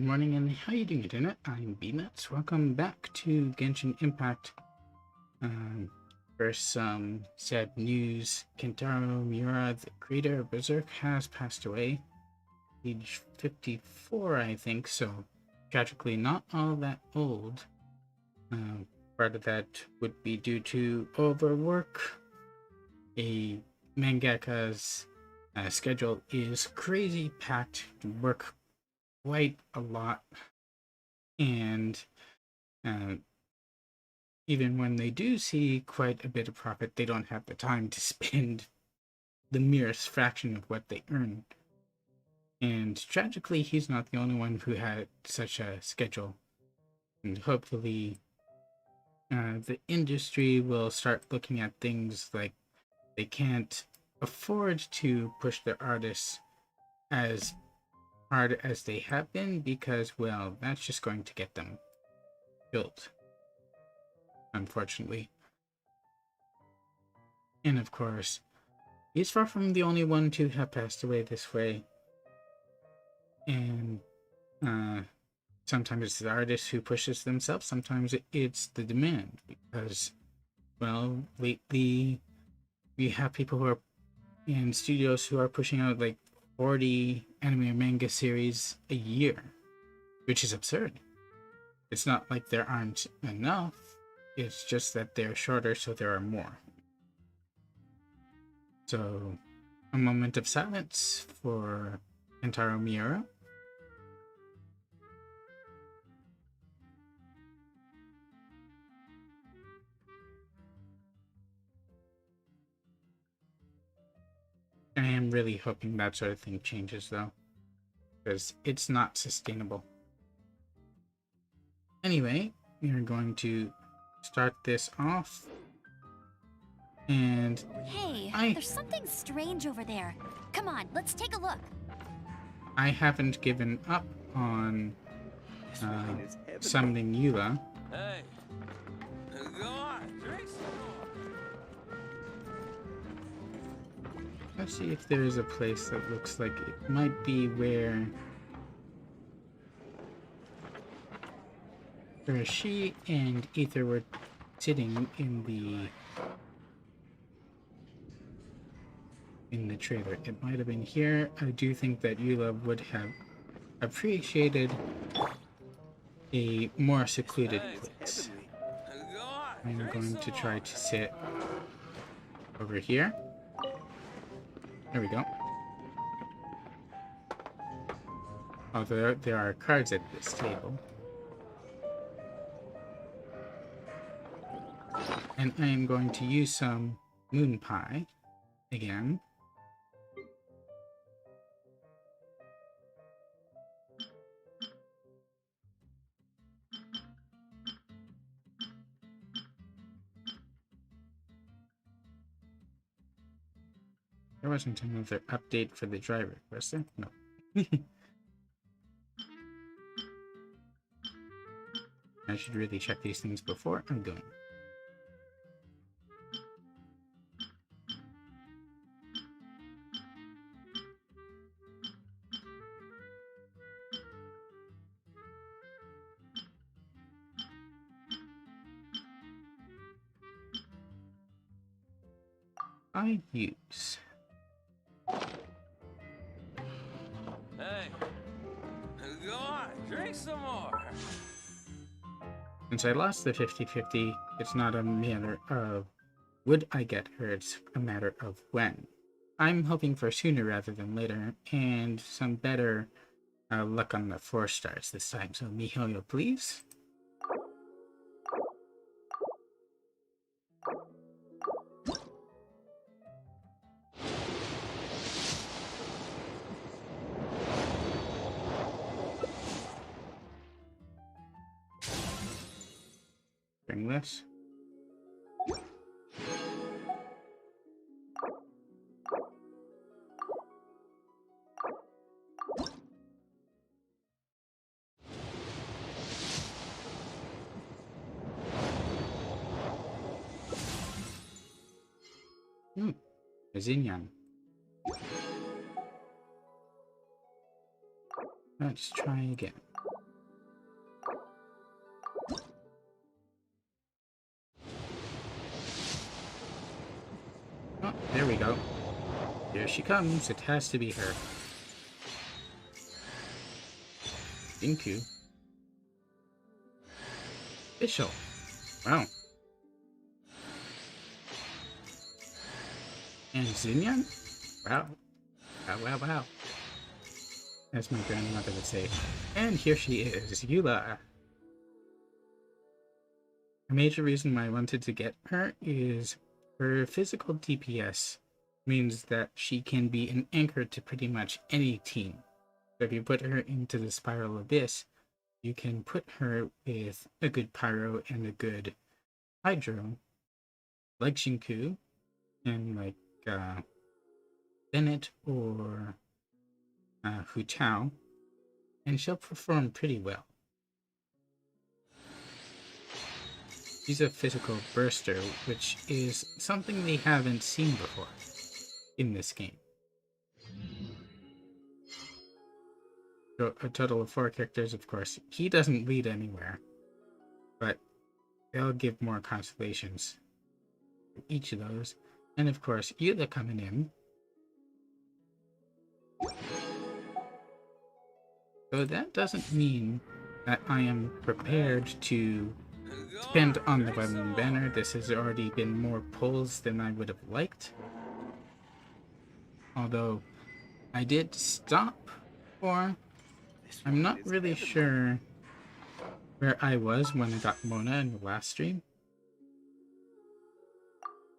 Good morning and how you doing, Internet? I'm B-Nuts. Welcome back to Genshin Impact. First, some sad news. Kentaro Miura, the creator of Berserk, has passed away. Age 54, I think, so tragically not all that old. Part of that would be due to overwork. A mangaka's schedule is crazy packed, work quite a lot, and even when they do see quite a bit of profit, they don't have the time to spend the merest fraction of what they earn. And tragically, he's not the only one who had such a schedule. And hopefully, the industry will start looking at things like they can't afford to push their artists as hard as they have been because, well, that's just going to get them killed, unfortunately. And of course, he's far from the only one to have passed away this way. And sometimes it's the artist who pushes themselves, sometimes it's the demand, because, well, lately we have people who are in studios who are pushing out like 40 anime or manga series a year, which is absurd. It's not like there aren't enough, it's just that they're shorter, so there are more. So, a moment of silence for Kentaro Miura. I am really hoping that sort of thing changes, though, because it's not sustainable. Anyway, we are going to start this off. And hey, there's something strange over there. Come on, let's take a look. I haven't given up on summoning Eula. Hey, go on, drink some more. Let's see if there is a place that looks like it might be where she and Ether were sitting in the trailer. It might have been here. I do think that Eula would have appreciated a more secluded place. I'm going to try to sit over here. There we go. Oh, there are cards at this table. And I am going to use some moon pie again. There wasn't another update for the driver, was there? No. I should really check these things before I'm going. I use. Hey, go on, drink some more. Since I lost the 50-50, it's not a matter of would I get her, it's a matter of when. I'm hoping for sooner rather than later, and some better luck on the 4 stars this time. So Mihoyo, please. Bring this. Zinyan. Let's try again. she comes. It has to be her. Inku. Official. Wow. And Xinyan? Wow. Wow, wow, wow. As my grandmother would say. And here she is, Eula. A major reason why I wanted to get her is her physical DPS means that she can be an anchor to pretty much any team. So if you put her into the Spiral Abyss, you can put her with a good Pyro and a good Hydro, like Shinku, and like Bennett or Hu Tao, and she'll perform pretty well. She's a physical burster, which is something they haven't seen before in this game. So a total of 4 characters, of course. He doesn't lead anywhere, but they'll give more constellations for each of those. And of course, Yuda coming in. So that doesn't mean that I am prepared to spend on the weapon banner. This has already been more pulls than I would have liked. Although I did stop for... I'm not really sure where I was when I got Mona in the last stream.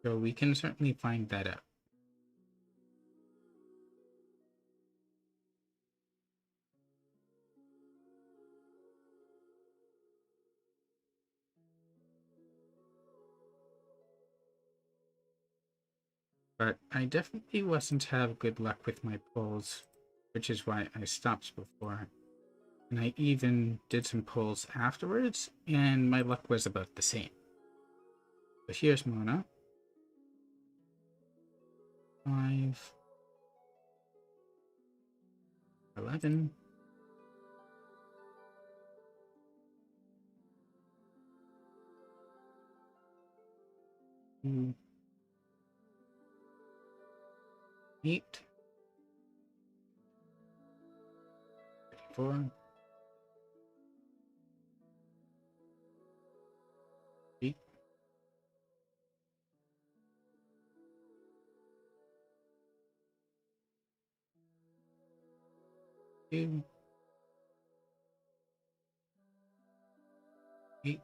So we can certainly find that out. But I definitely wasn't have good luck with my pulls, which is why I stopped before. And I even did some pulls afterwards, and my luck was about the same. So here's Mona. 5, 11. 2, 8, 4, 8, 2, 8,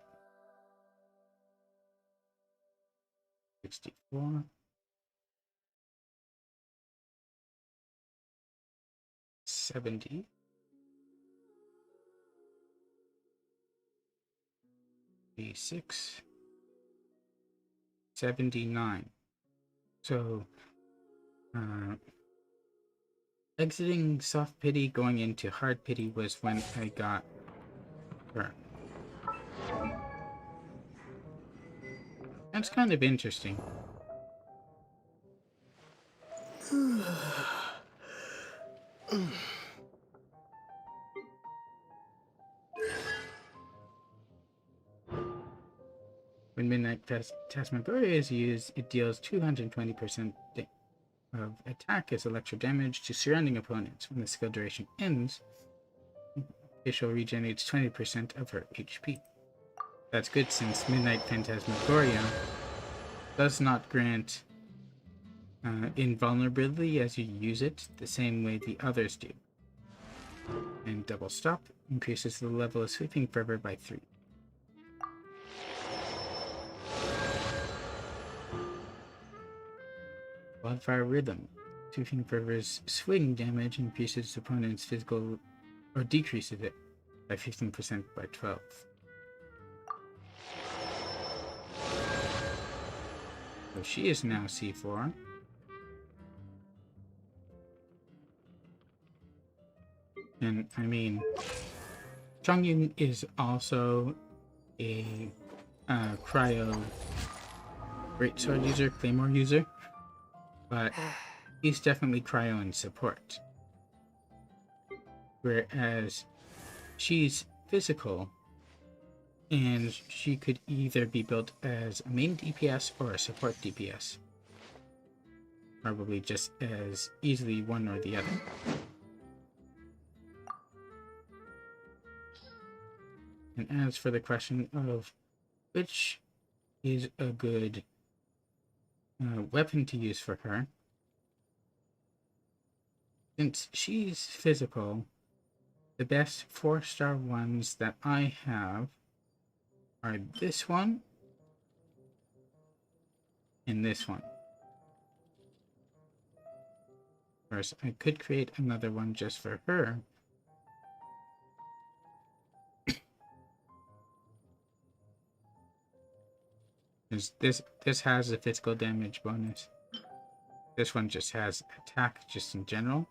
64, 70, 86, 79. So, exiting soft pity, going into hard pity was when I got her. That's kind of interesting. When Midnight Phantasmagoria is used, it deals 220% of attack as electro damage to surrounding opponents. When the skill duration ends, Official regenerates 20% of her HP. That's good since Midnight Phantasmagoria does not grant invulnerability as you use it the same way the others do. And Double Stop increases the level of Sweeping Fervor by 3. Wildfire Rhythm. Sweeping Fervor's swing damage increases opponent's physical, or decreases it by 15% by 12. So she is now C4. And I mean, Chongyun is also a cryo greatsword user, claymore user, but he's definitely cryo in support. Whereas she's physical, and she could either be built as a main DPS or a support DPS. probably just as easily one or the other. And as for the question of which is a good weapon to use for her, since she's physical, the best 4-star ones that I have are this one and this one. Of course, I could create another one just for her. This has a physical damage bonus. This one just has attack just in general.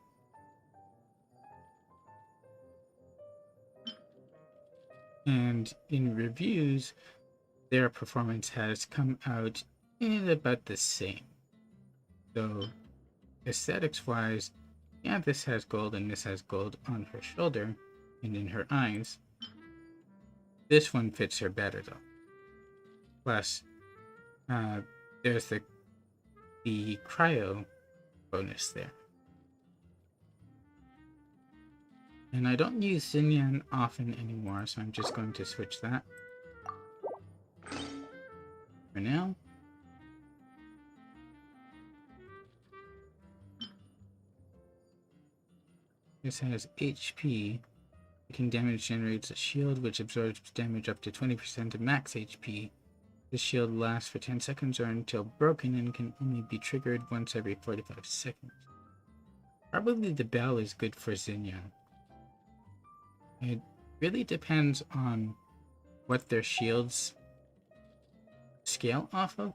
And in reviews, their performance has come out in about the same. So aesthetics wise, yeah, this has gold and this has gold on her shoulder and in her eyes. This one fits her better though. Plus, there's the cryo bonus there. And I don't use Xinyan often anymore, so I'm just going to switch that for now. This has HP. Taking damage generates a shield which absorbs damage up to 20% of max HP. This shield lasts for 10 seconds or until broken and can only be triggered once every 45 seconds. Probably the bell is good for Xinyan. It really depends on what their shields scale off of,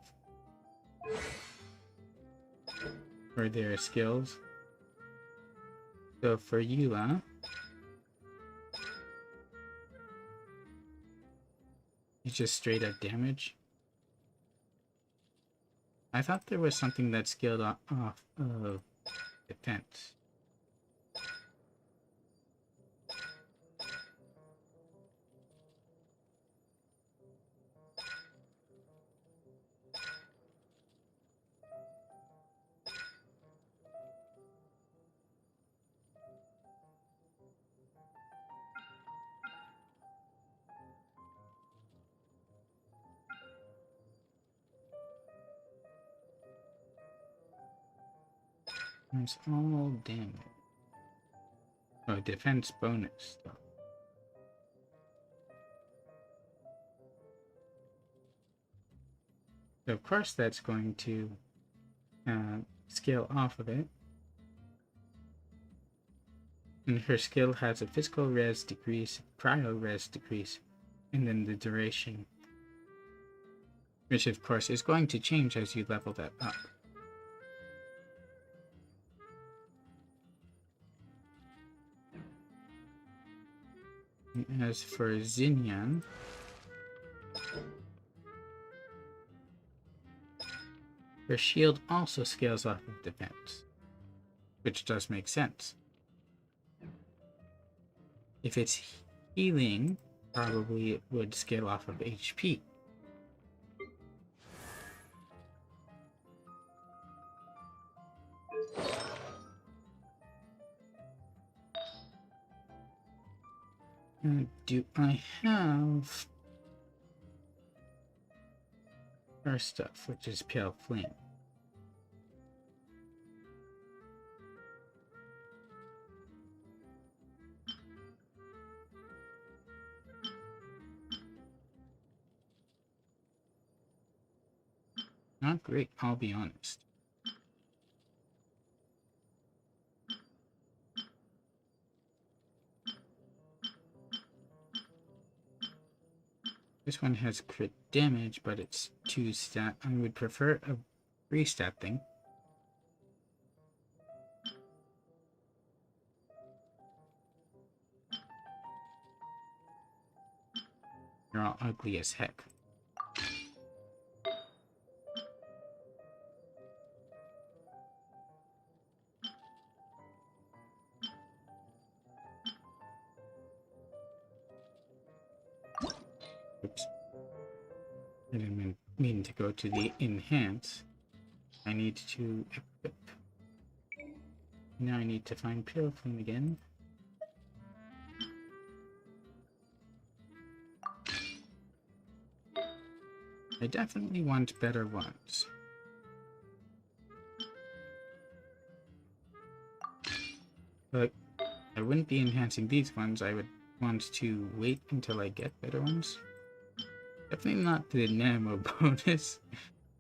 or their skills. So for Eula, it's just straight up damage. I thought there was something that scaled off of defense. It's all damage. Oh, defense bonus though. So of course that's going to scale off of it. And her skill has a physical res decrease, cryo res decrease, and then the duration. Which of course is going to change as you level that up. And as for Xinyan, her shield also scales off of defense, which does make sense. If it's healing, probably it would scale off of HP. Do I have our stuff, which is Pale Flame? Not great, I'll be honest. This one has crit damage, but it's 2 stat. I would prefer a 3 stat thing. You're all ugly as heck. Oops. I didn't mean to go to the enhance. I need to equip. Now I need to find Puriflame again. I definitely want better ones. But I wouldn't be enhancing these ones. I would want to wait until I get better ones. Definitely not the Namo bonus.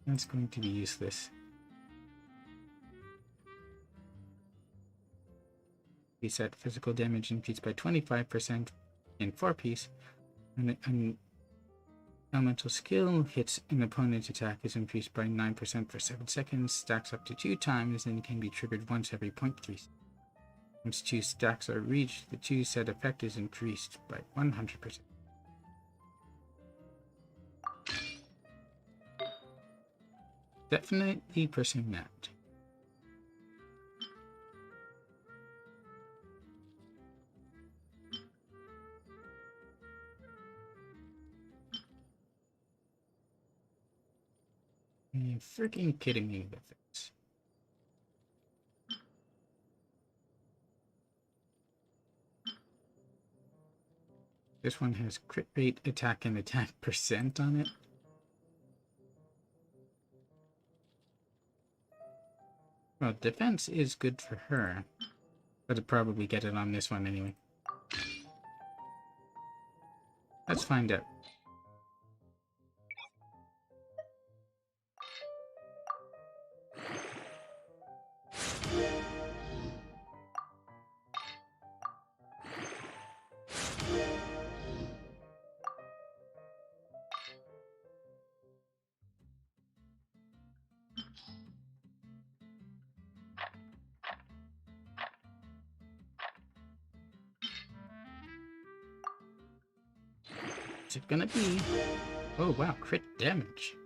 That's going to be useless. Reset physical damage increased by 25% in 4-piece. And an elemental skill hits an opponent's attack is increased by 9% for 7 seconds, stacks up to 2 times, and can be triggered once every 0.3. Once 2 stacks are reached, the 2 set effect is increased by 100%. Definitely pursuing that. Are you freaking kidding me with this? This one has crit rate, attack, and attack percent on it. Well, defense is good for her, but I'd probably get it on this one anyway. Let's find out. What's it gonna be? Oh wow, crit damage.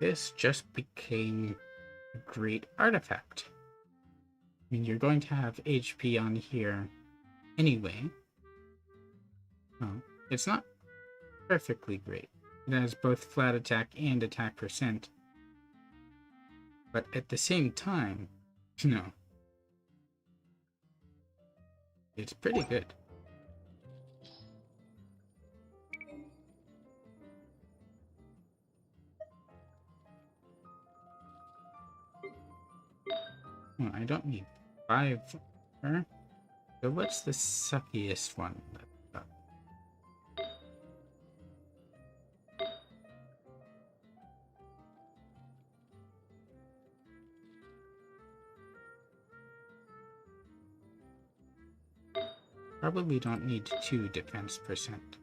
This just became a great artifact. I mean, you're going to have HP on here anyway. Well, it's not perfectly great. It has both flat attack and attack percent. But at the same time, no. It's pretty good. Well, I don't need 5 for her. So what's the suckiest one? Probably don't need 2 defense percent.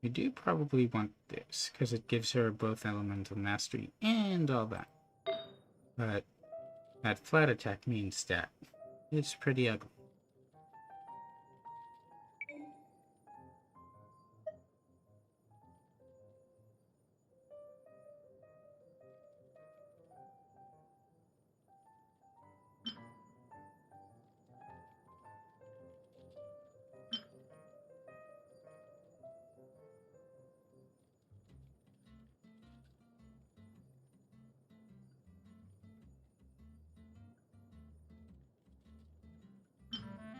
You do probably want this, because it gives her both elemental mastery and all that. But that flat attack mean stat. It's pretty ugly.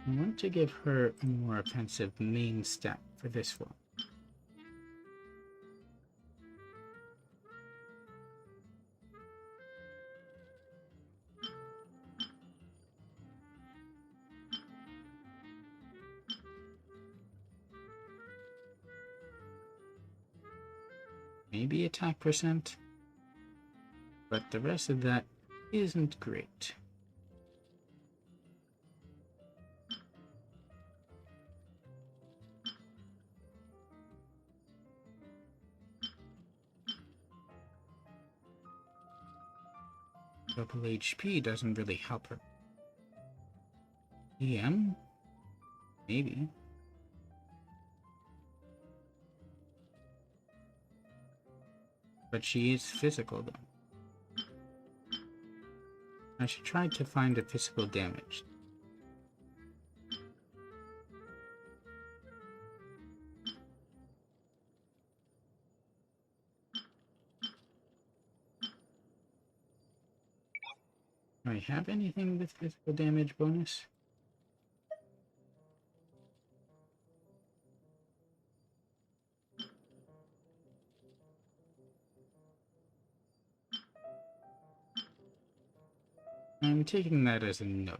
I want to give her a more offensive main stat for this one. Maybe attack percent, but the rest of that isn't great. Double HP doesn't really help her. EM? Maybe. But she is physical though. I should try to find a physical damage. Do I have anything with physical damage bonus? I'm taking that as a no.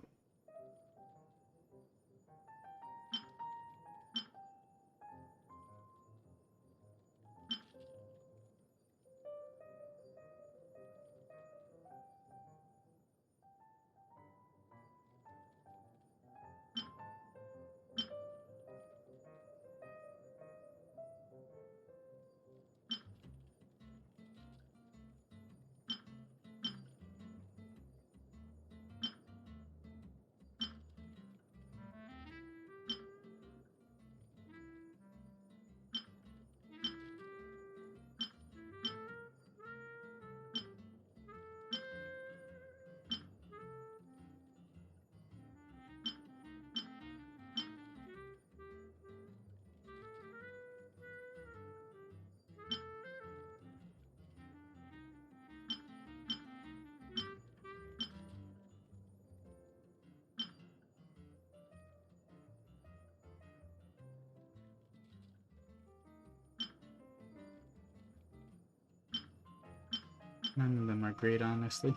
None of them are great, honestly.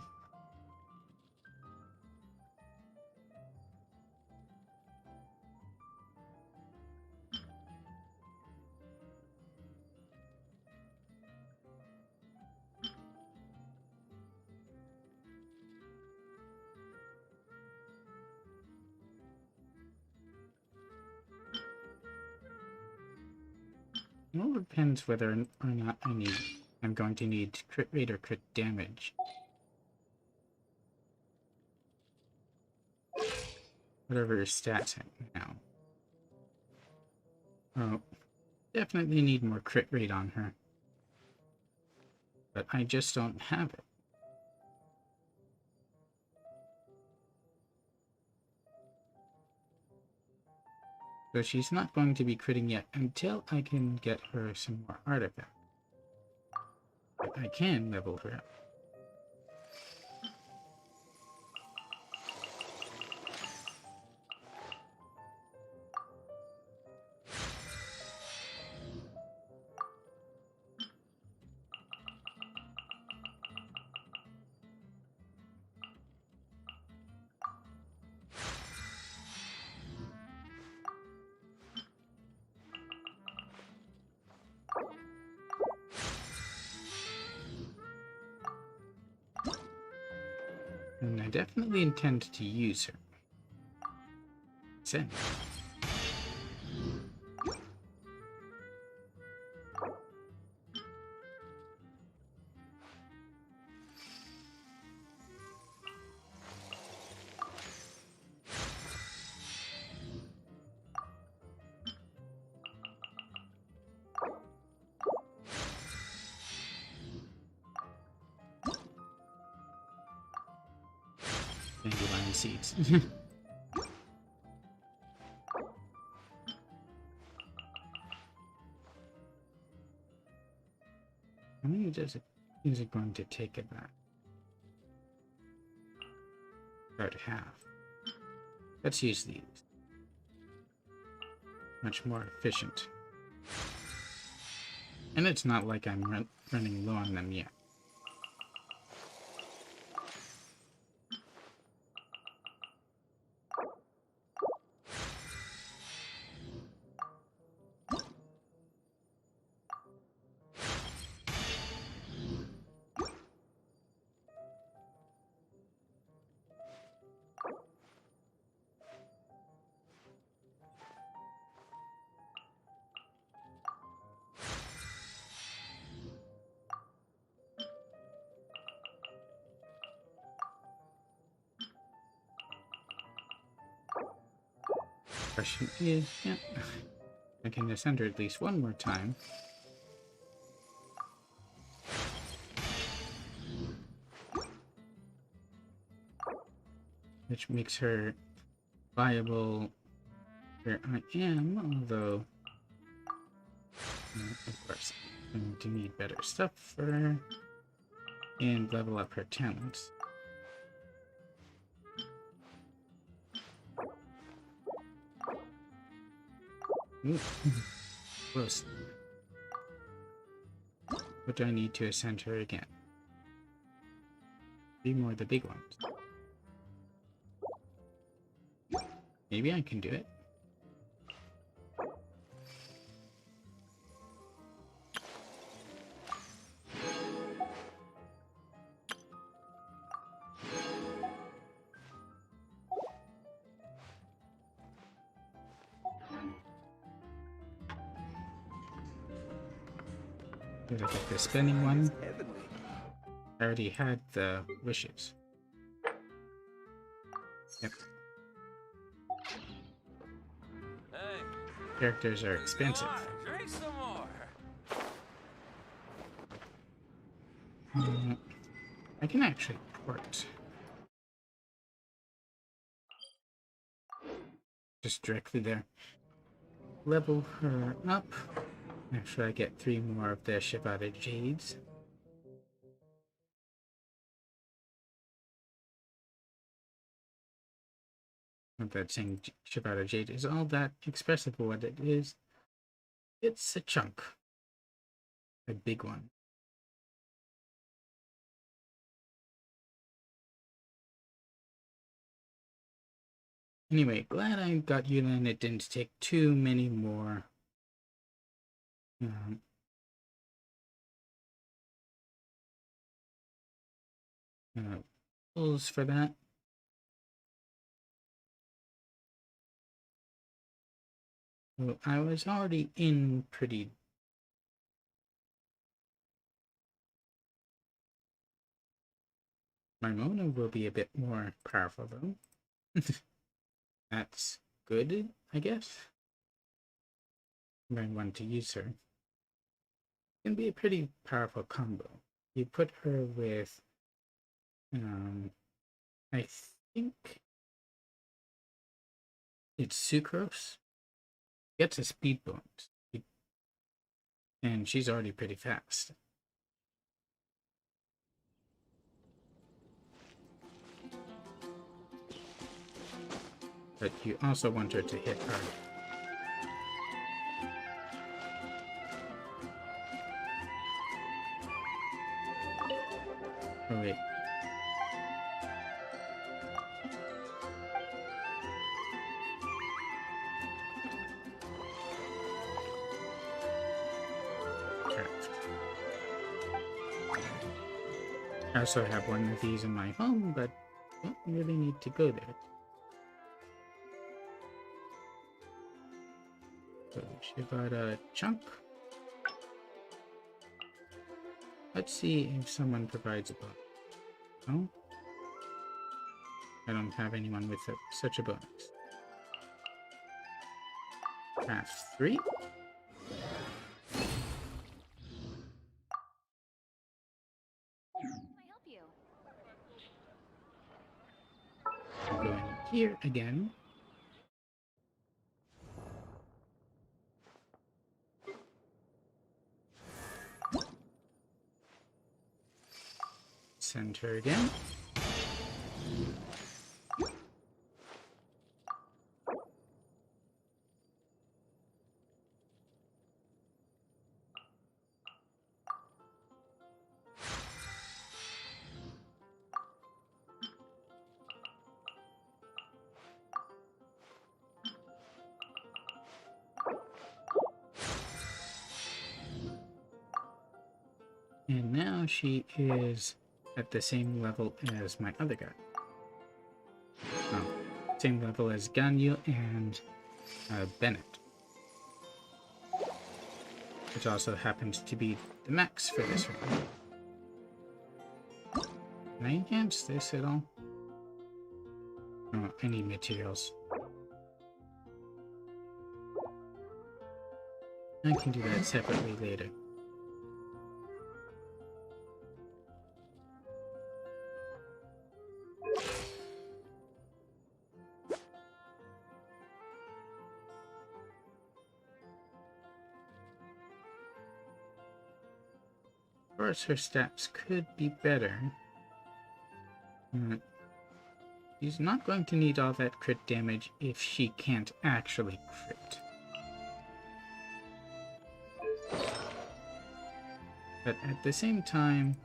It all depends whether or not I'm going to need crit rate or crit damage. Whatever her stats are now. Oh, definitely need more crit rate on her. But I just don't have it. So she's not going to be critting yet until I can get her some more artifacts. But I can level her up. And I definitely intend to use her. Send. Dandelion seeds. How many is it going to take at that? About half. Let's use these. Much more efficient. And it's not like I'm running low on them yet. Question is, yeah, I can ascend her at least one more time. which makes her viable where I am, although, of course, I'm going to need better stuff for her and level up her talents. Ooh, close. What do I need to ascend her again? 3 more of the big ones. Maybe I can do it. Did I get the spinning one? I already had the wishes. Yep. Hey, Characters are expensive. go on, drink some more. I can actually port. Just directly there. Level her up. Make sure I get 3 more of the Shivada Jades. Not that saying Shivada Jade is all that expressive of what it is. It's a chunk. A big one. Anyway, glad I got Yuna and it didn't take too many more pulls for that. So I was already in pretty. My Mona will be a bit more powerful though. That's good, I guess. If I want to use her. Can be a pretty powerful combo. You put her with, I think it's Sucrose. Gets a speed bonus, and she's already pretty fast. But you also want her to hit hard. Oh wait. Craft. I also have one of these in my home, but don't really need to go there. So Shivada chunk. Let's see if someone provides a bonus. No? I don't have anyone with such a bonus. Craft 3. I'm going here again. Send her again. And now she is at the same level as my other guy. Oh, same level as Ganyu and Bennett. Which also happens to be the max for this one. Can I enhance this at all? Oh, I need materials. I can do that separately later. course, her stats could be better. She's not going to need all that crit damage if she can't actually crit. But at the same time,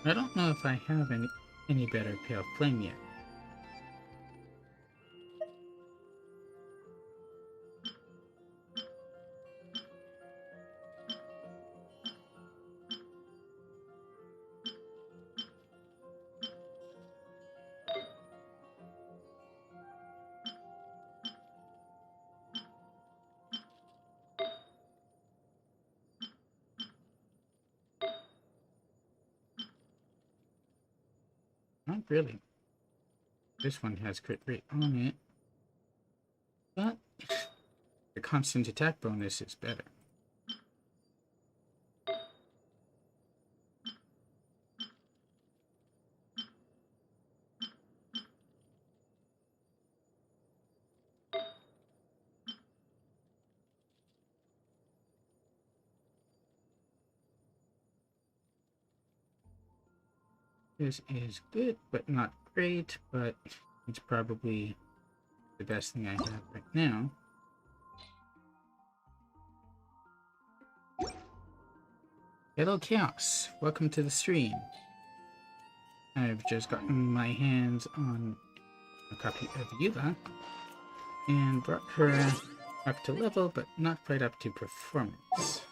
I don't know if I have any better Pale Flame yet. Not really. This one has crit rate on it, but the constant attack bonus is better. This is good, but not great, but it's probably the best thing I have right now. Hello Chaos, welcome to the stream. I've just gotten my hands on a copy of Eula and brought her up to level, but not quite up to performance.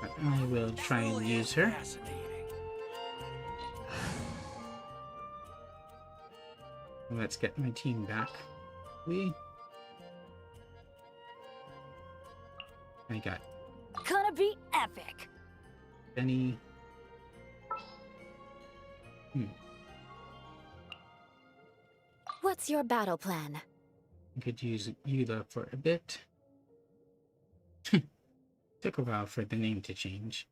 But I will try and use her. Let's get my team back. I got Gonna be epic. Benny. What's your battle plan? I could use Eula for a bit. Took a while for the name to change.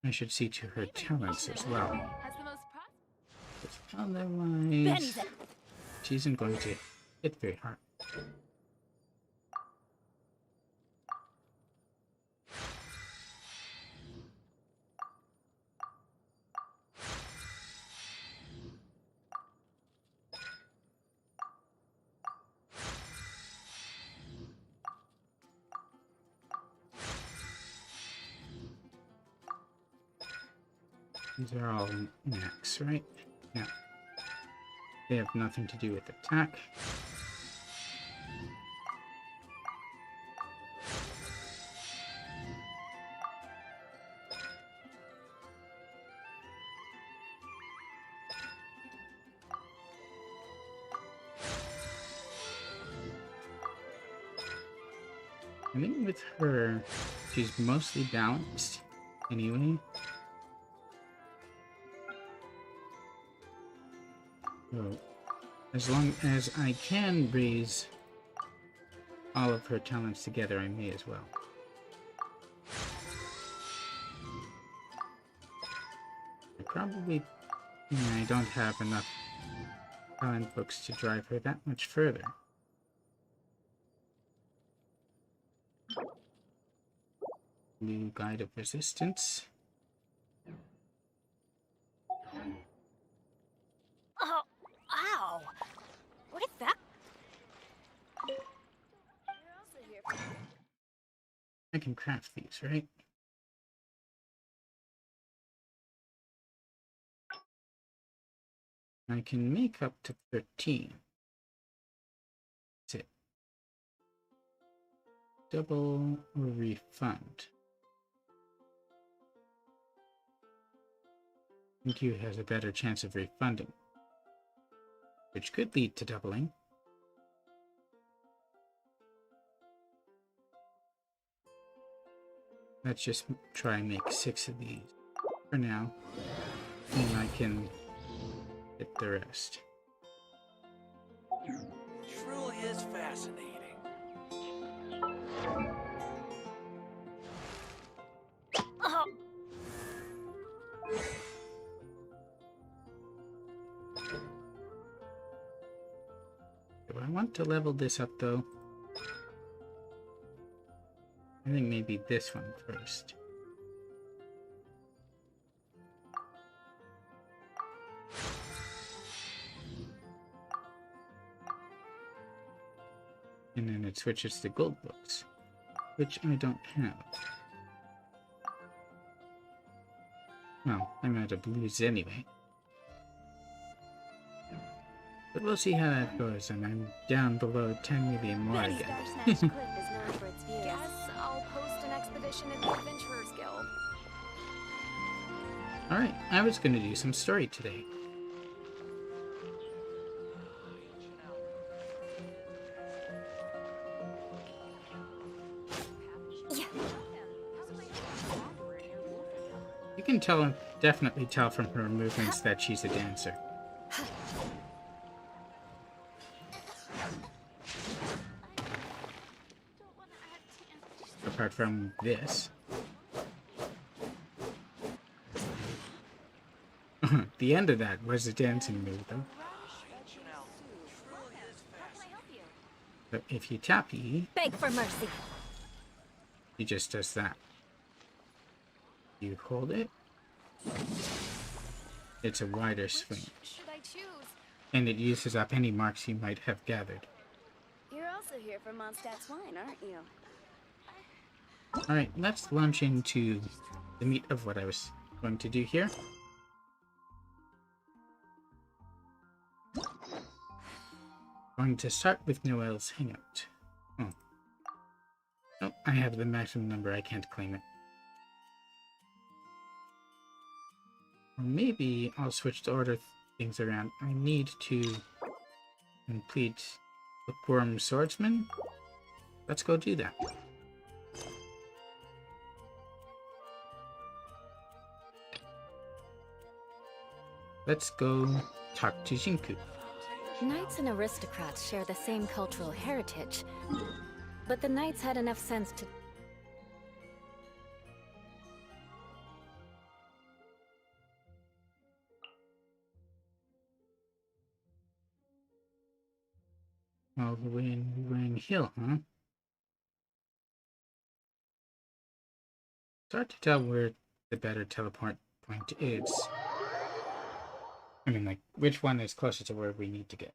I should see to her talents as well. Otherwise, she isn't going to hit very hard. These are all max, right? Yeah. They have nothing to do with attack. I think with her, she's mostly balanced anyway. So, as long as I can raise all of her talents together, I may as well. I don't have enough talent books to drive her that much further. New Guide of Resistance. Oh, ow! What is that? I can craft these, right? I can make up to 13. That's it. Double or refund. I think you has a better chance of refunding, which could lead to doubling. Let's just try and make 6 of these for now, and I can hit the rest. Truly is fascinating. Oh. Do I want to level this up though. I think maybe this one first. And then it switches to gold books, which I don't have. Well, I'm out of blues anyway. But we'll see how that goes, and I'm down below 10 million more This again. Star Snatch Cliff is known for its views. Guess I'll post an expedition in the Adventurers Guild. Alright, I was gonna do some story today. You can definitely tell from her movements that she's a dancer. Apart from this. The end of that was a dancing move, though. But if you tap E, Beg for mercy. he just does that. You hold it. It's a wider swing. Should I choose? And it uses up any marks you might have gathered. You're also here for Mondstadt's wine, aren't you? Alright, let's launch into the meat of what I was going to do here. Going to start with Noelle's hangout. Oh, I have the maximum number, I can't claim it. Or maybe I'll switch to order things around. I need to complete Bookworm Swordsman. Let's go do that. Let's go talk to Jinku. Knights and aristocrats share the same cultural heritage, but the knights had enough sense to... All the way in Wang Hill, huh? It's hard to tell where the better teleport point is. I mean, like, which one is closer to where we need to get?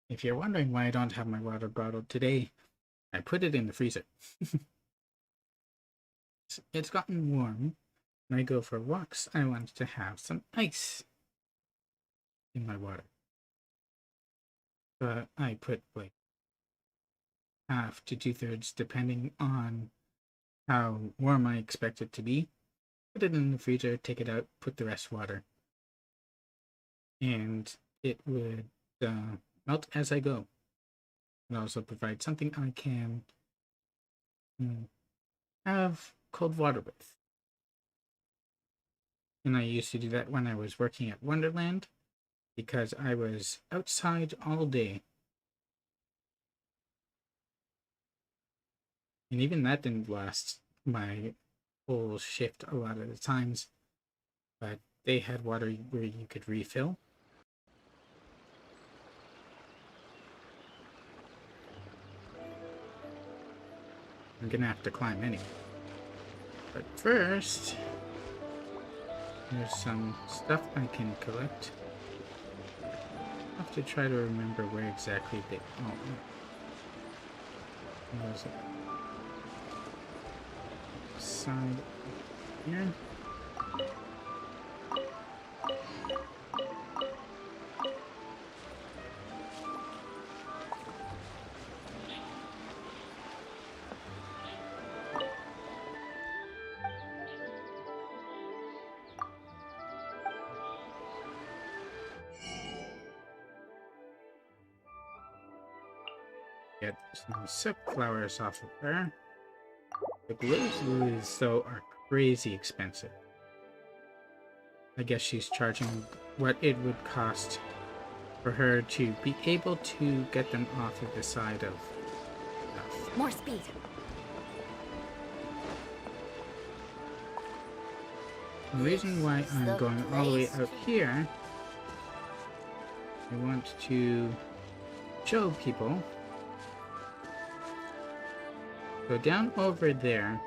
If you're wondering why I don't have my water bottle today, I put it in the freezer. It's gotten warm. When I go for walks, I want to have some ice in my water. But I put like half to 2/3 depending on how warm I expect it to be. Put it in the freezer, take it out, put the rest water. And it would melt as I go. It also provides something I can have cold water with. And I used to do that when I was working at Wonderland, because I was outside all day. And even that didn't last my whole shift a lot of the times. But they had water where you could refill. I'm gonna have to climb anyway. But first, there's some stuff I can collect. I have to try to remember where exactly they... Oh, where was it? Side here. Get some silk flowers off of her. The gloves though are crazy expensive. I guess she's charging what it would cost for her to be able to get them off of the side of stuff. More speed. The reason why I'm going all the way out here, I want to show people. So down over there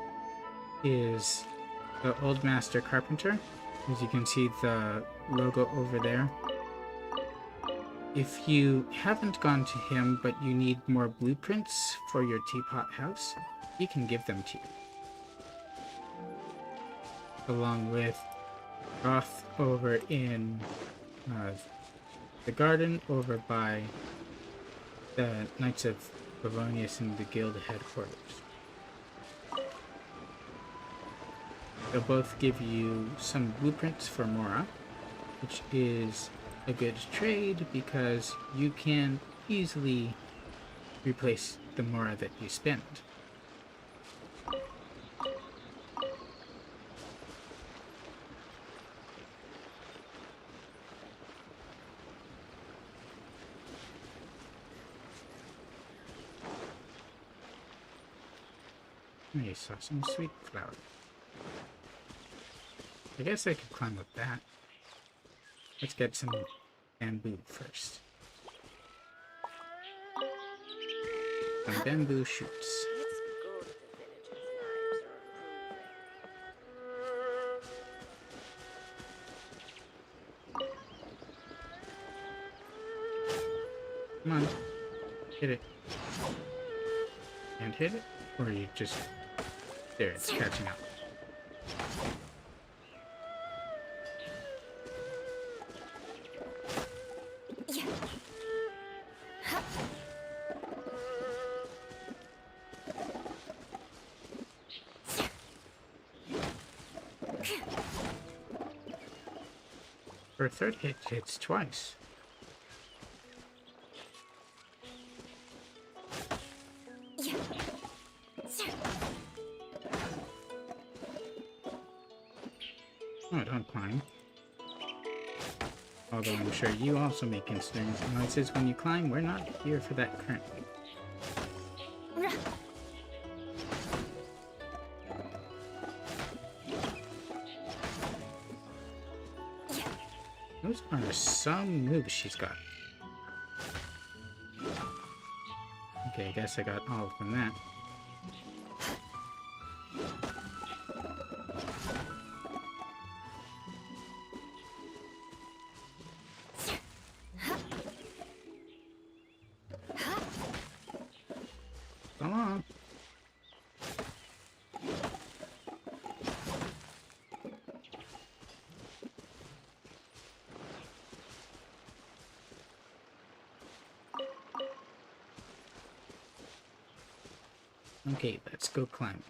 is the Old Master Carpenter. As you can see the logo over there. If you haven't gone to him but you need more blueprints for your teapot house, he can give them to you. Along with Roth over in the garden over by the Knights of Favonius and the guild headquarters. They'll both give you some blueprints for Mora, which is a good trade because you can easily replace the Mora that you spend. I saw some sweet flower. I guess I could climb up that. Let's get some bamboo first. Some bamboo shoots. Come on. Hit it. And hit it? Or you just... There, it's catching up. For a third hit, hits twice. Oh, don't climb. Although I'm sure you also make incident noises when you climb. We're not here for that currently. Those are some moves she's got. Okay, I guess I got all from that. Come on. Okay, let's go climb.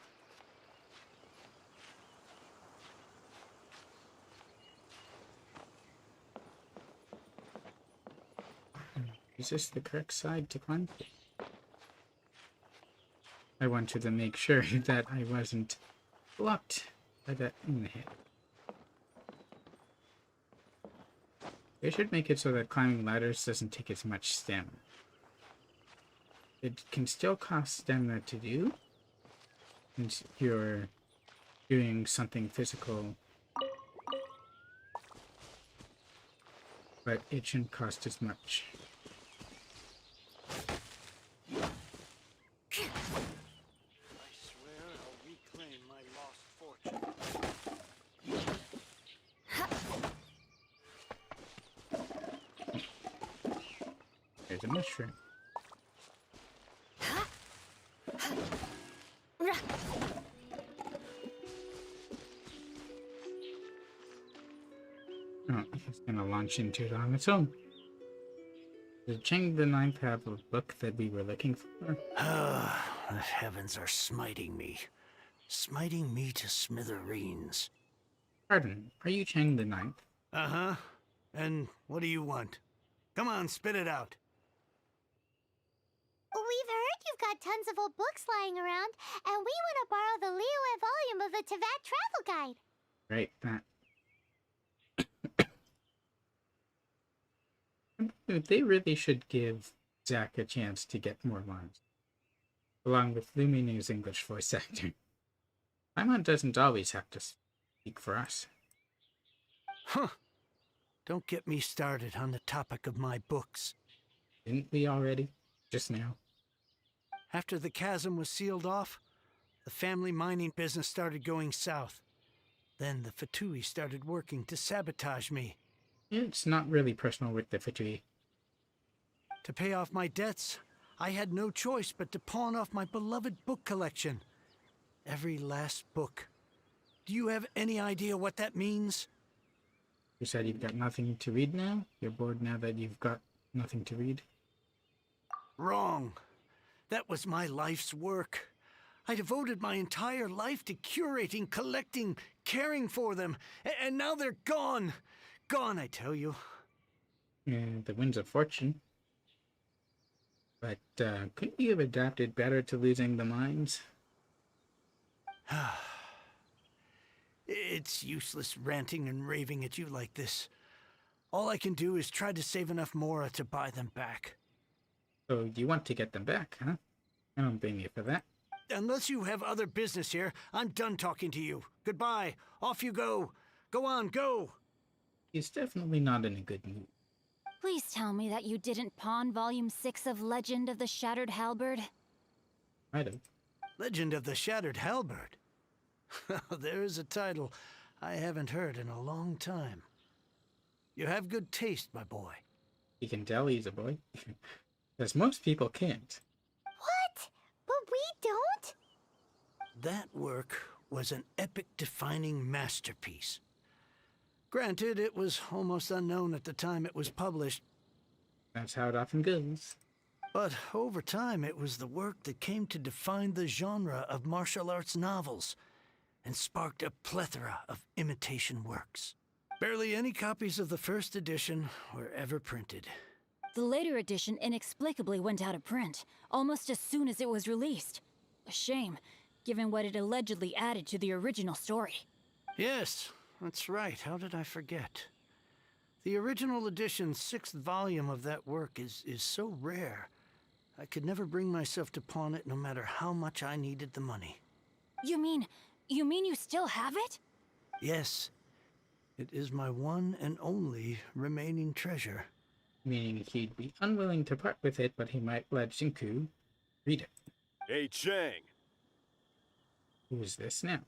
Is this the correct side to climb? I wanted to make sure that I wasn't blocked by that in the head. They should make it so that climbing ladders doesn't take as much stamina. It can still cost stamina to do, since you're doing something physical, but it shouldn't cost as much. I swear I'll reclaim my lost fortune. There's a mushroom. Oh, it's gonna launch into it on its own. Does Cheng the Ninth have a book that we were looking for? The heavens are smiting me. Smiting me to smithereens. Pardon, are you Cheng the Ninth? Uh-huh. And what do you want? Come on, spit it out. We've heard you've got tons of old books lying around, and we want to borrow the Liyue volume of the Teyvat Travel Guide. Right, that. They really should give Zach a chance to get more lines, along with Luminu's English voice actor. Paimon doesn't always have to speak for us. Huh. Don't get me started on the topic of my books. Didn't we already? Just now. After the chasm was sealed off, the family mining business started going south. Then the Fatui started working to sabotage me. It's not really personal with the Fatui. To pay off my debts, I had no choice but to pawn off my beloved book collection. Every last book. Do you have any idea what that means? You said you've got nothing to read now? You're bored now that you've got nothing to read? Wrong. That was my life's work. I devoted my entire life to curating, collecting, caring for them. And now they're gone. Gone, I tell you. The winds of fortune. But couldn't you have adapted better to losing the mines? It's useless ranting and raving at you like this. All I can do is try to save enough Mora to buy them back. So you want to get them back, huh? I don't blame you for that. Unless you have other business here, I'm done talking to you. Goodbye. Off you go. Go on, go. He's definitely not in a good mood. Please tell me that you didn't pawn Volume 6 of Legend of the Shattered Halberd. Might have. Legend of the Shattered Halberd. There's a title I haven't heard in a long time. You have good taste, my boy. You can tell he's a boy. Because most people can't. What? But we don't? That work was an epic-defining masterpiece. Granted, it was almost unknown at the time it was published, That's how it often goes. but over time it was the work that came to define the genre of martial arts novels and sparked a plethora of imitation works. Barely any copies of the first edition were ever printed. The later edition inexplicably went out of print, almost as soon as it was released. A shame, given what it allegedly added to the original story. Yes, that's right. How did I forget? The original edition's 6th volume of that work is so rare. I could never bring myself to pawn it no matter how much I needed the money. You mean you still have it? Yes, it is my one and only remaining treasure. Meaning he'd be unwilling to part with it, but he might let Xingqiu read it. Hey, Chang, Who is this now?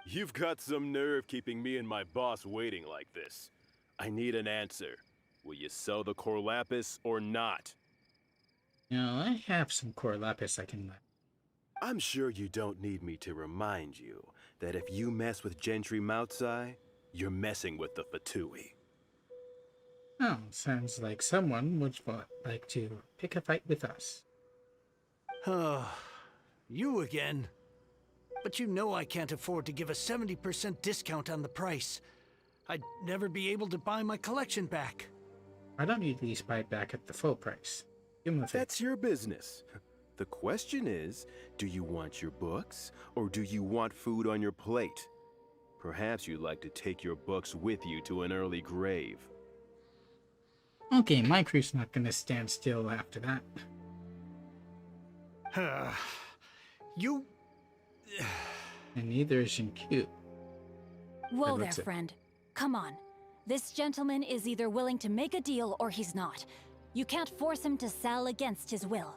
you've got some nerve keeping me and my boss waiting like this. I need an answer. Will you sell the core lapis or not? No, I have some core lapis I can let. I'm sure you don't need me to remind you that if you mess with Gentry Moutsai, you're messing with the Fatui. Oh, sounds like someone would like to pick a fight with us. Oh, you again. But you know I can't afford to give a 70% discount on the price. I'd never be able to buy my collection back. Why don't you at least buy it back at the full price? Give him a That's your business. The question is, do you want your books, or do you want food on your plate? Perhaps you'd like to take your books with you to an early grave. Okay, my crew's not gonna stand still after that. You... And neither is Xingqiu. Whoa That there, looks it. friend. Come on. This gentleman is either willing to make a deal or he's not. You can't force him to sell against his will.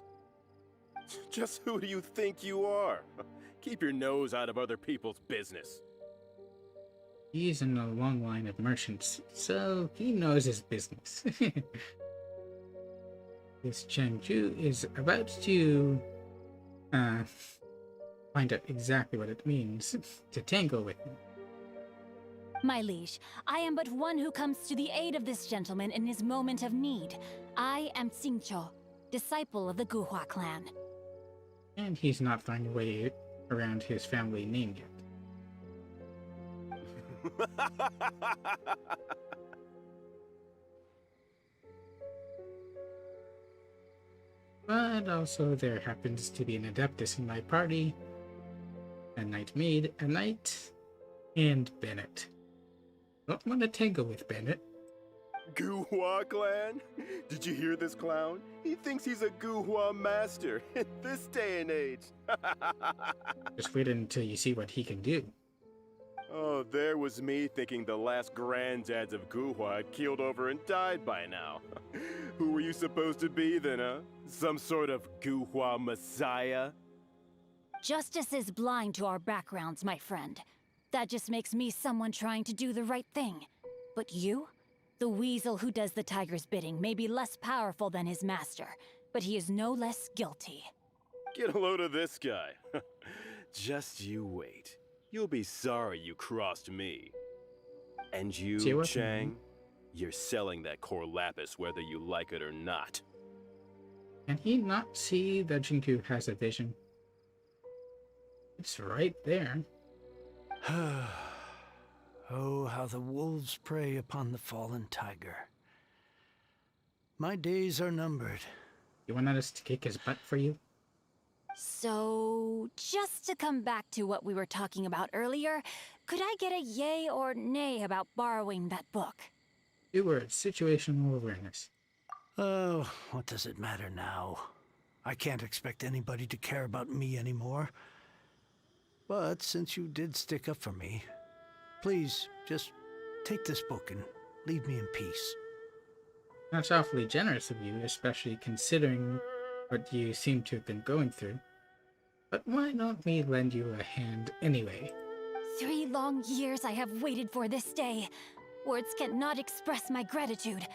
Just who do you think you are? Keep your nose out of other people's business. He's in a long line of merchants, so he knows his business. This Chengju is about to find out exactly what it means to tangle with him. My liege, I am but one who comes to the aid of this gentleman in his moment of need. I am Xingqiu, disciple of the Guhua clan. And he's not throwing away around his family name yet. But also there happens to be an Adeptus in my party, a Knight Maid, a Knight, and Bennett. Don't want to tangle with Bennett. Guhua clan? Did you hear this clown? He thinks he's a Guhua master in this day and age. Just wait until you see what he can do. Oh, there was me thinking the last granddads of Guhua had keeled over and died by now. Who were you supposed to be then, huh? Some sort of Guhua messiah? Justice is blind to our backgrounds, my friend. That just makes me someone trying to do the right thing. But you? The weasel who does the tiger's bidding may be less powerful than his master, but he is no less guilty. Get a load of this guy. Just you wait. You'll be sorry you crossed me. And See you, what you Chang, mean? you're selling that core lapis whether you like it or not. Can he not see that Jinku has a vision? It's right there. Oh, how the wolves prey upon the fallen tiger. My days are numbered. You wanted us to kick his butt for you? So, just to come back to what we were talking about earlier, could I get a yay or nay about borrowing that book? You were at situational awareness. Oh, what does it matter now? I can't expect anybody to care about me anymore. But since you did stick up for me, please just take this book and leave me in peace. That's awfully generous of you, especially considering what you seem to have been going through. But why don't we lend you a hand anyway? 3 long years I have waited for this day. Words cannot express my gratitude.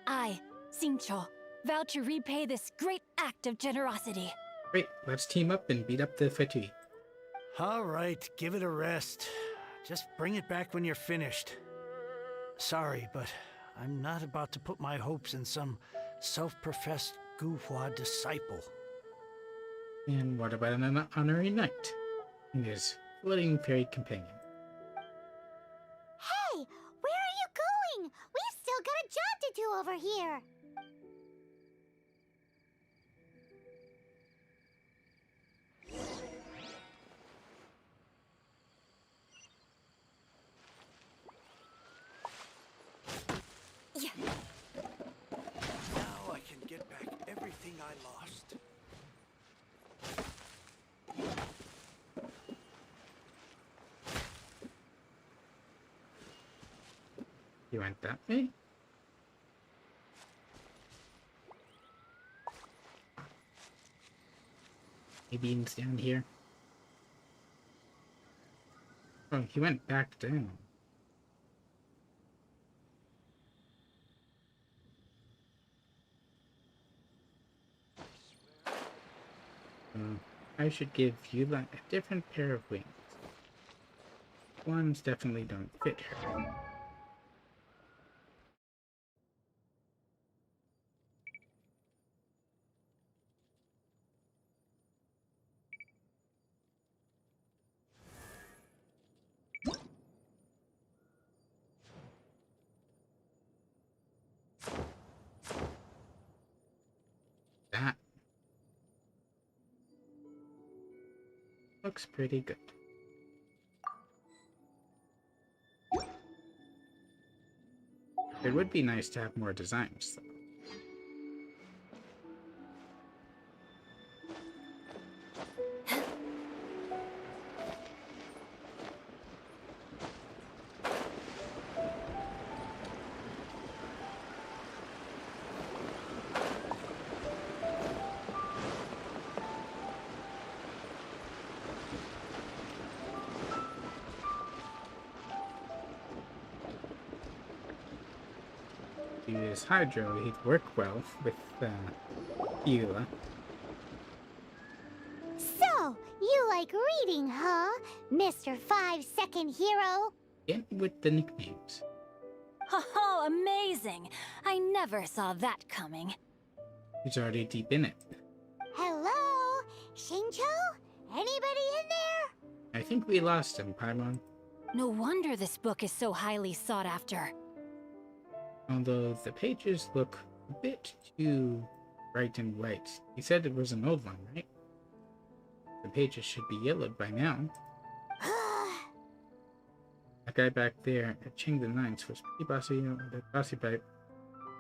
I, Xingqiu, vow to repay this great act of generosity. Great, let's team up and beat up the Fatui. All right, give it a rest. Just bring it back when you're finished. Sorry, but I'm not about to put my hopes in some self-professed Guhua disciple. And what about an honorary knight and his floating fairy companion? Hey, where are you going? We've still got a job to do over here. Now I can get back everything I lost. You went that way? Maybe he's down here. Oh, he went back down. I should give Yula a different pair of wings. Ones definitely don't fit her. That looks pretty good. It would be nice to have more designs, though. Use Hydro, he'd work well with Eula. So, you like reading, huh, Mr. 5-second hero? Get with the nicknames. Oh, amazing! I never saw that coming. He's already deep in it. Hello? Xingqiu? Anybody in there? I think we lost him, Paimon. No wonder this book is so highly sought after. Although the pages look a bit too bright and white. He said it was an old one, right? The pages should be yellowed by now. That guy back there at Ching the Ninth was pretty bossy. The bossy pipe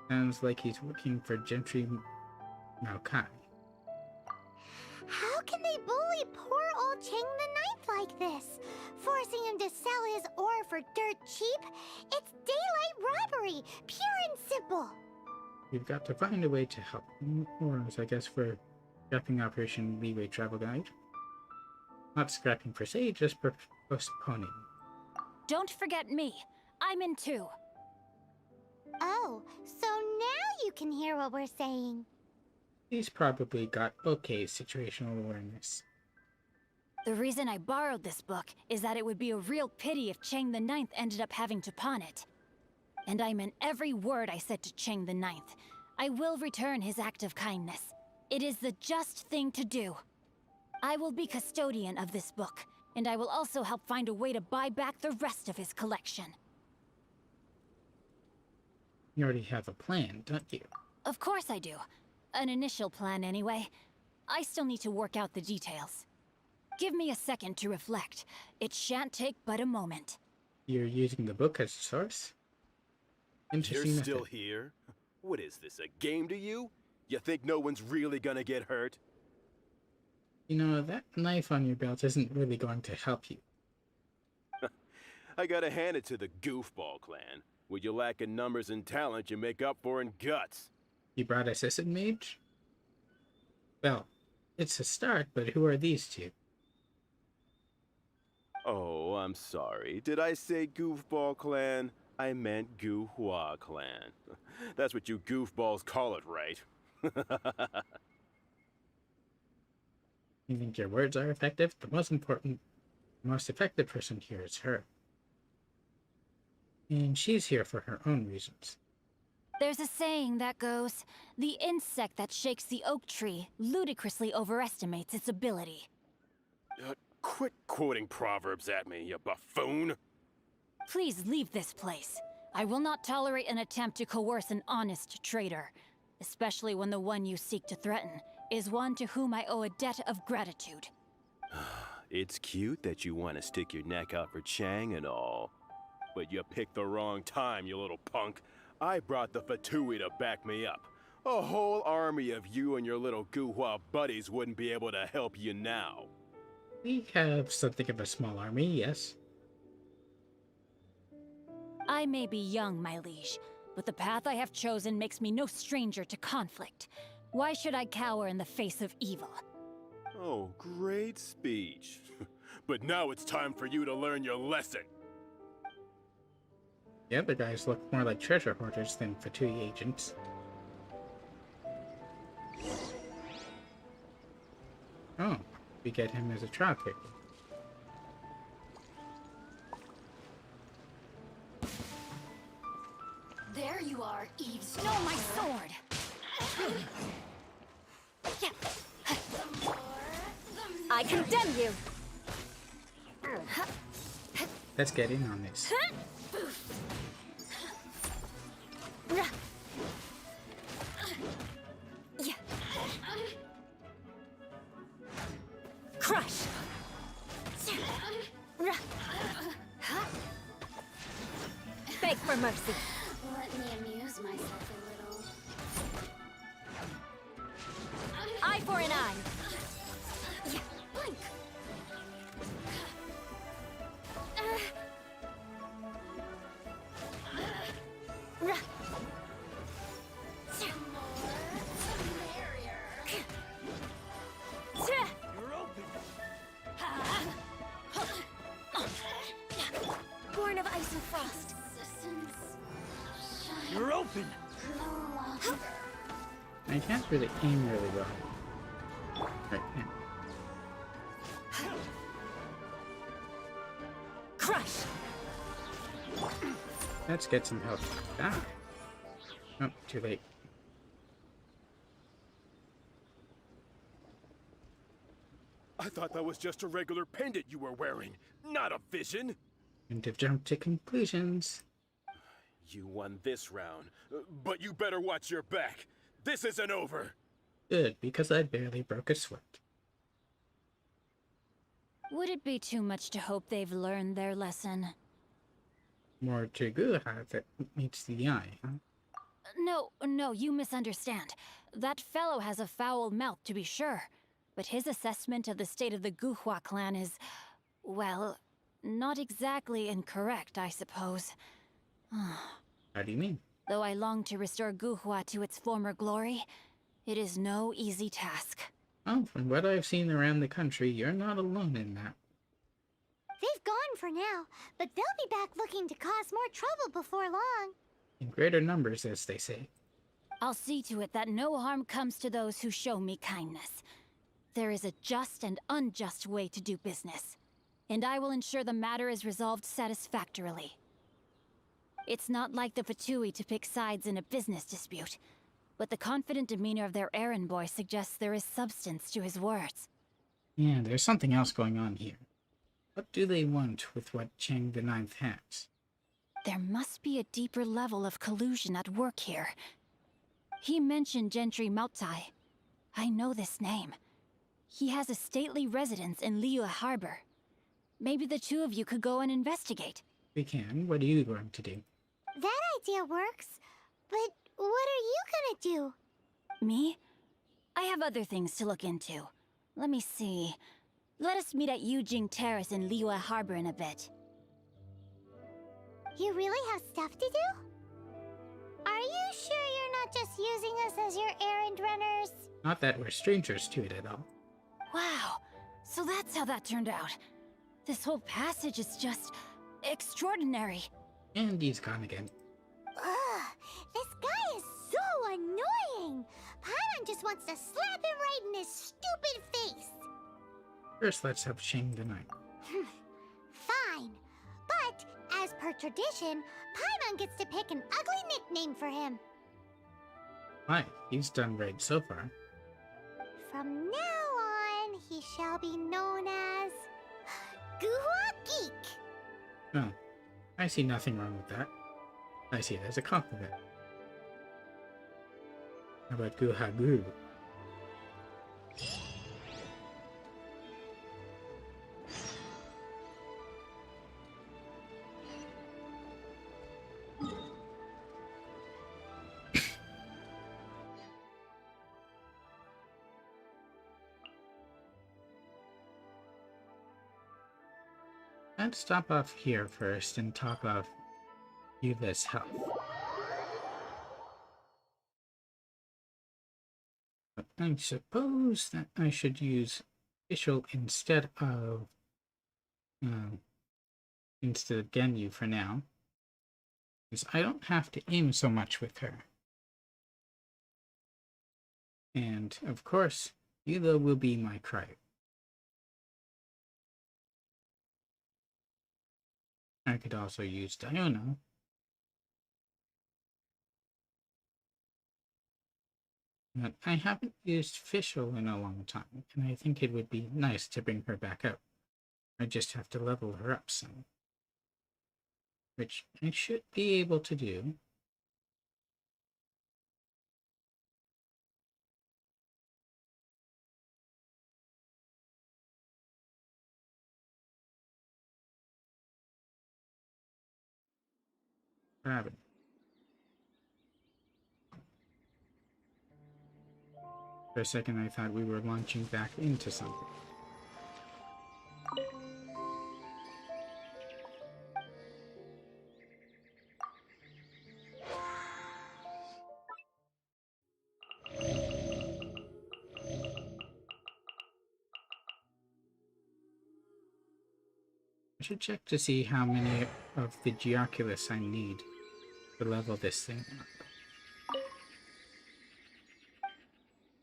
sounds like he's working for Gentry Maokai. How can they bully poor old Chang the Ninth like this? Forcing him to sell his ore for dirt cheap? It's daylight robbery, pure and simple. We've got to find a way to help. Or, I guess, for scrapping Operation Leeway Travel Guide. Not scrapping per se, just postponing. Don't forget me. I'm in too. Oh, so now you can hear what we're saying. He's probably got okay situational awareness. The reason I borrowed this book is that it would be a real pity if Chang the Ninth ended up having to pawn it. And I meant every word I said to Chang the Ninth. I will return his act of kindness. It is the just thing to do. I will be custodian of this book, and I will also help find a way to buy back the rest of his collection. You already have a plan, don't you? Of course I do. An initial plan, anyway. I still need to work out the details. Give me a second to reflect. It shan't take but a moment. You're using the book as a source? Interesting You're still method. here? What is this, a game to you? You think no one's really gonna get hurt? You know, that knife on your belt isn't really going to help you. I gotta hand it to the Goofball clan. What you lack in numbers and talent, you make up for in guts. You brought Assistant Mage? Well, it's a start, but who are these two? Oh, I'm sorry. Did I say Goofball clan? I meant Goohua clan. That's what you goofballs call it, right? You think your words are effective? The most effective person here is her. And she's here for her own reasons. There's a saying that goes, the insect that shakes the oak tree ludicrously overestimates its ability. Quit quoting proverbs at me, you buffoon! Please leave this place. I will not tolerate an attempt to coerce an honest trader, especially when the one you seek to threaten is one to whom I owe a debt of gratitude. It's cute that you want to stick your neck out for Chang and all. But you picked the wrong time, you little punk. I brought the Fatui to back me up. A whole army of you and your little Guhua buddies wouldn't be able to help you now. We have something of a small army, yes. I may be young, my liege, but the path I have chosen makes me no stranger to conflict. Why should I cower in the face of evil? Oh, great speech. But now it's time for you to learn your lesson. The other guys look more like treasure hoarders than Fatui agents. Oh, we get him as a trial character. There you are, Eves. No, my sword! I condemn you! Let's get in on this. Crush! Beg for mercy. Let me amuse myself a little. Eye for an eye. Blink. Born of ice and frost. You're open! I can't really aim really well. Right now. Crush. Let's get some help. Ah. Oh, too late. I thought that was just a regular pendant you were wearing, not a vision. And to jump to conclusions. You won this round, but you better watch your back. This isn't over. Good, because I barely broke a sweat. Would it be too much to hope they've learned their lesson? More to Guha that meets the eye, huh? No, you misunderstand. That fellow has a foul mouth, to be sure. but his assessment of the state of the Guhua clan is, well, not exactly incorrect, I suppose. How do you mean? Though I long to restore Guhua to its former glory, it is no easy task. Well, from what I've seen around the country, you're not alone in that. They've gone for now, but they'll be back looking to cause more trouble before long. In greater numbers, as they say. I'll see to it that no harm comes to those who show me kindness. There is a just and unjust way to do business, and I will ensure the matter is resolved satisfactorily. It's not like the Fatui to pick sides in a business dispute, but the confident demeanor of their errand boy suggests there is substance to his words. Yeah, there's something else going on here. What do they want with what Chang the Ninth has? There must be a deeper level of collusion at work here. He mentioned Gentry Maotai. I know this name. He has a stately residence in Liyue Harbor. Maybe the two of you could go and investigate. We can. What are you going to do? That idea works, but what are you gonna do? Me? I have other things to look into. Let me see. Let us meet at Yujing Terrace in Liyue Harbor in a bit. You really have stuff to do? Are you sure you're not just using us as your errand runners? Not that we're strangers to it at all. Wow, so that's how that turned out. This whole passage is just extraordinary. And he's gone again. Ugh, this guy is so annoying! Paimon just wants to slap him right in his stupid face! First, let's have Chang the Ninth. Fine, but as per tradition, Paimon gets to pick an ugly nickname for him. Why? He's done right so far. From now on, he shall be known as Guhua Geek. Oh, I see nothing wrong with that. I see it as a compliment. How about Guhagu? Let's stop off here first and talk of Yuva's health. But I suppose that I should use official instead of Genyu for now, because I don't have to aim so much with her. And of course, Yuva will be my cryo. I could also use Diona. But I haven't used Fischl in a long time, and I think it would be nice to bring her back up. I just have to level her up some. Which I should be able to do. Grab it. For a second I thought we were launching back into something. I should check to see how many of the Geoculus I need to level this thing up.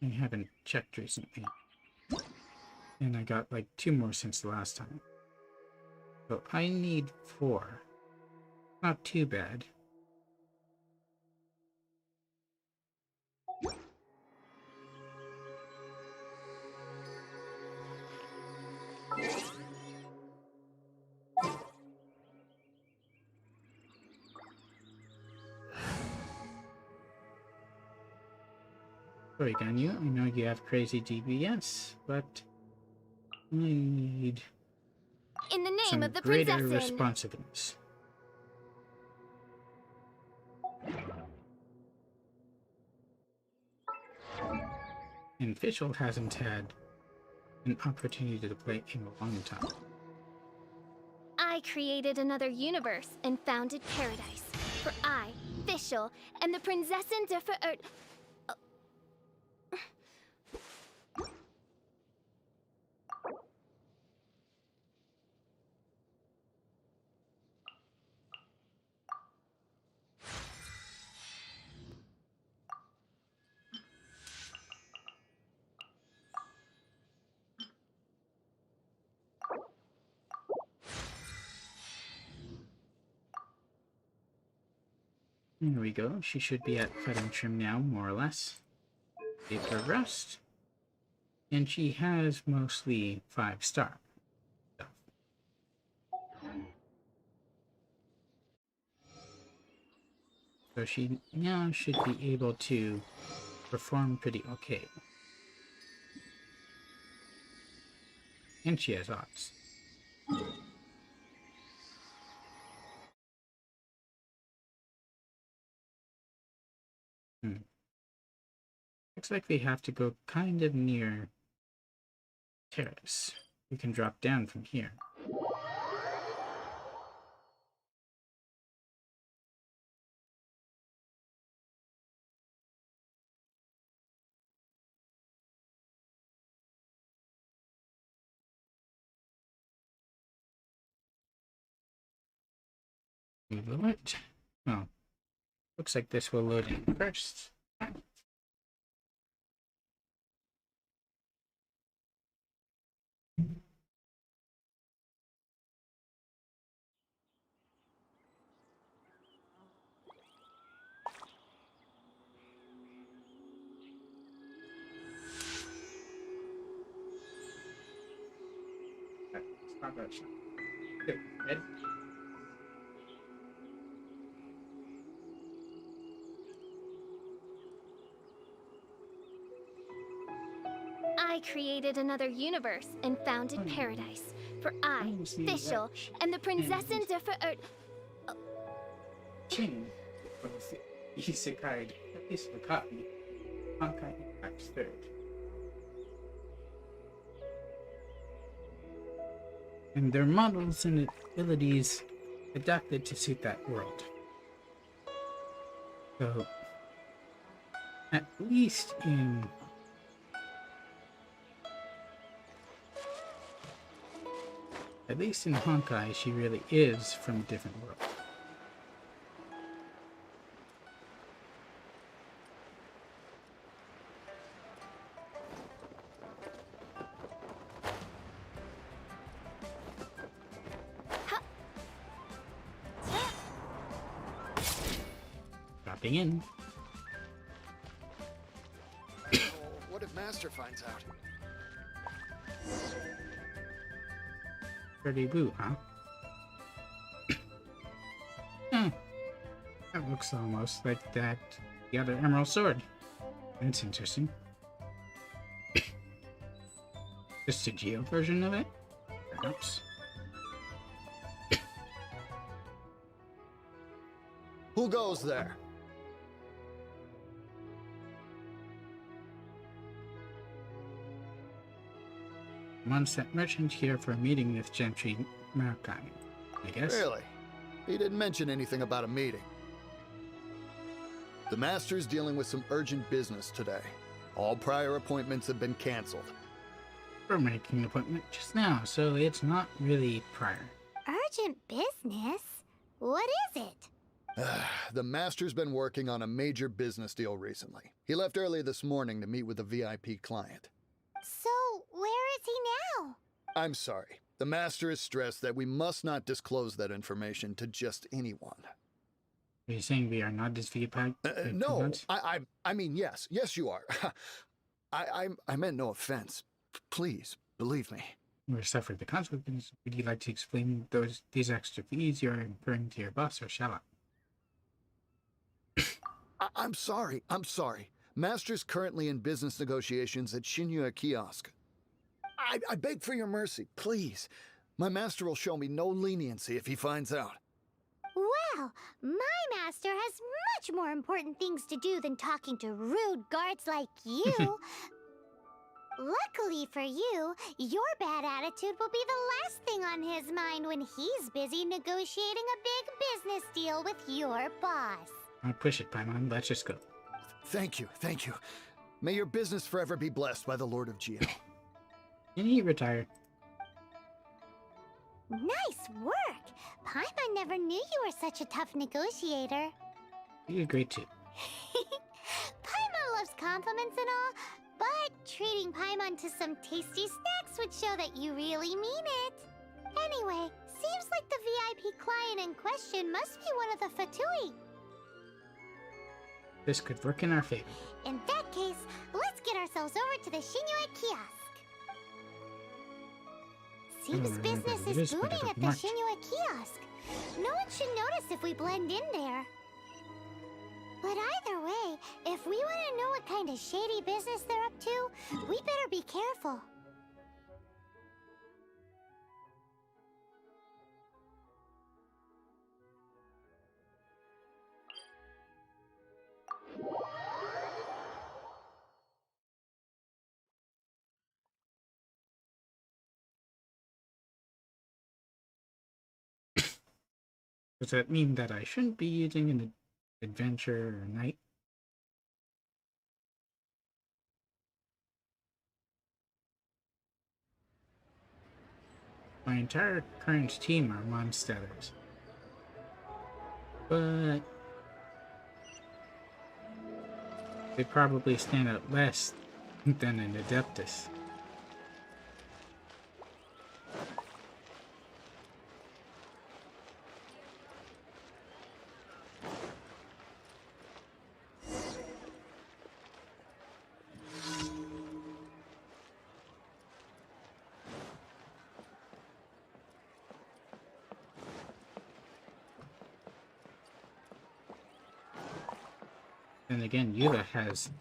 I haven't checked recently. And I got like 2 more since the last time. So I need 4. Not too bad. Sorry, Ganyu, I know you have crazy DBS, but I need In the name some of the greater princess inn. responsiveness. And Fischl hasn't had an opportunity to play in a long time. I created another universe and founded paradise. For I, Fischl, am the Prinzessin der Verirrt. There we go. She should be at fighting trim now, more or less. Take her rest. And she has mostly 5-star. So she now should be able to perform pretty okay. And she has odds. Looks like we have to go kind of near terrace. We can drop down from here. We will it. Well, looks like this will load in first. Good. Ready? I created another universe and founded paradise. For I, Fischl, am the Prinzessin der Verirrt. King was the Isekai, Honkai Impact's third. And their models and abilities adapted to suit that world. So, at least in Honkai, she really is from a different world. Dropping in. What if Master finds out? Pretty boo, huh? That looks almost like the other Emerald Sword. That's interesting. Just a Geo version of it? Perhaps. Who goes there? One sent merchant here for a meeting with Gentry Maritime, I guess. Really? He didn't mention anything about a meeting. The Master's dealing with some urgent business today. All prior appointments have been canceled. We're making an appointment just now, so it's not really prior. Urgent business? What is it? The Master's been working on a major business deal recently. He left early this morning to meet with a VIP client. So, where is he now? I'm sorry. The Master is stressed that we must not disclose that information to just anyone. Are you saying we are not his VIP? No, I mean, yes. Yes, you are. I meant no offense. Please, believe me. We're suffering the consequences. Would you like to explain these extra fees you're incurring to your boss, or shall I? I'm sorry. Master's currently in business negotiations at Shinya Kiosk. I beg for your mercy, please. My master will show me no leniency if he finds out. Well, my master has much more important things to do than talking to rude guards like you. Luckily for you, your bad attitude will be the last thing on his mind when he's busy negotiating a big business deal with your boss. I'll push it, Paimon. Let's just go. Thank you, thank you. May your business forever be blessed by the Lord of Geo. And he retired. Nice work! Paimon never knew you were such a tough negotiator. You did great too. Paimon loves compliments and all, but treating Paimon to some tasty snacks would show that you really mean it. Anyway, seems like the VIP client in question must be one of the Fatui. This could work in our favor. In that case, let's get ourselves over to the Shinue kiosk. Seems remember business what it is is, but I booming don't at the much. Shinue kiosk. No one should notice if we blend in there. But either way, if we want to know what kind of shady business they're up to, we better be careful. Does that mean that I shouldn't be using an adventure or night? My entire current team are Mondstadders. But they probably stand out less than an Adeptus. And again, Yula has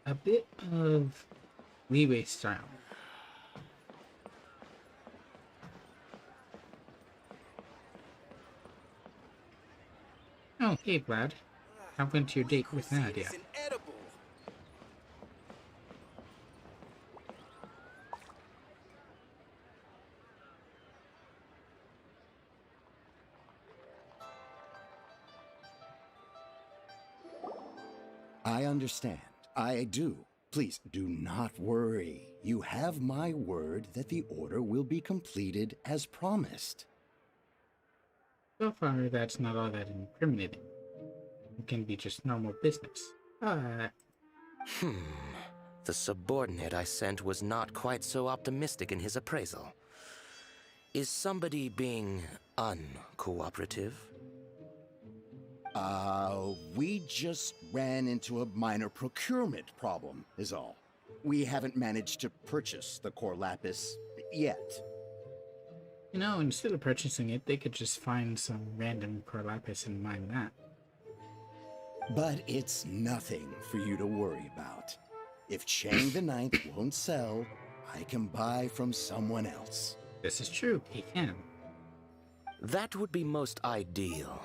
a bit of leeway style. Oh, hey, Vlad. How went your date with Nadia? I understand. I do. Please do not worry. You have my word that the order will be completed as promised. So far, that's not all that incriminating. It can be just normal business. The subordinate I sent was not quite so optimistic in his appraisal. Is somebody being uncooperative? We just ran into a minor procurement problem, is all. We haven't managed to purchase the core lapis yet. You know, instead of purchasing it, they could just find some random core lapis and mine that. But it's nothing for you to worry about. If Chang the Ninth won't sell, I can buy from someone else. This is true, he can. That would be most ideal.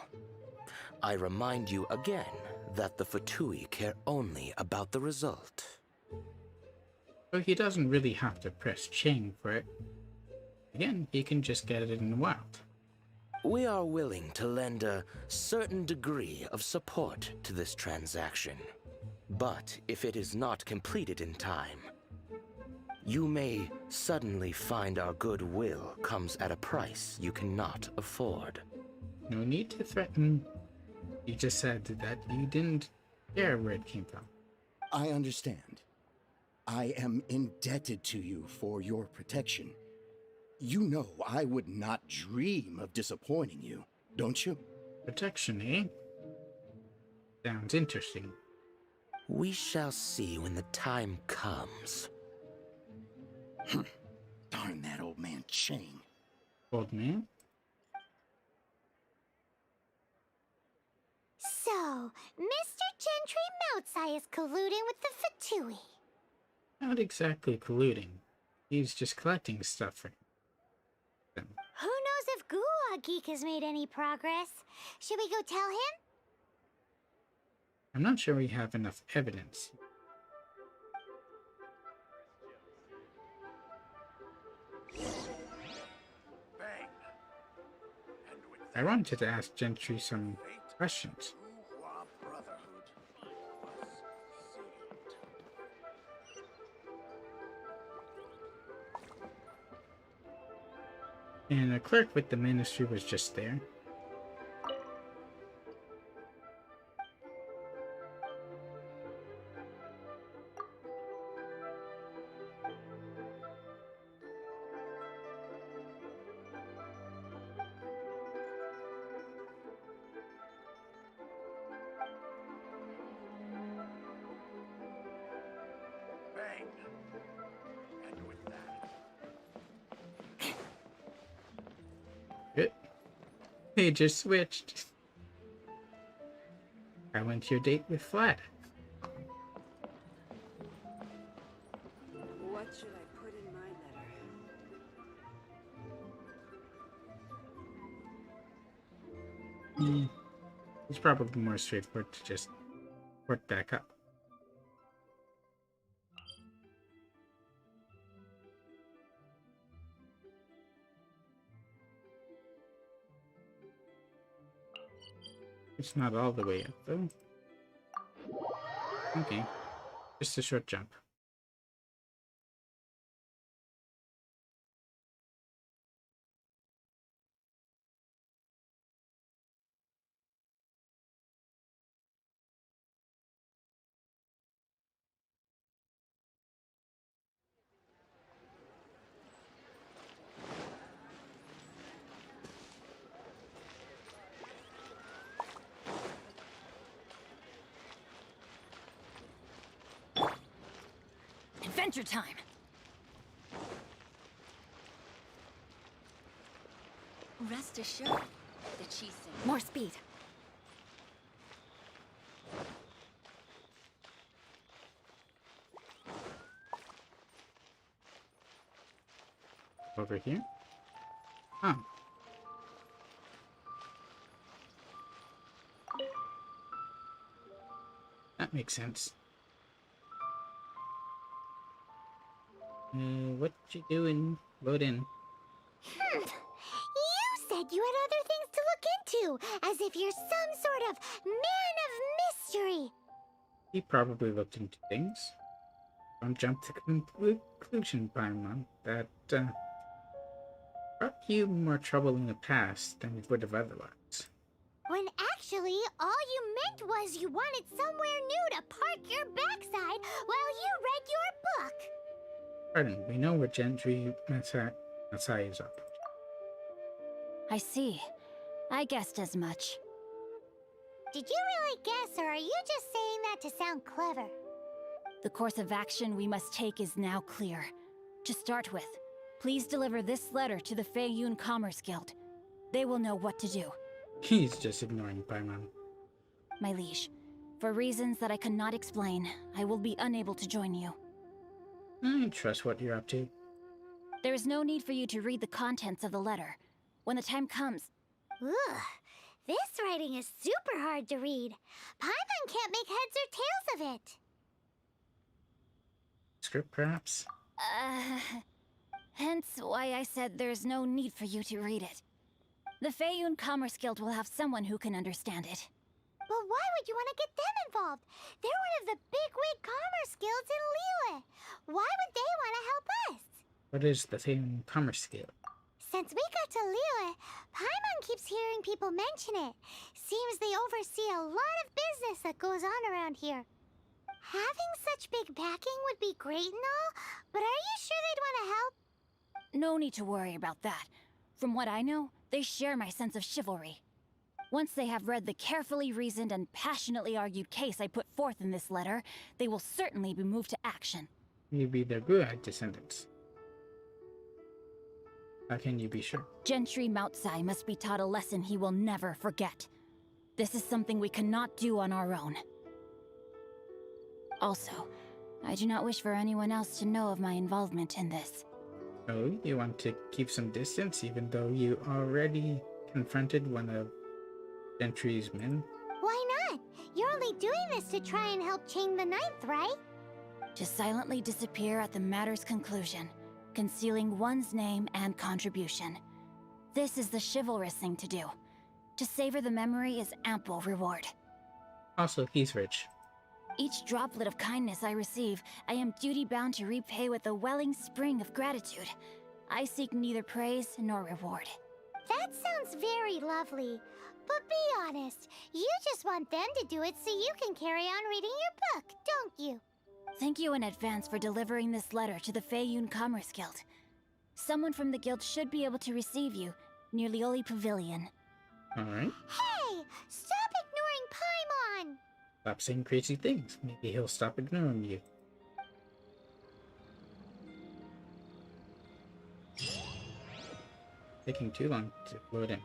I remind you again that the Fatui care only about the result. So he doesn't really have to press Chang for it. Again, he can just get it in the wild. We are willing to lend a certain degree of support to this transaction. But if it is not completed in time, you may suddenly find our goodwill comes at a price you cannot afford. No need to threaten. You just said that you didn't care where it came from. I understand. I am indebted to you for your protection. You know I would not dream of disappointing you, don't you? Protection, eh? Sounds interesting. We shall see when the time comes. Darn that old man Chang. Old man? So, Mr. Gentry Moutsai is colluding with the Fatui. Not exactly colluding. He's just collecting stuff for them. Who knows if Guwa Geek has made any progress? Should we go tell him? I'm not sure we have enough evidence. I wanted to ask Gentry some questions. And a clerk with the ministry was just there. Good. They just switched. I went to your date with Vlad. What should I put in my letter? It's probably more straightforward to just port back up. It's not all the way up, though. Okay. Just a short jump. Adventure time! Rest assured that she's safe. More speed. Over here? Huh. That makes sense. What you doing? Load in. You said you had other things to look into, as if you're some sort of man of mystery. He probably looked into things. Don't jump to conclusion, Paimon. That, brought you more trouble in the past than it would have otherwise. When actually, all you meant was you wanted somewhere new to park your backside while you read your book. Pardon, we know where Gentry Matsai is up. I see. I guessed as much. Did you really guess, or are you just saying that to sound clever? The course of action we must take is now clear. To start with, please deliver this letter to the Feiyun Commerce Guild. They will know what to do. He's just ignoring Paimon. My liege, for reasons that I cannot explain, I will be unable to join you. I trust what you're up to. There is no need for you to read the contents of the letter. When the time comes... Ugh, this writing is super hard to read. Paimon can't make heads or tails of it. Script, perhaps? Hence why I said there's no need for you to read it. The Feiyun Commerce Guild will have someone who can understand it. But why would you want to get them involved? They're one of the bigwig commerce guilds in Liyue. Why would they want to help us? What is the Feiyun Commerce Guild? Since we got to Liyue, Paimon keeps hearing people mention it. Seems they oversee a lot of business that goes on around here. Having such big backing would be great and all, but are you sure they'd want to help? No need to worry about that. From what I know, they share my sense of chivalry. Once they have read the carefully reasoned and passionately argued case I put forth in this letter, they will certainly be moved to action. Maybe they're good descendants. How can you be sure? Gentry Moutsai must be taught a lesson he will never forget. This is something we cannot do on our own. Also, I do not wish for anyone else to know of my involvement in this. Oh, you want to keep some distance even though you already confronted one of Gentry's men? Why not? You're only doing this to try and help Chang the Ninth, right? To silently disappear at the matter's conclusion, concealing one's name and contribution. This is the chivalrous thing to do. To savor the memory is ample reward. Also, he's rich. Each droplet of kindness I receive, I am duty-bound to repay with a welling spring of gratitude. I seek neither praise nor reward. That sounds very lovely. But be honest, you just want them to do it so you can carry on reading your book, don't you? Thank you in advance for delivering this letter to the Feiyun Commerce Guild. Someone from the guild should be able to receive you near Lioli Pavilion. Alright. Hey! Stop ignoring Paimon! Stop saying crazy things. Maybe he'll stop ignoring you. Taking too long to load in.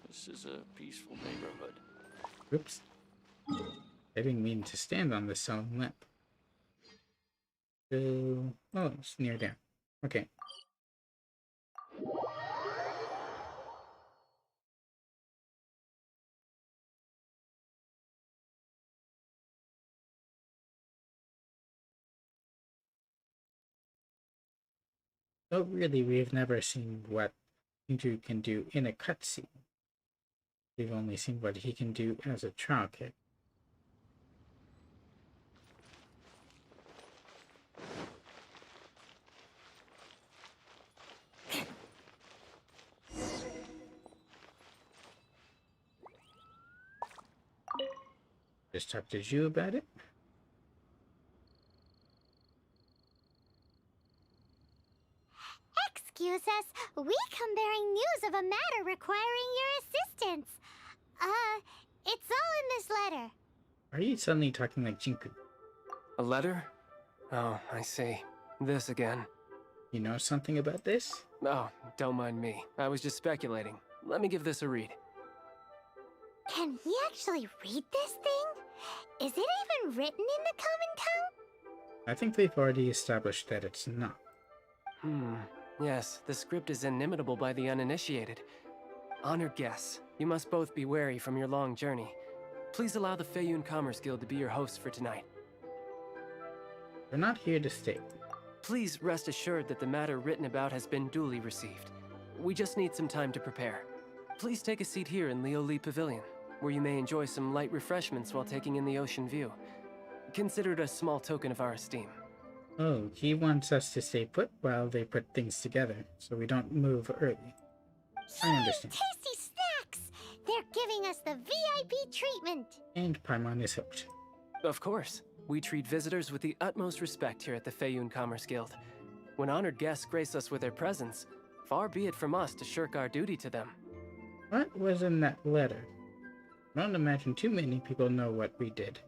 This is a peaceful neighborhood. Oops. I didn't mean to stand on this stone lamp. So... oh, it's near there. Okay. So really, we've never seen what Hindu can do in a cutscene. We've only seen what he can do as a trial kit. Just talked to you about it. Excuse us, we come bearing news of a matter requiring your assistance. It's all in this letter. Are you suddenly talking like Jinku? A letter? Oh, I see. This again. You know something about this? Oh, don't mind me. I was just speculating. Let me give this a read. Can he actually read this thing? Is it even written in the common tongue? I think they've already established that it's not. Yes, the script is inimitable by the uninitiated. Honored guests, you must both be wary from your long journey. Please allow the Feiyun Commerce Guild to be your hosts for tonight. We're not here to stay. Please rest assured that the matter written about has been duly received. We just need some time to prepare. Please take a seat here in Lioli Pavilion, where you may enjoy some light refreshments while taking in the ocean view. Consider it a small token of our esteem. Oh, he wants us to stay put while they put things together, so we don't move early. I understand. Tasty snacks! They're giving us the VIP treatment. And Paimon is hooked. Of course. We treat visitors with the utmost respect here at the Feiyun Commerce Guild. When honored guests grace us with their presence, far be it from us to shirk our duty to them. What was in that letter? I don't imagine too many people know what we did.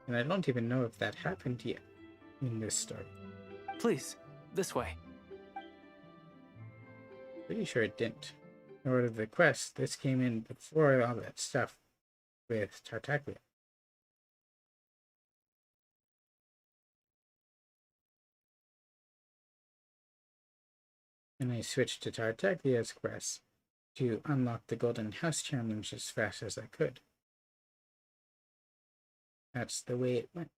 And I don't even know if that happened yet in this story. Please, this way. Pretty sure it didn't. In order to the quest, this came in before all that stuff with Tartaglia. And I switched to Tartaglia's quest to unlock the Golden House challenge as fast as I could. That's the way it went.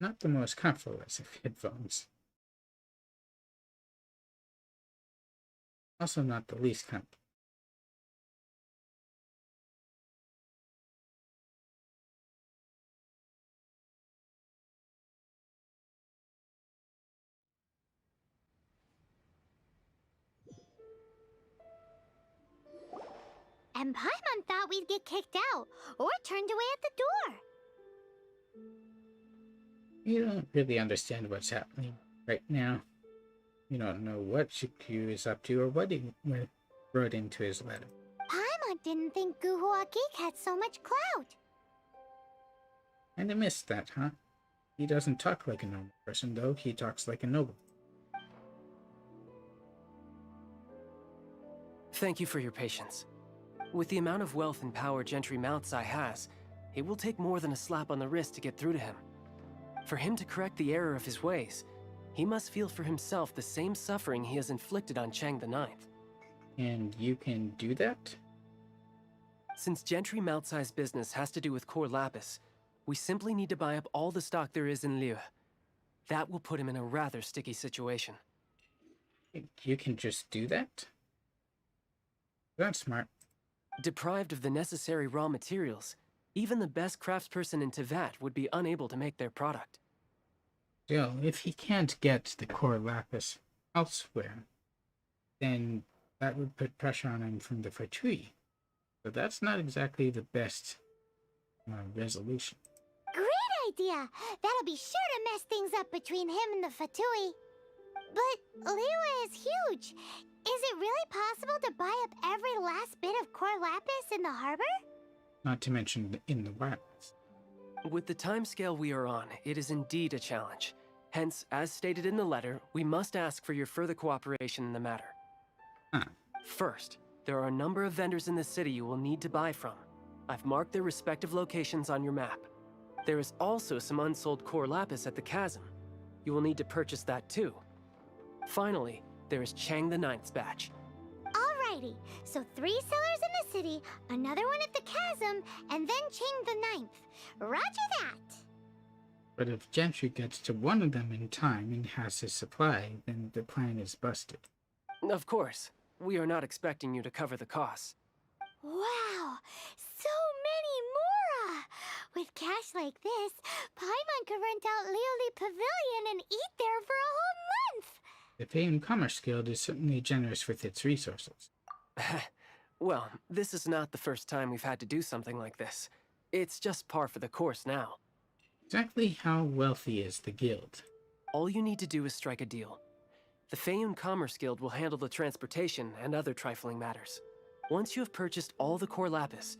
Not the most comfortable of headphones. Also not the least comfortable. And Paimon thought we'd get kicked out, or turned away at the door. You don't really understand what's happening right now. You don't know what Shikyu is up to or what he wrote into his letter. Paimon didn't think Guhua Geek had so much clout. And I missed that, huh? He doesn't talk like a normal person, though. He talks like a noble. Thank you for your patience. With the amount of wealth and power Gentry Mount Sai has, it will take more than a slap on the wrist to get through to him. For him to correct the error of his ways, he must feel for himself the same suffering he has inflicted on Chang the Ninth. And you can do that? Since Gentry Mount-Size business has to do with core lapis, we simply need to buy up all the stock there is in Liyue. That will put him in a rather sticky situation. You can just do that? That's smart. Deprived of the necessary raw materials, even the best craftsperson in Tevat would be unable to make their product. Still, if he can't get the core lapis elsewhere, then that would put pressure on him from the Fatui. So that's not exactly the best resolution. Great idea! That'll be sure to mess things up between him and the Fatui. But Liyue is huge. Is it really possible to buy up every last bit of core lapis in the harbor? Not to mention in the wilds. With the timescale we are on, it is indeed a challenge. Hence, as stated in the letter, we must ask for your further cooperation in the matter. First, there are a number of vendors in the city you will need to buy from. I've marked their respective locations on your map. There is also some unsold core lapis at the chasm. You will need to purchase that too. Finally, there is Chang the Ninth's batch. Alrighty, so 3 sellers in the city, another one at the chasm, and then Chang the Ninth. Roger that! But if Gentry gets to one of them in time and has his supply, then the plan is busted. Of course. We are not expecting you to cover the costs. Wow, so many more! With cash like this, Paimon could rent out Lioli Pavilion and eat there for a whole month! The Payum Commerce Guild is certainly generous with its resources. Well, this is not the first time we've had to do something like this. It's just par for the course now. Exactly how wealthy is the guild? All you need to do is strike a deal. The Feyun Commerce Guild will handle the transportation and other trifling matters. Once you have purchased all the core lapis,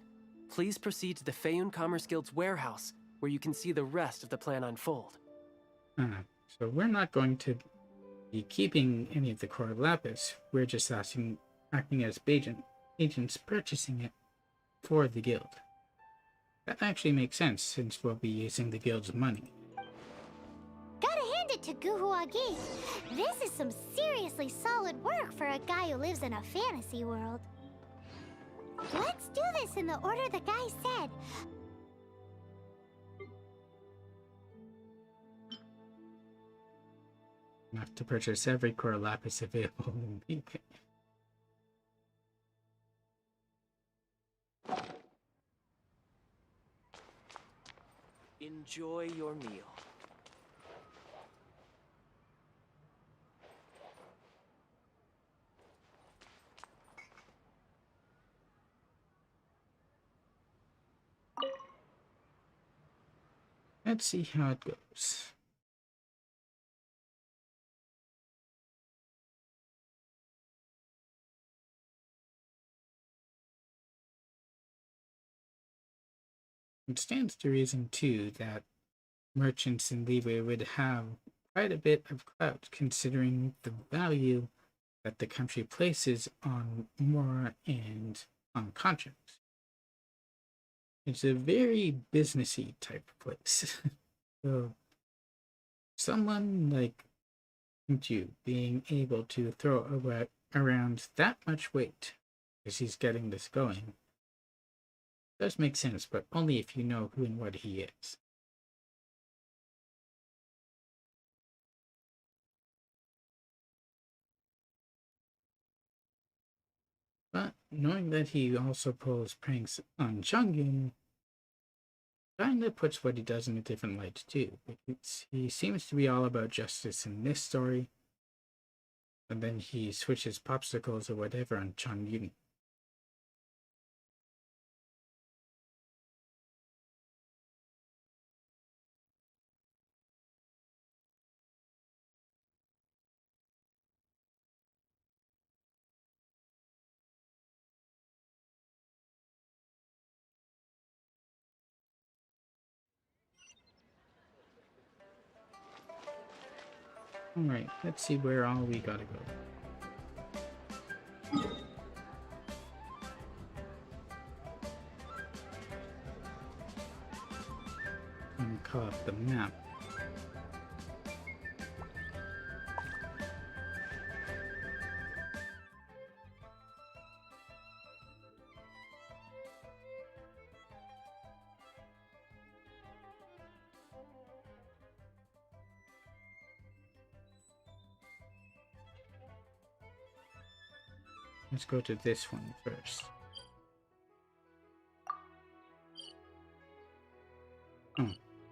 please proceed to the Feyun Commerce Guild's warehouse, where you can see the rest of the plan unfold. So we're not going to be keeping any of the core lapis. We're just acting as agents purchasing it for the guild. That actually makes sense, since we'll be using the guild's money. Gotta hand it to Guhuagi. This is some seriously solid work for a guy who lives in a fantasy world. Let's do this in the order the guy said. Enough to purchase every core lapis available in Beacon. Enjoy your meal. Let's see how it goes. It stands to reason, too, that merchants in Liyue would have quite a bit of clout, considering the value that the country places on Mora and on contracts. It's a very businessy type of place. So, someone like you being able to throw around that much weight as he's getting this going does make sense, but only if you know who and what he is. But knowing that he also pulls pranks on Chungyun kinda puts what he does in a different light too. He seems to be all about justice in this story, and then he switches popsicles or whatever on Chungyun. Alright, let's see where all we gotta go. and call up the map. Let's go to this one first. Oh,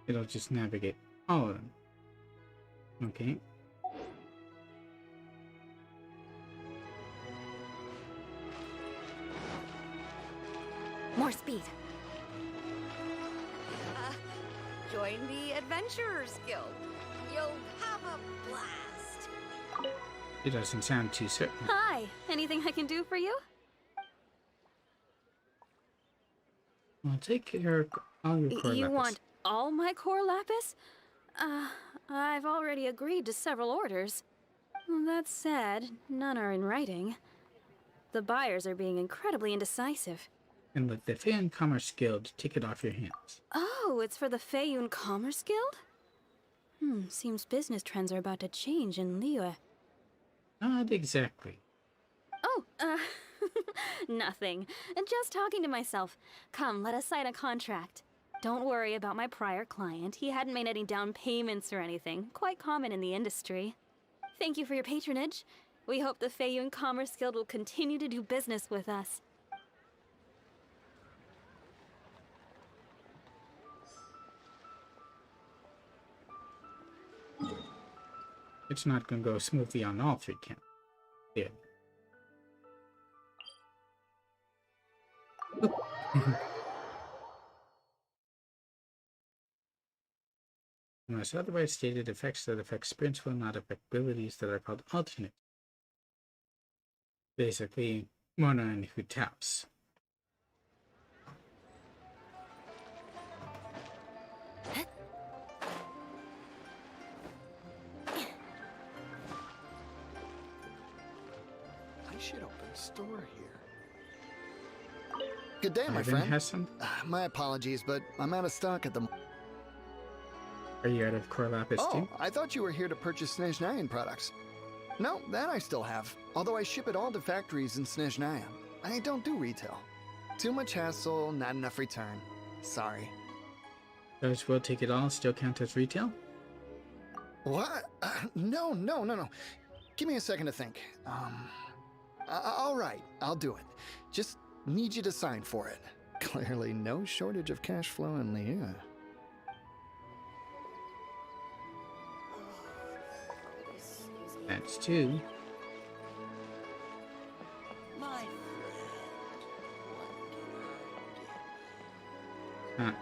it'll just navigate all of them. Okay. More speed. Join the Adventurers Guild. You'll have a blast. It doesn't sound too certain. Hi, anything I can do for you? I'll take care of all your core You lapis. want all my core lapis? I've already agreed to several orders. That said, none are in writing. The buyers are being incredibly indecisive. And let the Fan Commerce Guild take it off your hands. Oh, it's for the Feiyun Commerce Guild? Seems business trends are about to change in Liyue. Not exactly. Oh, nothing. Just talking to myself. Come, let us sign a contract. Don't worry about my prior client. He hadn't made any down payments or anything. Quite common in the industry. Thank you for your patronage. We hope the Feiyun Commerce Guild will continue to do business with us. It's not going to go smoothly on all three counts. Yeah. Unless otherwise stated, effects that affect sprints will not affect abilities that are called alternate. Basically, Mona and Hu Tao's. I should open a store here. Good day, my Ivan friend. has some? My apologies, but I'm out of stock at the moment. Are you out of core lapis too? I thought you were here to purchase Snezhnayan products. No, that I still have. Although I ship it all to factories in Snezhnaya. I don't do retail. Too much hassle, not enough return. Sorry. Does we'll take it all still count as retail? What? No. Give me a second to think. All right, I'll do it. Just need you to sign for it. Clearly no shortage of cash flow in Liyue. That's two. My Ah,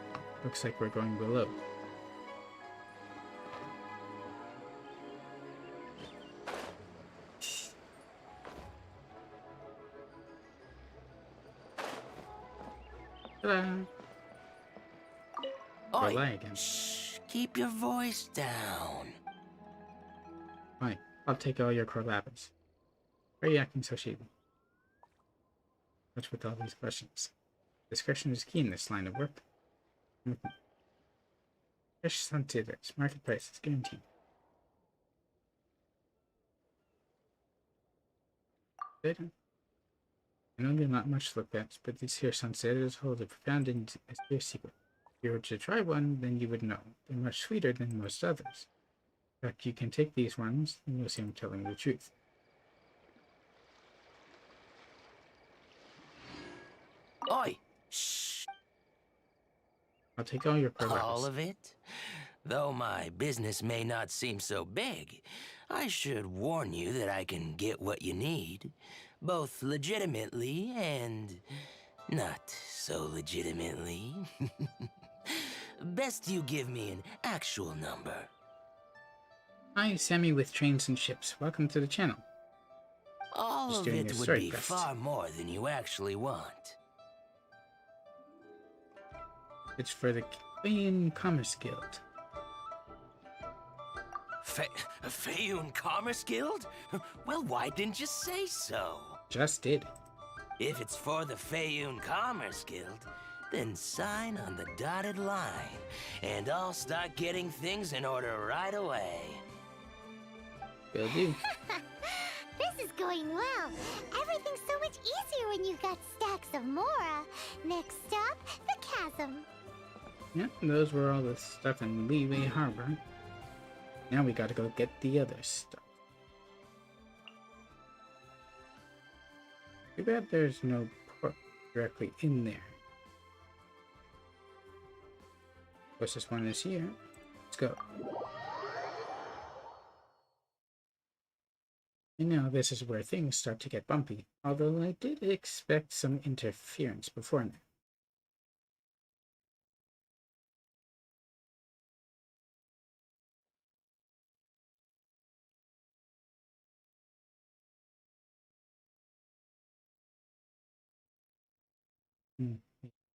looks like we're going below. Ta-da! Oi, Lie again. shh, keep your voice down. Fine, I'll take all your core lapis. Why are you acting so shady? What's with all these questions? Discretion is key in this line of work. Fresh sunsetters, market price is guaranteed. Data. I know they're not much looked at, but these here sunsetters hold a profound and mysterious secret. If you were to try one, then you would know. They're much sweeter than most others. In fact, you can take these ones, and you'll see I'm telling the truth. Oi, shh. I'll take all your core All lapis. of it? Though my business may not seem so big, I should warn you that I can get what you need, both legitimately and not so legitimately. Best you give me an actual number. Hi, Sammy with Trains and Ships. Welcome to the channel. All Just of doing it a would story be quest. far more than you actually want. It's for the Feiyun Commerce Guild. Feiyun Commerce Guild? Well, why didn't you say so? Just did. If it's for the Feiyun Commerce Guild, then sign on the dotted line, and I'll start getting things in order right away. Will do. This is going well. Everything's so much easier when you've got stacks of Mora. Next stop, the chasm. Yep, those were all the stuff in Leeway Harbor. Now we gotta go get the other stuff. Too bad there's no port directly in there. Closest one is here. Let's go. And now this is where things start to get bumpy, although I did expect some interference before now.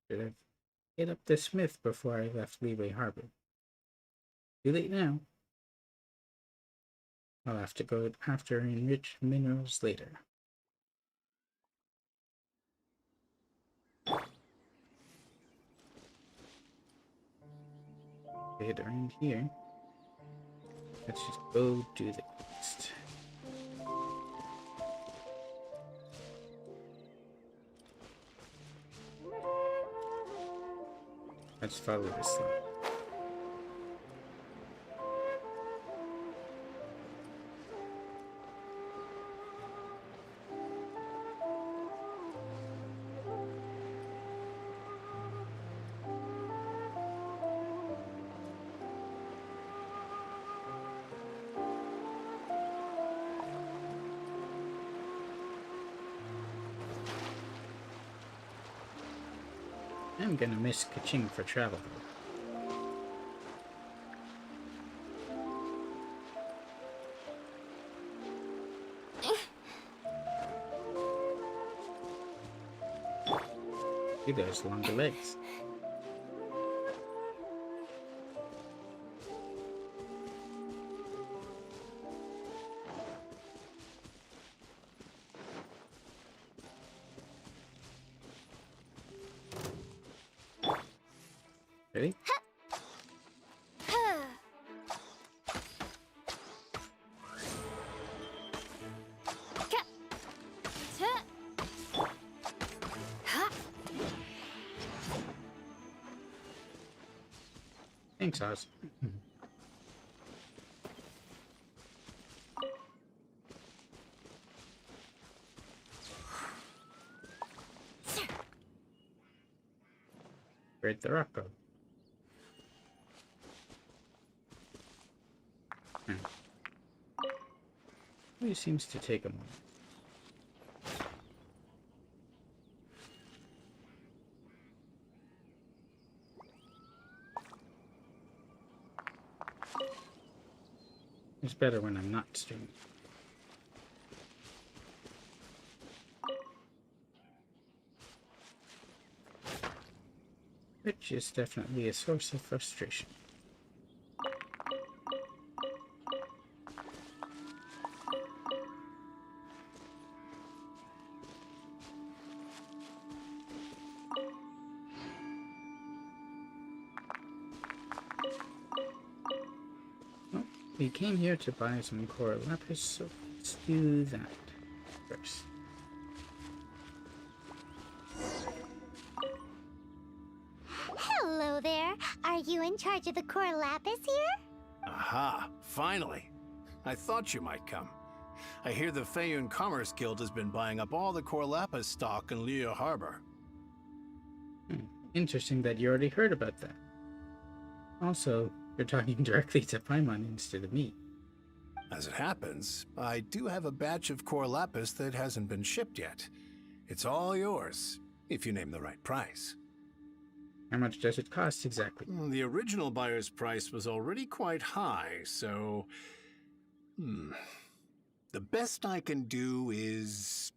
Should have hit up the smith before I left Leeway Harbor. Too late now. I'll have to go after enriched minerals later. Hit around here. Let's just go do the quest. Let's follow this line. I'm gonna miss Kaching for travel. See those longer legs. Ready? Thanks, Oz. Where'd the rock go? It seems to take a moment. It's better when I'm not streaming. Which is definitely a source of frustration. We came here to buy some core lapis, so let's do that first. Hello there. Are you in charge of the core lapis here? Aha, finally. I thought you might come. I hear the Feiyun Commerce Guild has been buying up all the core lapis stock in Leo Harbor. Interesting that you already heard about that. Also, you're talking directly to Paimon instead of me. As it happens, I do have a batch of core lapis that hasn't been shipped yet. It's all yours, if you name the right price. How much does it cost exactly? The original buyer's price was already quite high, so... The best I can do is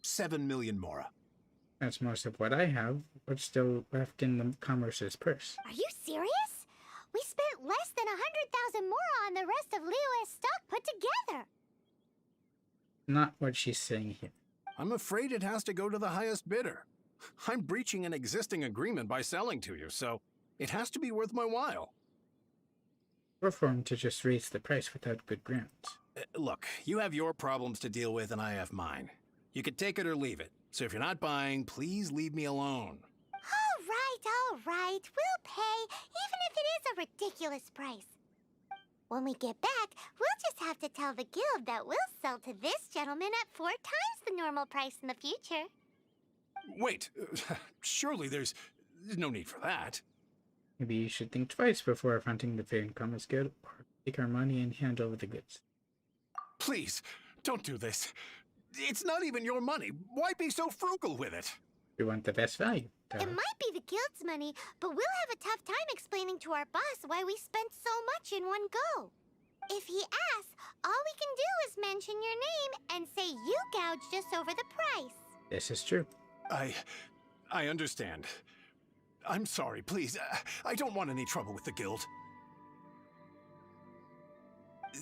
7 million Mora. That's most of what I have. What's still left in the commerce's purse? Are you serious? We spent less than 100,000 Mora on the rest of Leo's stock put together. Not what she's saying here. I'm afraid it has to go to the highest bidder. I'm breaching an existing agreement by selling to you, so it has to be worth my while. Or for him to just raise the price without good grounds. Look, you have your problems to deal with and I have mine. You could take it or leave it. So if you're not buying, please leave me alone. All right. We'll pay, even if it is a ridiculous price. When we get back, we'll just have to tell the guild that we'll sell to this gentleman at 4 times the normal price in the future. Wait, surely there's no need for that. Maybe you should think twice before affronting the Fair and Commerce Guild, or take our money and hand over the goods. Please, don't do this. It's not even your money. Why be so frugal with it? We want the best value. It might be the guild's money, but we'll have a tough time explaining to our boss why we spent so much in one go. If he asks, all we can do is mention your name and say you gouged us over the price. This is true. I understand. I'm sorry, please. I don't want any trouble with the guild.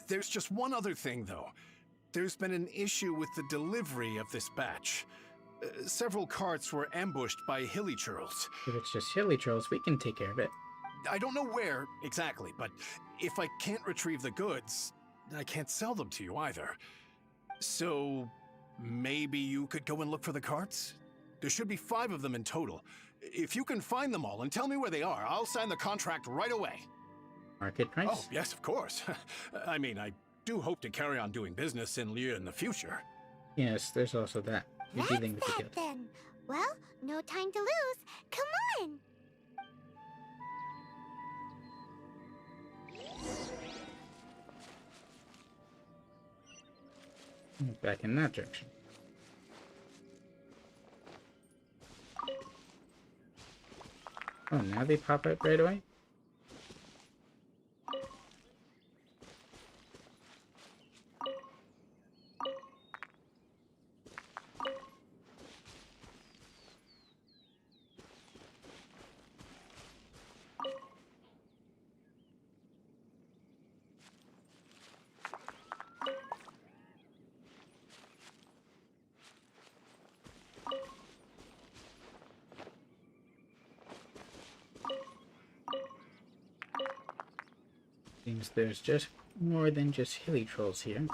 There's just one other thing, though. There's been an issue with the delivery of this batch. Several carts were ambushed by hilly churls. If it's just hilly trolls, we can take care of it. I don't know where exactly, but if I can't retrieve the goods, I can't sell them to you either. So maybe you could go and look for the carts? There should be 5 of them in total. If you can find them all and tell me where they are, I'll sign the contract right away. Market price? Oh, yes, of course. I mean, I do hope to carry on doing business in Liu in the future. Yes, there's also that. You're dealing with the guild. Then. Well, no time to lose. Come on! Back in that direction. Oh, now they pop out right away? Seems there's just more than just hilly trolls here.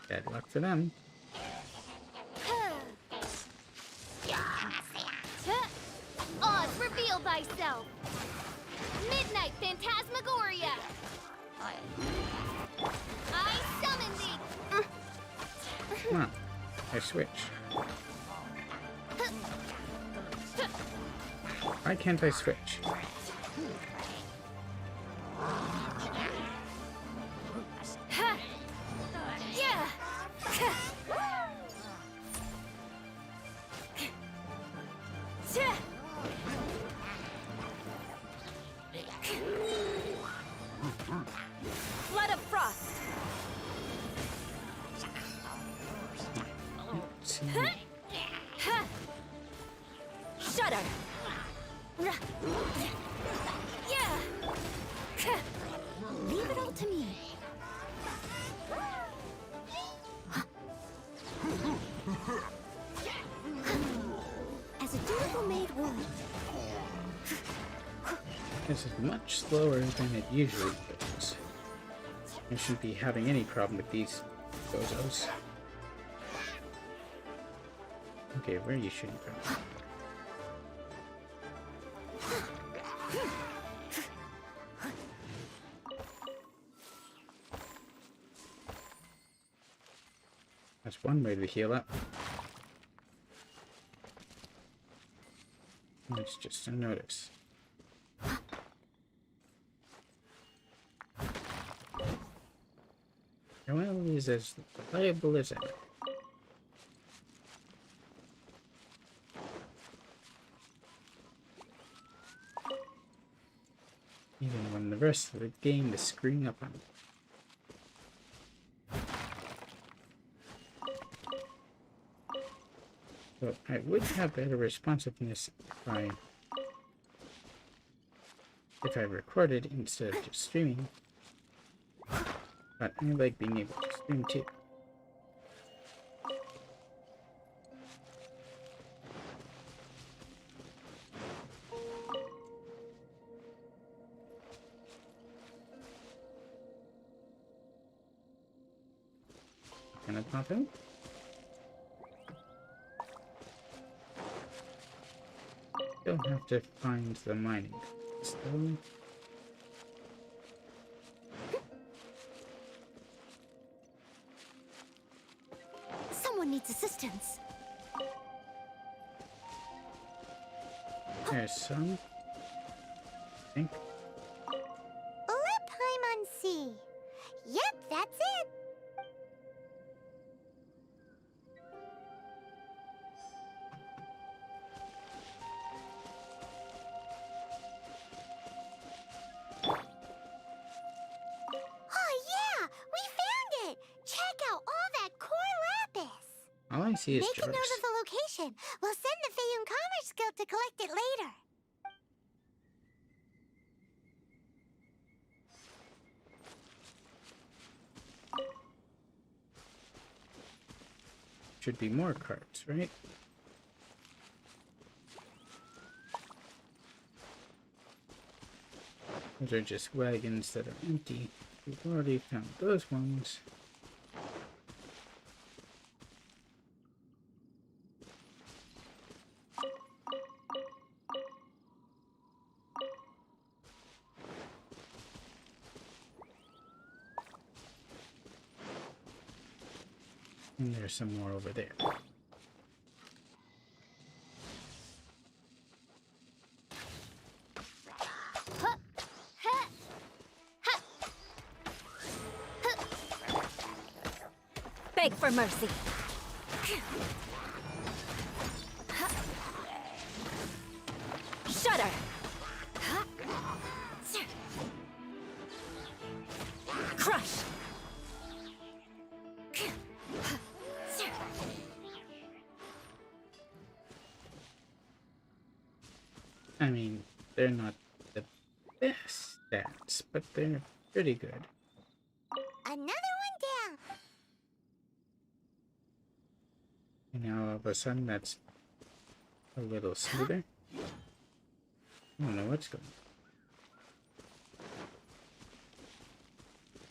Bad luck for them. Oz, reveal thyself! Midnight Phantasmagoria! I summon thee! Come on, I switch. Why can't I switch? Yeah! Flood of frost. Shudder. Yeah! Leave it all to me. As a dutiful maid would. This is much slower than it usually goes. I shouldn't be having any problem with these bozos. Okay, where are you shooting from? That's one way to heal up. It's just a notice. Noelle is as reliable as ever. Even when the rest of the game is screwing up on it. So I would have better responsiveness if I recorded instead of just streaming. But I like being able to stream too. gonna pop out. Still have to find the mining stone. Someone needs assistance. There's some. I think. Let Paimon see. Yep, that's it. Oh yeah, we found it. Check out all that core lapis. All I see is Make a note jars. of the location. We'll send the Fayum Commerce Guild to collect it later. Should be more carts, right? Those are just wagons that are empty. We've already found those ones. And there's some more over there. Beg for mercy. Shudder. Crush. I mean, they're not the best stats, but they're pretty good. Another one down. And now all of a sudden that's a little smoother. I don't know what's going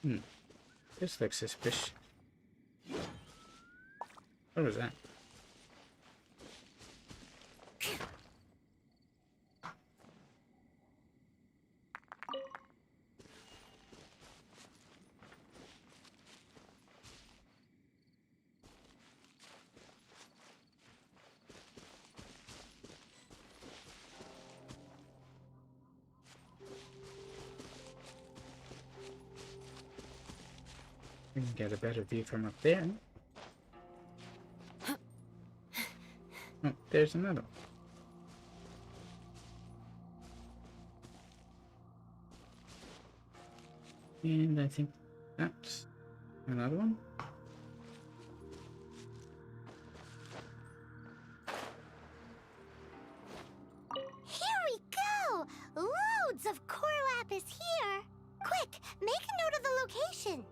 on. This looks suspicious. What was that? We can get a better view from up there. Oh, there's another one. And I think that's another one. Here we go! Loads of core lapis here! Quick, make a note of the location!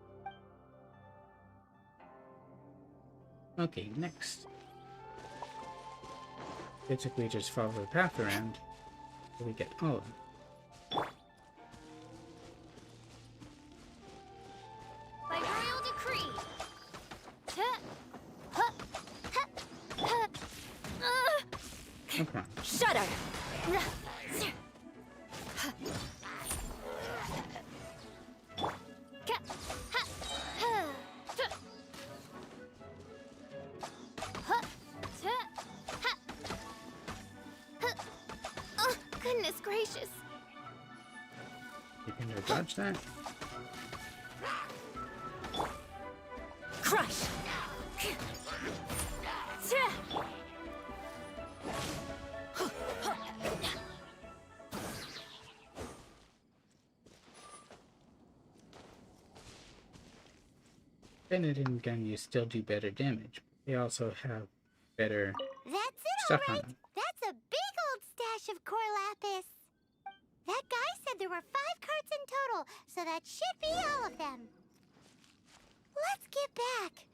Okay, next. Basically just follow the path around till we get all of them. By royal decree. No problem. Shudder. Oh, goodness gracious. You can dodge that. Crush. Bennett and gun you still do better damage. They also have better That's it, stuff on alright! them. That's a big old stash of core lapis! That guy said there were 5 carts in total, so that should be all of them. Let's get back.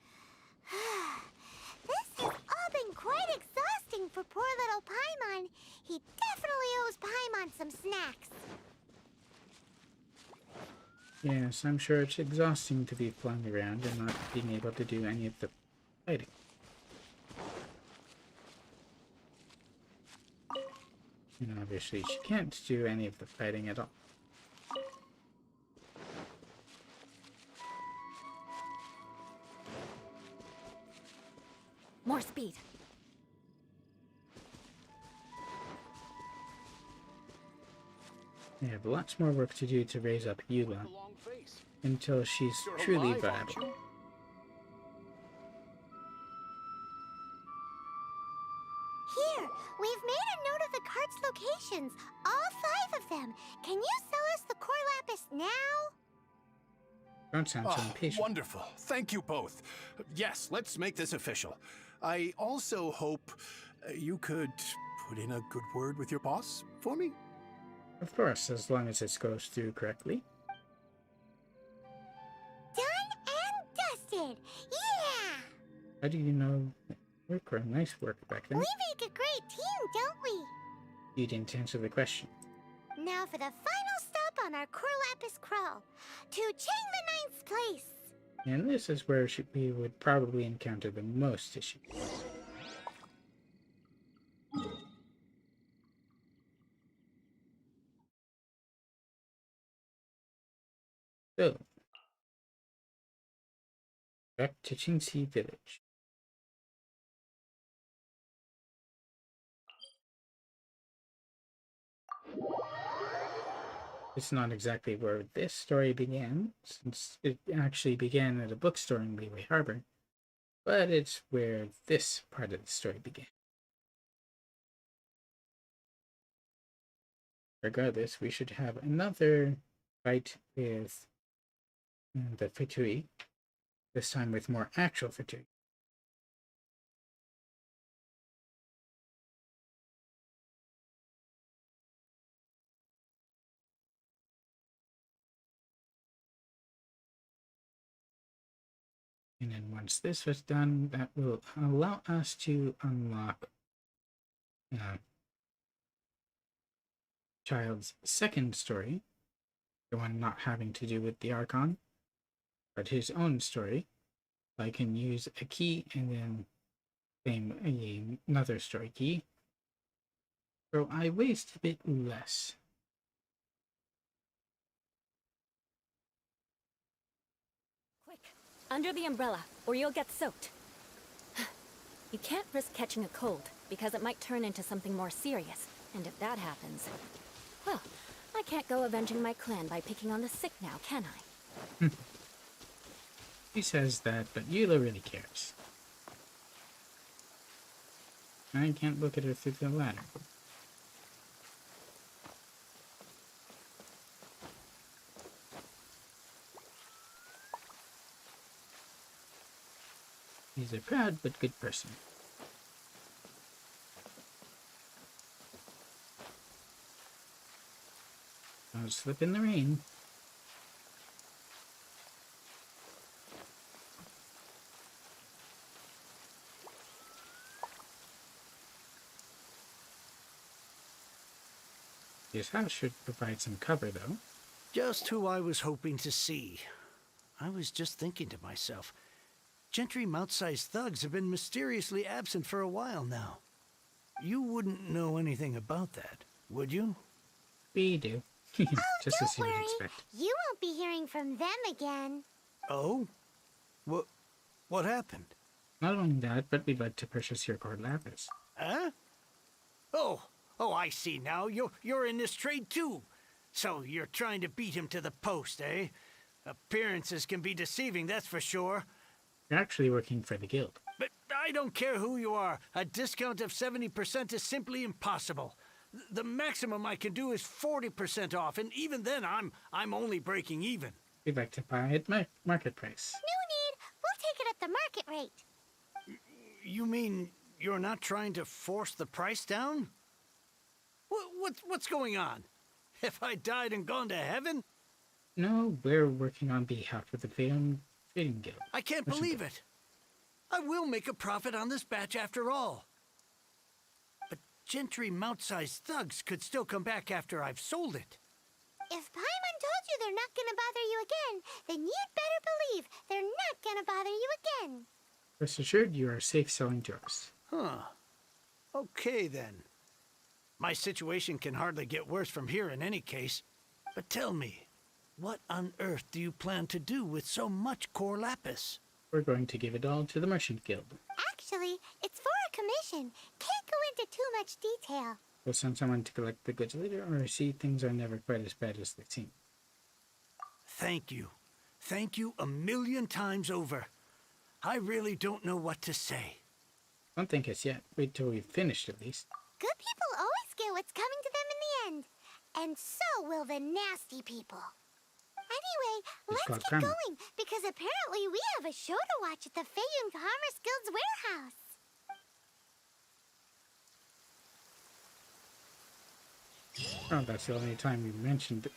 This has all been quite exhausting for poor little Paimon. He definitely owes Paimon some snacks. Yes, I'm sure it's exhausting to be flying around and not being able to do any of the fighting. And obviously she can't do any of the fighting at all. More speed. We have lots more work to do to raise up Eula until she's truly viable. Here, we've made a note of the cart's locations, all 5 of them. Can you sell us the core lapis now? Don't sound so impatient. Wonderful. Thank you both. Yes, let's make this official. I also hope you could put in a good word with your boss for me. Of course, as long as it goes through correctly. Done and dusted! Yeah! How do you know work or nice work back then? We make a great team, don't we? You didn't answer the question. Now for the final stop on our core lapis crawl, to Chang the 9th's place. And this is where we would probably encounter the most issues. So, back to Qingxi Village. It's not exactly where this story began, since it actually began at a bookstore in Liyue Harbor, but it's where this part of the story began. Regardless, we should have another fight with the Fatui, this time with more actual Fatui. And then once this was done, that will allow us to unlock Child's second story, the one not having to do with the Archon, but his own story. I can use a key and then claim another story key, so I waste a bit less. Quick, under the umbrella, or you'll get soaked. You can't risk catching a cold, because it might turn into something more serious. And if that happens, well, I can't go avenging my clan by picking on the sick now, can I? He says that, but Eula really cares. I can't look at her through the ladder. He's a proud but good person. Don't slip in the rain. His house should provide some cover, though. Just who I was hoping to see. I was just thinking to myself, Gentry mount-sized thugs have been mysteriously absent for a while now. You wouldn't know anything about that, would you? We do. Just as you would expect. You won't be hearing from them again. Oh? What happened? Not only that, but we'd like to purchase your cord lapis. Huh? Oh, I see now. You're in this trade too. So you're trying to beat him to the post, eh? Appearances can be deceiving, that's for sure. You're actually working for the guild. But I don't care who you are. A discount of 70% is simply impossible. The maximum I can do is 40% off, and even then I'm only breaking even. We'd like to buy at market price. No need. We'll take it at the market rate. You mean you're not trying to force the price down? What's going on? Have I died and gone to heaven? No, we're working on behalf of the Trading Guild. I can't believe it. I will make a profit on this batch after all. But Gentry mount-sized thugs could still come back after I've sold it. If Paimon told you they're not gonna bother you again, then you'd better believe they're not gonna bother you again. Rest assured, you are safe selling to us. Huh. Okay, then. My situation can hardly get worse from here in any case. But tell me, what on earth do you plan to do with so much core lapis? We're going to give it all to the Merchant Guild. Actually, it's for a commission. Can't go into too much detail. We'll send someone to collect the goods later, or see things are never quite as bad as they seem. Thank you. Thank you a million times over. I really don't know what to say. Don't think us yet. Wait till we've finished, at least. Good people always get what's coming to them in the end. And so will the nasty people. Anyway, let's get going, because apparently we have a show to watch at the Feiyun Commerce Guild's warehouse. Oh, that's the only time you mentioned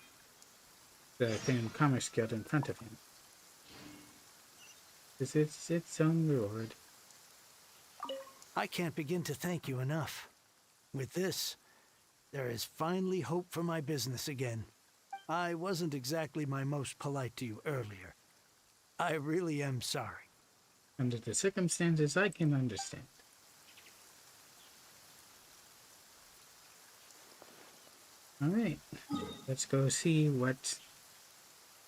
the Feiyun Commerce Guild in front of him. This is its own reward. I can't begin to thank you enough. With this, there is finally hope for my business again. I wasn't exactly my most polite to you earlier. I really am sorry. Under the circumstances, I can understand. Alright, let's go see what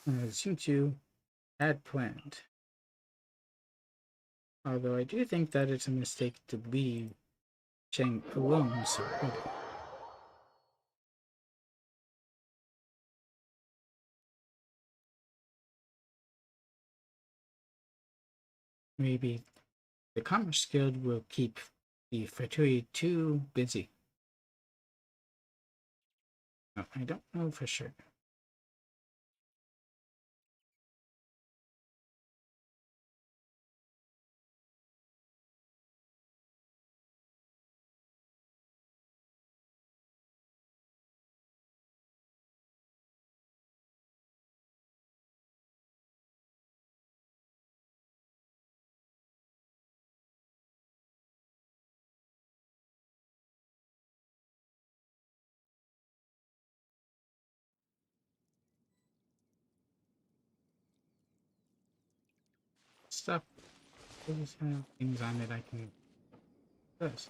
Xingqiu had planned. Although I do think that it's a mistake to leave Cheng alone so early. Maybe the Commerce Guild will keep the Fatui too busy. No, I don't know for sure. Stuff. Those have things on it I can press.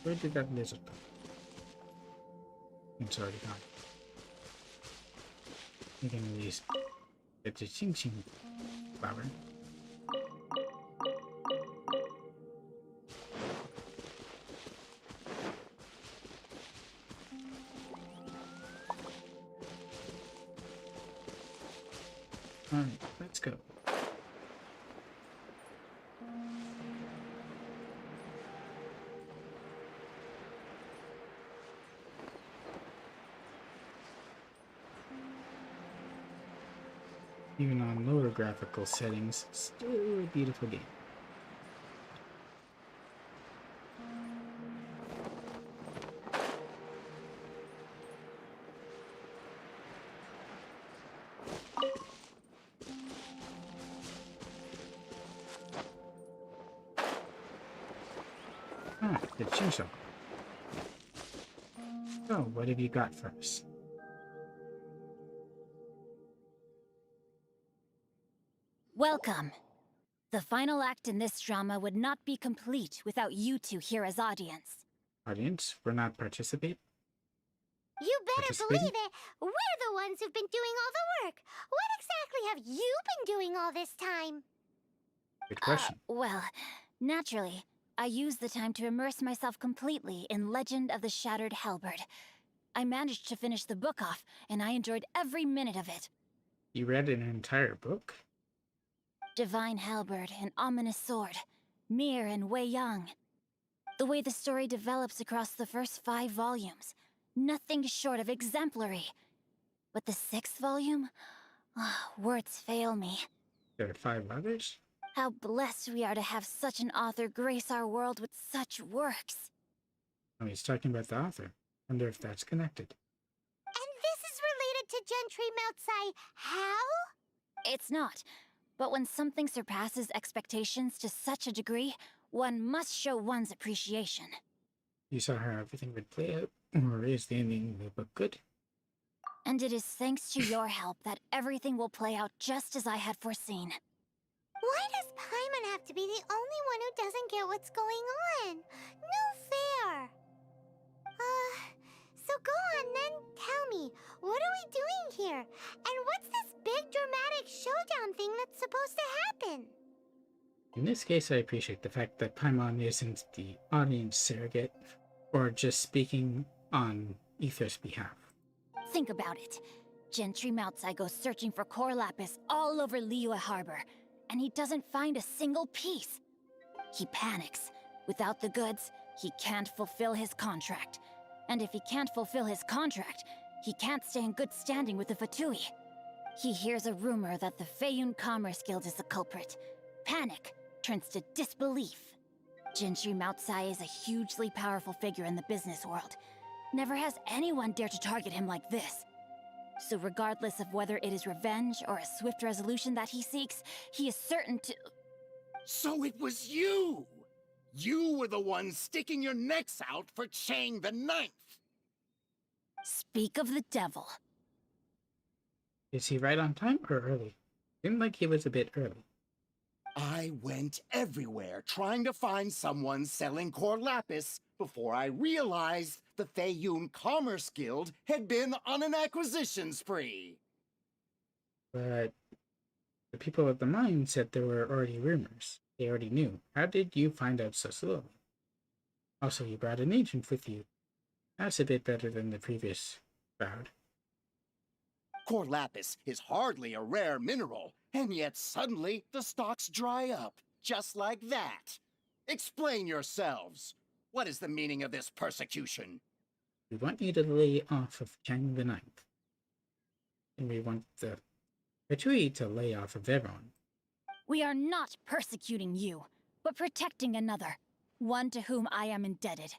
Where did that lizard go? It's already gone. You can at least get the Xingqiu flower. Alright, let's go. Even on lower graphical settings, still a beautiful game. Ah, the Chinsho. So, what have you got for us? Welcome. The final act in this drama would not be complete without you two here as audience. Audience, we're not participating? You better believe it! We're the ones who've been doing all the work! What exactly have you been doing all this time? Good question. Well, naturally, I used the time to immerse myself completely in Legend of the Shattered Halberd. I managed to finish the book off, and I enjoyed every minute of it. You read an entire book? Divine Halberd, an ominous sword. Mir and Wei Yang. The way the story develops across the first 5 volumes. Nothing short of exemplary. But the 6th volume? Words fail me. There are 5 others? How blessed we are to have such an author grace our world with such works. Oh, he's talking about the author. Wonder if that's connected. And this is related to Gentry Meltsai how? It's not. But when something surpasses expectations to such a degree, one must show one's appreciation. You saw how everything would play out? Or is the ending of the book good? And it is thanks to your help that everything will play out just as I had foreseen. Why does Paimon have to be the only one who doesn't get what's going on? No fair. So go on then, tell me, what are we doing here? And what's this big dramatic showdown thing that's supposed to happen? In this case, I appreciate the fact that Paimon isn't the audience surrogate, or just speaking on Aether's behalf. Think about it. Gentry Moutsai goes searching for core lapis all over Liyue Harbor, and he doesn't find a single piece. He panics. Without the goods, he can't fulfill his contract. And if he can't fulfill his contract, he can't stay in good standing with the Fatui. He hears a rumor that the Feiyun Commerce Guild is the culprit. Panic turns to disbelief. Gentry Moutsai is a hugely powerful figure in the business world. Never has anyone dared to target him like this. So regardless of whether it is revenge or a swift resolution that he seeks, he is certain to... So it was you! You were the one sticking your necks out for Chang the Ninth! Speak of the devil. Is he right on time or early? Seemed like he was a bit early. I went everywhere trying to find someone selling core lapis before I realized the Feiyun Commerce Guild had been on an acquisition spree. But the people at the mine said there were already rumors. They already knew. How did you find out so slowly? Also, you brought an agent with you. That's a bit better than the previous crowd. Core lapis is hardly a rare mineral, and yet suddenly the stocks dry up, just like that. Explain yourselves. What is the meaning of this persecution? We want you to lay off of Chang the Ninth. And we want the Fatui to lay off of everyone. We are not persecuting you, but protecting another, one to whom I am indebted.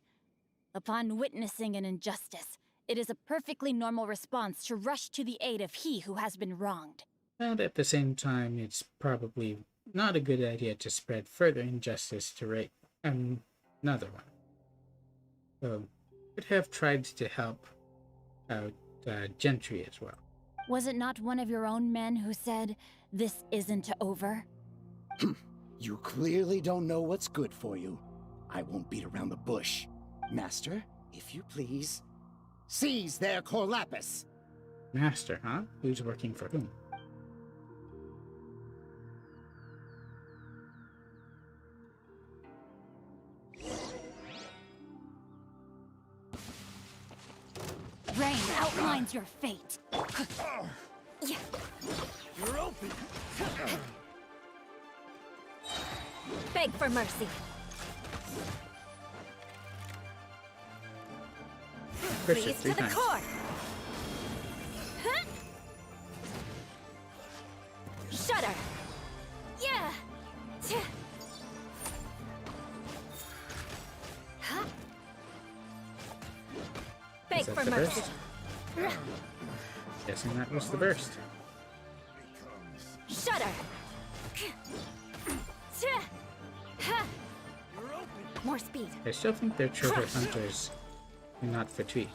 Upon witnessing an injustice, it is a perfectly normal response to rush to the aid of he who has been wronged. And at the same time, it's probably not a good idea to spread further injustice to another one. So, could have tried to help out Gentry as well. Was it not one of your own men who said, "This isn't over"? You clearly don't know what's good for you. I won't beat around the bush. Master, if you please, seize their core lapis. Master, huh? Who's working for whom? Rain outlines your fate. Yeah. You're open. Beg for mercy. Freeze to the core. Huh? Shudder. Yeah. Huh? Beg for mercy. Guessing that was the burst. Shudder. More speed. I still think they're treasure hunters and not Fatui.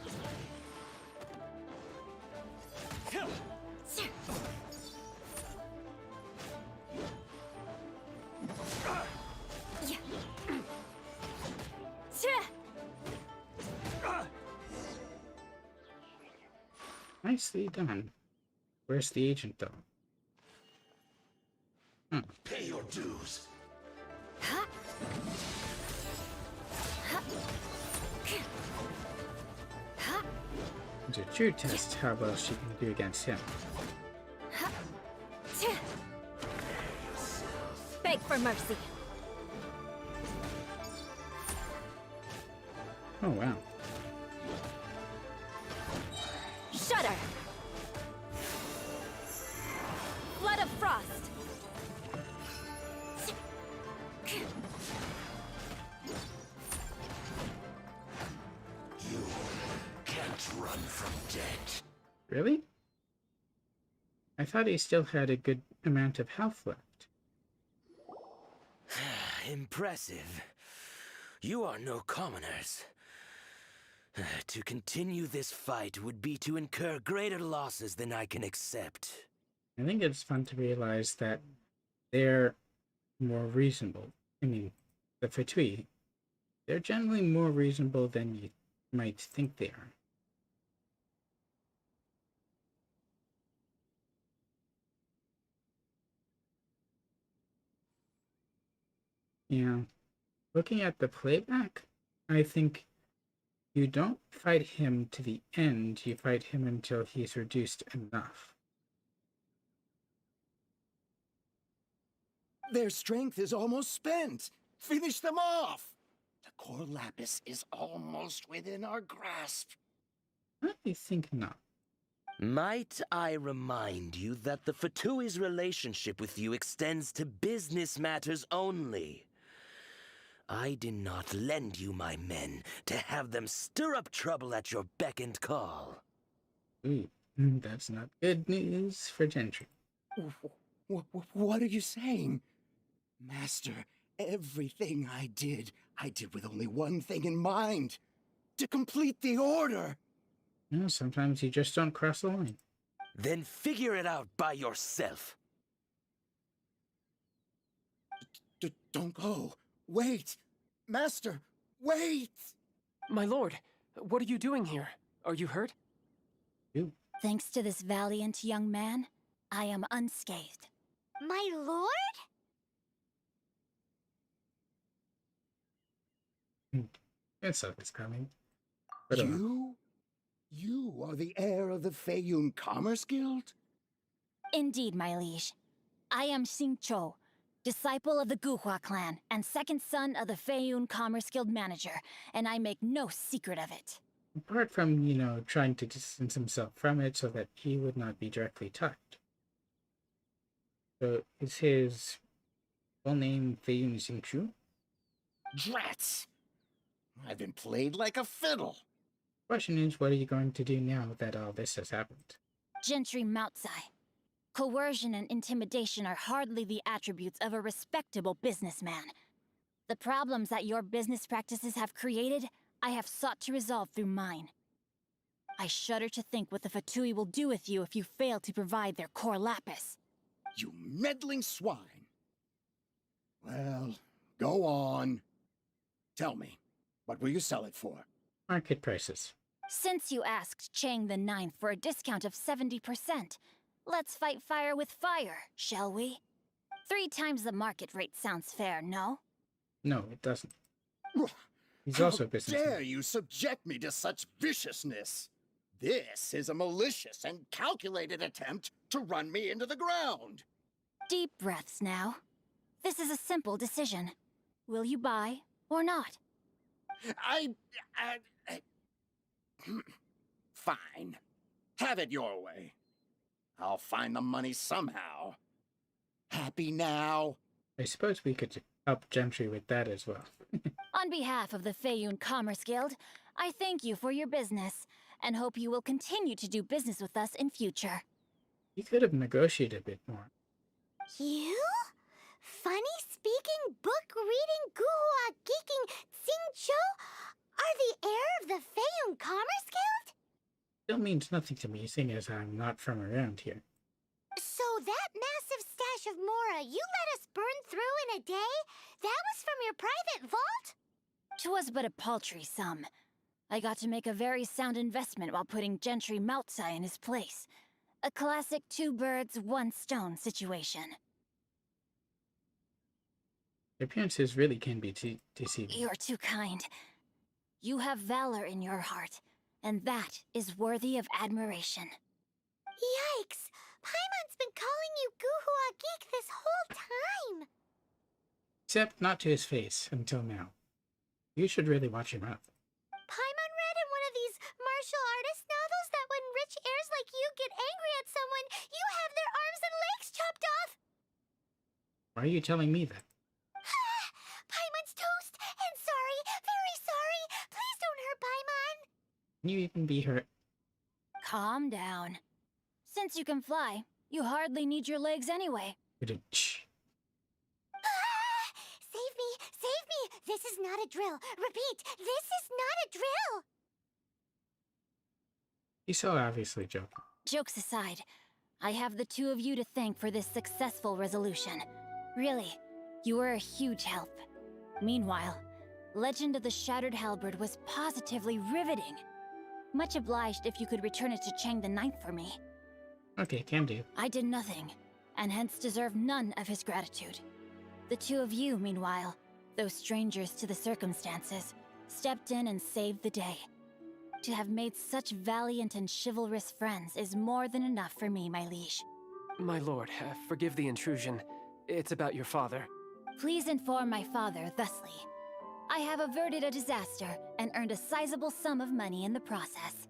Nicely done. Where's the agent, though? Pay your dues. It's a true test how well she can do against him. Beg for mercy. Oh, wow. Shudder. Flood of frost. You can't run from death. Really? I thought he still had a good amount of health left. Impressive. You are no commoners. To continue this fight would be to incur greater losses than I can accept. I think it's fun to realize that they're more reasonable. I mean, the Fatui, they're generally more reasonable than you might think they are. Yeah, looking at the playback, I think you don't fight him to the end, you fight him until he's reduced enough. Their strength is almost spent. Finish them off. The core lapis is almost within our grasp. I think not. Might I remind you that the Fatui's relationship with you extends to business matters only? I did not lend you my men to have them stir up trouble at your beck and call. Ooh, that's not good news for Gentry. What are you saying? Master, everything I did with only one thing in mind. To complete the order. No, sometimes you just don't cross the line. Then figure it out by yourself. Don't go. Wait. Master, wait! My lord, what are you doing here? Are you hurt? You. Thanks to this valiant young man, I am unscathed. My lord? I saw this coming. You are the heir of the Feiyun Commerce Guild? Indeed, my liege. I am Xingqiu, disciple of the Guhua clan and second son of the Feiyun Commerce Guild manager, and I make no secret of it. Apart from, trying to distance himself from it so that he would not be directly touched. So, is his full name Feiyun Xingqiu? Drats! I've been played like a fiddle. Question is, what are you going to do now that all this has happened? Gentry Moutsai. Coercion and intimidation are hardly the attributes of a respectable businessman. The problems that your business practices have created, I have sought to resolve through mine. I shudder to think what the Fatui will do with you if you fail to provide their core lapis. You meddling swine. Well, go on. Tell me, what will you sell it for? Market prices. Since you asked Chang the Ninth for a discount of 70%, let's fight fire with fire, shall we? 3 times the market rate sounds fair, no? No, it doesn't. He's How also a businessman. dare you subject me to such viciousness? This is a malicious and calculated attempt to run me into the ground. Deep breaths now. This is a simple decision. Will you buy or not? Fine. Have it your way. I'll find the money somehow. Happy now? I suppose we could help Gentry with that as well. On behalf of the Feiyun Commerce Guild, I thank you for your business, and hope you will continue to do business with us in future. You could have negotiated a bit more. You? Funny-speaking, book-reading, guhua geeking Xingqiu are the heir of the Feiyun Commerce Guild? Still means nothing to me, seeing as I'm not from around here. So that massive stash of Mora you let us burn through in a day? That was from your private vault? 'Twas but a paltry sum. I got to make a very sound investment while putting Gentry Moutsai in his place. A classic 2 birds, 1 stone situation. Your appearances really can be deceiving. You're too kind. You have valor in your heart, and that is worthy of admiration. Yikes! Paimon's been calling you Guhua Geek this whole time! Except not to his face, until now. You should really watch your mouth. Paimon read in one of these martial artist novels that when rich heirs like you get angry at someone, you have their arms and legs chopped off! Why are you telling me that? Paimon's toast! And sorry, very sorry! Please don't hurt Paimon! Can you even be hurt? Calm down. Since you can fly, you hardly need your legs anyway. Shh. Save me! Save me! This is not a drill! Repeat, this is not a drill! He's so obviously joking. Jokes aside, I have the two of you to thank for this successful resolution. Really, you were a huge help. Meanwhile, Legend of the Shattered Halberd was positively riveting. Much obliged if you could return it to Chang the Ninth for me. Okay, can do. I did nothing, and hence deserve none of his gratitude. The two of you, meanwhile, though strangers to the circumstances, stepped in and saved the day. To have made such valiant and chivalrous friends is more than enough for me, my liege. My lord, forgive the intrusion. It's about your father. Please inform my father thusly. I have averted a disaster and earned a sizable sum of money in the process.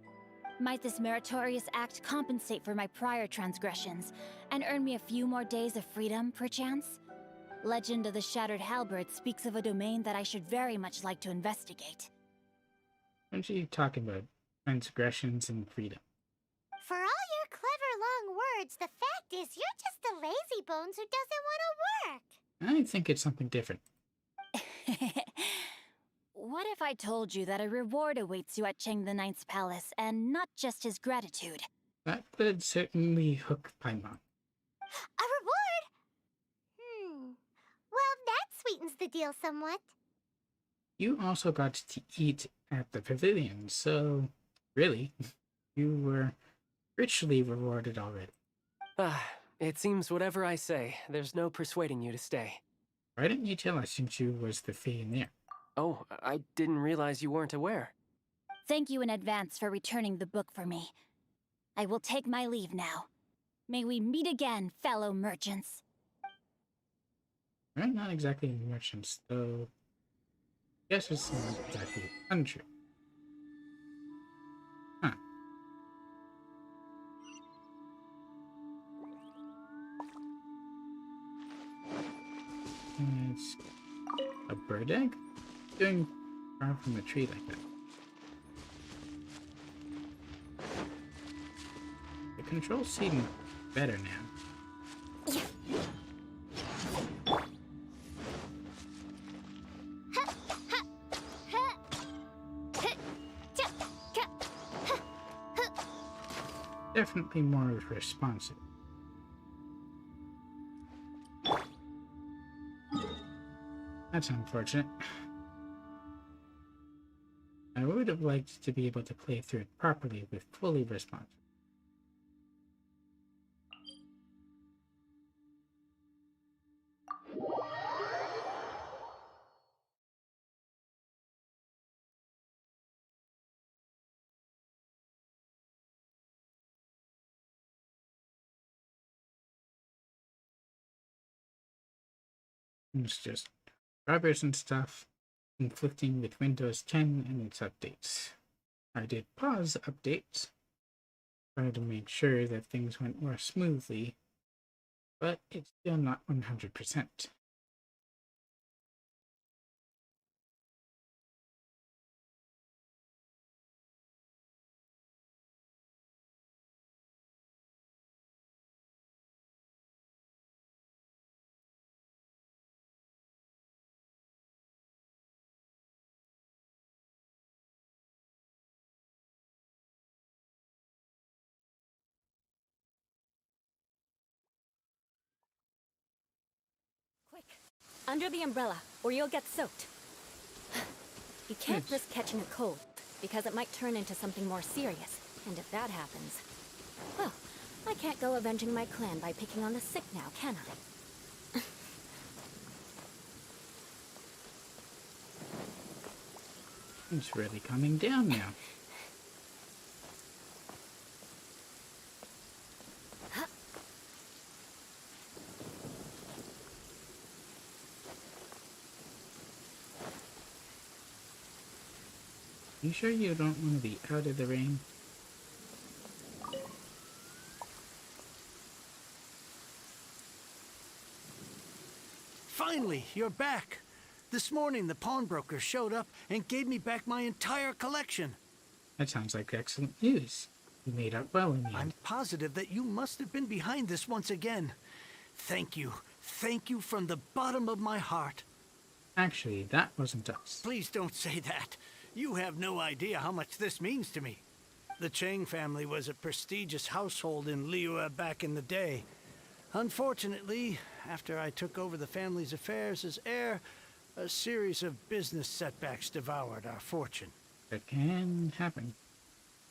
Might this meritorious act compensate for my prior transgressions and earn me a few more days of freedom, perchance? Legend of the Shattered Halberd speaks of a domain that I should very much like to investigate. Aren't you talking about transgressions and freedom? For all your clever long words, the fact is you're just a lazy bones who doesn't want to work. I think it's something different. What if I told you that a reward awaits you at Chang the Ninth's palace, and not just his gratitude? That would certainly hook Paimon. A reward? Well, that sweetens the deal somewhat. You also got to eat at the pavilion, so really, you were richly rewarded already. It seems whatever I say, there's no persuading you to stay. Why didn't you tell us since you was the Fioneer? Oh, I didn't realize you weren't aware. Thank you in advance for returning the book for me. I will take my leave now. May we meet again, fellow merchants. We're not exactly merchants, though. Guess it's not exactly untrue. Huh. It's a bird egg? Doing far from a tree like that. The controls seem better now. Definitely more responsive. That's unfortunate. I would have liked to be able to play through it properly with fully responsive. It's just drivers and stuff conflicting with Windows 10 and its updates. I did pause updates, trying to make sure that things went more smoothly, but it's still not 100%. Quick, under the umbrella, or you'll get soaked. You can't risk catching a cold, because it might turn into something more serious. And if that happens, well, I can't go avenging my clan by picking on the sick now, can I? It's really coming down now. You sure you don't want to be out of the rain? Finally, you're back. This morning, the pawnbroker showed up and gave me back my entire collection. That sounds like excellent news. You made up well in the end. I'm positive that you must have been behind this once again. Thank you. Thank you from the bottom of my heart. Actually, that wasn't us. Please don't say that. You have no idea how much this means to me. The Chang family was a prestigious household in Liyue back in the day. Unfortunately, after I took over the family's affairs as heir, a series of business setbacks devoured our fortune. That can happen.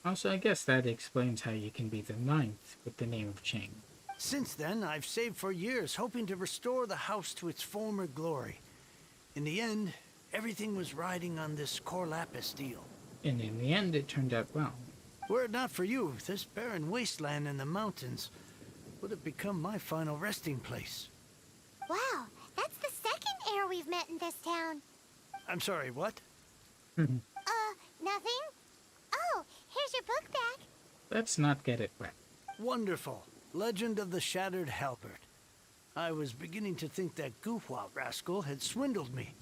Also, I guess that explains how you can be the ninth with the name of Chang. Since then, I've saved for years, hoping to restore the house to its former glory. In the end, everything was riding on this core lapis deal. And in the end, it turned out well. Were it not for you, this barren wasteland in the mountains would have become my final resting place. Wow, that's the second heir we've met in this town. I'm sorry, what? Nothing? Oh, here's your book back. Let's not get it wet. Wonderful. Legend of the Shattered Halberd. I was beginning to think that Guhua rascal had swindled me.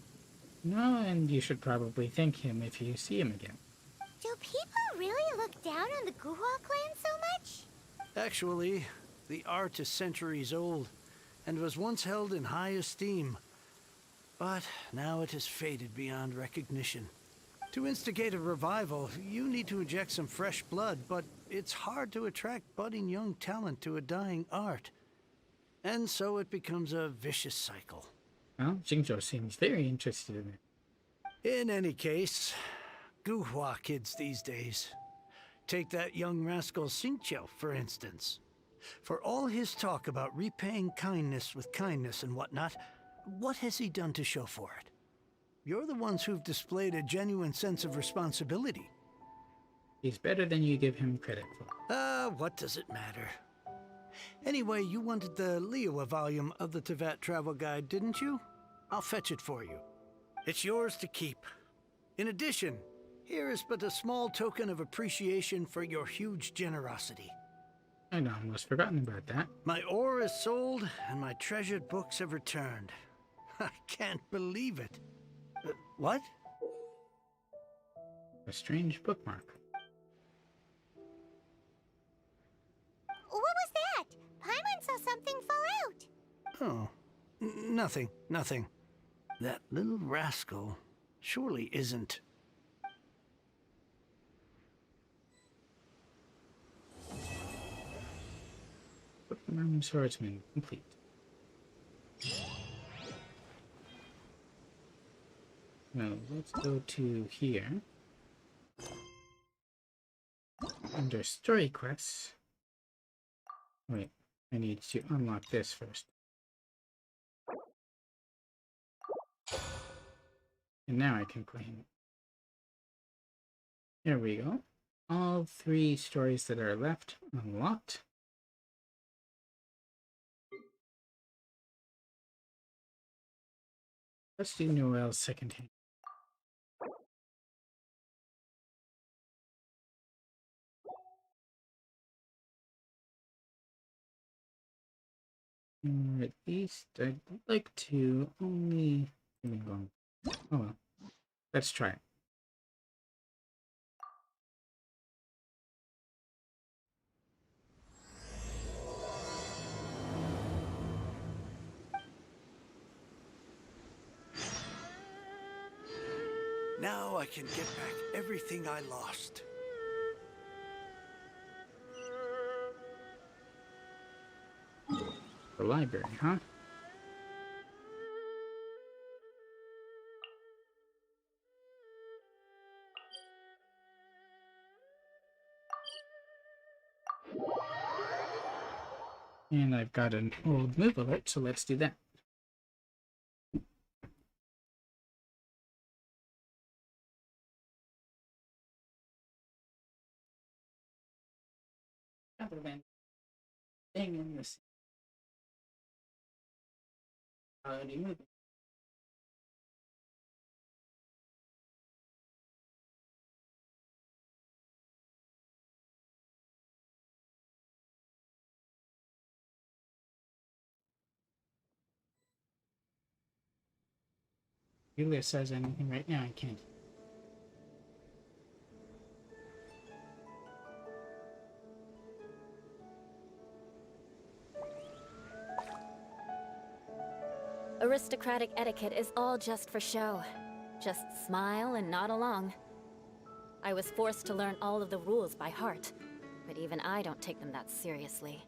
No, and you should probably thank him if you see him again. Do people really look down on the Guhua clan so much? Actually, the art is centuries old, and was once held in high esteem. But now it has faded beyond recognition. To instigate a revival, you need to inject some fresh blood, but it's hard to attract budding young talent to a dying art. And so it becomes a vicious cycle. Well, Jingzhou seems very interested in it. In any case, Guhua kids these days. Take that young rascal Xingqiu, for instance. For all his talk about repaying kindness with kindness and whatnot, what has he done to show for it? You're the ones who've displayed a genuine sense of responsibility. He's better than you give him credit for. What does it matter? Anyway, you wanted the Liyue volume of the Teyvat travel guide, didn't you? I'll fetch it for you. It's yours to keep. In addition, here is but a small token of appreciation for your huge generosity. I'd almost forgotten about that. My ore is sold, and my treasured books have returned. I can't believe it. What? A strange bookmark. What was that? Paimon saw something fall out. Oh, nothing. That little rascal surely isn't. Bookworm swordsman complete. Now let's go to here. Under story quests. Wait, I need to unlock this first. And now I can play him. There we go. All 3 stories that are left unlocked. Let's do Noelle's second hand. Or at least I'd like to only... Oh well. Let's try it. Now I can get back everything I lost. The library, huh? And I've got an old move alert, so let's do that. Rather than staying in this already moving. Julia says anything right now, I can't. Aristocratic etiquette is all just for show. Just smile and nod along. I was forced to learn all of the rules by heart, but even I don't take them that seriously.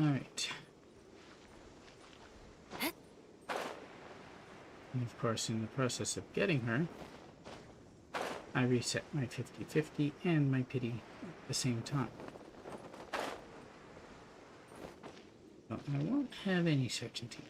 Alright. And of course, in the process of getting her, I reset my 50-50 and my pity at the same time. So I won't have any certainty.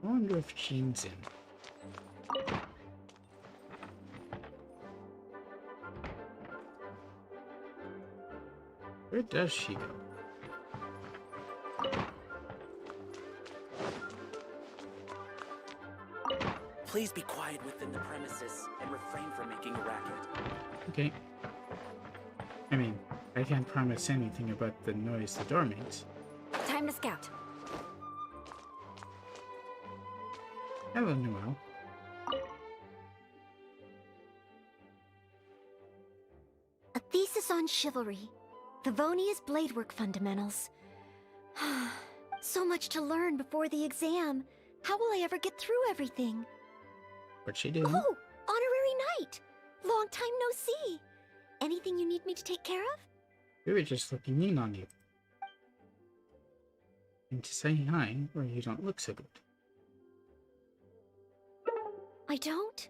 I wonder if Jean's in. Where does she go? Please be quiet within the premises and refrain from making a racket. Okay. I mean, I can't promise anything about the noise the door makes. Time to scout. Hello, Noelle. A thesis on chivalry. Favonia's bladework fundamentals. So much to learn before the exam. How will I ever get through everything? What's she doing? Oh, honorary knight. Long time no see. Anything you need me to take care of? We were just looking in on you. And to say hi, or you don't look so good. I don't?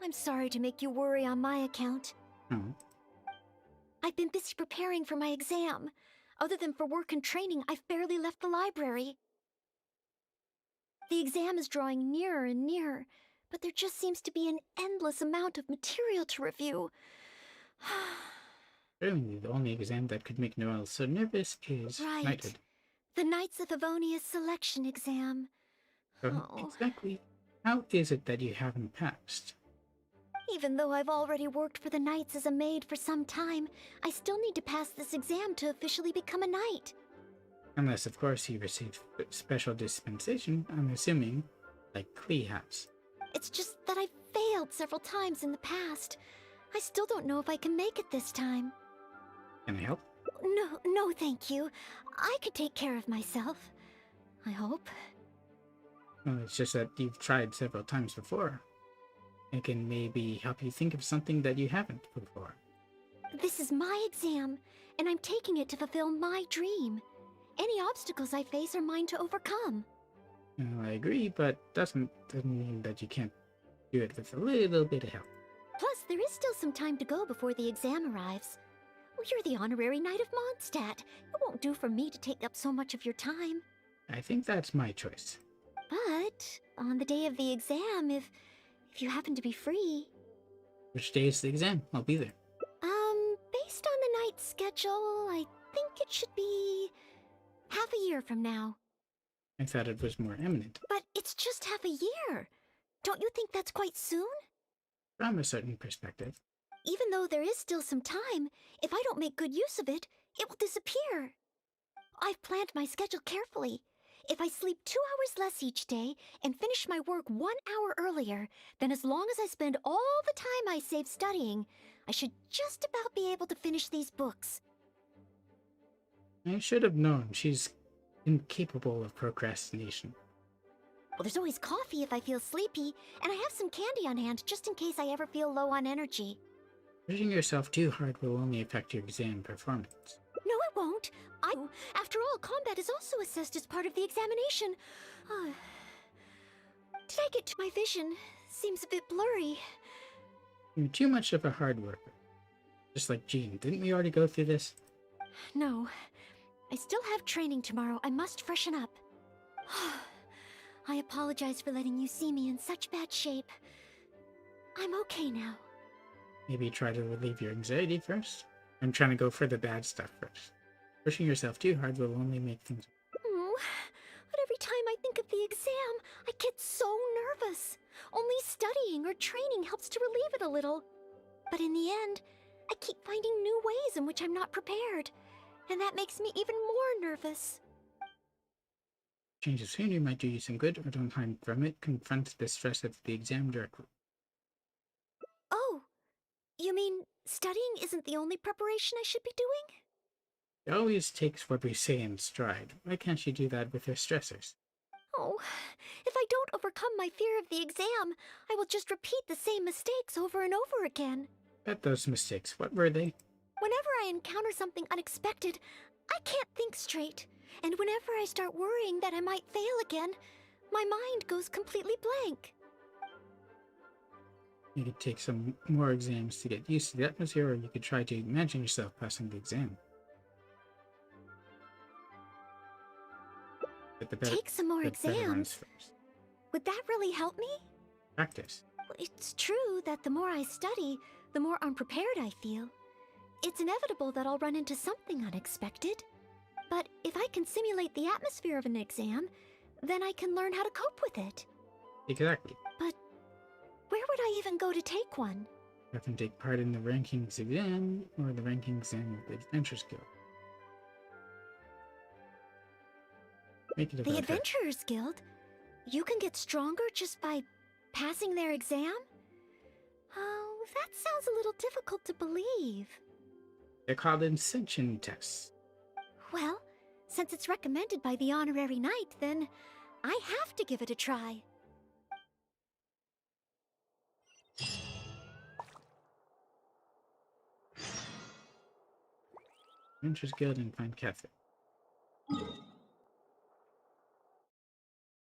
I'm sorry to make you worry on my account. Oh. I've been busy preparing for my exam. Other than for work and training, I've barely left the library. The exam is drawing nearer and nearer, but there just seems to be an endless amount of material to review. Certainly, the only exam that could make Noelle so nervous is Right. knighthood. The Knights of Favonia's selection exam. So exactly how is it that you haven't passed? Even though I've already worked for the Knights as a maid for some time, I still need to pass this exam to officially become a knight. Unless, of course, you received special dispensation, I'm assuming, like Klee has. It's just that I've failed several times in the past. I still don't know if I can make it this time. Can I help? No, thank you. I could take care of myself. I hope. Well, it's just that you've tried several times before. I can maybe help you think of something that you haven't before. This is my exam, and I'm taking it to fulfill my dream. Any obstacles I face are mine to overcome. Well, I agree, but doesn't mean that you can't do it with a little bit of help. Plus, there is still some time to go before the exam arrives. Well, you're the honorary knight of Mondstadt. It won't do for me to take up so much of your time. I think that's my choice. But on the day of the exam, if you happen to be free... Which day is the exam? I'll be there. Based on the night's schedule, I think it should be half a year from now. I thought it was more imminent. But it's just half a year. Don't you think that's quite soon? From a certain perspective. Even though there is still some time, if I don't make good use of it, it will disappear. I've planned my schedule carefully. If I sleep 2 hours less each day and finish my work 1 hour earlier, then as long as I spend all the time I save studying, I should just about be able to finish these books. I should have known. She's incapable of procrastination. Well, there's always coffee if I feel sleepy, and I have some candy on hand just in case I ever feel low on energy. Pushing yourself too hard will only affect your exam performance. No, it won't. After all, combat is also assessed as part of the examination. Did I get to my vision? Seems a bit blurry. You're too much of a hard worker. Just like Jean. Didn't we already go through this? No. I still have training tomorrow. I must freshen up. I apologize for letting you see me in such bad shape. I'm okay now. Maybe try to relieve your anxiety first? I'm trying to go for the bad stuff first. Pushing yourself too hard will only make things... But every time I think of the exam, I get so nervous. Only studying or training helps to relieve it a little. But in the end, I keep finding new ways in which I'm not prepared. And that makes me even more nervous. Change of scenery might do you some good, or don't hide from it. Confront the stress of the exam directly. Oh, you mean studying isn't the only preparation I should be doing? She always takes what we say in stride. Why can't she do that with her stressors? Oh, if I don't overcome my fear of the exam, I will just repeat the same mistakes over and over again. But those mistakes, what were they? Whenever I encounter something unexpected, I can't think straight. And whenever I start worrying that I might fail again, my mind goes completely blank. You could take some more exams to get used to the atmosphere, or you could try to imagine yourself passing the exam. Take some more exams? Would that really help me? Practice. It's true that the more I study, the more unprepared I feel. It's inevitable that I'll run into something unexpected. But if I can simulate the atmosphere of an exam, then I can learn how to cope with it. Exactly. But where would I even go to take one? You can take part in the rankings exam, or the rankings in the Adventurers Guild. Make it about The Adventurers Guild? You can get stronger just by passing their exam? Oh, that sounds a little difficult to believe. They're called ascension tests. Well, since it's recommended by the honorary knight, then I have to give it a try. Adventurers Guild and find Catherine.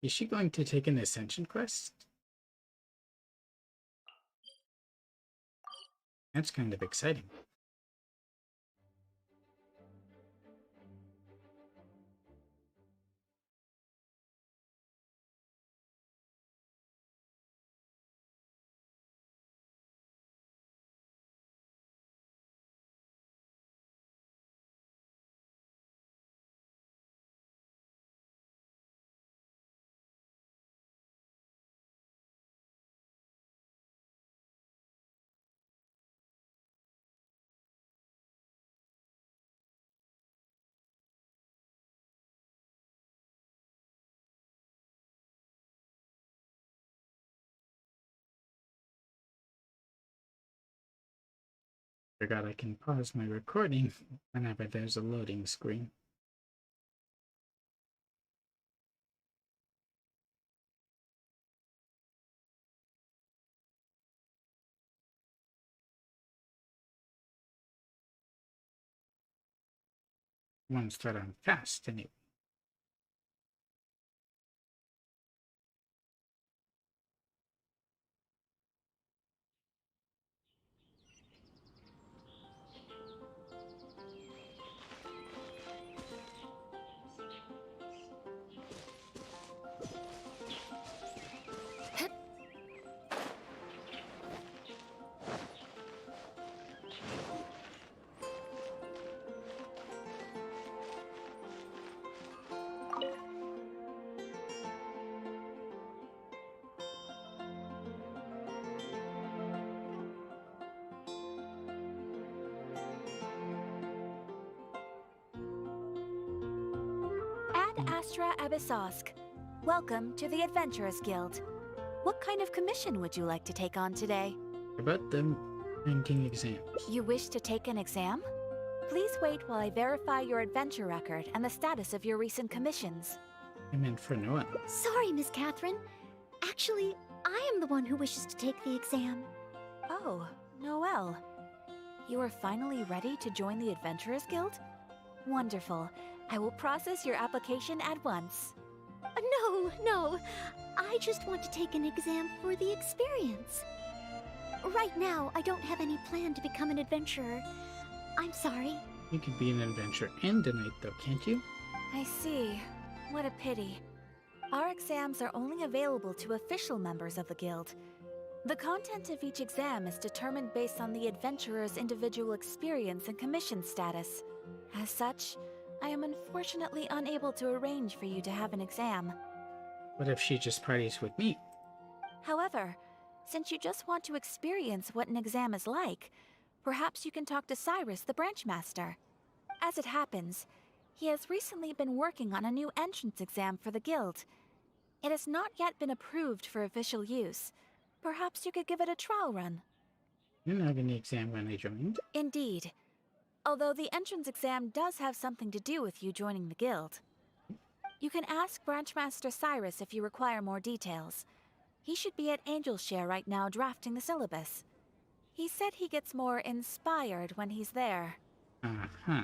Is she going to take an ascension quest? That's kind of exciting. Forgot I can pause my recording whenever there's a loading screen. Ones that I'm fast anyway. Ad Astra Abyssosk. Welcome to the Adventurers Guild. What kind of commission would you like to take on today? About the Ranking exams. You wish to take an exam? Please wait while I verify your adventure record and the status of your recent commissions. I meant for Noelle. Sorry, Miss Catherine. Actually, I am the one who wishes to take the exam. Oh, Noelle. You are finally ready to join the Adventurers Guild? Wonderful. I will process your application at once. No. I just want to take an exam for the experience. Right now, I don't have any plan to become an adventurer. I'm sorry. You could be an adventurer and a knight, though, can't you? I see. What a pity. Our exams are only available to official members of the guild. The content of each exam is determined based on the adventurer's individual experience and commission status. As such, I am unfortunately unable to arrange for you to have an exam. What if she just parties with me? However, since you just want to experience what an exam is like, perhaps you can talk to Cyrus, the branch master. As it happens, he has recently been working on a new entrance exam for the guild. It has not yet been approved for official use. Perhaps you could give it a trial run. You didn't have any exam when I joined. Indeed. Although the entrance exam does have something to do with you joining the guild. You can ask Branchmaster Cyrus if you require more details. He should be at Angel's Share right now drafting the syllabus. He said he gets more inspired when he's there. Uh-huh.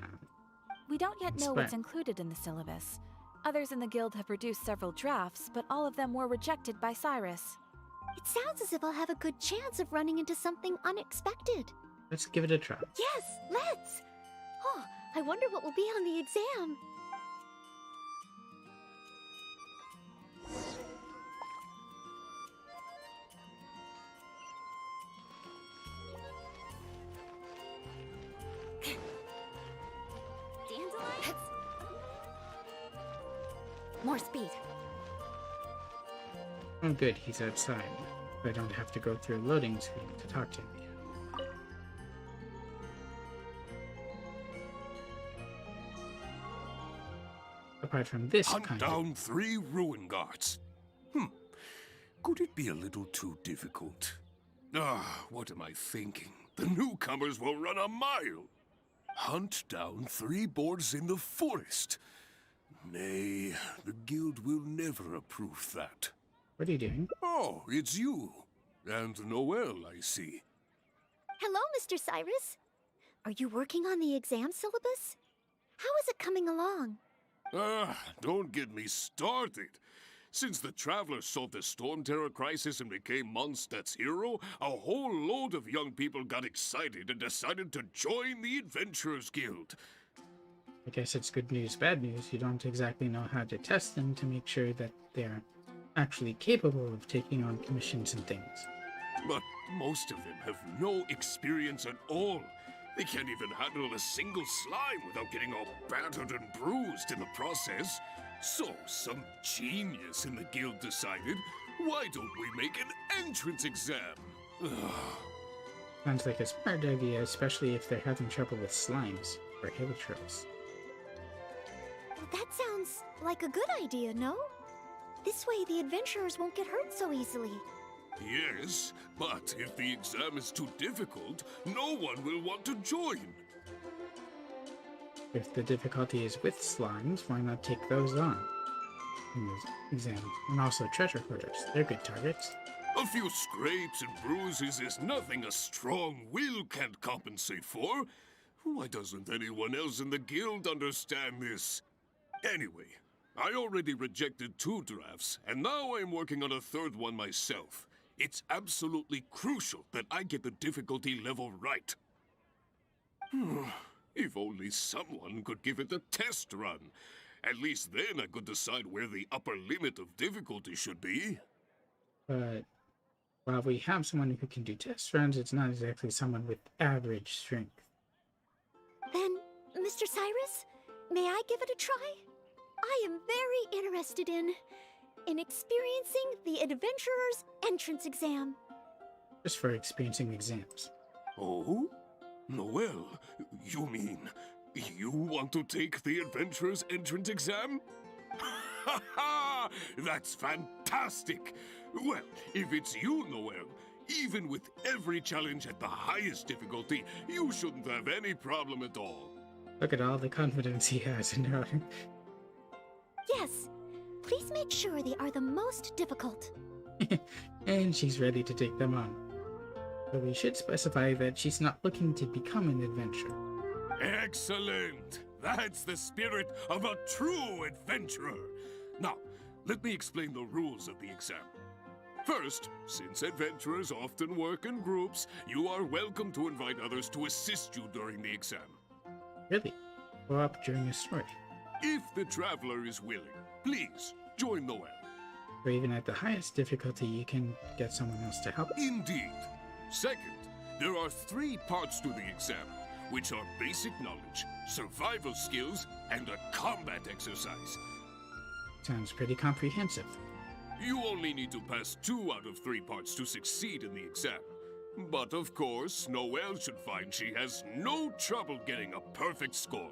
We don't yet know what's included in the syllabus. Others in the guild have produced several drafts, but all of them were rejected by Cyrus. It sounds as if I'll have a good chance of running into something unexpected. Let's give it a try. Yes, let's! Oh, I wonder what will be on the exam. Dandelions? More speed. Oh good, he's outside. I don't have to go through a loading screen to talk to him. Apart from this Hunt down 3 ruin guards. Could it be a little too difficult? What am I thinking? The newcomers will run a mile. Hunt down 3 boards in the forest. Nay, the guild will never approve that. What are you doing? Oh, it's you. And Noelle, I see. Hello, Mr. Cyrus. Are you working on the exam syllabus? How is it coming along? Don't get me started. Since the Travelers solved the Storm Terror crisis and became Mondstadt's hero, a whole load of young people got excited and decided to join the Adventurers Guild. I guess it's good news, bad news. You don't exactly know how to test them to make sure that they're actually capable of taking on commissions and things. But most of them have no experience at all. They can't even handle a single slime without getting all battered and bruised in the process. So, some genius in the guild decided, why don't we make an entrance exam? Sounds like a smart idea, especially if they're having trouble with slimes or hiltros. Well, that sounds like a good idea, no? This way the adventurers won't get hurt so easily. Yes, but if the exam is too difficult, no one will want to join. If the difficulty is with slimes, why not take those on in this exam? And also treasure hoarders, they're good targets. A few scrapes and bruises is nothing a strong will can't compensate for. Why doesn't anyone else in the guild understand this? Anyway, I already rejected 2 drafts, and now I'm working on a 3rd one myself. It's absolutely crucial that I get the difficulty level right. If only someone could give it a test run. At least then I could decide where the upper limit of difficulty should be. But while we have someone who can do test runs, it's not exactly someone with average strength. Then, Mr. Cyrus, may I give it a try? I am very interested in experiencing the Adventurer's entrance exam. Just for experiencing exams. Oh? Noelle, you mean you want to take the Adventurer's entrance exam? Ha ha! That's fantastic! Well, if it's you, Noelle, Even with every challenge at the highest difficulty, you shouldn't have any problem at all. Look at all the confidence he has in her. Yes. Please make sure they are the most difficult. And she's ready to take them on. But we should specify that she's not looking to become an adventurer. Excellent! That's the spirit of a true adventurer. Now, let me explain the rules of the exam. First, since adventurers often work in groups, you are welcome to invite others to assist you during the exam. Really? Go up during a story. If the traveler is willing, please join Noelle. Or even at the highest difficulty, you can get someone else to help. Indeed. Second, there are 3 parts to the exam, which are basic knowledge, survival skills, and a combat exercise. Sounds pretty comprehensive. You only need to pass 2 out of 3 parts to succeed in the exam. But of course, Noelle should find she has no trouble getting a perfect score.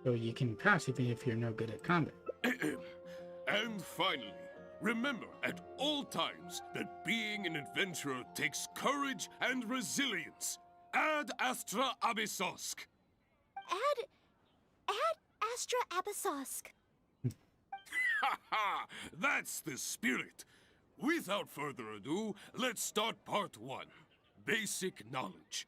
So you can pass even if you're no good at combat. And finally, remember at all times that being an adventurer takes courage and resilience. Ad Astra Abyssosk. Ad Astra Abyssosk. Ha ha! That's the spirit. Without further ado, let's start part 1. Basic knowledge.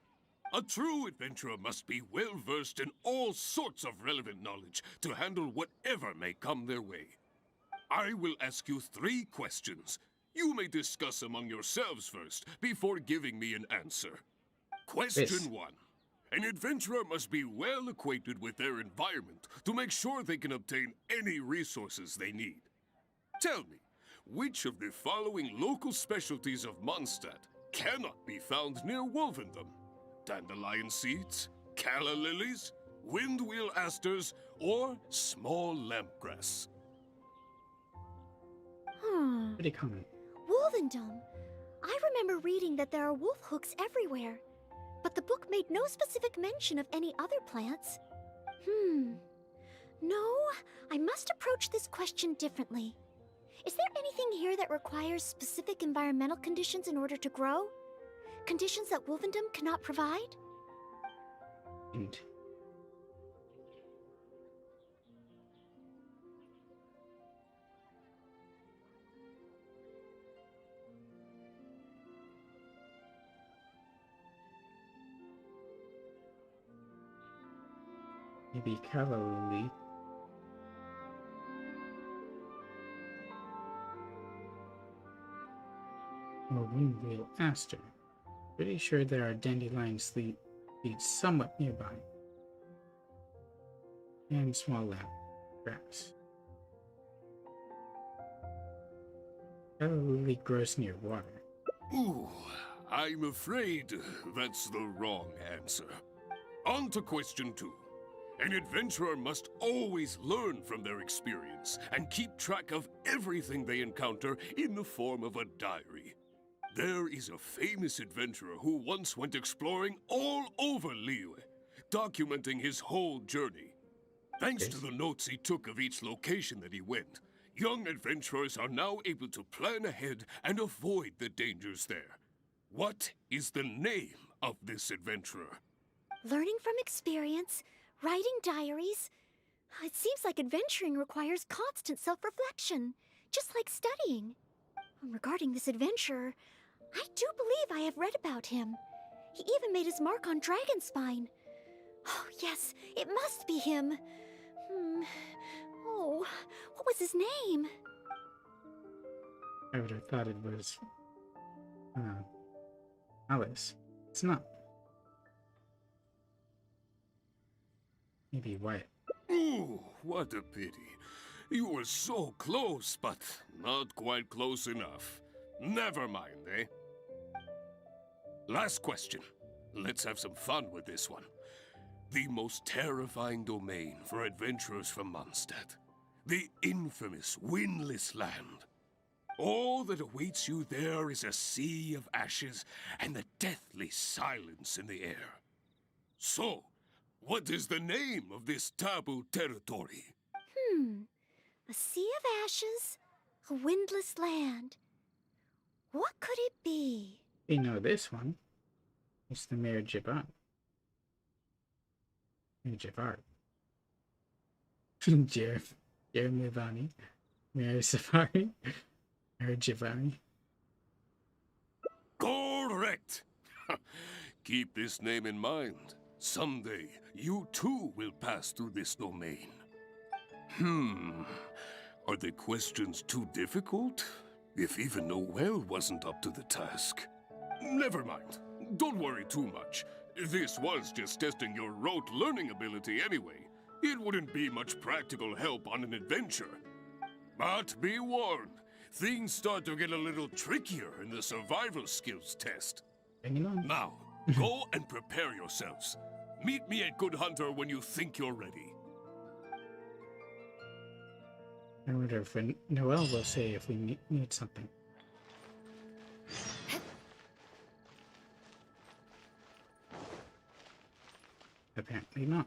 A true adventurer must be well versed in all sorts of relevant knowledge to handle whatever may come their way. I will ask you 3 questions. You may discuss among yourselves first before giving me an answer. Question 1. An adventurer must be well acquainted with their environment to make sure they can obtain any resources they need. Tell me, which of the following local specialties of Mondstadt cannot be found near Wolvendom? Dandelion seeds, calla lilies, windwheel asters, or small lampgrass? Pretty common. Wolvendom. I remember reading that there are wolf hooks everywhere, but the book made no specific mention of any other plants. No, I must approach this question differently. Is there anything here that requires specific environmental conditions in order to grow? Conditions that Wolvendom cannot provide? And maybe calla lily. Or windwheel aster. Pretty sure there are dandelion seeds somewhat nearby. And small lamp grass. Calla lily grows near water. Ooh, I'm afraid that's the wrong answer. On to question 2. An adventurer must always learn from their experience and keep track of everything they encounter in the form of a diary. There is a famous adventurer who once went exploring all over Liyue, documenting his whole journey. Thanks to the notes he took of each location that he went, young adventurers are now able to plan ahead and avoid the dangers there. What is the name of this adventurer? Learning from experience, writing diaries. It seems like adventuring requires constant self-reflection, just like studying. Regarding this adventurer, I do believe I have read about him. He even made his mark on Dragonspine. Oh, yes, it must be him. Oh, what was his name? I would have thought it was Alice. It's not. Maybe Wyatt. Ooh, what a pity. You were so close, but not quite close enough. Never mind, eh? Last question. Let's have some fun with this one. The most terrifying domain for adventurers from Mondstadt. The infamous Windless Land. All that awaits you there is a sea of ashes and the deathly silence in the air. So, what is the name of this taboo territory? A sea of ashes, a windless land. What could it be? We know this one. It's the Mayor Jivan. Mayor Javard. Jeremy Vani. Mayor Safari. Mayor Javani. Correct! Keep this name in mind. Someday, you too will pass through this domain. Are the questions too difficult? If even Noelle wasn't up to the task. Never mind. Don't worry too much. This was just testing your rote learning ability anyway. It wouldn't be much practical help on an adventure. But be warned, things start to get a little trickier in the survival skills test. Now, go and prepare yourselves. Meet me at Good Hunter when you think you're ready. I wonder if Noelle will say if we need something. Apparently not.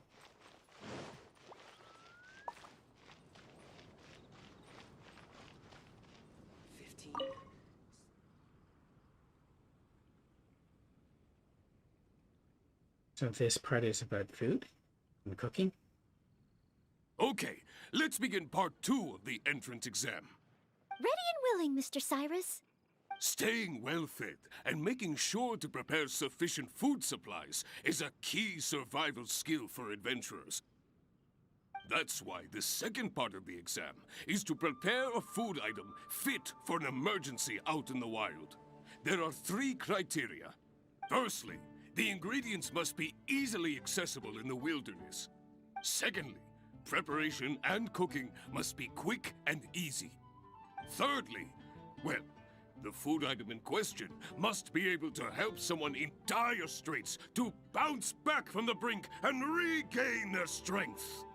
So this part is about food and cooking? Okay, let's begin part 2 of the entrance exam. Ready and willing, Mr. Cyrus. Staying well-fed and making sure to prepare sufficient food supplies is a key survival skill for adventurers. That's why the second part of the exam is to prepare a food item fit for an emergency out in the wild. There are 3 criteria. Firstly, the ingredients must be easily accessible in the wilderness. Secondly, preparation and cooking must be quick and easy. Thirdly, well, the food item in question must be able to help someone in dire straits to bounce back from the brink and regain their strength.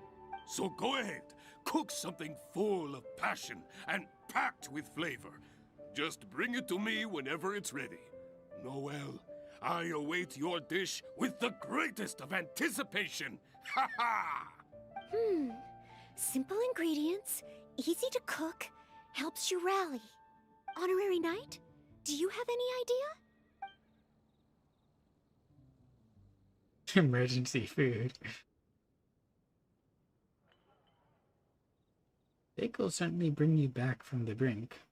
So go ahead, cook something full of passion and packed with flavor. Just bring it to me whenever it's ready. Noelle, I await your dish with the greatest of anticipation. Ha ha! Simple ingredients, easy to cook, helps you rally. Honorary Knight, do you have any idea? Emergency food. It will certainly bring you back from the brink.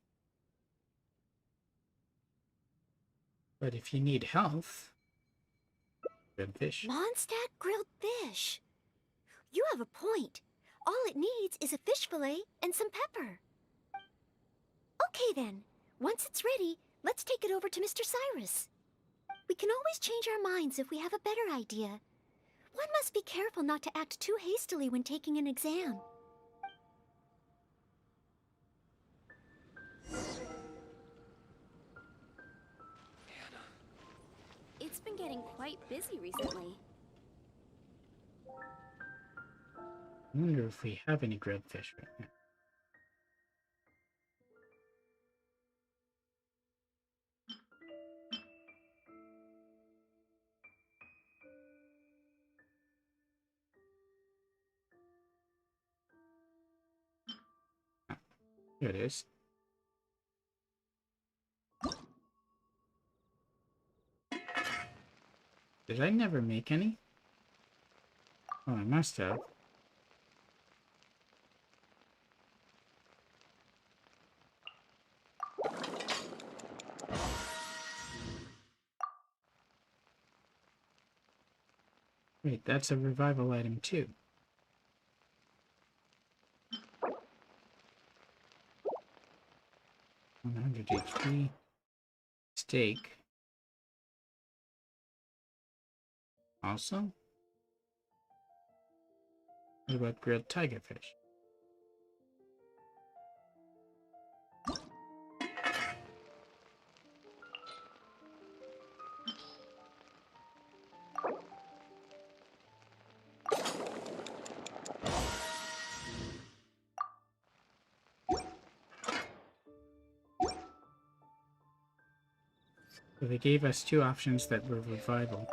But if you need health, grilled fish. Mondstadt grilled fish. You have a point. All it needs is a fish fillet and some pepper. Okay then. Once it's ready, let's take it over to Mr. Cyrus. We can always change our minds if we have a better idea. One must be careful not to act too hastily when taking an exam. It's been getting quite busy recently. I wonder if we have any grilled fish right now. Here it is. Did I never make any? Oh, I must have. Wait, that's a revival item too. 100 HP. Steak. Also? What about grilled tiger fish? So they gave us 2 options that were revival.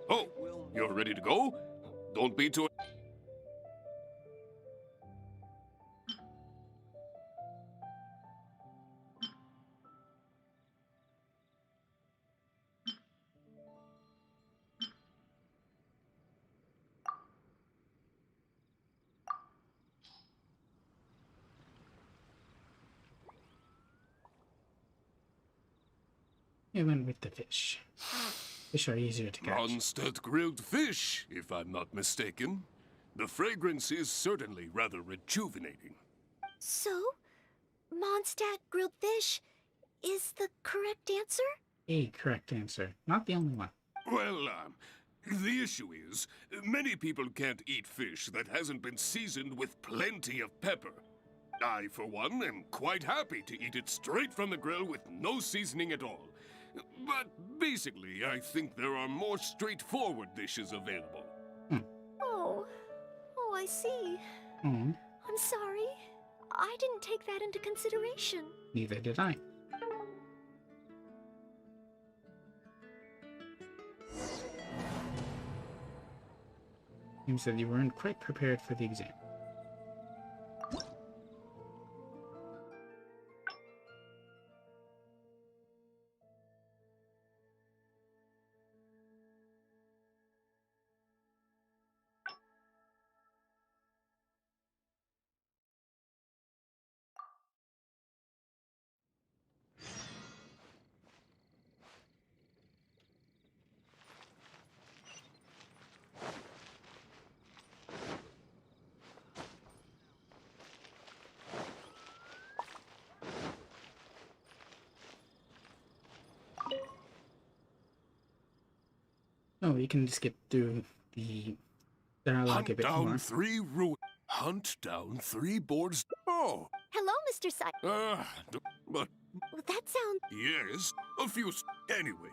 Oh, you're ready to go? Don't be too... I went with the fish. Fish are easier to catch. Mondstadt grilled fish, if I'm not mistaken. The fragrance is certainly rather rejuvenating. So, Mondstadt grilled fish is the correct answer? A correct answer. Not the only one. Well, the issue is, many people can't eat fish that hasn't been seasoned with plenty of pepper. I, for one, am quite happy to eat it straight from the grill with no seasoning at all. But basically, I think there are more straightforward dishes available. Oh, I see. Hmm. I'm sorry. I didn't take that into consideration. Neither did I. Seems that you weren't quite prepared for the exam. Oh, we can skip through the dialogue a bit more. Hunt down 3 boards. Oh! Hello, Mr. Cyrus. But... That sounds... Yes, a few... Anyway.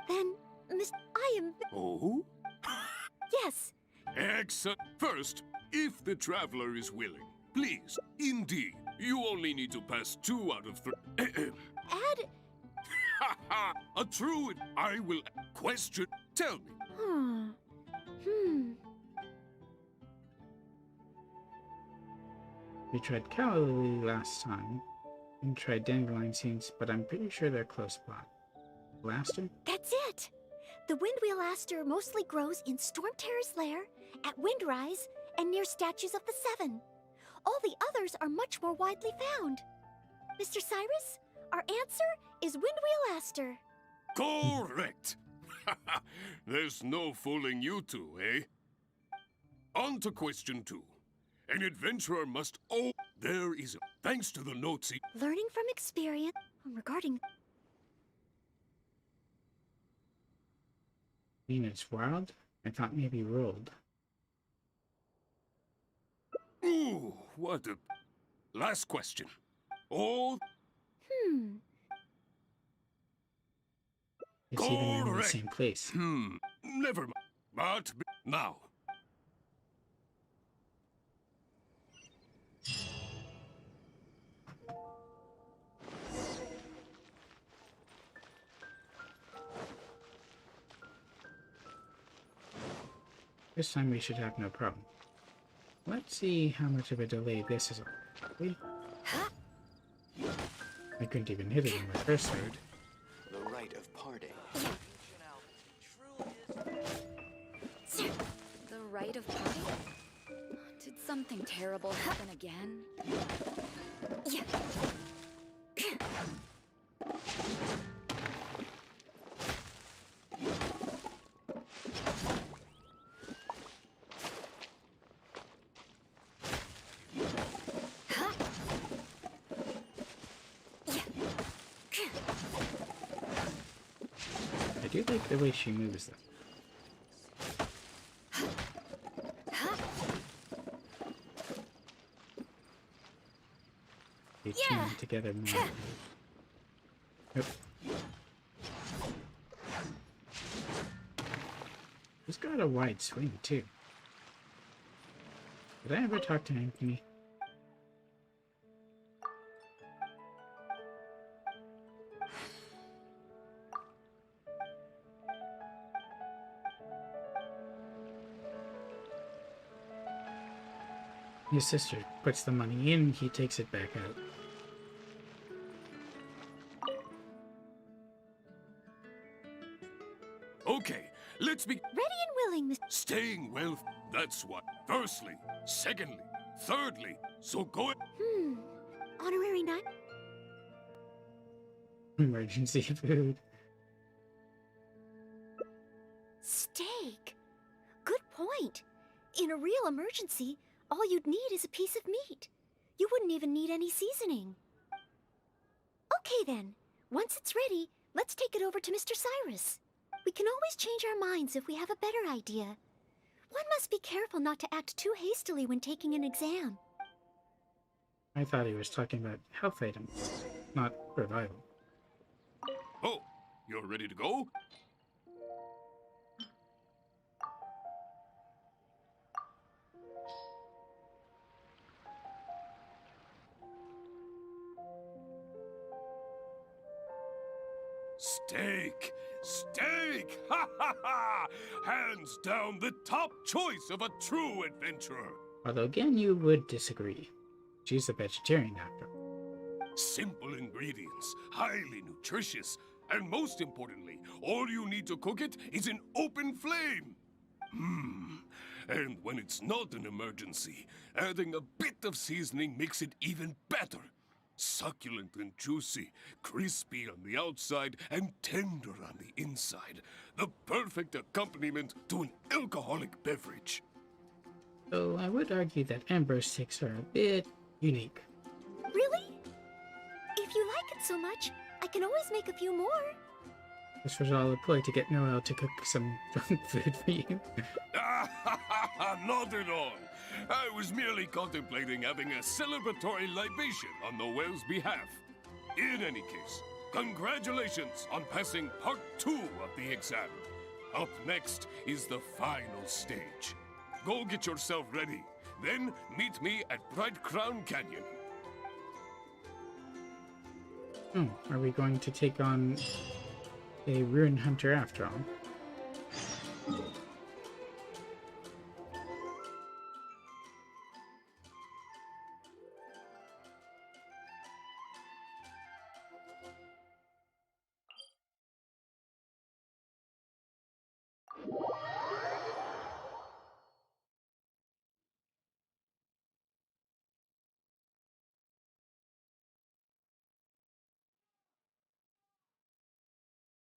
Then, I am... Oh? Yes. Excellent. First, if the traveler is willing, please, indeed, you only need to pass 2 out of 3. Add... A true... I will... Question... Tell me. We tried calla lily last time, and tried dandelion seeds, but I'm pretty sure they're close by. Blaster? That's it! The windwheel aster mostly grows in Storm Terror's lair, at Windrise, and near statues of the Seven. All the others are much more widely found. Mr. Cyrus, our answer is windwheel aster. Correct! There's no fooling you two, eh? On to question 2. An adventurer must... Oh, there is a... Thanks to the notes he... Learning from experience regarding... I mean, it's wild? I thought maybe rolled. Ooh, what a... Last question. Oh... It's even in the same place. Never mind. But now... This time we should have no problem. Let's see how much of a delay this is. I couldn't even hit it in my first sword. The rite of parting. The rite of parting? Did something terrible happen again? Yeah. I do like the way she moves, though. They chain together more. Yep. He's got a wide swing, too. Did I ever talk to Anthony? His sister puts the money in, he takes it back out. Okay, let's be... Ready and willing, Mr. Staying well, that's what. Firstly, secondly, thirdly, so go... Honorary knight? Emergency food. Steak. Good point. In a real emergency, all you'd need is a piece of meat. You wouldn't even need any seasoning. Okay then. Once it's ready, let's take it over to Mr. Cyrus. We can always change our minds if we have a better idea. One must be careful not to act too hastily when taking an exam. I thought he was talking about health items, not survival. Oh, you're ready to go? Steak! Steak! Ha ha ha! Hands down the top choice of a true adventurer! Although again, you would disagree. She's a vegetarian after all. Simple ingredients, highly nutritious, and most importantly, all you need to cook it is an open flame. And when it's not an emergency, adding a bit of seasoning makes it even better. Succulent and juicy, crispy on the outside and tender on the inside. The perfect accompaniment to an alcoholic beverage. Though I would argue that Amber steaks are a bit unique. Really? If you like it so much, I can always make a few more. This was all a ploy to get Noelle to cook some junk food for you. Not at all. I was merely contemplating having a celebratory libation on Noelle's behalf. In any case, congratulations on passing part 2 of the exam. Up next is the final stage. Go get yourself ready. Then meet me at Bright Crown Canyon. Oh, are we going to take on a Ruin Hunter after all?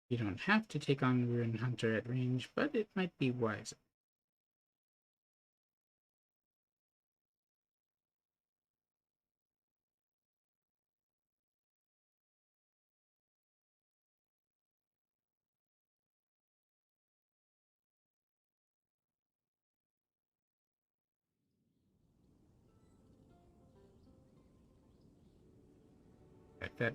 You don't have to take on Ruin Hunter at range, but it might be wiser. Like that.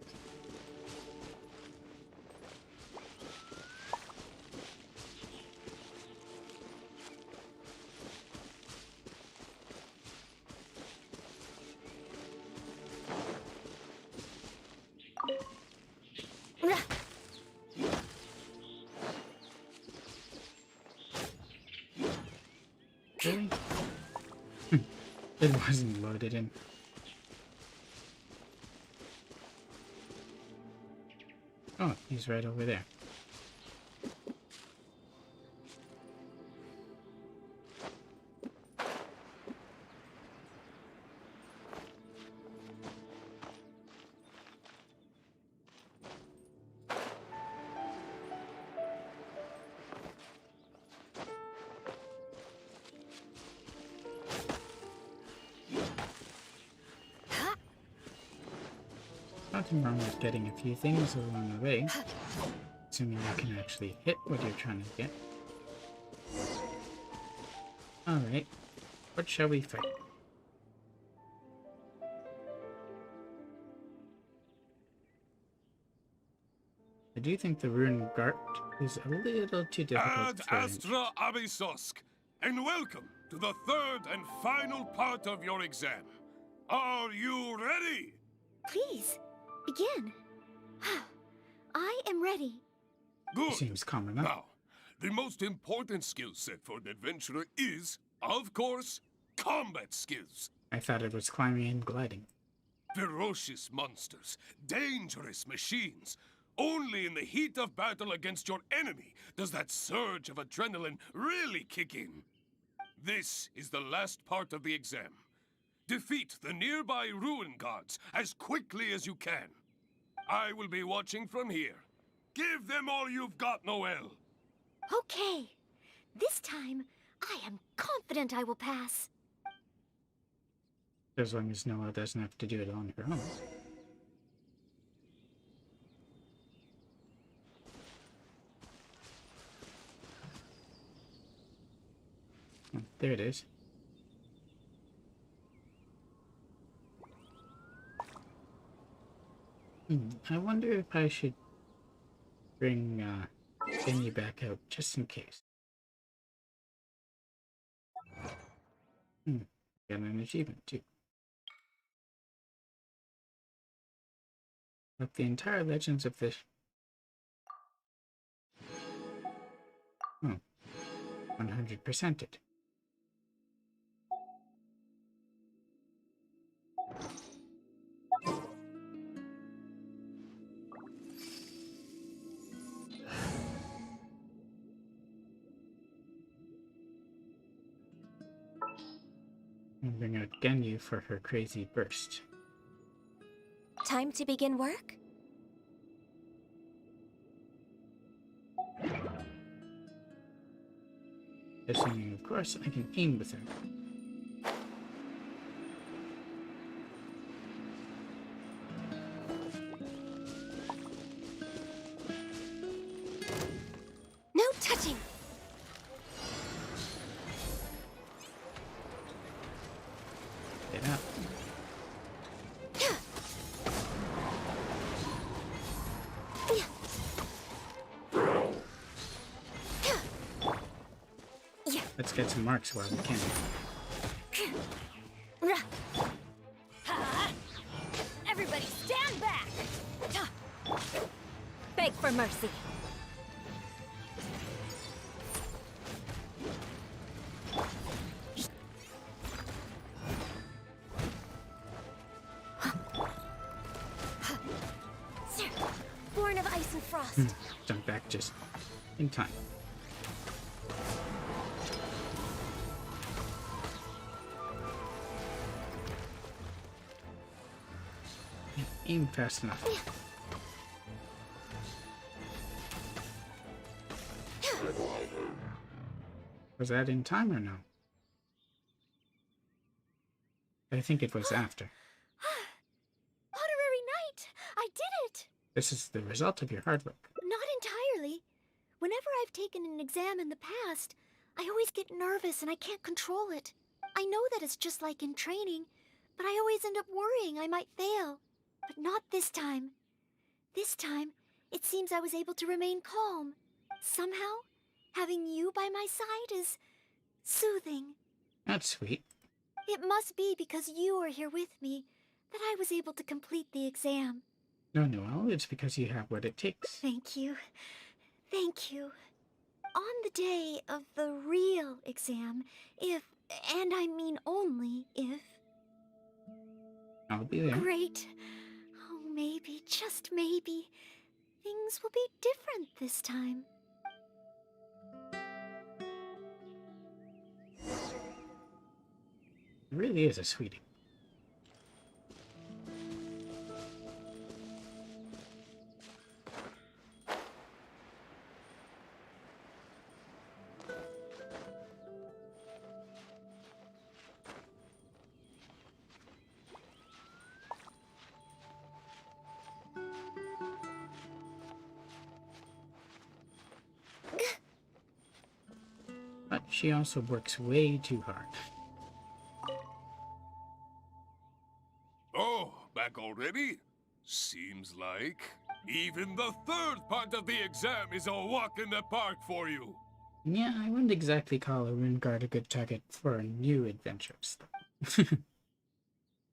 Really? It wasn't loaded in. Oh, he's right over there. Nothing wrong with getting a few things along the way, assuming you can actually hit what you're trying to get. Alright, what shall we fight? I do think the Rune Gart is a little too difficult Ad for range. Astra Abysosk, and welcome to the third and final part of your exam. Are you ready? Please, begin. I am ready. Good. Seems calm enough. Now, the most important skill set for an adventurer is, of course, combat skills. I thought it was climbing and gliding. Ferocious monsters, dangerous machines. Only in the heat of battle against your enemy does that surge of adrenaline really kick in. This is the last part of the exam. Defeat the nearby ruin guards as quickly as you can. I will be watching from here. Give them all you've got, Noelle. Okay, This time, I am confident I will pass. As long as Noelle doesn't have to do it on her own. Oh, there it is. I wonder if I should bring Benny back out just in case. Got an achievement too. Like the entire Legends of the 100%ed. And bring out Genyu for her crazy burst. Time to begin work? Assuming, of course, I can aim with her. No touching! Get up. Let's get some marks while we can. Everybody stand back! Beg for mercy. Born of ice and frost. Jump back just in time. Aim fast enough. Was that in time or no? I think it was after. Honorary Knight! I did it! This is the result of your hard work. Not entirely. Whenever I've taken an exam in the past, I always get nervous and I can't control it. I know that it's just like in training, but I always end up worrying I might fail. But not this time. This time, it seems I was able to remain calm. Somehow, having you by my side is soothing. That's sweet. It must be because you are here with me that I was able to complete the exam. No, Noelle, it's because you have what it takes. Thank you. Thank you. On the day of the real exam, if, and I mean only if... I'll be there. Great. Oh, maybe, just maybe, things will be different this time. It really is a sweetie. But she also works way too hard. Oh, back already? Seems like even the third part of the exam is a walk in the park for you. Yeah, I wouldn't exactly call a rune guard a good target for new adventures.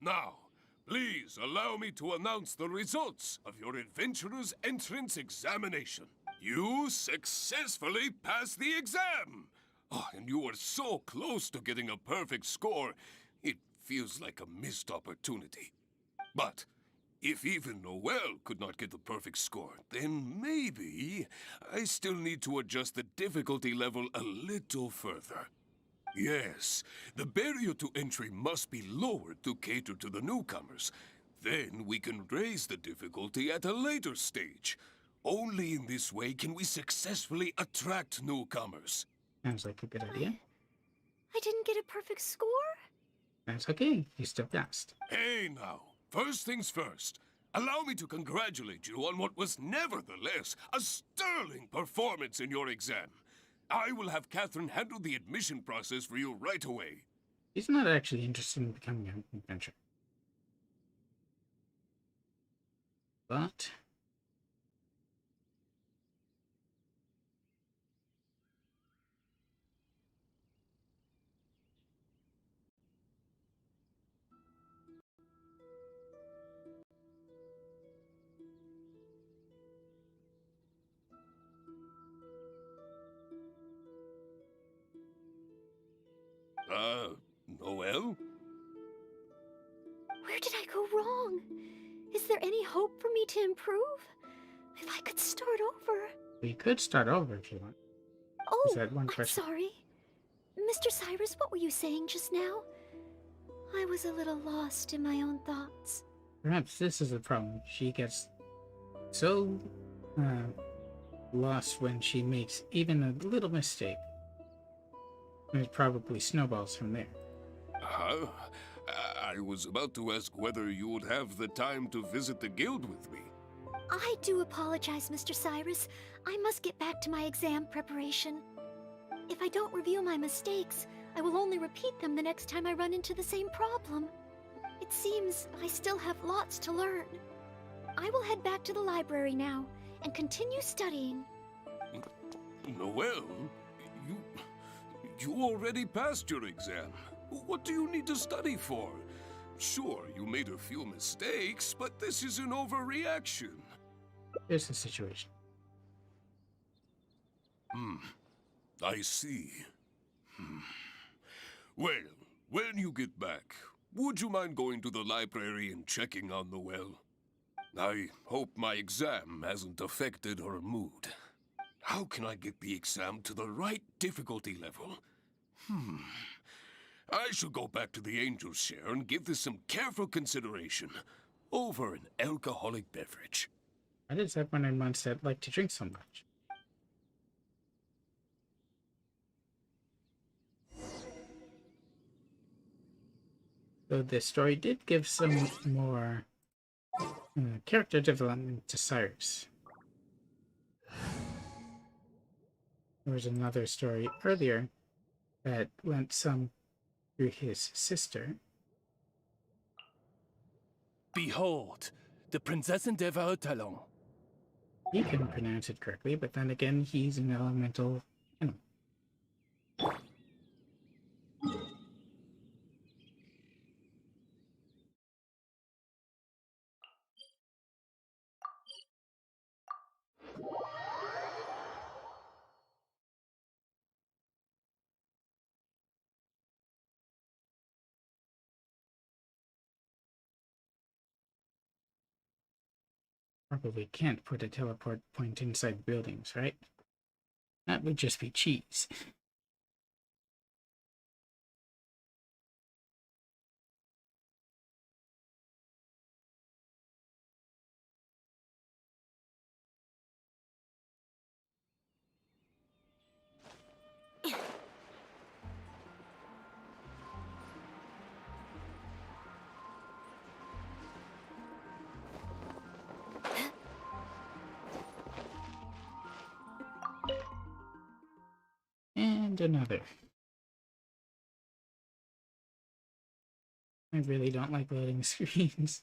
Now, please allow me to announce the results of your adventurer's entrance examination. You successfully passed the exam! Oh, and you were so close to getting a perfect score, it feels like a missed opportunity. But if even Noelle could not get the perfect score, then maybe I still need to adjust the difficulty level a little further. Yes, the barrier to entry must be lowered to cater to the newcomers. Then we can raise the difficulty at a later stage. Only in this way can we successfully attract newcomers. Sounds like a good idea. I didn't get a perfect score? That's okay. You still passed. Hey now, first things first. Allow me to congratulate you on what was nevertheless a sterling performance in your exam. I will have Catherine handle the admission process for you right away. He's not actually interested in becoming an adventurer. But Noelle? Where did I go wrong? Is there any hope for me to improve? If I could start over. we could start over if you want. Oh, Is that one I'm question? sorry. Mr. Cyrus, what were you saying just now? I was a little lost in my own thoughts. Perhaps this is the problem. She gets so lost when she makes even a little mistake. And it probably snowballs from there. Huh? I was about to ask whether you would have the time to visit the guild with me. I do apologize, Mr. Cyrus. I must get back to my exam preparation. If I don't review my mistakes, I will only repeat them the next time I run into the same problem. It seems I still have lots to learn. I will head back to the library now and continue studying. Noelle, you already passed your exam. What do you need to study for? Sure, you made a few mistakes, but this is an overreaction. Here's the situation. I see. Well, when you get back, would you mind going to the library and checking on Noelle? I hope my exam hasn't affected her mood. How can I get the exam to the right difficulty level? I should go back to the Angel's Share and give this some careful consideration over an alcoholic beverage. Why does everyone in Mondstadt like to drink so much? So this story did give some more character development to Cyrus. There was another story earlier that went some through his sister. Behold, the Prinzessin der Talon. He couldn't pronounce it correctly, but then again, he's an elemental animal. Probably can't put a teleport point inside buildings, right? That would just be cheese. And another. I really don't like loading screens.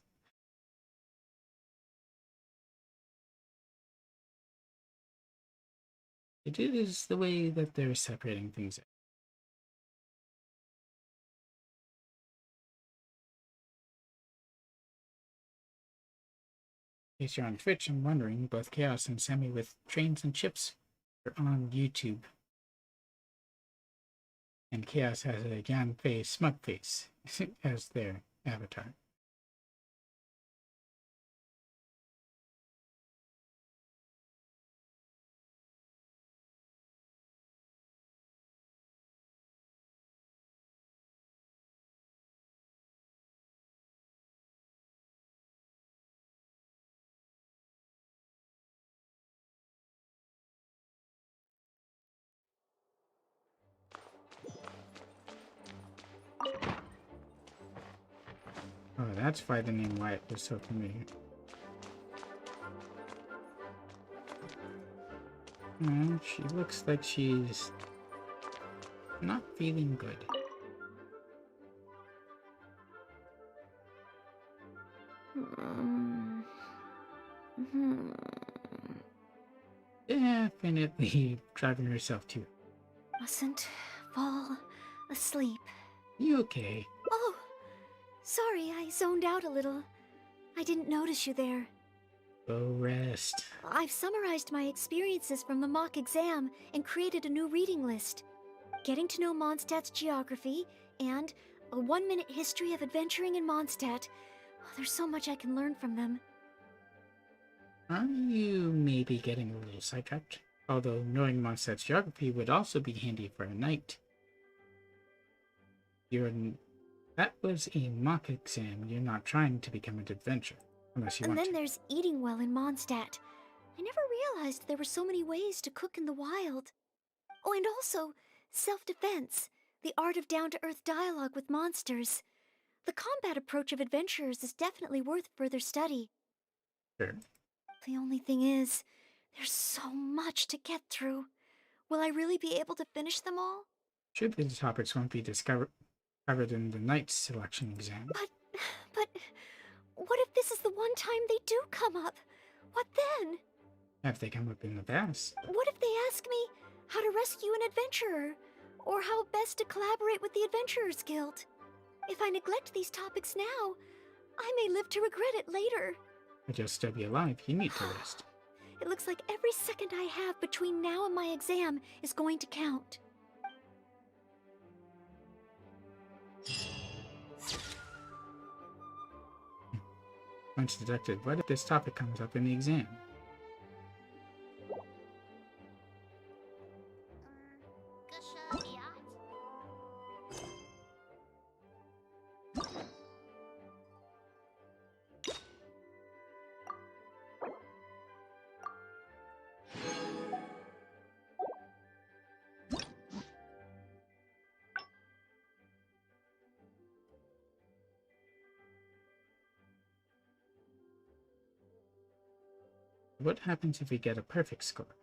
It is the way that they're separating things out. In case you're on Twitch and wondering, both Chaos and Sammy with Trains and Chips are on YouTube. And Chaos has a Jan face, smug face, as their avatar. Oh, that's why the name Wyatt was so familiar. She looks like she's not feeling good. Definitely driving herself too. Mustn't fall asleep. You okay? Oh, sorry, I zoned out a little. I didn't notice you there. Go rest. I've summarized my experiences from the mock exam and created a new reading list. Getting to know Mondstadt's geography and a 1-minute history of adventuring in Mondstadt. Oh, there's so much I can learn from them. Are you maybe getting a little sidetracked? Although knowing Mondstadt's geography would also be handy for a knight. That was a mock exam. You're not trying to become an adventurer. Unless you want to. And then there's eating well in Mondstadt. I never realized there were so many ways to cook in the wild. Oh, and also, self-defense. The art of down-to-earth dialogue with monsters. The combat approach of adventurers is definitely worth further study. Sure. The only thing is, there's so much to get through. Will I really be able to finish them all? Surely the topics won't be covered in the knight's selection exam. But, what if this is the one time they do come up? What then? Have they come up in the past? What if they ask me how to rescue an adventurer? Or how best to collaborate with the Adventurers Guild? If I neglect these topics now, I may live to regret it later. But you'll still be alive. You need to rest. It looks like every second I have between now and my exam is going to count. Once deducted, what if this topic comes up in the exam? What happens if we get a perfect score?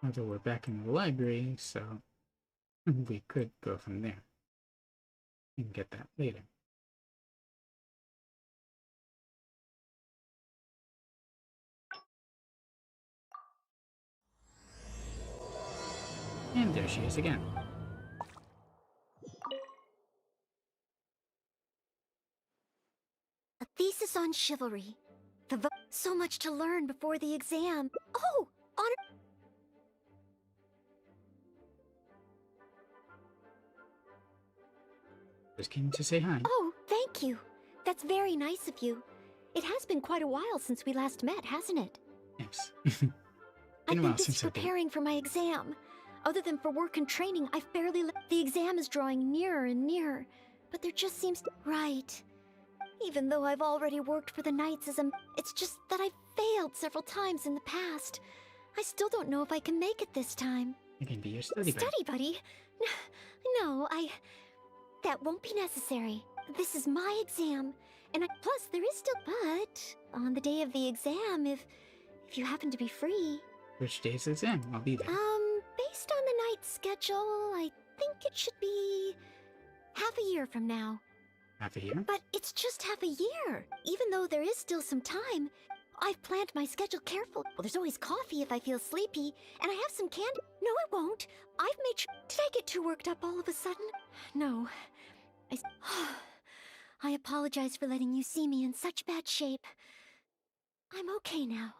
Although we're back in the library, so we could go from there and get that later. And there she is again. A thesis on chivalry. So much to learn before the exam. Oh, honor. Just came to say hi. Oh, thank you. That's very nice of you. It has been quite a while since we last met, hasn't it? Yes. I've been busy preparing for my exam. Other than for work and training, I've barely the exam is drawing nearer and nearer. But there just seems to... Right. Even though I've already worked for the Knights as a... It's just that I've failed several times in the past. I still don't know if I can make it this time. You can be your study buddy. Study buddy? No, that won't be necessary. This is my exam. And plus, there is still... But, on the day of the exam, if you happen to be free... Which day's the exam? I'll be there. Based on the Knight's schedule, I think it should be... half a year from now. Half a year? But it's just half a year. Even though there is still some time, I've planned my schedule carefully. Well, there's always coffee if I feel sleepy, and I have some candy. No, I won't. I've made sure... Did I get too worked up all of a sudden? No. I apologize for letting you see me in such bad shape. I'm okay now.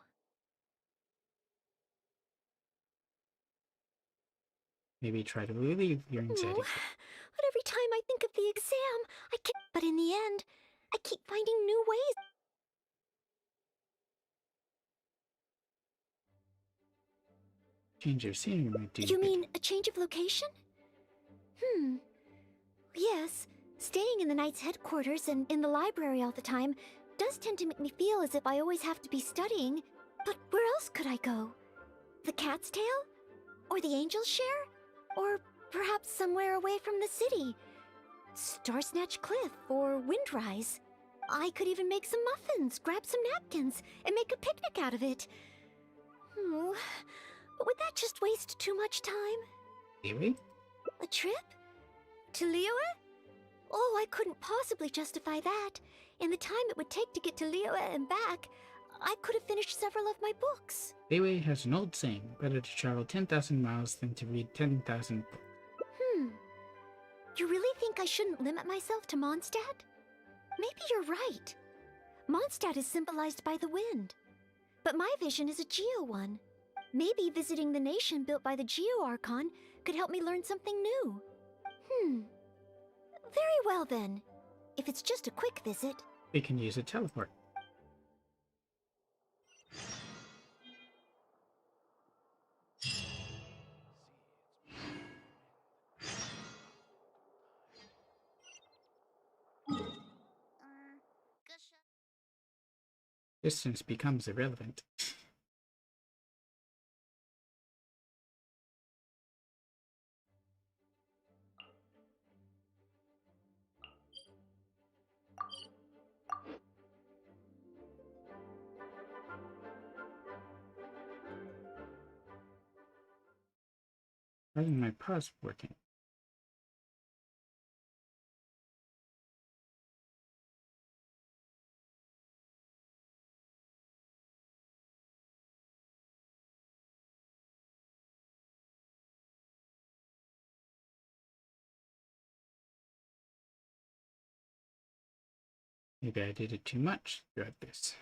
Maybe try to relieve your anxiety. But every time I think of the exam, I can't. But in the end, I keep finding new ways. Change of scenery might do You mean a change of location? Yes, staying in the Knight's headquarters and in the library all the time does tend to make me feel as if I always have to be studying. But where else could I go? The Cat's Tail? Or the Angel's Share? Or perhaps somewhere away from the city? Star Snatch Cliff or Windrise. I could even make some muffins, grab some napkins, and make a picnic out of it. But would that just waste too much time? Really? A trip? To Liyue? Oh, I couldn't possibly justify that. In the time it would take to get to Liyue and back, I could have finished several of my books. Liyue has an old saying, better to travel 10,000 miles than to read 10,000 books. You really think I shouldn't limit myself to Mondstadt? Maybe you're right. Mondstadt is symbolized by the wind. But my vision is a Geo one. Maybe visiting the nation built by the Geo Archon could help me learn something new. Very well then. If it's just a quick visit. We can use a teleport. Distance becomes irrelevant. Why isn't my pause working? Maybe I did it too much throughout this.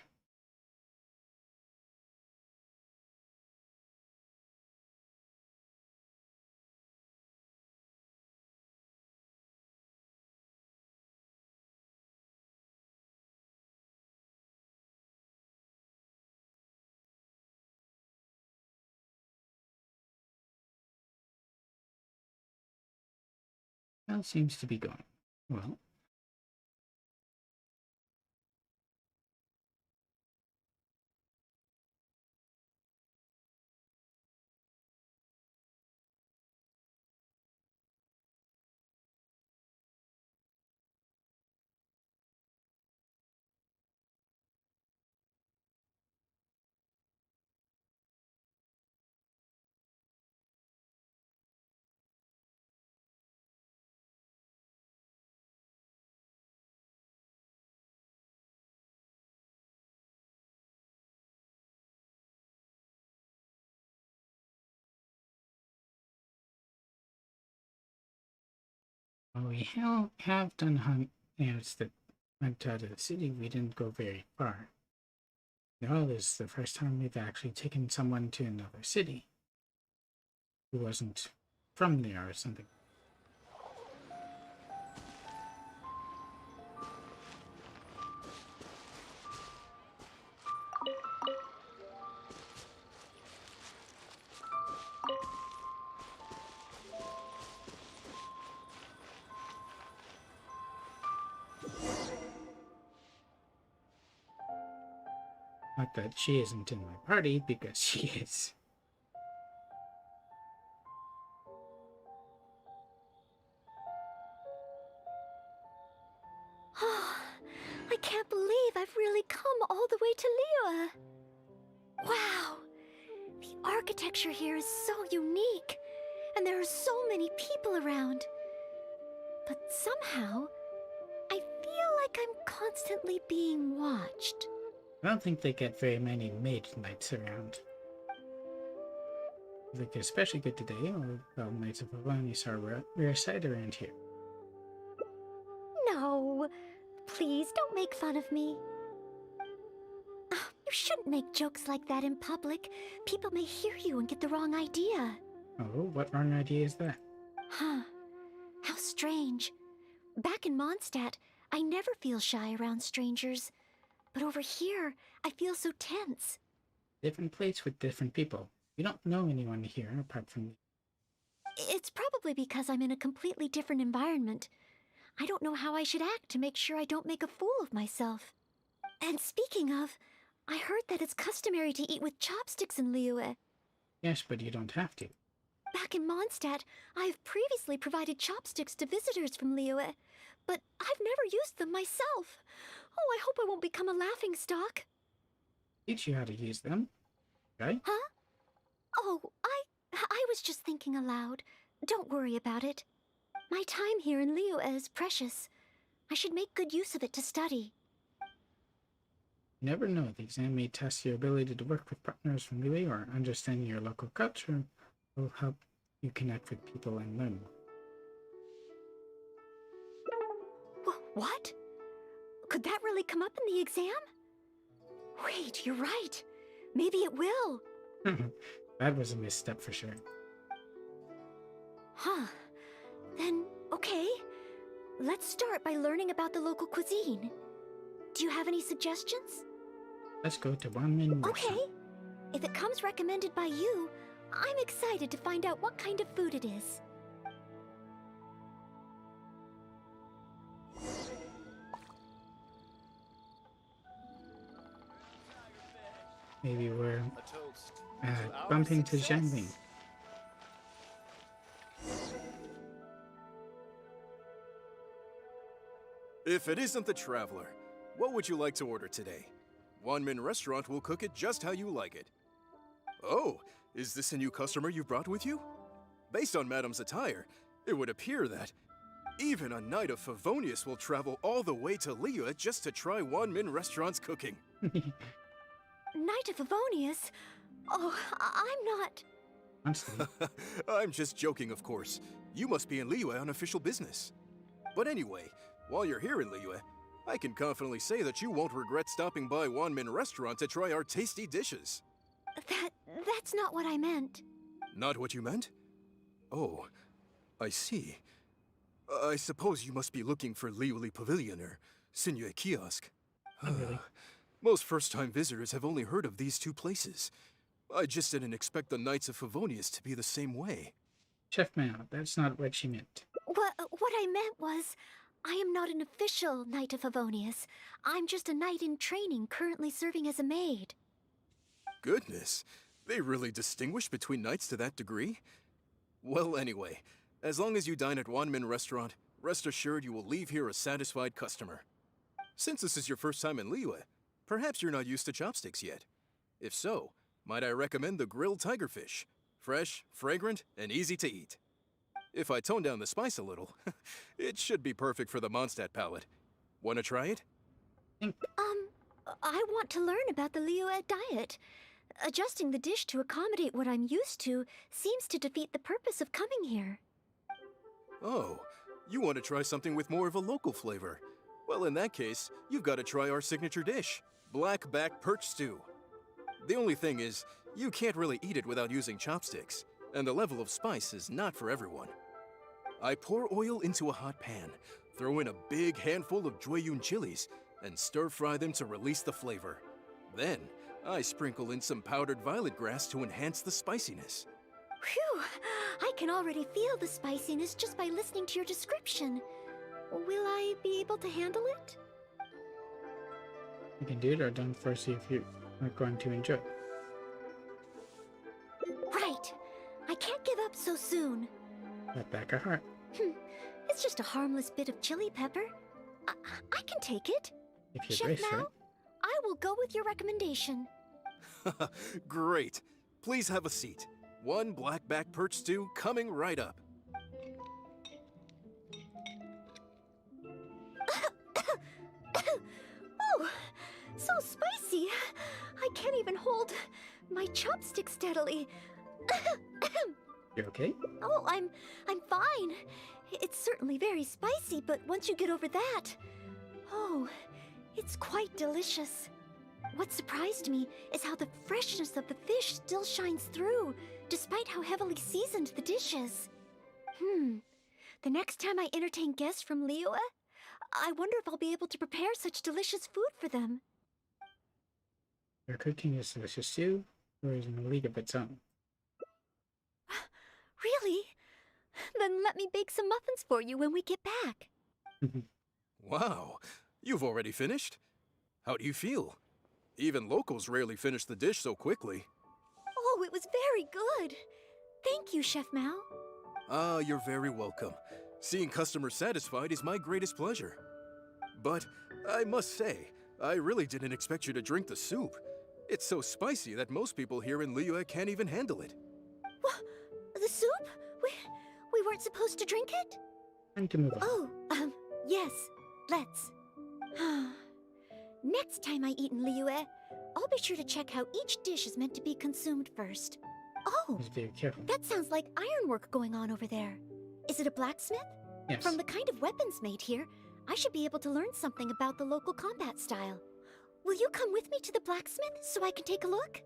Well, it seems to be going well. Well, we have done hangouts that went out of the city. We didn't go very far. Noelle is the first time we've actually taken someone to another city who wasn't from there or something. Not that she isn't in my party, because she is. I can't believe I've really come all the way to Liyue. Wow! The architecture here is so unique, and there are so many people around. But somehow, I feel like I'm constantly being watched. I don't think they get very many maid knights around. Like, especially good today, or well, Knights of Pavonis are a rare sight around here. No, please don't make fun of me. You shouldn't make jokes like that in public. People may hear you and get the wrong idea. Oh, what wrong idea is that? Huh. How strange. Back in Mondstadt, I never feel shy around strangers. But over here, I feel so tense. Different place with different people. You don't know anyone here apart from me. It's probably because I'm in a completely different environment. I don't know how I should act to make sure I don't make a fool of myself. And speaking of, I heard that it's customary to eat with chopsticks in Liyue. Yes, but you don't have to. Back in Mondstadt, I have previously provided chopsticks to visitors from Liyue, but I've never used them myself. Oh, I hope I won't become a laughingstock. Teach you how to use them, right? Huh? Oh, I was just thinking aloud. Don't worry about it. My time here in Liyue is precious. I should make good use of it to study. You never know, the exam may test your ability to work with partners from Liyue or understanding your local culture will help you connect with people and learn more. What? Could that really come up in the exam? Wait, you're right. Maybe it will. That was a misstep for sure. Huh. Then, okay. Let's start by learning about the local cuisine. Do you have any suggestions? Let's go to Wanmin Restaurant. Okay. If it comes recommended by you, I'm excited to find out what kind of food it is. Maybe we're bumping to Zhangling. If it isn't the Traveler, what would you like to order today? Wanmin Restaurant will cook it just how you like it. Oh, is this a new customer you brought with you? Based on Madame's attire, it would appear that even a Knight of Favonius will travel all the way to Liyue just to try Wanmin Restaurant's cooking. Knight of Favonius? Oh, I'm not... Honestly. I'm just joking, of course. You must be in Liyue on official business. But anyway, while you're here in Liyue, I can confidently say that you won't regret stopping by Wanmin Restaurant to try our tasty dishes. That's not what I meant. Not what you meant? Oh, I see. I suppose you must be looking for Liyue Pavilion or Sinue Kiosk. Really. Most first-time visitors have only heard of these two places. I just didn't expect the Knights of Favonius to be the same way. Chef Mao, that's not what she meant. What I meant was, I am not an official Knight of Favonius. I'm just a knight in training currently serving as a maid. Goodness, they really distinguish between knights to that degree? Well, anyway, as long as you dine at Wanmin Restaurant, rest assured you will leave here a satisfied customer. Since this is your first time in Liyue, perhaps you're not used to chopsticks yet. If so, might I recommend the grilled tigerfish? Fresh, fragrant, and easy to eat. If I tone down the spice a little, it should be perfect for the Mondstadt palate. Wanna try it? I want to learn about the Liyue diet. Adjusting the dish to accommodate what I'm used to seems to defeat the purpose of coming here. Oh, you want to try something with more of a local flavor. Well, in that case, you've got to try our signature dish, black back perch stew. The only thing is, you can't really eat it without using chopsticks, and the level of spice is not for everyone. I pour oil into a hot pan, throw in a big handful of Jueyun chilies, and stir-fry them to release the flavor. Then, I sprinkle in some powdered violet grass to enhance the spiciness. Phew! I can already feel the spiciness just by listening to your description. Will I be able to handle it? You can do it or don't foresee if you're not going to enjoy it. Right! I can't give up so soon. Got back a heart. It's just a harmless bit of chili pepper. I can take it. If you're Chef braced, Mao, right? I will go with your recommendation. Great. Please have a seat. One blackback perch stew coming right up. Oh, so spicy. I can't even hold my chopstick steadily. You're okay? Oh, I'm fine. It's certainly very spicy, but once you get over that, oh, it's quite delicious. What surprised me is how the freshness of the fish still shines through, despite how heavily seasoned the dish is. The next time I entertain guests from Liyue, I wonder if I'll be able to prepare such delicious food for them. Your cooking is delicious too, or is in a league of its own. Really? Then let me bake some muffins for you when we get back. Wow, you've already finished? How do you feel? Even locals rarely finish the dish so quickly. Oh, it was very good. Thank you, Chef Mao. Ah, you're very welcome. Seeing customers satisfied is my greatest pleasure. But I must say, I really didn't expect you to drink the soup. It's so spicy that most people here in Liyue can't even handle it. What? The soup? We weren't supposed to drink it? Time to move on. Oh, yes. Let's. Next time I eat in Liyue, I'll be sure to check how each dish is meant to be consumed first. Oh, Be very careful. that sounds like ironwork going on over there. Is it a blacksmith? Yes. From the kind of weapons made here, I should be able to learn something about the local combat style. Will you come with me to the blacksmith so I can take a look?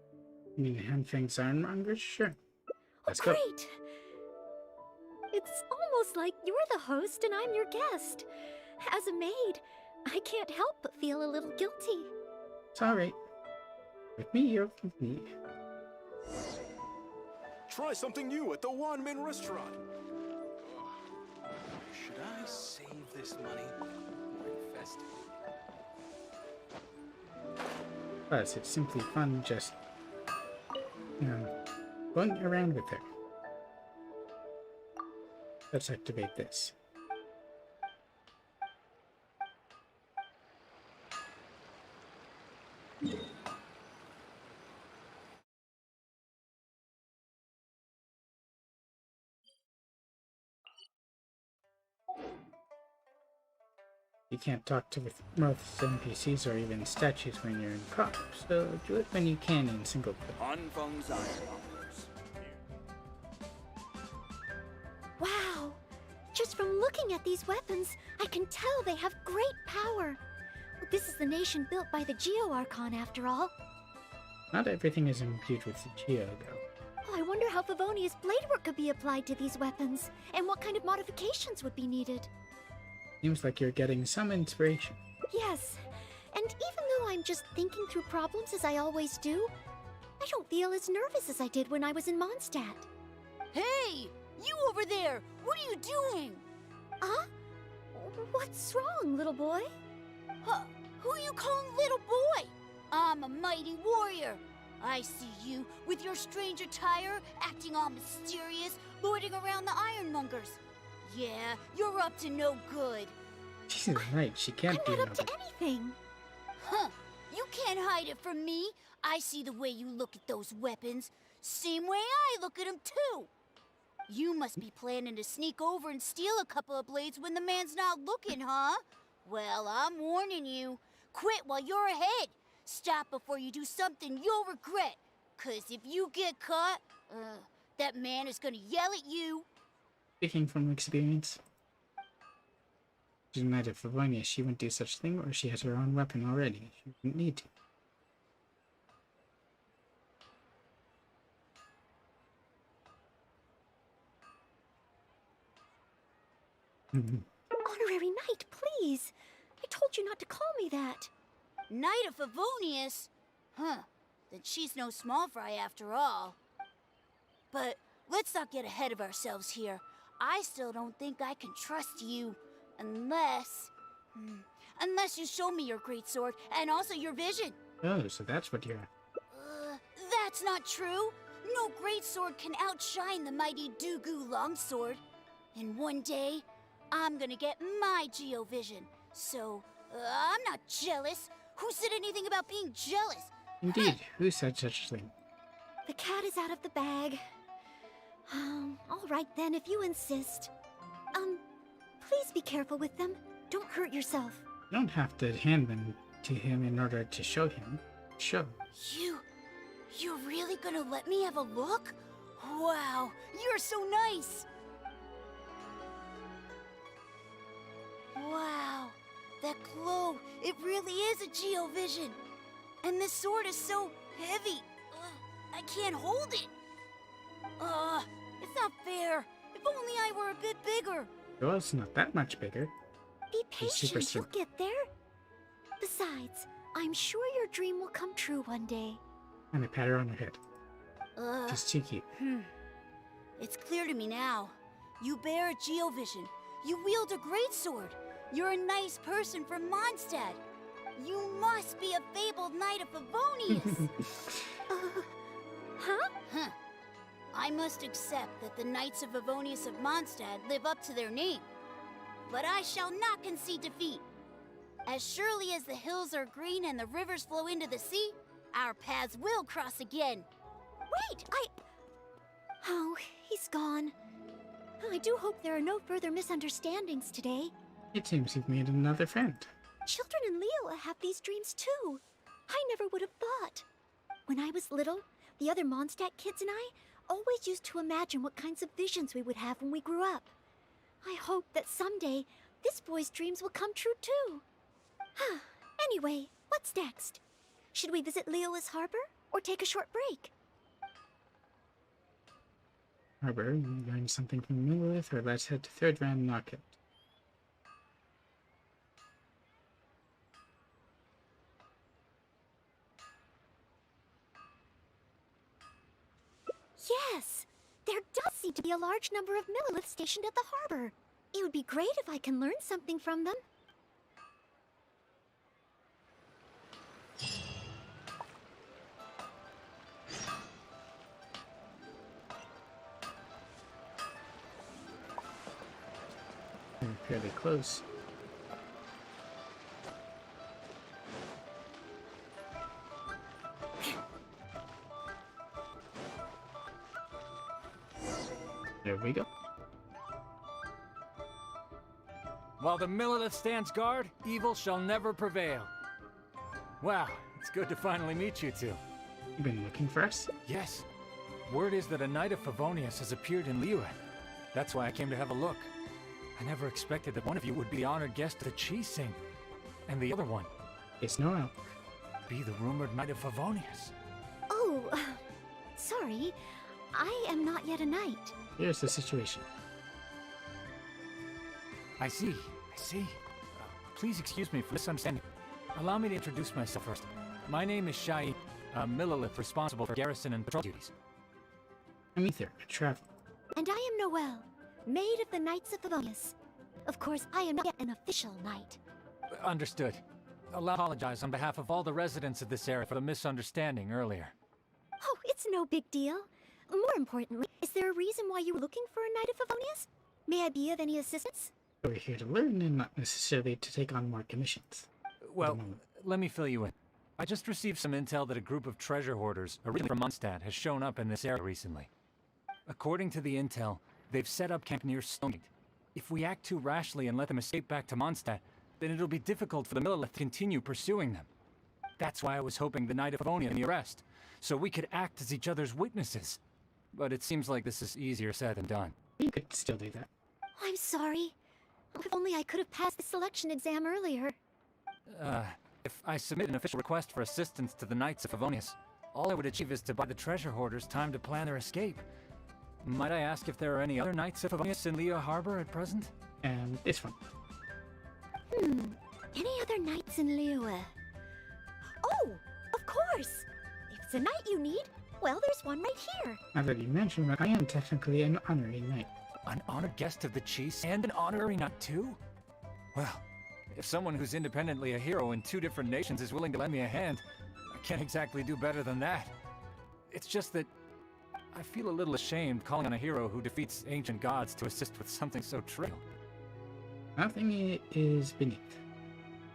You mean Hanfeng's ironmonger? Sure. Let's go. Great! It's almost like you're the host and I'm your guest. As a maid, I can't help but feel a little guilty. It's alright. With me, you're with me. Try something new at the Wanmin restaurant. Should I save this money or invest it? Plus, it's simply fun just, going around with her. Let's activate this. You can't talk to most NPCs or even statues when you're in co-op, so do it when you can in single player. Hanfeng's ironmongers. Wow! Just from looking at these weapons, I can tell they have great power. This is the nation built by the Geo Archon, after all. Not everything is imbued with the Geo, though. Oh, I wonder how Favonia's blade work could be applied to these weapons, and what kind of modifications would be needed. Seems like you're getting some inspiration. Yes, and even though I'm just thinking through problems as I always do, I don't feel as nervous as I did when I was in Mondstadt. Hey! You over there! What are you doing? Huh? What's wrong, little boy? Huh? Who you calling little boy? I'm a mighty warrior. I see you with your strange attire, acting all mysterious, lording around the ironmongers. Yeah, you're up to no good. She's right, she can't I'm do not up to nothing. anything. Huh? You can't hide it from me. I see the way you look at those weapons. Same way I look at them, too. You must be planning to sneak over and steal a couple of blades when the man's not looking, huh? Well, I'm warning you. Quit while you're ahead. Stop before you do something you'll regret. 'Cause if you get caught, that man is gonna yell at you. Speaking from experience, she's Knight of Favonia. She wouldn't do such thing, or she has her own weapon already. She wouldn't need to. Honorary Knight, please. I told you not to call me that. Knight of Favonius? Huh. Then she's no small fry after all. But let's not get ahead of ourselves here. I still don't think I can trust you. Unless you show me your great sword and also your vision. Oh, so that's what you're... That's not true. No great sword can outshine the mighty Dugu longsword. And one day, I'm gonna get my Geo vision. So, I'm not jealous. Who said anything about being jealous? Indeed, who said such a thing? The cat is out of the bag. All right then, if you insist. Please be careful with them. Don't hurt yourself. You don't have to hand them to him in order to show him. Show. You're really gonna let me have a look? Wow, you're so nice! Wow, that glow, it really is a Geo vision. And this sword is so heavy. I can't hold it. It's not fair. If only I were a bit bigger. Well, it's not that much bigger. Be He's super patient, you'll strong. get there. Besides, I'm sure your dream will come true one day. And I pat her on her head. Just too cute. It's clear to me now. You bear a Geo vision. You wield a great sword. You're a nice person from Mondstadt. You must be a fabled Knight of Favonius. I must accept that the Knights of Favonius of Mondstadt live up to their name. but I shall not concede defeat. As surely as the hills are green and the rivers flow into the sea, our paths will cross again. Wait, Oh, he's gone. I do hope there are no further misunderstandings today. It seems you've made another friend. Children in Leola have these dreams too. I never would have thought. When I was little, the other Mondstadt kids and I always used to imagine what kinds of visions we would have when we grew up. I hope that someday this boy's dreams will come true too. Anyway, what's next? Should we visit Leola's harbor or take a short break? Harbor, learn something from Lilith, or let's head to third round knockout. Yes! There does seem to be a large number of Milliliths stationed at the harbor. It would be great if I can learn something from them. We're fairly close. There we go. While the Millilith stands guard, evil shall never prevail. Wow, it's good to finally meet you two. You've been looking for us? Yes. Word is that a knight of Favonius has appeared in Liyue. That's why I came to have a look. I never expected that one of you would be the honored guest of the Cheese Sing. And the other one. It's Noelle. Be the rumored knight of Favonius. Oh, sorry. I am not yet a knight. Here's the situation. I see. Please excuse me for misunderstanding. Allow me to introduce myself first. My name is Shai, a Millilith responsible for garrison and patrol duties. I'm Ether, a traveler. And I am Noelle, maid of the Knights of Favonius. Of course, I am not yet an official knight. Understood. Allow me to apologize on behalf of all the residents of this area for the misunderstanding earlier. Oh, it's no big deal. More importantly, is there a reason why you were looking for a Knight of Favonius? May I be of any assistance? We're here to learn and not necessarily to take on more commissions. Well, let me fill you in. I just received some intel that a group of treasure hoarders, originally from Mondstadt, has shown up in this area recently. According to the intel, they've set up camp near Stonegate. If we act too rashly and let them escape back to Mondstadt, then it'll be difficult for the Millilith to continue pursuing them. That's why I was hoping the Knight of Favonia in the arrest, so we could act as each other's witnesses. But it seems like this is easier said than done. You could still do that. I'm sorry. If only I could have passed the selection exam earlier. If I submit an official request for assistance to the Knights of Favonius, all I would achieve is to buy the treasure hoarders time to plan their escape. Might I ask if there are any other Knights of Favonius in Liyue Harbor at present? And this one. Any other knights in Liyue? Oh, of course! If it's a knight you need, well, there's one right here. Now that you mention it, I am technically an honorary knight. An honored guest of the Chiefs and an honorary knight too? Well, if someone who's independently a hero in two different nations is willing to lend me a hand, I can't exactly do better than that. It's just that I feel a little ashamed calling on a hero who defeats ancient gods to assist with something so trivial. Nothing is beneath.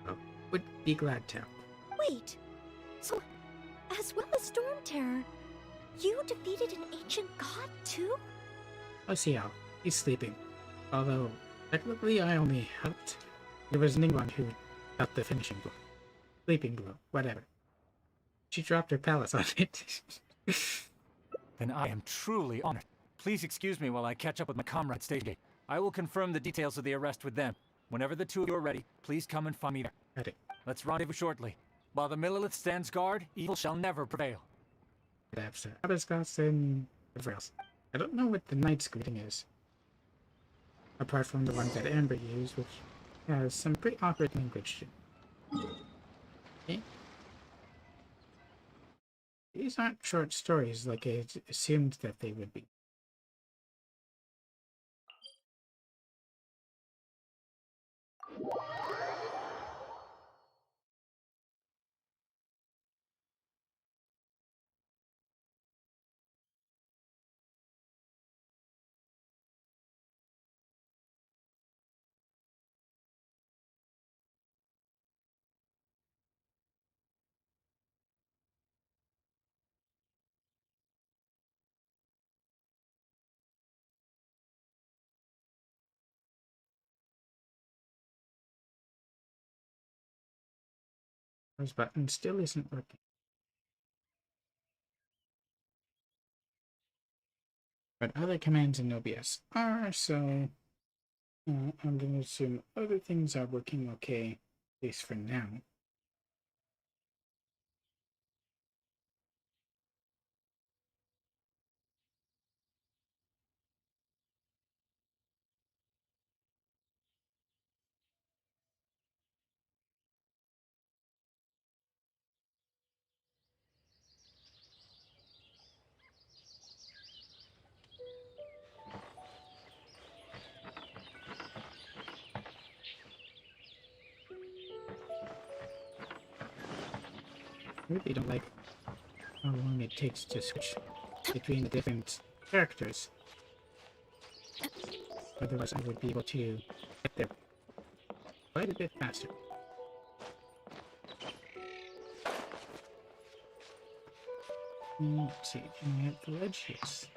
Oh, would be glad to. Wait, so as well as Storm Terror, you defeated an ancient god too? Oh, see how he's sleeping. Although, technically I only helped. There was anyone who helped the finishing blow. Sleeping blow, whatever. She dropped her palace on it. Then I am truly honored. Please excuse me while I catch up with my comrade Stagegate. I will confirm the details of the arrest with them. Whenever the two of you are ready, please come and find me there. Ready. Let's rendezvous shortly. While the Millilith stands guard, evil shall never prevail. That's Abascos and whatever else. I don't know what the knight's greeting is. Apart from the one that Amber used, which has some pretty awkward language to it. Okay. These aren't short stories like I assumed that they would be. Pause button still isn't working. But other commands in OBS are, so I'm going to assume other things are working okay, at least for now. I really don't like how long it takes to switch between the different characters. Otherwise I would be able to get there quite a bit faster. Let's see, can I hit the ledge? Yes.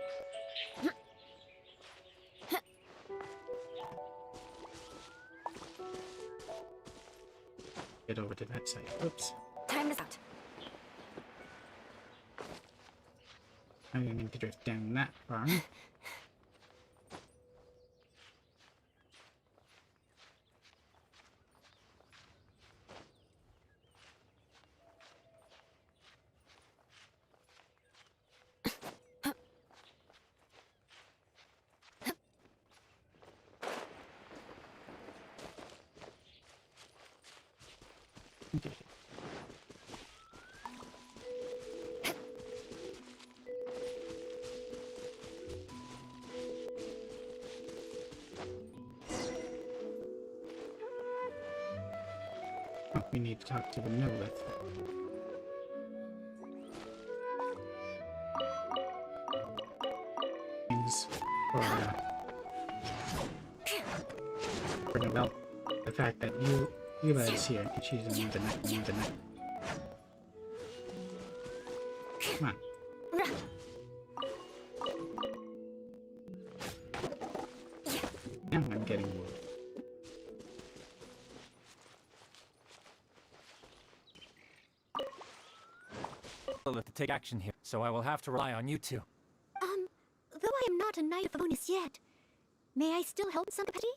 Get over to that side. Oops. Time is out. I didn't mean to drift down that far. Okay. Oh, we need to talk to the Noelle. Things for Noelle. The fact that Ela is here and she's another night. Come on. Now I'm getting bored. To take action here, so I will have to rely on you two. Though I am not a Knight of Bonus yet, may I still help some capacity?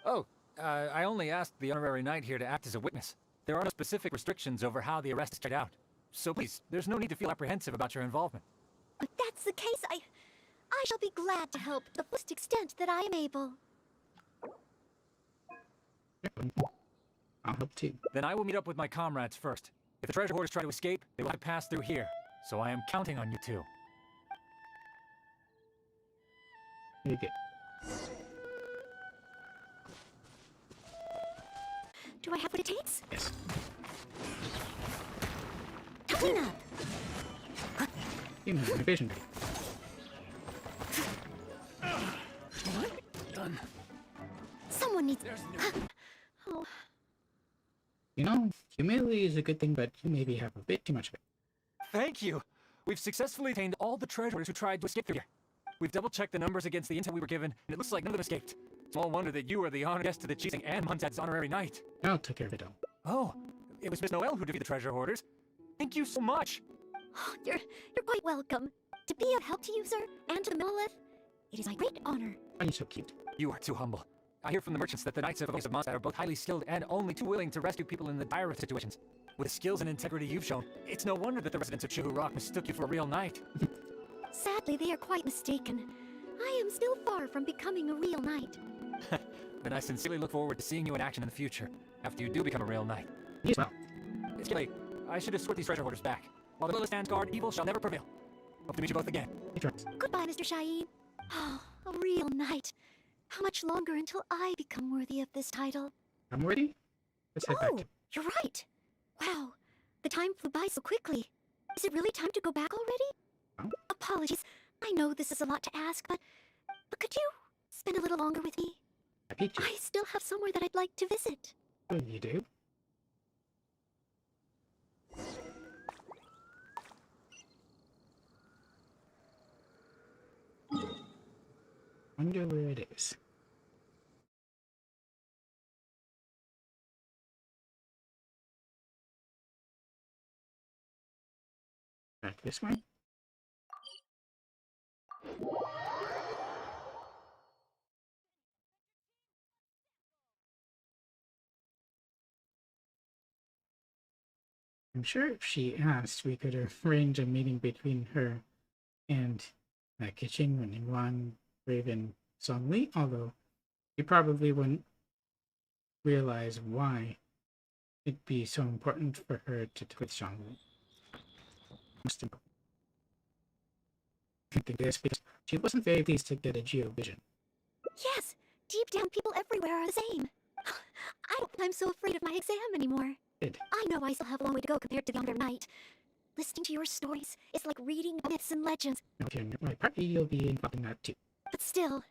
Oh, I only asked the honorary knight here to act as a witness. There are no specific restrictions over how the arrest is carried out. So please, there's no need to feel apprehensive about your involvement. If that's the case, I shall be glad to help to the fullest extent that I am able. I'll help too. Then I will meet up with my comrades first. If the treasure hoarders try to escape, they will have to pass through here. So I am counting on you two. Very good. Do I have what it takes? Yes. Toughen up! You know, my vision. Done. Someone needs... Oh. You know, humility is a good thing, but you maybe have a bit too much of it. Thank you! We've successfully detained all the treasure hoarders who tried to escape through here. We've double-checked the numbers against the intel we were given, and it looks like none of them escaped. Small wonder that you are the honored guest to the chief and Munstad's honorary knight. I'll take care of it all. Oh, it was Miss Noelle who defeated the treasure hoarders. Thank you so much! You're quite welcome. To be of help to you, sir, and to the Millelith, it is my great honor. Why are you so cute? You are too humble. I hear from the merchants that the Knights of Mondstadt are both highly skilled and only too willing to rescue people in the direst situations. With the skills and integrity you've shown, it's no wonder that the residents of Chihu Rock mistook you for a real knight. Sadly, they are quite mistaken. I am still far from becoming a real knight. Then I sincerely look forward to seeing you in action in the future, after you do become a real knight. Yes, well. It's late. I should escort these treasure hoarders back. While the Lilith stands guard, evil shall never prevail. Hope to meet you both again. Goodbye, Mr. Shahin. Oh, a real knight. How much longer until I become worthy of this title? I'm worthy? Let's head back to... You're right. Wow, the time flew by so quickly. Is it really time to go back already? Oh. Apologies. I know this is a lot to ask, but could you spend a little longer with me? I still have somewhere that I'd like to visit. Oh, you do? Wonder where it is. This way? I'm sure if she asked, we could arrange a meeting between her and Kitchen, Ningguang, Raven, Songli, although you probably wouldn't realize why it'd be so important for her to with Songli. I think this because she wasn't very pleased to get a Geo Vision. Yes, deep down people everywhere are the same. I don't think I'm so afraid of my exam anymore. Good. I know I still have a long way to go compared to the younger knight. Listening to your stories is like reading myths and legends. Okay, right, partly you'll be involved in that too. But still,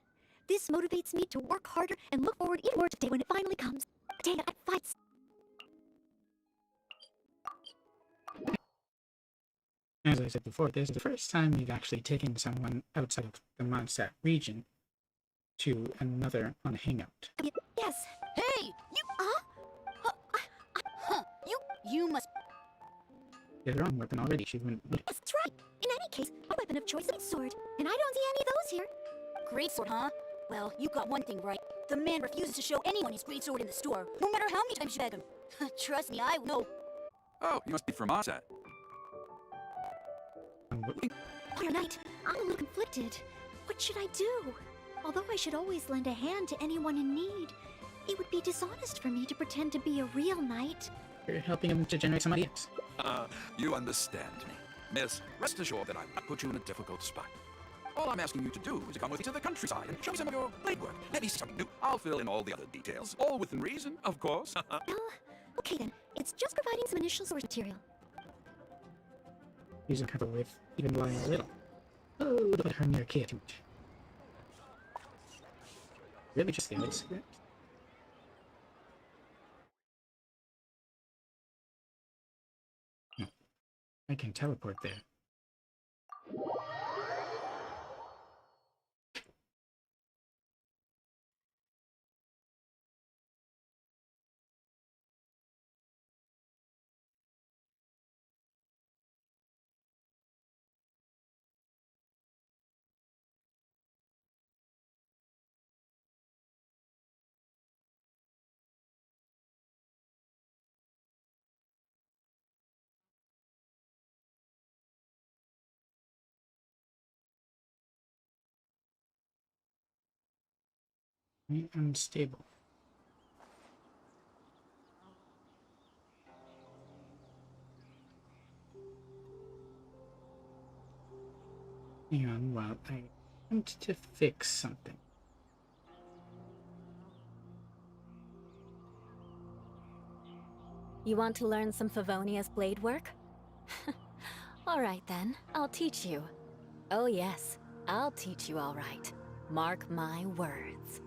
this motivates me to work harder and look forward even more to the day when it finally comes. A day that I fight. As I said before, this is the first time we've actually taken someone outside of the Mondstadt region to another on a hangout. Yes. Hey, you must. Get her own weapon already, she wouldn't. Yes, that's right. In any case, my weapon of choice is a sword, and I don't see any of those here. Greatsword, huh? Well, you got one thing right. The man refuses to show anyone his greatsword in the store, no matter how many times you beg him. Trust me, I know. Oh, you must be from Mondstadt. Dear Knight, I'm a little conflicted. What should I do? Although I should always lend a hand to anyone in need, it would be dishonest for me to pretend to be a real knight. You're helping him to generate some ideas. You understand me. Miss, rest assured that I will not put you in a difficult spot. All I'm asking you to do is to come with me to the countryside and show me some of your blade work. Let me see something new. I'll fill in all the other details, all within reason, of course. Well, okay then. It's just providing some initial source material. Using cover with even lying a little. Oh, look at her mere creativity. Really just the odds. I can teleport there. Unstable. Hang on while I want to fix something. You want to learn some Favonia's blade work? Alright then, I'll teach you. Oh yes, I'll teach you all right. Mark my words.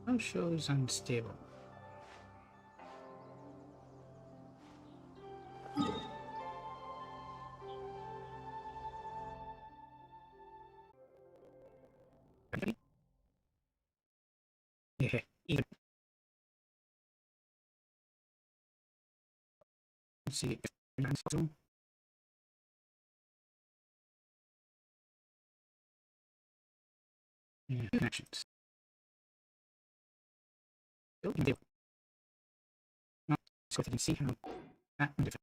How shows unstable? Yeah, even. Let's see if unstable. Yeah, connections. Now, so you can see how that one different.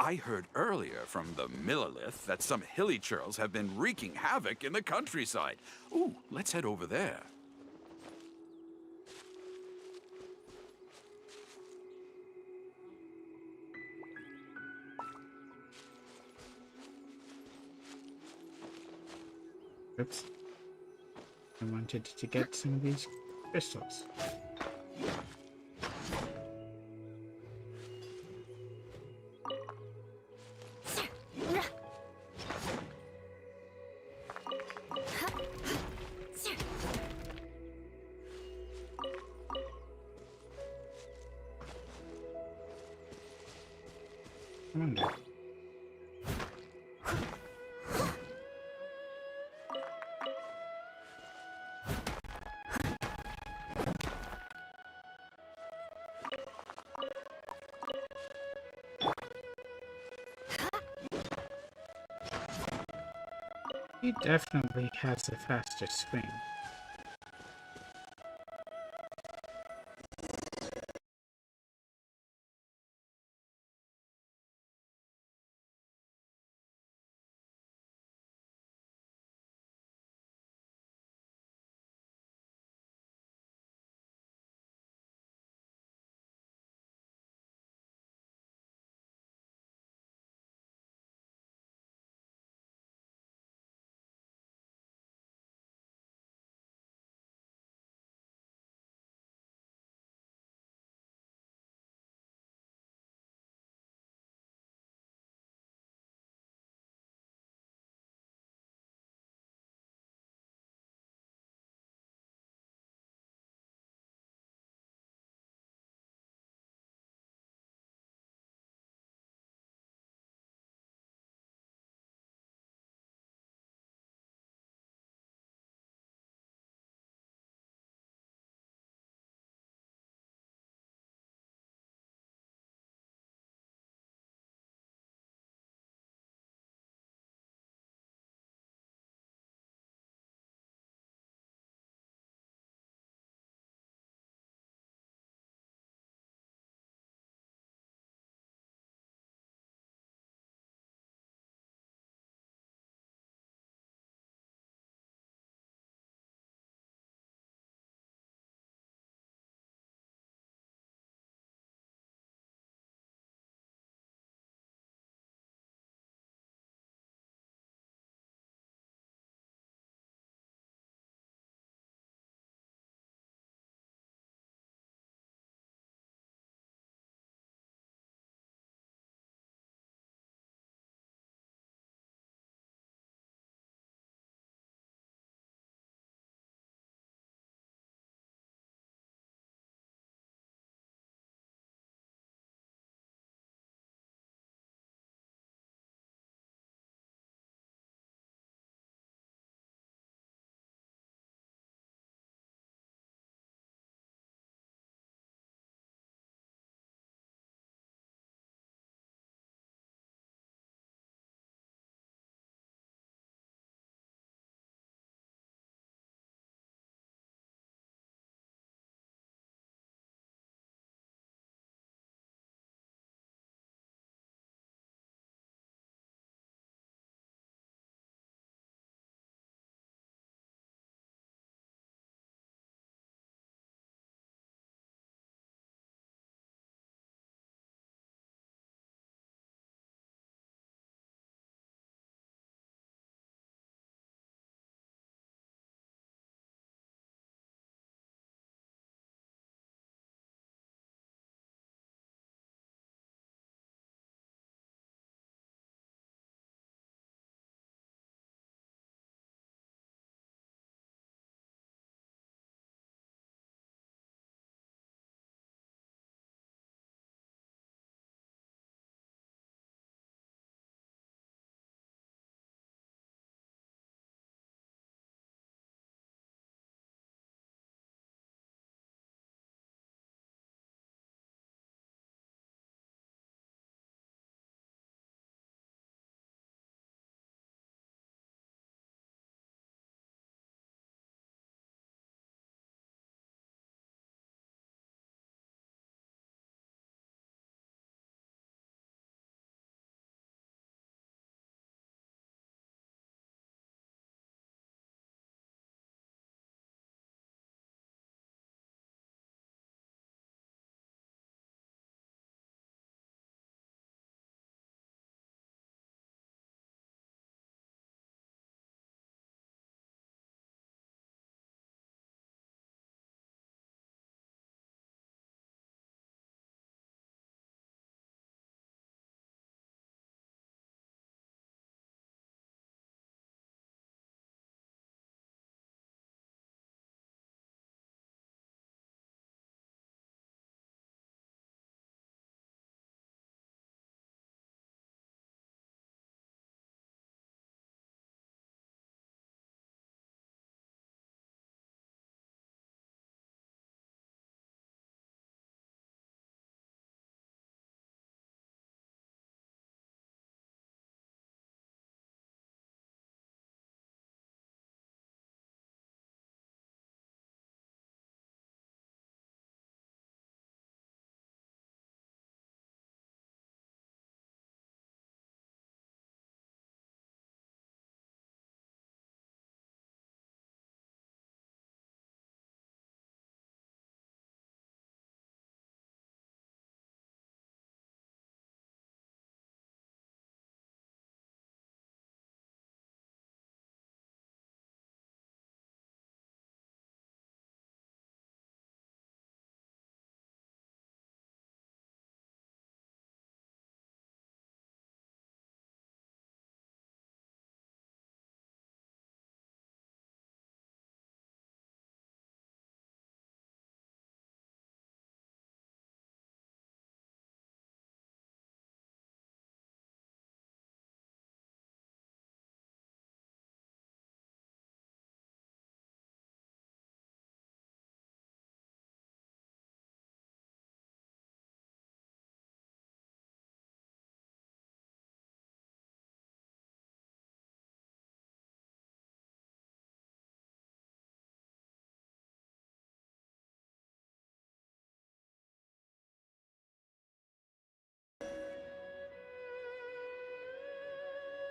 I heard earlier from the Millilith that some hilly churls have been wreaking havoc in the countryside. Ooh, let's head over there. Oops. I wanted to get some of these crystals. wonder. He definitely has a faster swing.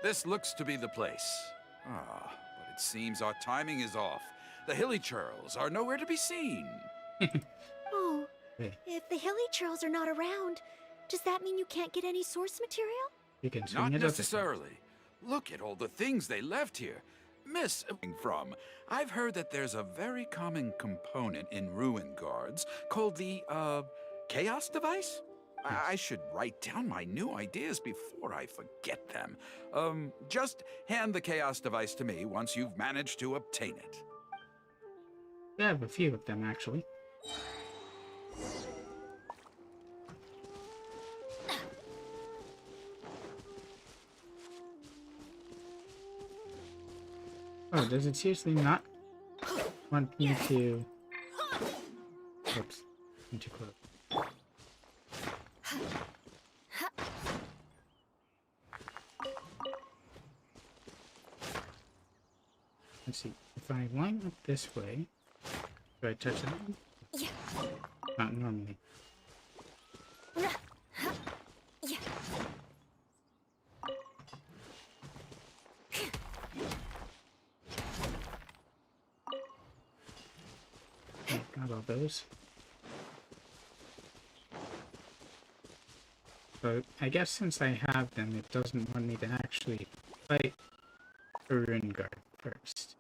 This looks to be the place. Ah, but it seems our timing is off. The hilly churls are nowhere to be seen. Oh, Hey, if the hilly churls are not around, does that mean you can't get any source material? you can swing Not it up. necessarily. Look at all the things they left here. Miss from. I've heard that there's a very common component in ruin guards called the, chaos device? I should write down my new ideas before I forget them. Just hand the chaos device to me once you've managed to obtain it. We have a few of them, actually. Oh, does it seriously not want me to... Oops, I'm too close. Let's see, if I line up this way, do I touch it? Not normally. Okay, got all those. So I guess since I have them, it doesn't want me to actually fight a ruin guard first.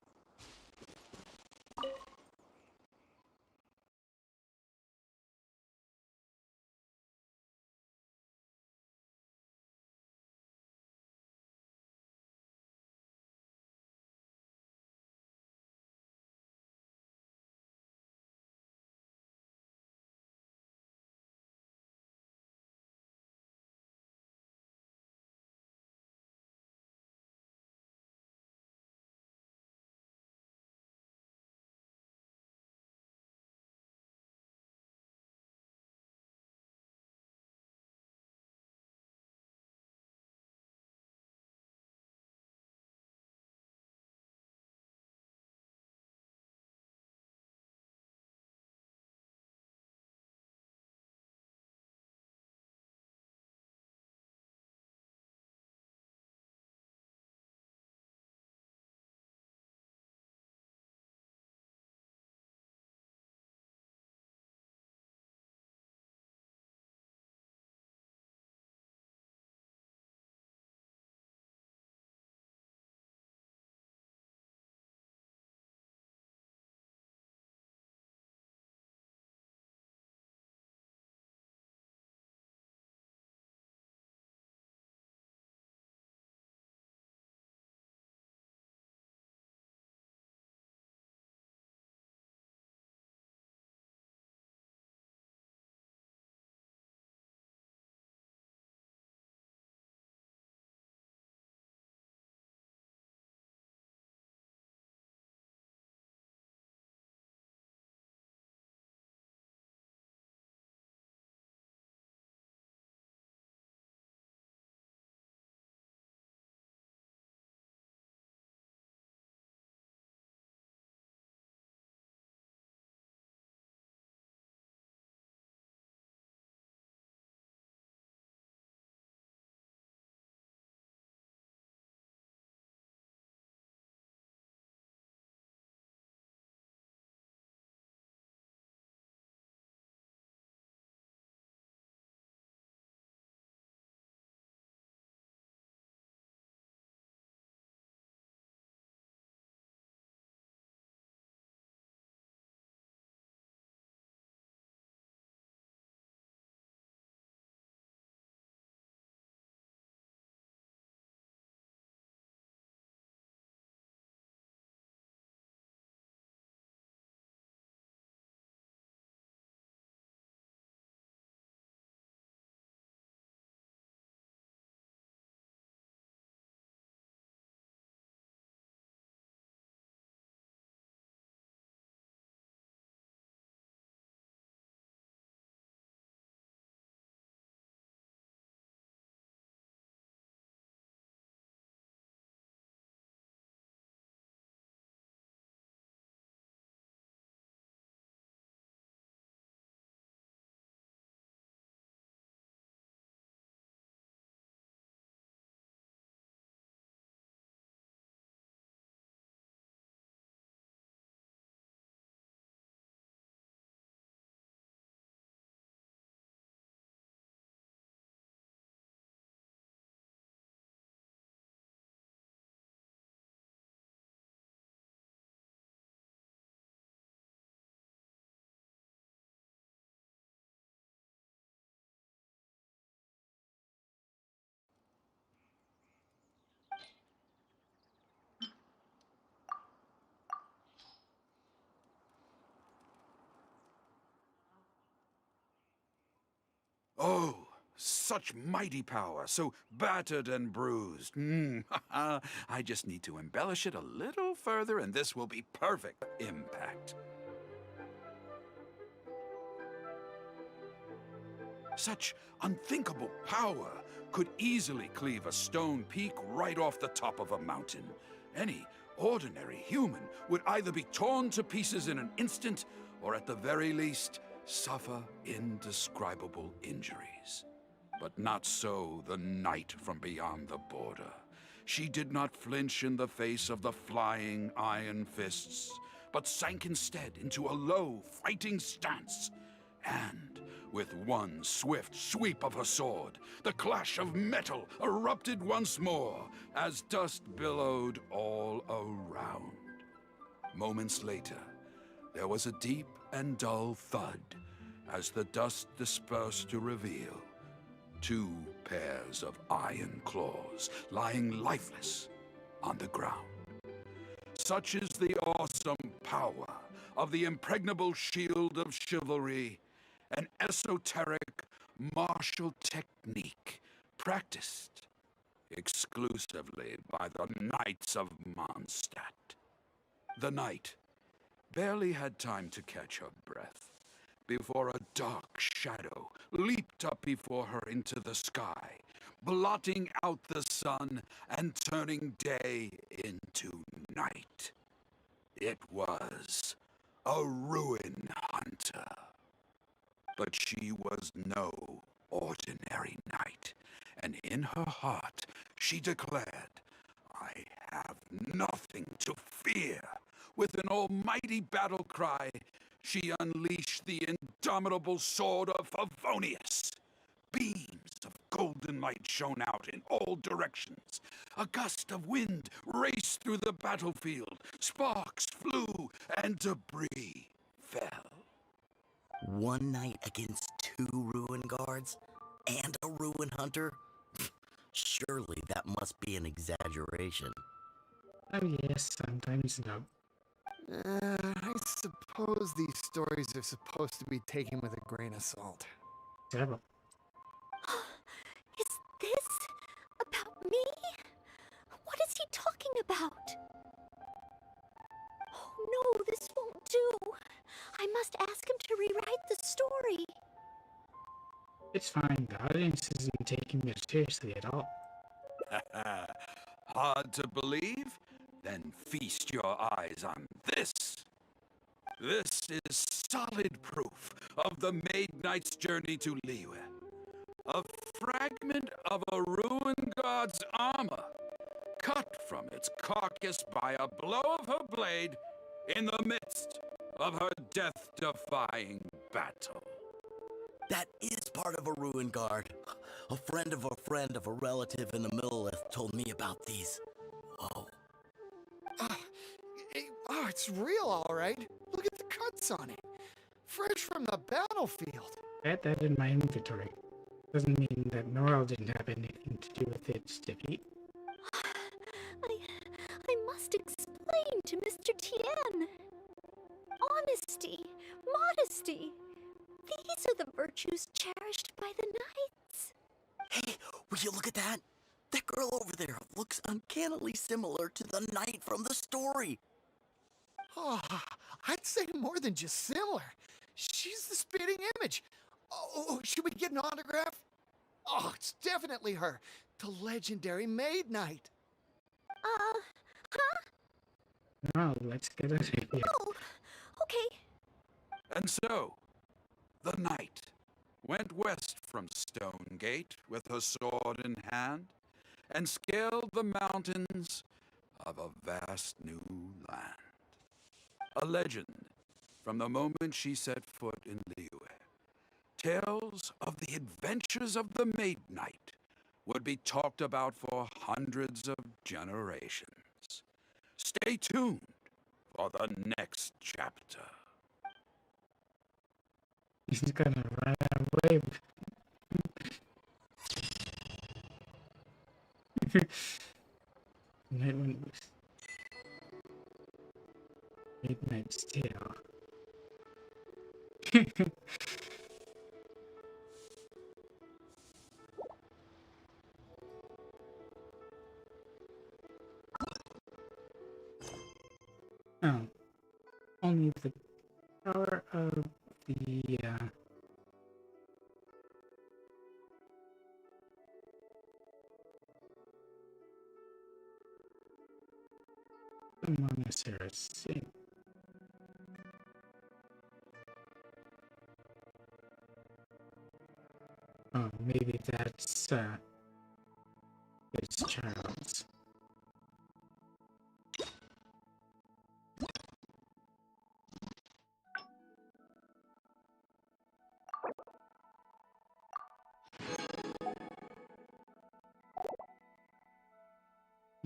Oh, such mighty power, so battered and bruised. I just need to embellish it a little further, and this will be perfect impact. Such unthinkable power could easily cleave a stone peak right off the top of a mountain. Any ordinary human would either be torn to pieces in an instant, or at the very least, suffer indescribable injuries. But not so the knight from beyond the border. She did not flinch in the face of the flying iron fists, but sank instead into a low, fighting stance. And with one swift sweep of her sword, the clash of metal erupted once more as dust billowed all around. Moments later, there was a deep and dull thud as the dust dispersed to reveal two pairs of iron claws lying lifeless on the ground. Such is the awesome power of the impregnable shield of chivalry, an esoteric martial technique practiced exclusively by the Knights of Mondstadt. The knight barely had time to catch her breath before a dark shadow leaped up before her into the sky, blotting out the sun and turning day into night. It was a ruin hunter. But she was no ordinary knight, and in her heart she declared, "I have nothing to fear." With an almighty battle cry, she unleashed the indomitable sword of Favonius. Beams of golden light shone out in all directions. A gust of wind raced through the battlefield. Sparks flew, and debris fell. One knight against two ruin guards and a ruin hunter? Surely that must be an exaggeration. Oh yes, sometimes no. I suppose these stories are supposed to be taken with a grain of salt. Several. Is this about me? What is he talking about? Oh no, this won't do. I must ask him to rewrite the story. It's fine, the audience isn't taking me seriously at all. Hard to believe? Then feast your eyes on this. This is solid proof of the Maid Knight's journey to Liyue. A fragment of a ruined god's armor, cut from its carcass by a blow of her blade in the midst of her death-defying battle. That is part of a ruin guard. A friend of a relative in the Millelith told me about these. Whoa. It's real, all right. Look at the cuts on it. Fresh from the battlefield. I had that in my inventory. Doesn't mean that Noelle didn't have anything to do with its defeat. I must explain to Mr. Tien. Honesty, modesty. These are the virtues cherished by the knights. Hey, will you look at that? That girl over there looks uncannily similar to the knight from the story. Oh, I'd say more than just similar. She's the spitting image. Oh, should we get an autograph? Oh, it's definitely her. The legendary Maid Knight. Huh? No, let's get out of here. Oh, okay. And so, the knight went west from Stonegate with her sword in hand and scaled the mountains of a vast new land. A legend from the moment she set foot in Liyue. Tales of the adventures of the Maid Knight would be talked about for hundreds of generations. Stay tuned for the next chapter. He's gonna run away. Midnight's Tale. there a sink? Oh, maybe that's, it's Charles.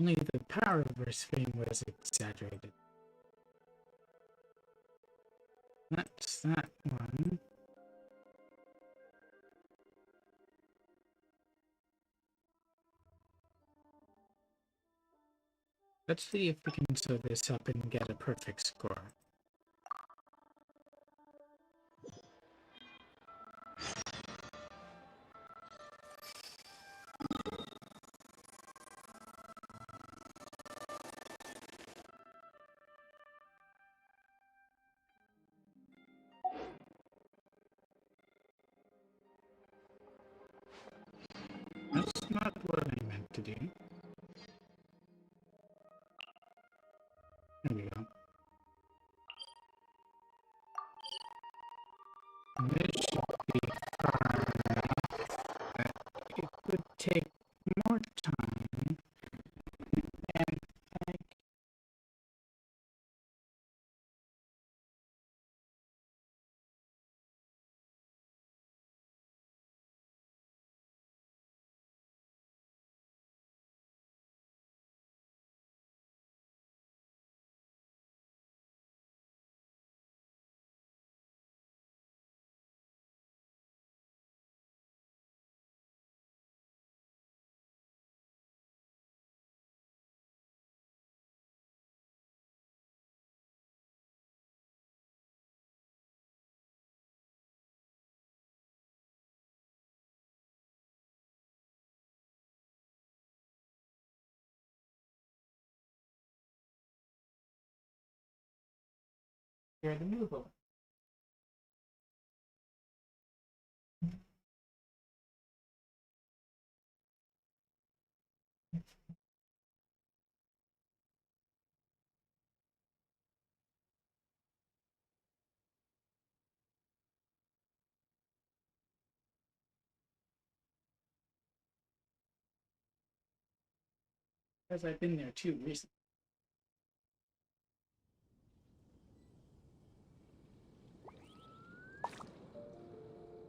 Only the power of her screen was exaggerated. That's that one. Let's see if we can sew this up and get a perfect score. That's not what I meant to do. There we go. And this should be far enough that it would take more time, and I hear the move. Because I've been there too recently.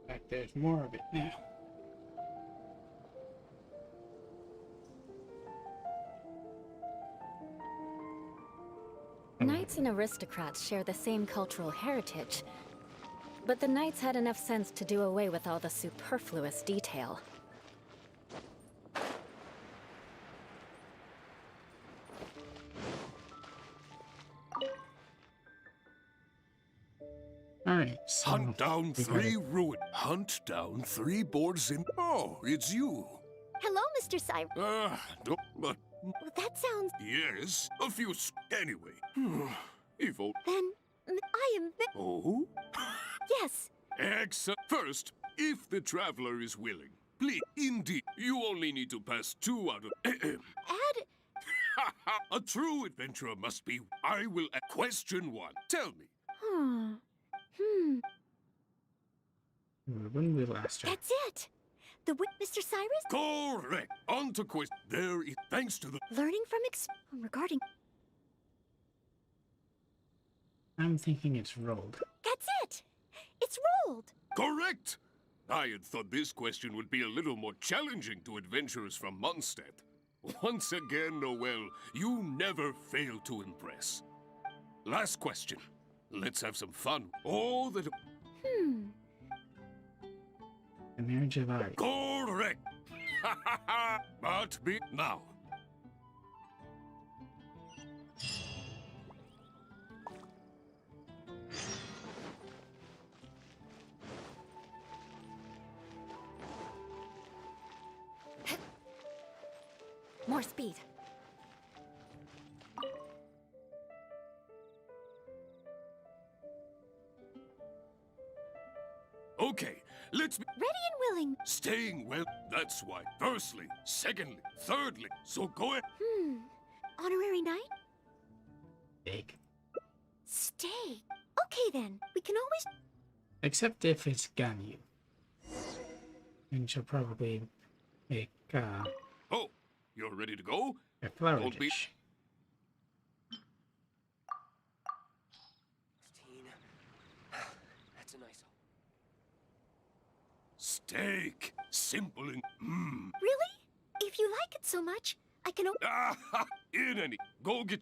In fact, there's more of it now. Knights and aristocrats share the same cultural heritage, but the knights had enough sense to do away with all the superfluous detail. Alright, so Hunt down we 3 ruin. Hunt down 3 boards in. Oh, it's you. Hello, Mr. Cyrus. No, but That sounds... yes, a few. Anyway, evil. Then, I am... Oh? Yes. Excellent. First, if the traveler is willing, please, indeed, you only need to pass 2 out of. Add... A true adventurer must be. I will. Question 1. Tell me. When we last checked. That's it. The Mr. Cyrus? Correct. On to question. There is. Thanks to the. Learning from regarding... I'm thinking it's rolled. That's it. It's rolled. Correct. I had thought this question would be a little more challenging to adventurers from Mondstadt. Once again, Noelle, you never fail to impress. Last question. Let's have some fun. Oh, that. The marriage of art. Correct. But be now. More speed. Okay, let's be. Ready and willing. Staying well, that's why. Firstly, secondly, thirdly, so go ahead. Honorary knight? Steak. Steak? Okay then, we can always... Except if it's Ganyu. And she'll probably make, Oh, you're ready to go? a flower Don't be- dish. That's a nice... Steak. Simple and Really? If you like it so much, I can... In any. Go get.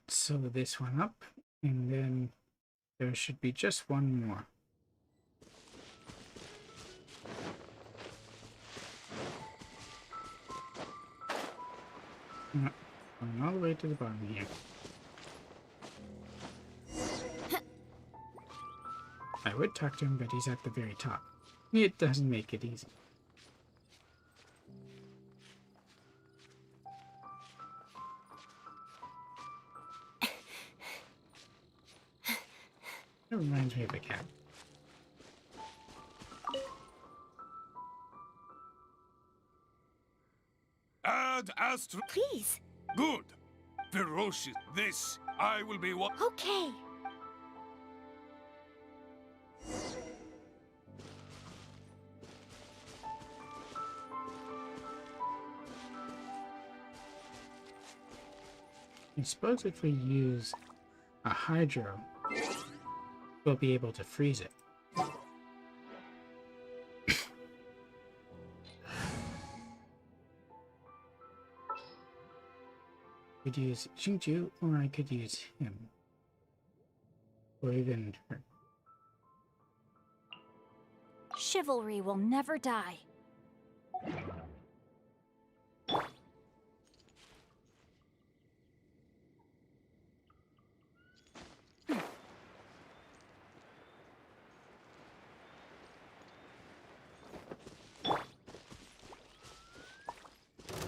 Sew this one up, and then there should be just one more. Going all the way to the bottom here. I would talk to him, but he's at the very top. It doesn't make it easy. That reminds me of a cat. Ad Astra. Please. Good. Ferocious. This. I will be what? Okay. I suppose if we use a hydro, we'll be able to freeze it. Could use Xingju, or I could use him. Or even her. Chivalry will never die.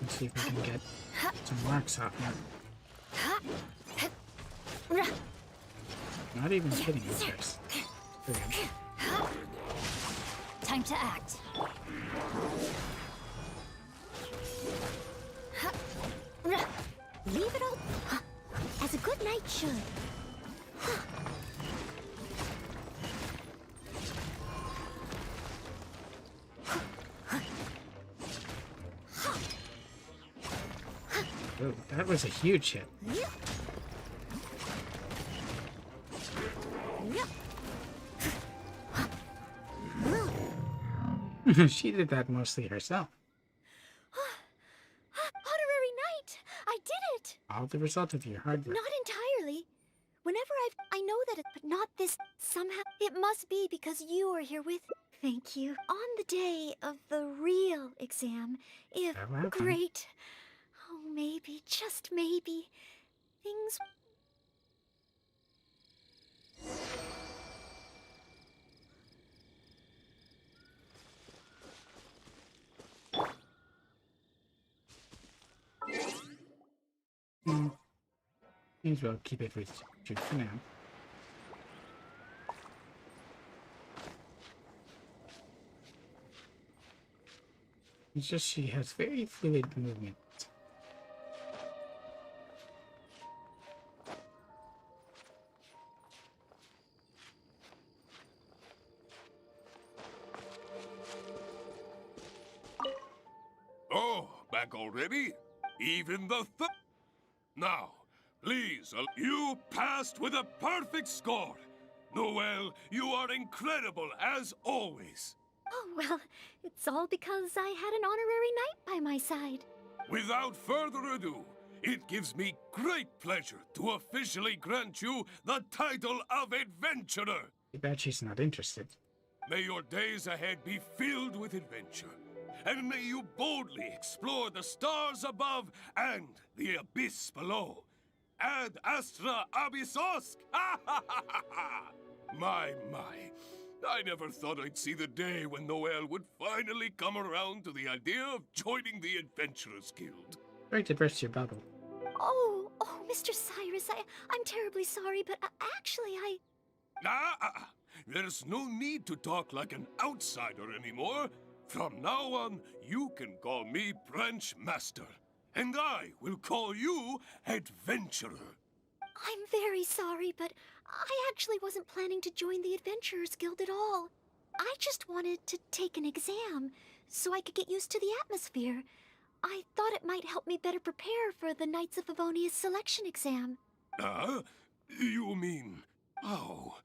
Let's see if we can get some marks off now. Not even kidding with this. Time to act. Leave it all as a good knight should. Oh, that was a huge hit. She did that mostly herself. Honorary knight! I did it! All the result of your hard work. Not entirely. Whenever I know that but not this, somehow. It must be because you are here with... Thank you. On the day of the real exam, if... Great. Oh, maybe, just maybe, things... May as well keep it with you for now. It's just she has very fluid movement. Oh, back already? Even the Now, please, you passed with a perfect score. Noelle, you are incredible as always. Oh, well, it's all because I had an honorary knight by my side. Without further ado, it gives me great pleasure to officially grant you the title of Adventurer. I bet she's not interested. May your days ahead be filled with adventure, and may you boldly explore the stars above and the abyss below. Ad Astra Abyssosk! My. I never thought I'd see the day when Noelle would finally come around to the idea of joining the Adventurers Guild. Sorry to burst your bubble. Oh, Mr. Cyrus, I'm terribly sorry, but actually There's no need to talk like an outsider anymore. From now on, you can call me Branch Master, and I will call you Adventurer. I'm very sorry, but I actually wasn't planning to join the Adventurers Guild at all. I just wanted to take an exam, so I could get used to the atmosphere. I thought it might help me better prepare for the Knights of Favonia's selection exam. You mean... Oh,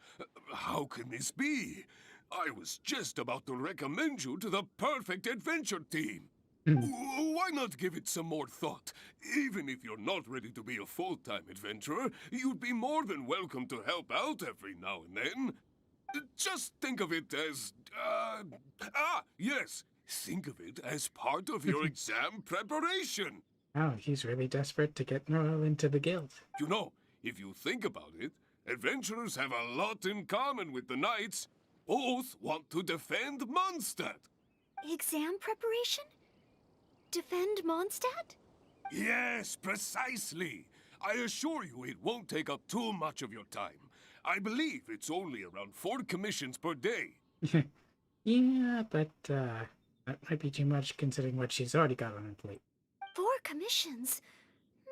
how can this be? I was just about to recommend you to the perfect adventure team. Why not give it some more thought? Even if you're not ready to be a full-time adventurer, you'd be more than welcome to help out every now and then. Just think of it as... yes. Think of it as part of your exam preparation. Oh, he's really desperate to get Noelle into the guild. You know, if you think about it, adventurers have a lot in common with the knights. Both want to defend Mondstadt. Exam preparation? Defend Mondstadt? Yes, precisely. I assure you it won't take up too much of your time. I believe it's only around 4 commissions per day. Yeah, but that might be too much considering what she's already got on her plate. 4 commissions?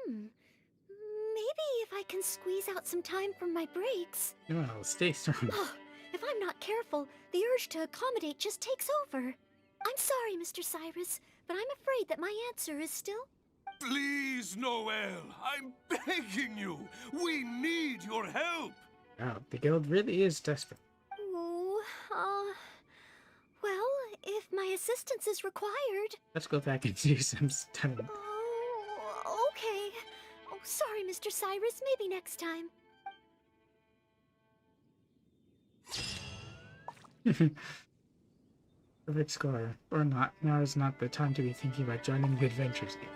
Maybe if I can squeeze out some time from my breaks. Well, stay strong. If I'm not careful, the urge to accommodate just takes over. I'm sorry, Mr. Cyrus, but I'm afraid that my answer is still... Please, Noelle, I'm begging you. We need your help. Wow, the guild really is desperate. Well, if my assistance is required... Let's go back and do some studying. Okay. Sorry, Mr. Cyrus, maybe next time. Perfect score. Or not, now is not the time to be thinking about joining the Adventures Guild.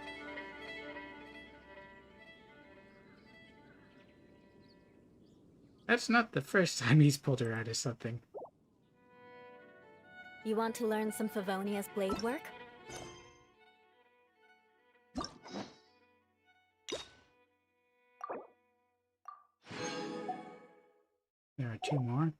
That's not the first time he's pulled her out of something. You want to learn some Favonia's blade work? There are 2 more.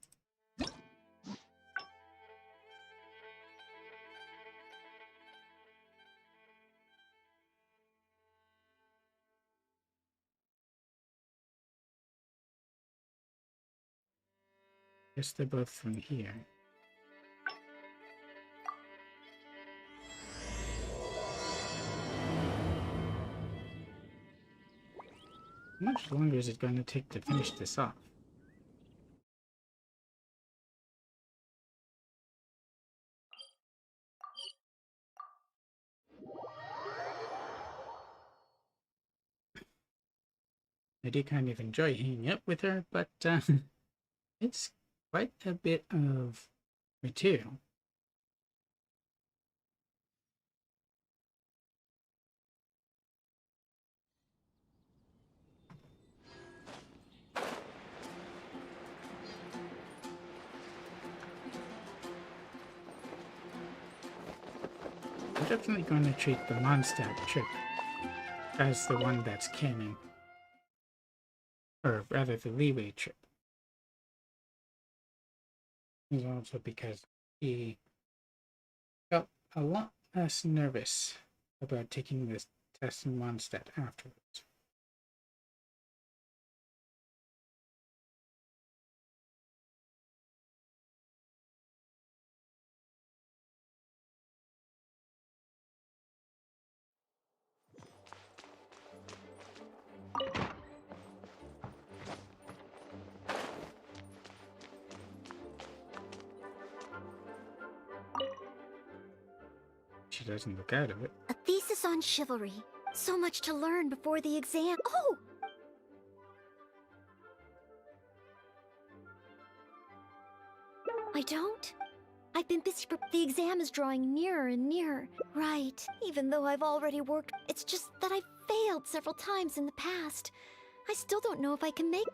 Guess they're both from here. How much longer is it going to take to finish this off? I do kind of enjoy hanging out with her, but it's quite a bit of material. I'm definitely going to treat the Mondstadt trip as the one that's canon. Or rather, the Leeway trip. Is also because he felt a lot less nervous about taking this test in Mondstadt afterwards. She doesn't look out of it. A thesis on chivalry. So much to learn before the exam. Oh! I don't? I've been busy the exam is drawing nearer and nearer. Right, even though I've already worked. It's just that I've failed several times in the past. I still don't know if I can make...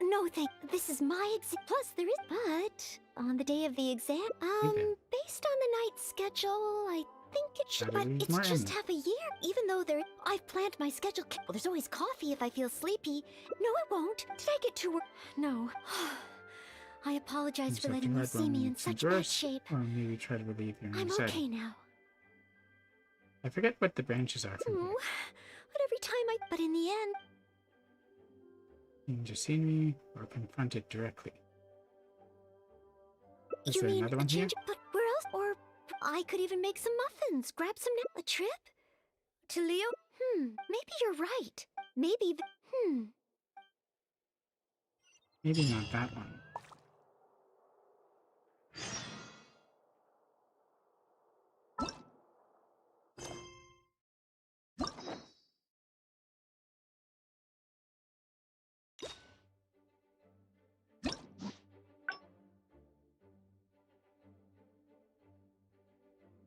No, thank... This is my exam. Plus, there is... But... On the day of the exam? Based on the night's schedule, I think it should. Gotta But read it's more just Emma. half a year. Even though I've planned my schedule. Well, there's always coffee if I feel sleepy. No, it won't. Did I get too work? No. I apologize for letting you see me in such bad shape. Or maybe try to relieve your I'm anxiety. okay now. I forget what the branches are from here. But every time But in the end... Change the scenery or confront it directly. Is You there mean another one here? But where else? Or I could even make some muffins, grab some a trip? To Leo? Maybe you're right. Maybe Maybe not that one.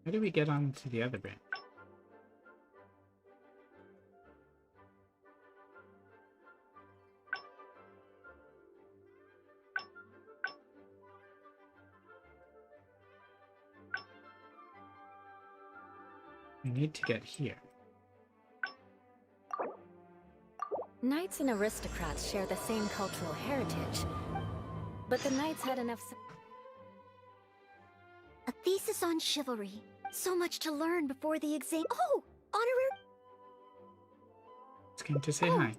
How do we get on to the other branch? We need to get here. Knights and aristocrats share the same cultural heritage, but the knights had enough. a thesis on chivalry. So much to learn before the exam. Oh, honorary. It's came to say hi.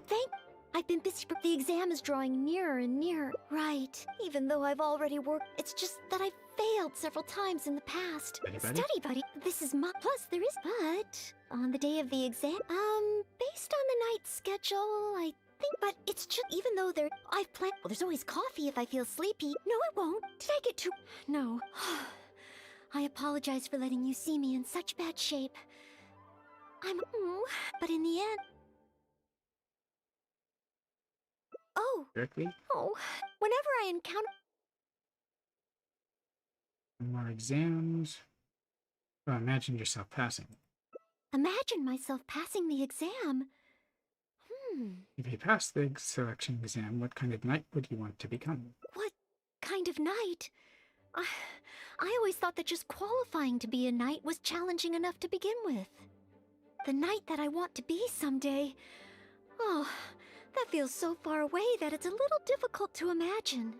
I've been busy, but the exam is drawing nearer and nearer. Right. Even though I've already worked, it's just that I've failed several times in the past. Study buddy? This is my... Plus, there is... But, on the day of the exam... based on the night's schedule, I think... But it's just... Even though I've planned... Well, there's always coffee if I feel sleepy. No, it won't. Did I get too... No. I apologize for letting you see me in such bad shape. But in the end... Oh. Directly? Oh. Whenever I encounter... More exams. Well, imagine yourself passing. Imagine myself passing the exam. If you pass the selection exam, what kind of knight would you want to become? What kind of knight? I always thought that just qualifying to be a knight was challenging enough to begin with. The knight that I want to be someday. Oh, that feels so far away that it's a little difficult to imagine.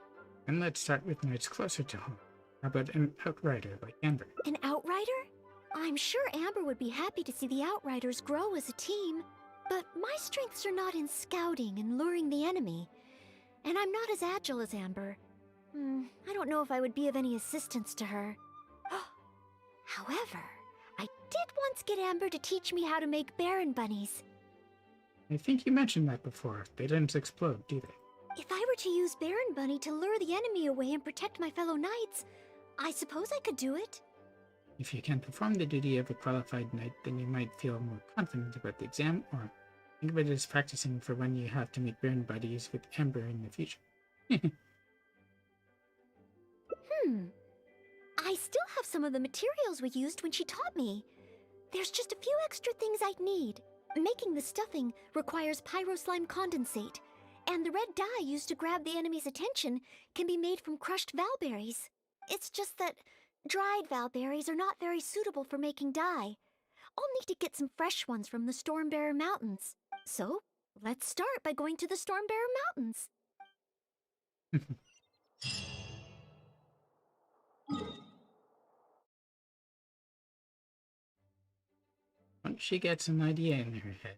And let's start with knights closer to home. How about an outrider like Amber? An outrider? I'm sure Amber would be happy to see the outriders grow as a team. But my strengths are not in scouting and luring the enemy. And I'm not as agile as Amber. I don't know if I would be of any assistance to her. However, I did once get Amber to teach me how to make Baron bunnies. I think you mentioned that before. They didn't explode, do they? If I were to use Baron Bunny to lure the enemy away and protect my fellow knights, I suppose I could do it. If you can perform the duty of a qualified knight, then you might feel more confident about the exam, or think of it as practicing for when you have to make Baron buddies with Amber in the future. I still have some of the materials we used when she taught me. There's just a few extra things I'd need. Making the stuffing requires pyroslime condensate, and the red dye used to grab the enemy's attention can be made from crushed valberries. It's just that dried valberries are not very suitable for making dye. I'll need to get some fresh ones from the Stormbearer Mountains. So, let's start by going to the Stormbearer Mountains. Once she gets an idea in her head.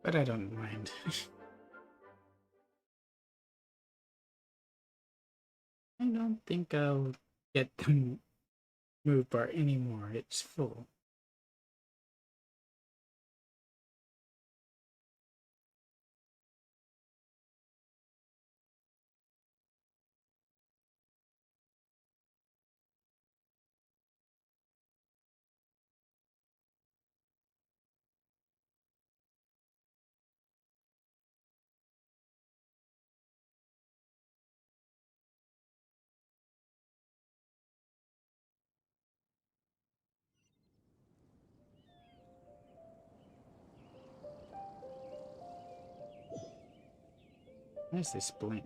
But I don't mind. I don't think I'll get the move bar anymore. It's full. Why is this blank?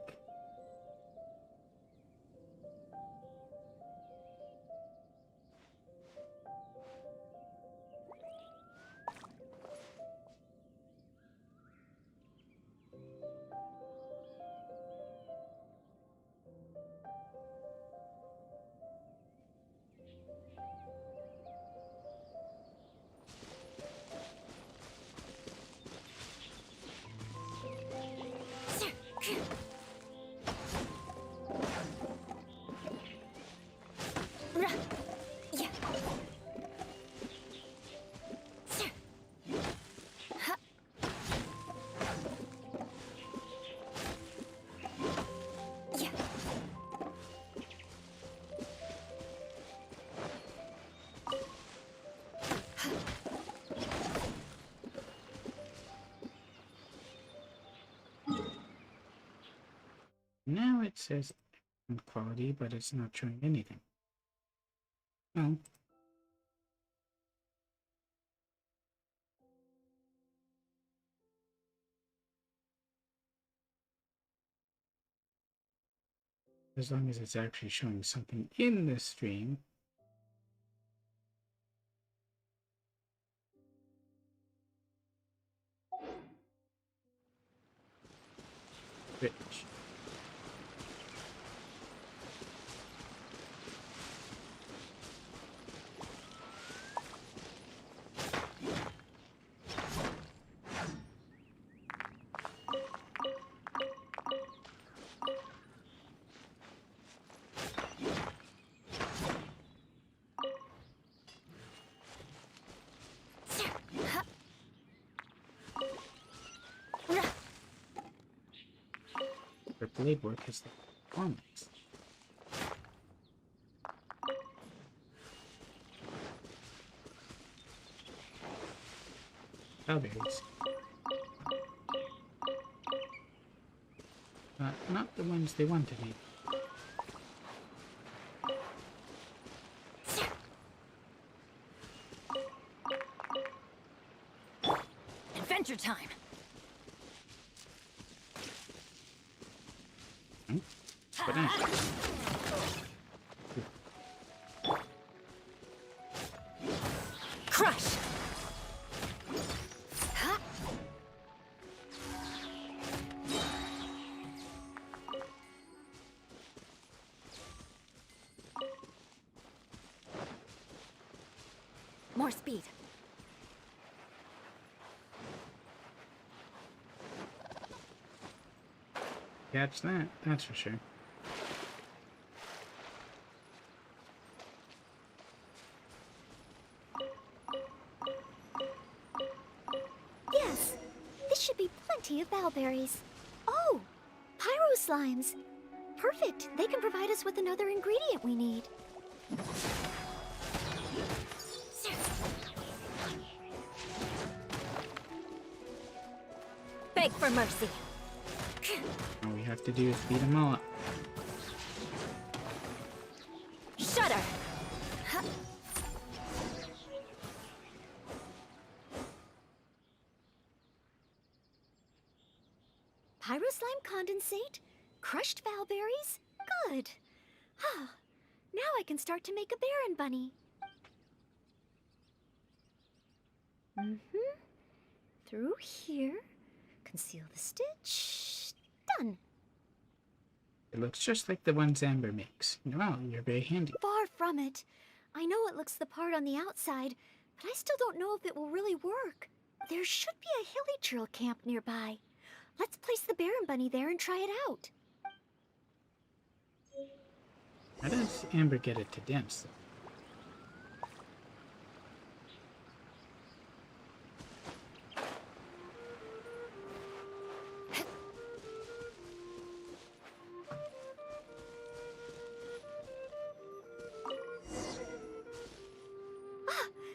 Now it says quality, but it's not showing anything. Well, as long as it's actually showing something in this stream. Rich. For blade work is the performance. Strawberries. Not the ones they want to be. Adventure time! But Crush! More speed. Catch that, that's for sure. Yes, this should be plenty of bowberries. Oh, pyro slimes. Perfect, they can provide us with another ingredient we need. Beg for mercy. All we have to do is beat them all up. Shudder! Pyro slime condensate? Crushed bowberries? Good. Now I can start to make a Baron bunny. Through here. Conceal the stitch. Done. It looks just like the ones Amber makes. Wow, you're very handy. Far from it. I know it looks the part on the outside, but I still don't know if it will really work. There should be a hilly trail camp nearby. Let's place the Baron bunny there and try it out. How does Amber get it to dance, though?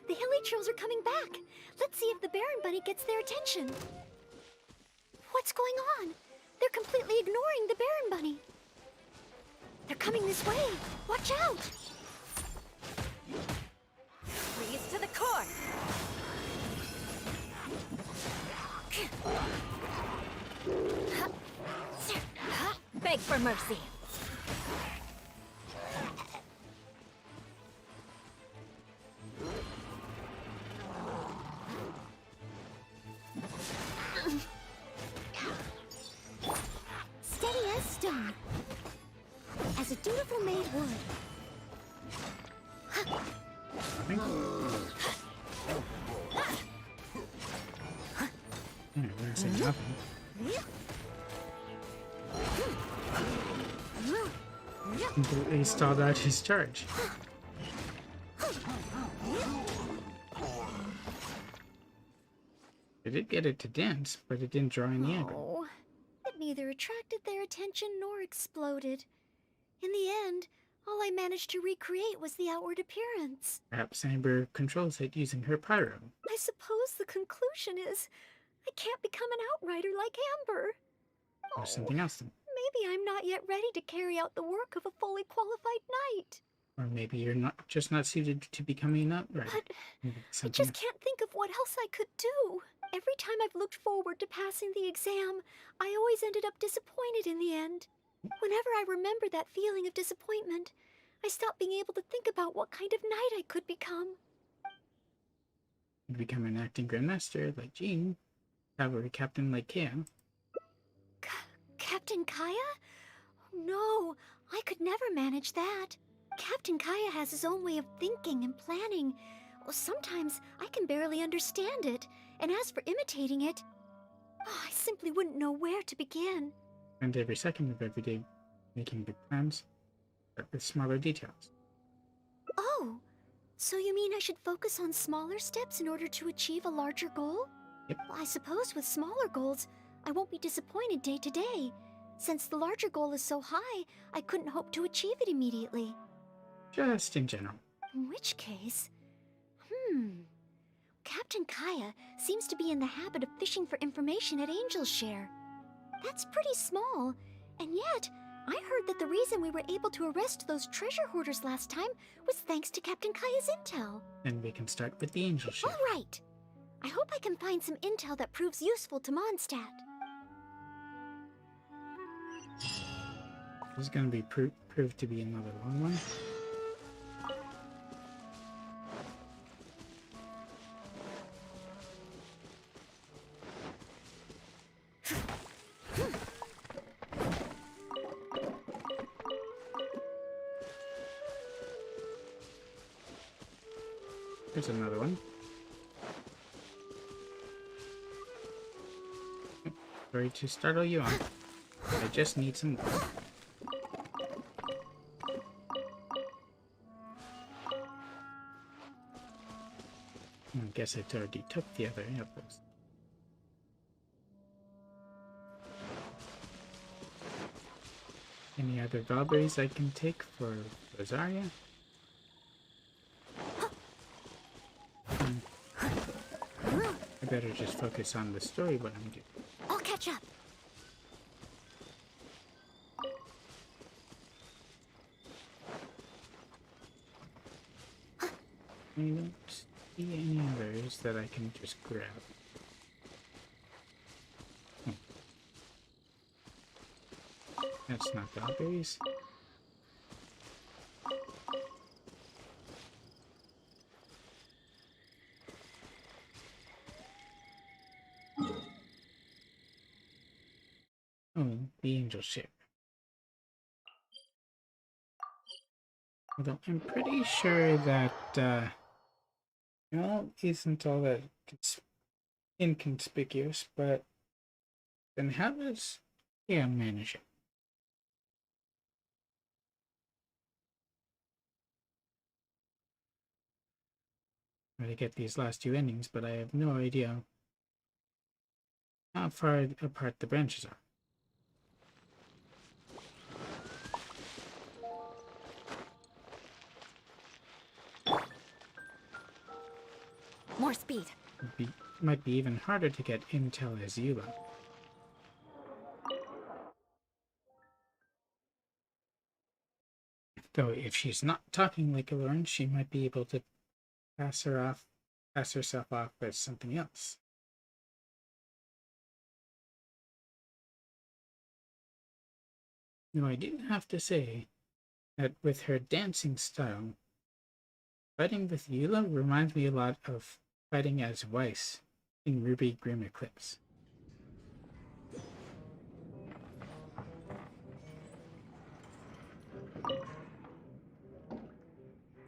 The hilly trails are coming back. Let's see if the Baron bunny gets their attention. What's going on? They're completely ignoring the Baron bunny. They're coming this way. Watch out! Freeze to the core! for mercy. Steady as stone. As a dutiful maid would. I didn't say nothing. Completely stalled out his charge. It did get it to dance, but it didn't draw any aggro. Oh, it neither attracted their attention nor exploded. In the end, all I managed to recreate was the outward appearance. Perhaps Amber controls it using her pyro. I suppose the conclusion is I can't become an outrider like Amber. Or something else then. Maybe I'm not yet ready to carry out the work of a fully qualified knight. Or maybe you're not suited to becoming an outrider. But Maybe I something just else. can't think of what else I could do. Every time I've looked forward to passing the exam, I always ended up disappointed in the end. Whenever I remember that feeling of disappointment, I stop being able to think about what kind of knight I could become. You'd become an acting grandmaster like Jean, cavalry captain like Kea. Captain Kaya? No, I could never manage that. Captain Kaya has his own way of thinking and planning. Well, sometimes I can barely understand it, and as for imitating it, I simply wouldn't know where to begin. Spend every second of every day making big plans, but with smaller details. Oh, so you mean I should focus on smaller steps in order to achieve a larger goal? Yep. Well, I suppose with smaller goals, I won't be disappointed day to day. Since the larger goal is so high, I couldn't hope to achieve it immediately. Just in general. In which case... Captain Kaya seems to be in the habit of fishing for information at Angel's Share. That's pretty small, and yet I heard that the reason we were able to arrest those treasure hoarders last time was thanks to Captain Kaya's intel. Then we can start with the Angel Ship. All right. I hope I can find some intel that proves useful to Mondstadt. This is going to be proved to be another long one. Here's another one. Sorry to startle you on. I just need some more. I guess it already took the other apples. Any other Valberries I can take for Rosaria? I better just focus on the story what I'm doing. I'll catch up. I don't see any others that I can just grab. That's not Valberries. Oh, the Angel Ship. Although I'm pretty sure that, well, isn't all that inconspicuous, but then how does manage it? I'm going to get these last two endings, but I have no idea how far apart the branches are. More speed. Might be even harder to get intel as Eula. Though if she's not talking like a Lauren, she might be able to pass herself off as something else. I do have to say that with her dancing style, fighting with Eula reminds me a lot of fighting as Weiss in Ruby Grim Eclipse.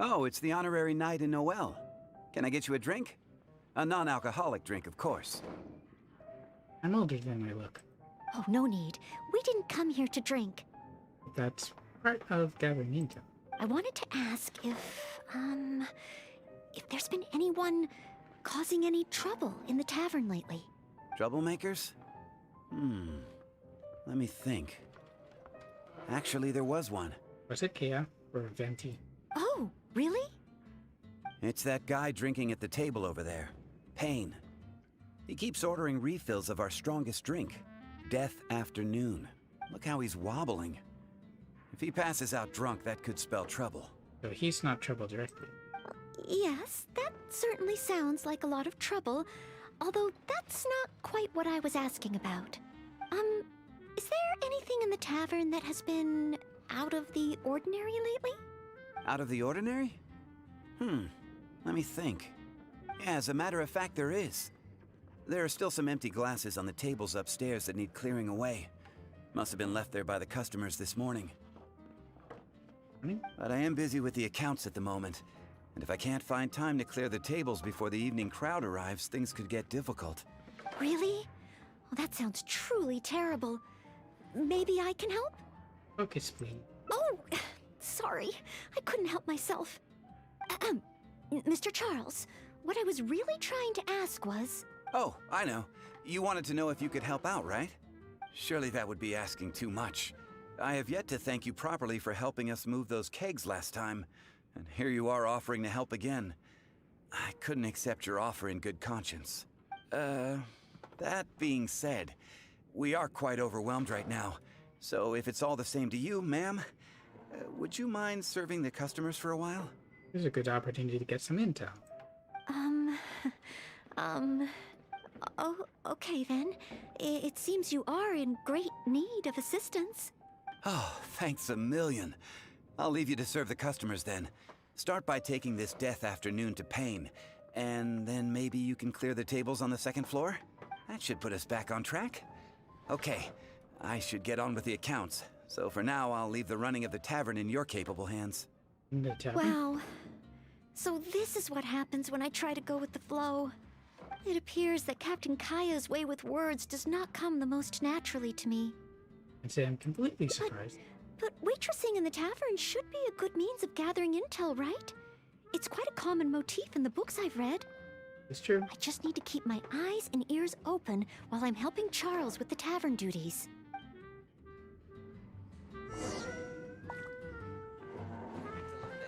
Oh, it's the honorary knight in Noelle. Can I get you a drink? A non-alcoholic drink, of course. I'm older than I look. Oh, no need. We didn't come here to drink. That's part of gathering intel. I wanted to ask if there's been anyone causing any trouble in the tavern lately. Troublemakers? Let me think. Actually, there was one. Was it Kea or Venti? Oh, really? It's that guy drinking at the table over there. Payne. He keeps ordering refills of our strongest drink, Death Afternoon. Look how he's wobbling. If he passes out drunk, that could spell trouble. So he's not trouble directly. Yes, that certainly sounds like a lot of trouble, although that's not quite what I was asking about. Is there anything in the tavern that has been out of the ordinary lately? Out of the ordinary? Let me think. Yeah, as a matter of fact, there is. There are still some empty glasses on the tables upstairs that need clearing away. Must have been left there by the customers this morning. But I am busy with the accounts at the moment, and if I can't find time to clear the tables before the evening crowd arrives, things could get difficult. Really? Well, that sounds truly terrible. Maybe I can help? Focus, please. Oh, sorry. I couldn't help myself. Mr. Charles, what I was really trying to ask was... Oh, I know. You wanted to know if you could help out, right? Surely that would be asking too much. I have yet to thank you properly for helping us move those kegs last time, and here you are offering to help again. I couldn't accept your offer in good conscience. That being said, we are quite overwhelmed right now, so if it's all the same to you, ma'am, would you mind serving the customers for a while? Here's a good opportunity to get some intel. Oh, okay then. It seems you are in great need of assistance. Oh, thanks a million. I'll leave you to serve the customers then. Start by taking this Death Afternoon to Payne, and then maybe you can clear the tables on the second floor? That should put us back on track. Okay, I should get on with the accounts, so for now I'll leave the running of the tavern in your capable hands. The tavern? Wow. So this is what happens when I try to go with the flow. It appears that Captain Kaya's way with words does not come the most naturally to me. I'd say I'm completely surprised. But waitressing in the tavern should be a good means of gathering intel, right? It's quite a common motif in the books I've read. It's true. I just need to keep my eyes and ears open while I'm helping Charles with the tavern duties.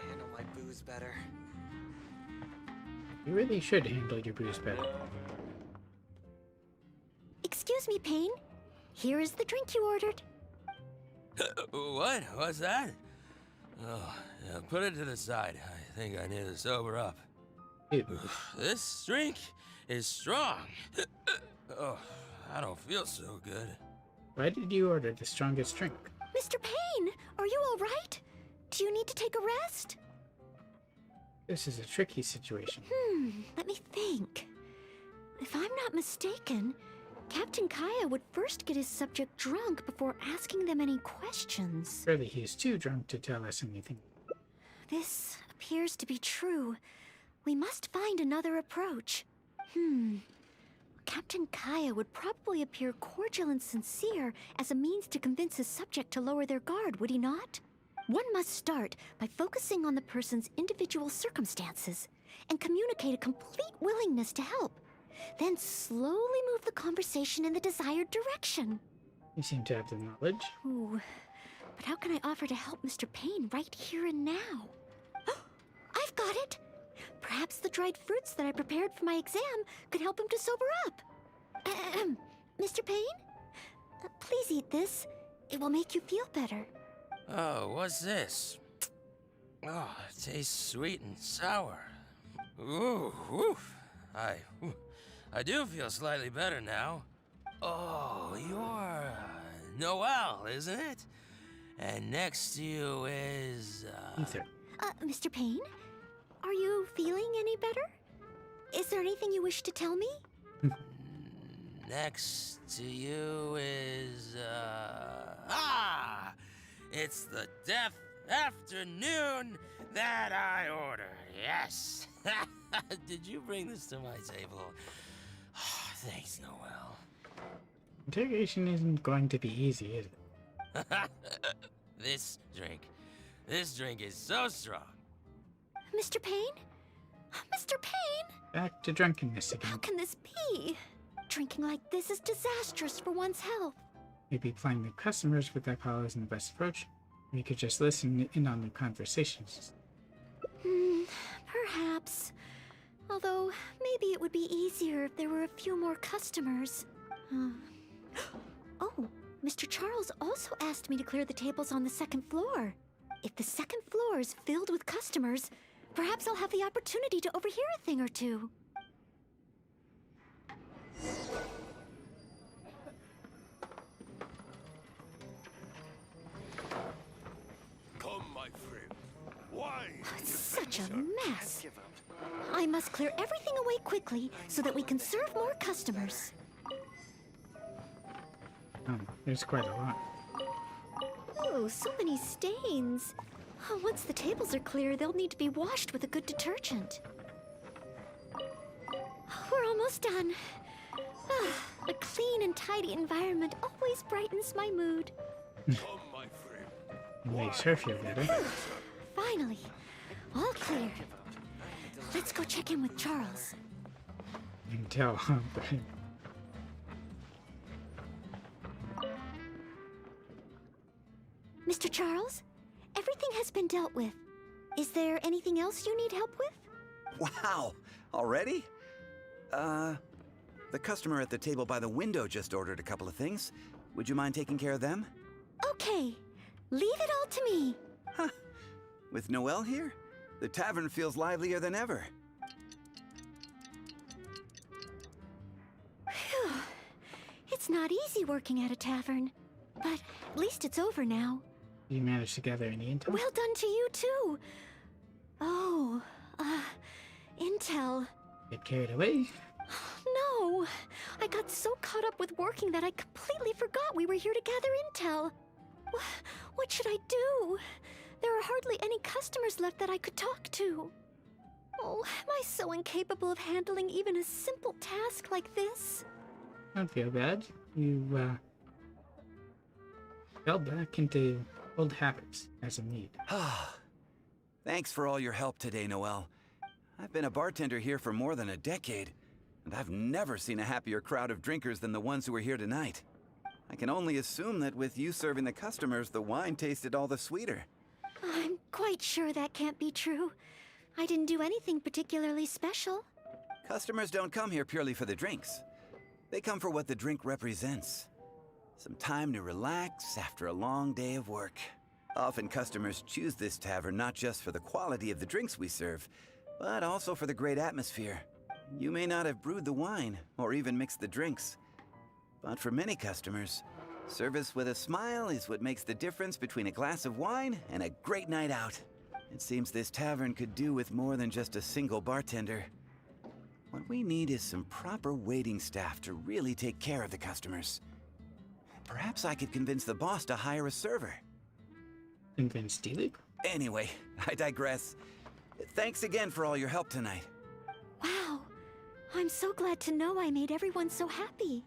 Handle my booze better. You really should handle your booze better. Excuse me, Payne. Here is the drink you ordered. What? What's that? Oh, yeah, put it to the side. I think I need to sober up. This drink is strong. Oh, I don't feel so good. Why did you order the strongest drink? Mr. Payne, are you all right? Do you need to take a rest? This is a tricky situation. Let me think. If I'm not mistaken, Captain Kaya would first get his subject drunk before asking them any questions. Surely he is too drunk to tell us anything. This appears to be true. We must find another approach. Captain Kaya would probably appear cordial and sincere as a means to convince his subject to lower their guard, would he not? One must start by focusing on the person's individual circumstances and communicate a complete willingness to help. Then slowly move the conversation in the desired direction. You seem to have the knowledge. Ooh, but how can I offer to help Mr. Payne right here and now? I've got it! Perhaps the dried fruits that I prepared for my exam could help him to sober up. Mr. Payne? Please eat this. It will make you feel better. Oh, what's this? Oh, it tastes sweet and sour. Ooh, woof. I do feel slightly better now. Oh, you're Noelle, isn't it? And next to you is, Ether. Mr. Payne? Are you feeling any better? Is there anything you wish to tell me? Next to you is, it's the Death Afternoon that I ordered, yes. Did you bring this to my table? Thanks, Noelle. Interrogation isn't going to be easy, is it? This drink is so strong. Mr. Payne? Mr. Payne? Back to drunkenness again. How can this be? Drinking like this is disastrous for one's health. Maybe plying the customers with alcohol isn't the best approach. We could just listen in on their conversations. Perhaps. Although, maybe it would be easier if there were a few more customers. Oh, Mr. Charles also asked me to clear the tables on the second floor. If the second floor is filled with customers, perhaps I'll have the opportunity to overhear a thing or two. Come, my friend. Why? It's such a mess. I must clear everything away quickly so that we can serve more customers. There's quite a lot. Oh, so many stains. Once the tables are clear, they'll need to be washed with a good detergent. We're almost done. A clean and tidy environment always brightens my mood. Come, my friend. They serve you better. Finally, all clear. Let's go check in with Charles. You can tell, huh? But Mr. Charles, everything has been dealt with. Is there anything else you need help with? Wow! Already? The customer at the table by the window just ordered a couple of things. Would you mind taking care of them? Okay, leave it all to me. Huh. With Noelle here, the tavern feels livelier than ever. Phew. It's not easy working at a tavern, but at least it's over now. you managed to gather any intel? Well done to you, too. Oh, intel. Get carried away? No, I got so caught up with working that I completely forgot we were here to gather intel. What should I do? There are hardly any customers left that I could talk to. Oh, am I so incapable of handling even a simple task like this? Don't feel bad. You, fell back into old habits as a need. Thanks for all your help today, Noelle. I've been a bartender here for more than a decade, and I've never seen a happier crowd of drinkers than the ones who are here tonight. I can only assume that with you serving the customers, the wine tasted all the sweeter. I'm quite sure that can't be true. I didn't do anything particularly special. Customers don't come here purely for the drinks. They come for what the drink represents. Some time to relax after a long day of work. Often customers choose this tavern not just for the quality of the drinks we serve, but also for the great atmosphere. You may not have brewed the wine or even mixed the drinks, but for many customers, service with a smile is what makes the difference between a glass of wine and a great night out. It seems this tavern could do with more than just a single bartender. What we need is some proper waiting staff to really take care of the customers. Perhaps I could convince the boss to hire a server. Convince D-Loop? Anyway, I digress. Thanks again for all your help tonight. Wow, I'm so glad to know I made everyone so happy.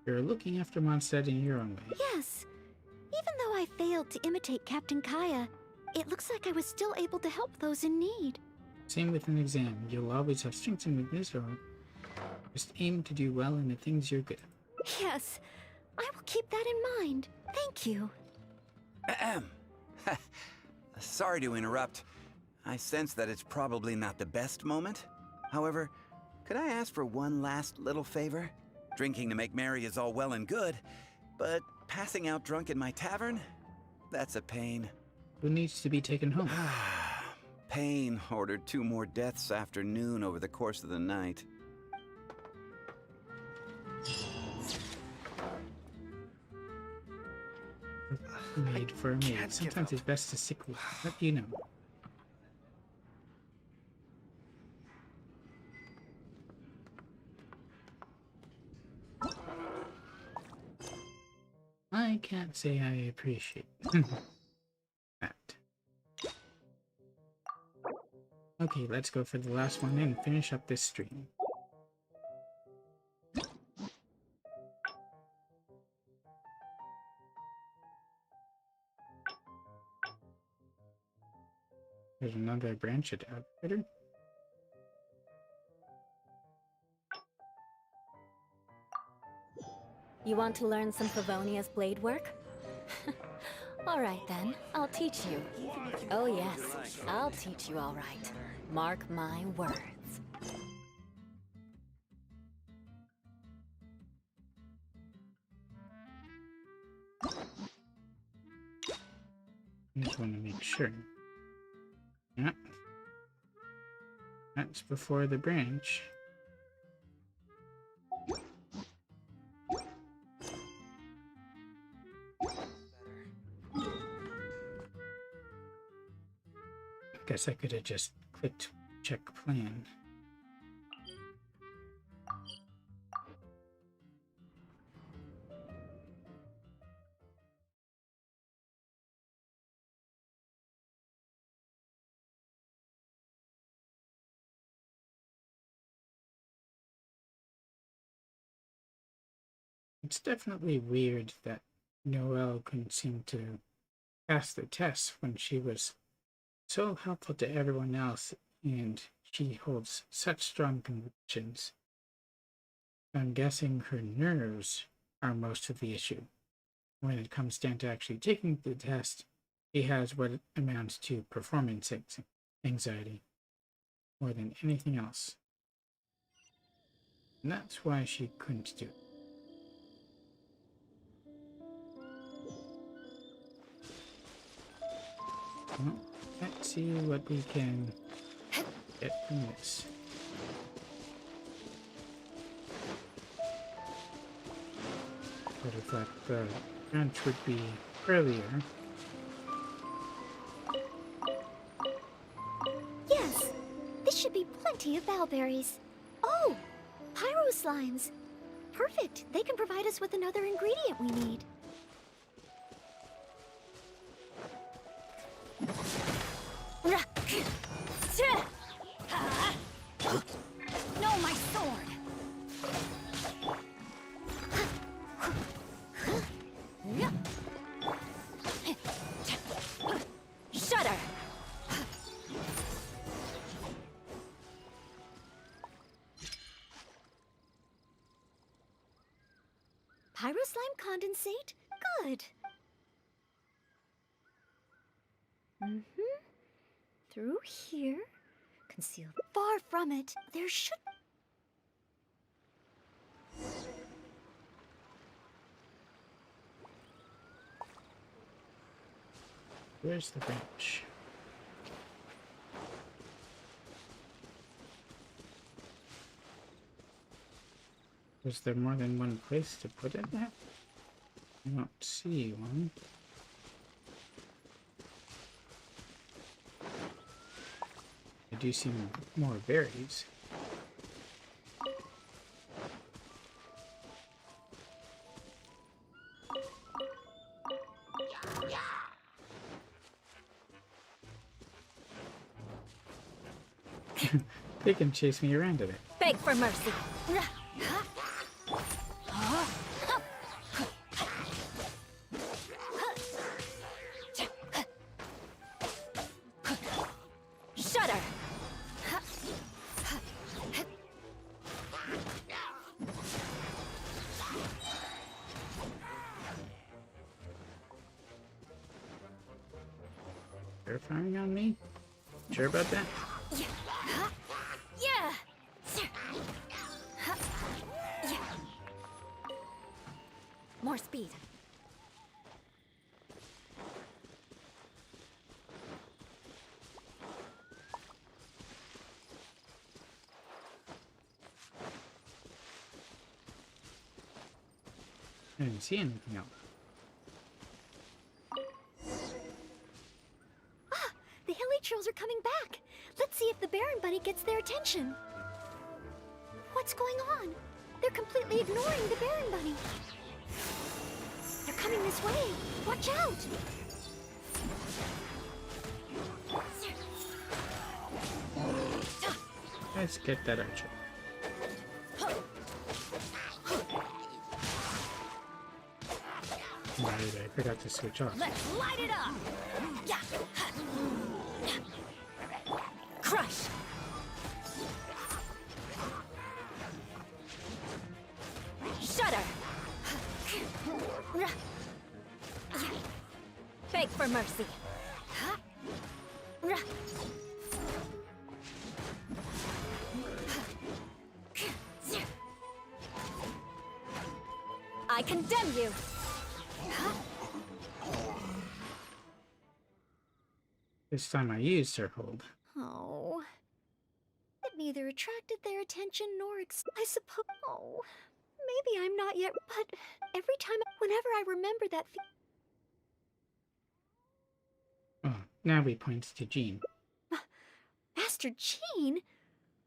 You're looking after Mondstadt in your own way. Yes, even though I failed to imitate Captain Kaya, it looks like I was still able to help those in need. Same with an exam. You'll always have strengths and weaknesses, or just aim to do well in the things you're good at. Yes, I will keep that in mind. Thank you. Ahem. Sorry to interrupt. I sense that it's probably not the best moment. However, could I ask for one last little favor? Drinking to make merry is all well and good, but passing out drunk in my tavern? That's a pain. Who needs to be taken home? Pain ordered 2 more deaths after noon over the course of the night. made for a maid. Sometimes it's best to stick with what you know. I can't say I appreciate that. Okay, let's go for the last one and finish up this stream. There's another branch at Outfitter. You want to learn some Favonia's blade work? Alright then, I'll teach you. Oh yes, I'll teach you alright. Mark my words. I just want to make sure. Yeah. That's before the branch. Guess I could have just clicked check plan. It's definitely weird that Noelle couldn't seem to pass the test when she was so helpful to everyone else and she holds such strong convictions. I'm guessing her nerves are most of the issue. When it comes down to actually taking the test, she has what amounts to performance anxiety more than anything else. And that's why she couldn't do it. Well, let's see what we can get from this. Would have thought the branch would be earlier. Yes, this should be plenty of bowberries. Oh, pyro slimes. Perfect. They can provide us with another ingredient we need. No, my sword! Shudder! Pyro slime condensate? Good. Through here. Concealed far from it. There should... Where's the branch? Was there more than one place to put it at? I don't see one. I do see more berries. They can chase me around a bit. Beg for mercy. Shudder. They're firing on me? Sure about that? Yeah. More speed. I didn't see anything else. it gets their attention. What's going on? They're completely ignoring the Baron Bunny. They're coming this way. Watch out! Let's get that archer. Right, I forgot to switch off. Let's light it up! Yeah. Crush! Shudder! Beg for mercy. I condemn you! This time I used her hold. Oh. It neither attracted their attention nor I suppose. Oh. Maybe I'm not yet, but every time, whenever I remember that Oh, now we point to Jean. Master Jean?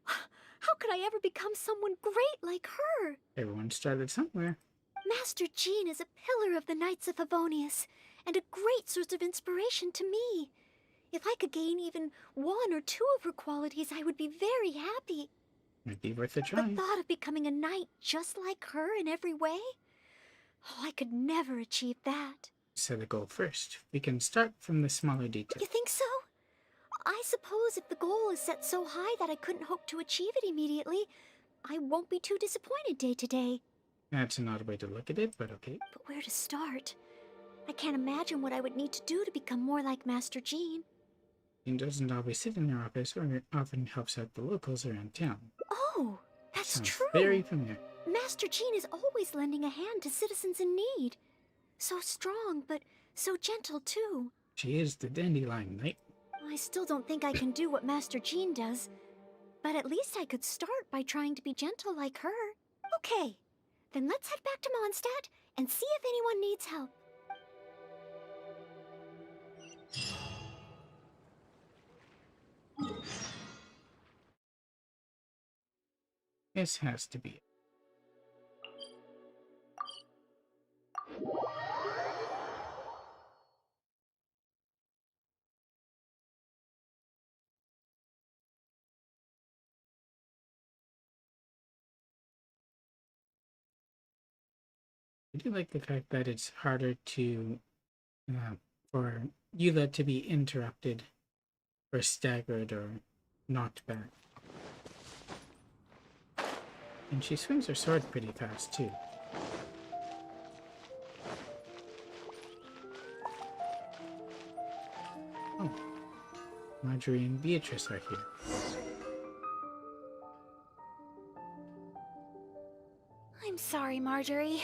How could I ever become someone great like her? Everyone started somewhere. Master Jean is a pillar of the Knights of Favonius, and a great source of inspiration to me. If I could gain even one or two of her qualities, I would be very happy. Might be worth a try. The thought of becoming a knight just like her in every way? Oh, I could never achieve that. Set a goal first. We can start from the smaller details. You think so? I suppose if the goal is set so high that I couldn't hope to achieve it immediately, I won't be too disappointed day to day. That's an odd way to look at it, but okay. But where to start? I can't imagine what I would need to do to become more like Master Jean. Jean doesn't always sit in her office or often helps out the locals around town. Oh, that's Sounds true. very familiar. Master Jean is always lending a hand to citizens in need. So strong, but so gentle too. She is the dandelion knight. I still don't think I can do what Master Jean does, but at least I could start by trying to be gentle like her. Okay, then let's head back to Mondstadt and see if anyone needs help. This has to be it. I do like the fact that it's harder to, for Eula to be interrupted or staggered or knocked back. And she swings her sword pretty fast too. Oh, Marjorie and Beatrice are here. I'm sorry, Marjorie.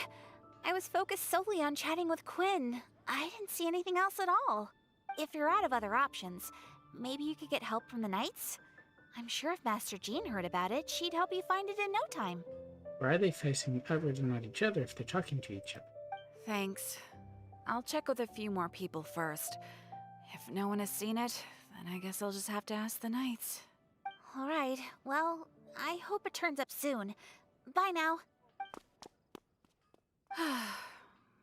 I was focused solely on chatting with Quinn. I didn't see anything else at all. If you're out of other options, maybe you could get help from the Knights? I'm sure if Master Jean heard about it, she'd help you find it in no time. Why are they facing outward and not each other if they're talking to each other? Thanks. I'll check with a few more people first. If no one has seen it, then I guess I'll just have to ask the Knights. Alright, well, I hope it turns up soon. Bye now.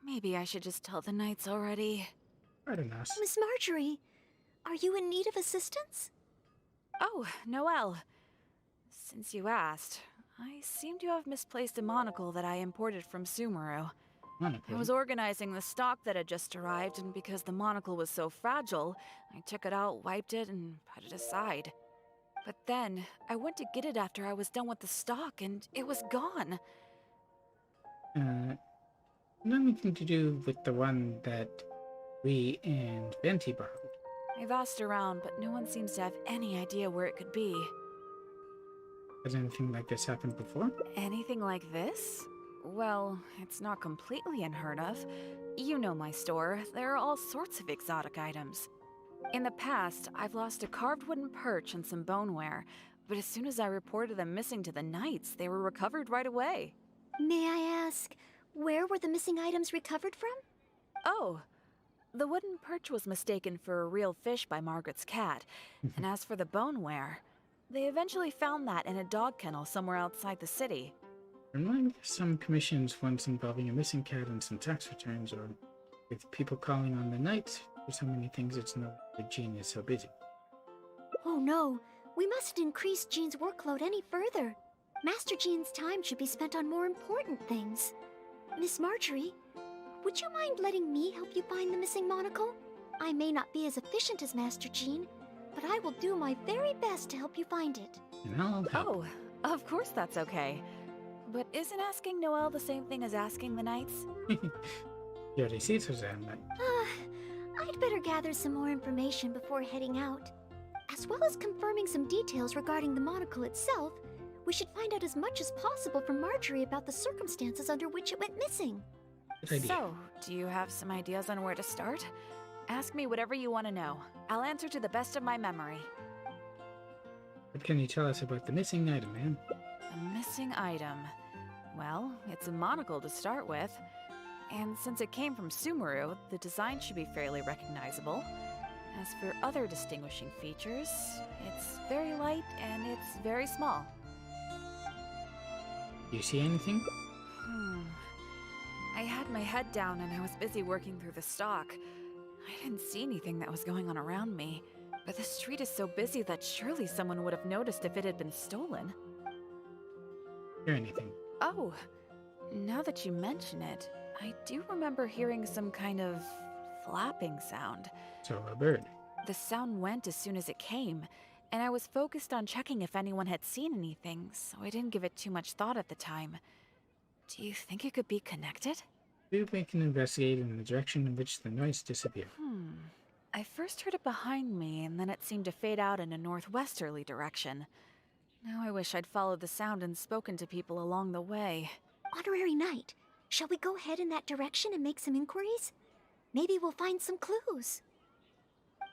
Maybe I should just tell the Knights already. Pardon us. Miss Marjorie, are you in need of assistance? Oh, Noelle. Since you asked, I seem to have misplaced a monocle that I imported from Sumeru. Monocle? I was organizing the stock that had just arrived, and because the monocle was so fragile, I took it out, wiped it, and put it aside. But then, I went to get it after I was done with the stock, and it was gone. Nothing to do with the one that we and Venti borrowed. I've asked around, but no one seems to have any idea where it could be. Has anything like this happened before? Anything like this? Well, it's not completely unheard of. You know my store. There are all sorts of exotic items. In the past, I've lost a carved wooden perch and some boneware, but as soon as I reported them missing to the Knights, they were recovered right away. May I ask, where were the missing items recovered from? Oh, the wooden perch was mistaken for a real fish by Margaret's cat, and as for the boneware, They eventually found that in a dog kennel somewhere outside the city. Remind me of some commissions once involving a missing cat and some tax returns, or with people calling on the night. There's so many things it's no wonder Jean is so busy. Oh no, we mustn't increase Jean's workload any further. Master Jean's time should be spent on more important things. Miss Marjorie, would you mind letting me help you find the missing monocle? I may not be as efficient as Master Jean, but I will do my very best to help you find it. And I'll help. Oh, of course that's okay. But isn't asking Noelle the same thing as asking the knights? You already see Suzanne, right? I'd better gather some more information before heading out. As well as confirming some details regarding the monocle itself, we should find out as much as possible from Marjorie about the circumstances under which it went missing. Good idea. So, do you have some ideas on where to start? Ask me whatever you want to know. I'll answer to the best of my memory. What can you tell us about the missing item, ma'am? A missing item. Well, it's a monocle to start with. And since it came from Sumeru, the design should be fairly recognizable. As for other distinguishing features, it's very light and it's very small. Do you see anything? I had my head down and I was busy working through the stock. I didn't see anything that was going on around me, but the street is so busy that surely someone would have noticed if it had been stolen. Hear anything? Oh, now that you mention it, I do remember hearing some kind of flapping sound. So a bird. The sound went as soon as it came, and I was focused on checking if anyone had seen anything, so I didn't give it too much thought at the time. Do you think it could be connected? We can investigate in the direction in which the noise disappeared. I first heard it behind me, and then it seemed to fade out in a northwesterly direction. Now I wish I'd followed the sound and spoken to people along the way. Honorary Knight, shall we go ahead in that direction and make some inquiries? Maybe we'll find some clues.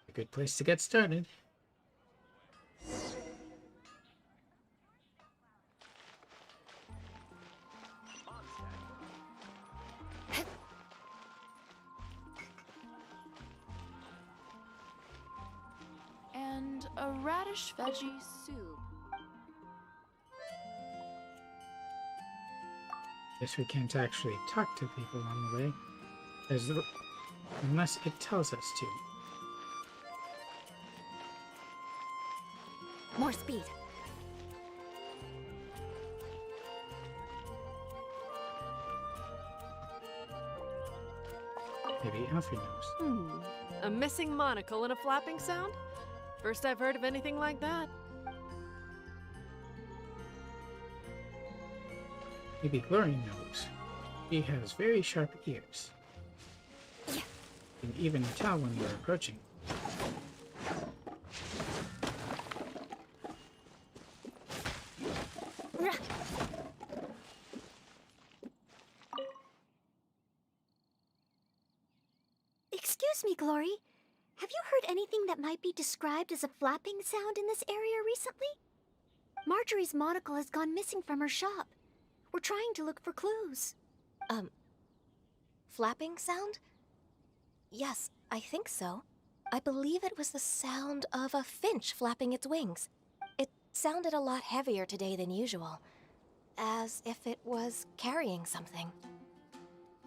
A good place to get started. And a radish veggie soup. Guess we can't actually talk to people on the way, unless it tells us to. More speed. Maybe Alfred knows. A missing monocle and a flapping sound? First I've heard of anything like that. Maybe Glory knows. He has very sharp ears. You can even tell when we're approaching. Excuse me, Glory. Have you heard anything that might be described as a flapping sound in this area recently? Marjorie's monocle has gone missing from her shop. We're trying to look for clues. Flapping sound? Yes, I think so. I believe it was the sound of a finch flapping its wings. It sounded a lot heavier today than usual, as if it was carrying something.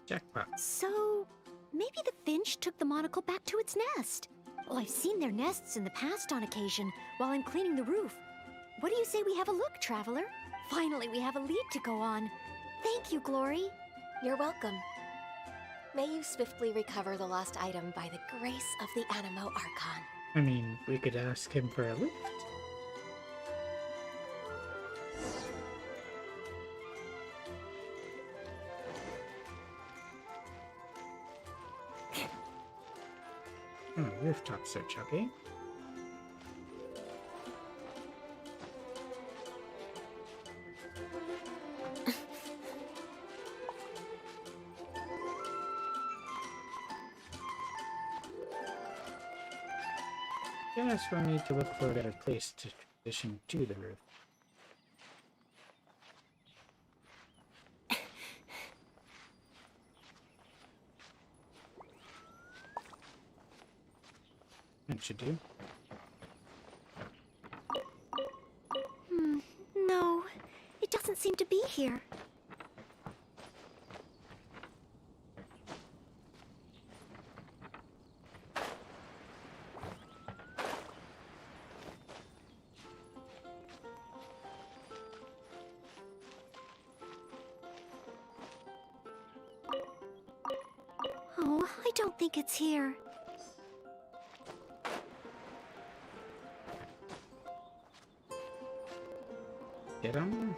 Jackpot. So, maybe the finch took the monocle back to its nest. Well, I've seen their nests in the past on occasion while I'm cleaning the roof. What do you say we have a look, Traveler? Finally, we have a lead to go on. Thank you, Glory. You're welcome. May you swiftly recover the lost item by the grace of the Animo Archon. I mean, we could ask him for a lift. Rooftop search, okay? Guess we'll need to look for a better place to transition to the roof. That should do. to be here. Oh, I don't think it's here. Get on.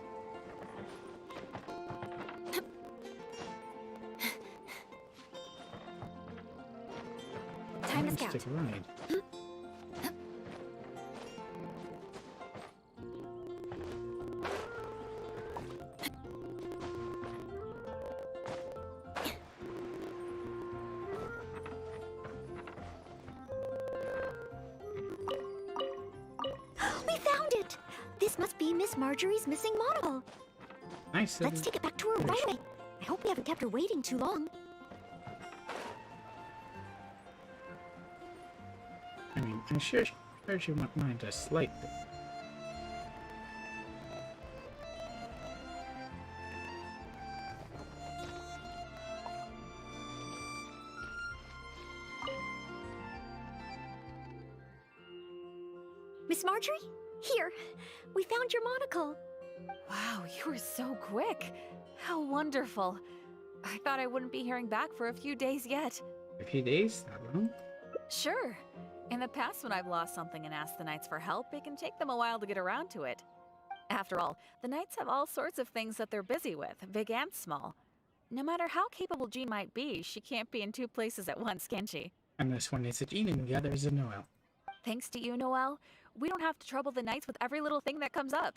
Time to scout. Stick around. We found it! This must be Miss Marjorie's missing model. Nice. Let's take it back to her right away. I hope we haven't kept her waiting too long. I mean, I'm sure she won't mind us slightly. Miss Marjorie? Here! We found your monocle! Wow, you were so quick. How wonderful. I thought I wouldn't be hearing back for a few days yet. A few days? Not long? Sure. In the past, when I've lost something and asked the Knights for help, it can take them a while to get around to it. After all, the Knights have all sorts of things that they're busy with, big and small. No matter how capable Jean might be, she can't be in two places at once, can she? And this one is a Jean and the other is a Noelle. Thanks to you, Noelle, we don't have to trouble the Knights with every little thing that comes up.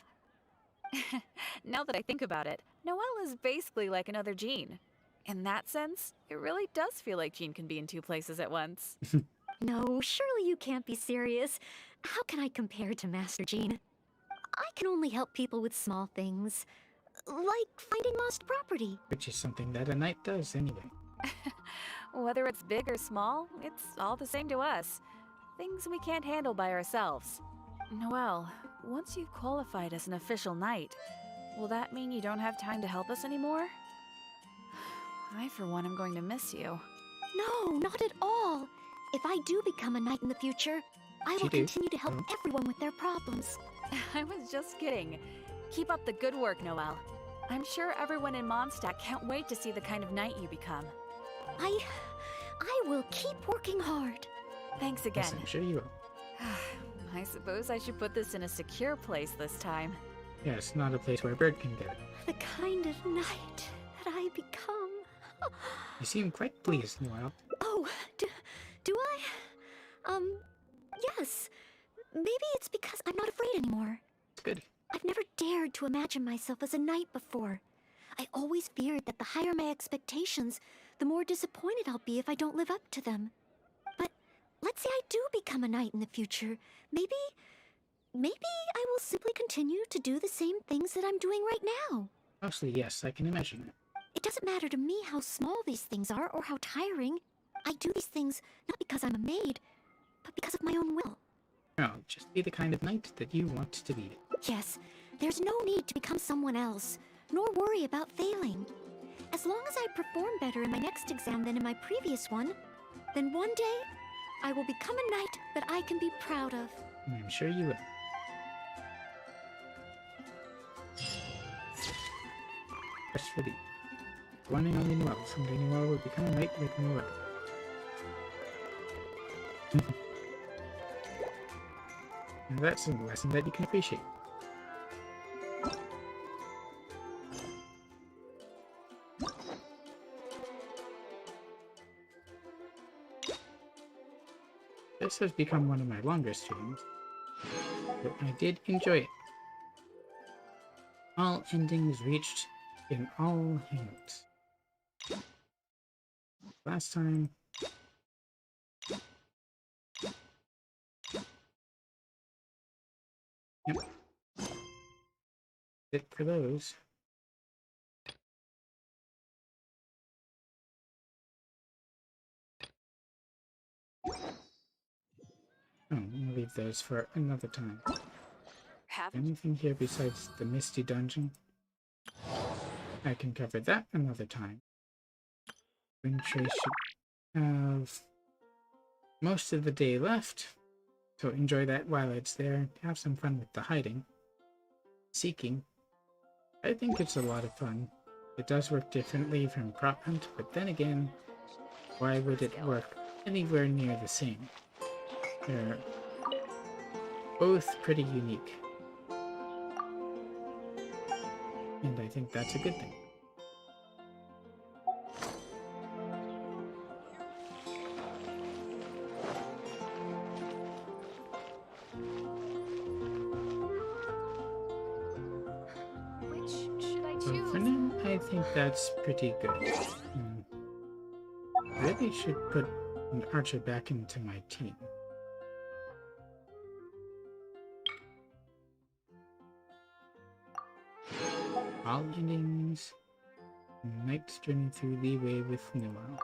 Now that I think about it, Noelle is basically like another Jean. In that sense, it really does feel like Jean can be in two places at once. No, surely you can't be serious. How can I compare to Master Jean? I can only help people with small things, like finding lost property. Which is something that a knight does anyway. Whether it's big or small, it's all the same to us. Things we can't handle by ourselves. Noelle, once you've qualified as an official knight, will that mean you don't have time to help us anymore? I, for one, am going to miss you. No, not at all. If I do become a knight in the future, I will continue to help everyone with their problems. I was just kidding. Keep up the good work, Noelle. I'm sure everyone in Mondstadt can't wait to see the kind of knight you become. I will keep working hard. Thanks again. Yes, I'm sure you will. I suppose I should put this in a secure place this time. Yes, not a place where a bird can get it. The kind of knight that I become. You seem quite pleased, Noelle. Oh, do I? Yes. Maybe it's because I'm not afraid anymore. It's good. I've never dared to imagine myself as a knight before. I always feared that the higher my expectations, the more disappointed I'll be if I don't live up to them. But let's say I do become a knight in the future. Maybe I will simply continue to do the same things that I'm doing right now. Mostly, yes, I can imagine it. It doesn't matter to me how small these things are or how tiring. I do these things not because I'm a maid, but because of my own will. No, just be the kind of knight that you want to be. Yes, there's no need to become someone else, nor worry about failing. As long as I perform better in my next exam than in my previous one, then one day, I will become a knight that I can be proud of. I'm sure you will. Just for the one and only Noelle. Someday Noelle will become a knight like Noelle. And that's a lesson that you can appreciate. This has become one of my longer streams, but I did enjoy it. All endings reached in all hangouts. Last time... Yep. It for those. Oh, I'm gonna leave those for another time. Anything here besides the Misty Dungeon? I can cover that another time. Windtrace should have most of the day left, so enjoy that while it's there. Have some fun with the hiding. Seeking. I think it's a lot of fun. It does work differently from prop hunt, but then again, why would it work anywhere near the same? They're both pretty unique. And I think that's a good thing. Which should I So choose? for now, I think that's pretty good. I really should put an archer back into my team. All endings. Knight's journey through leeway with Noelle.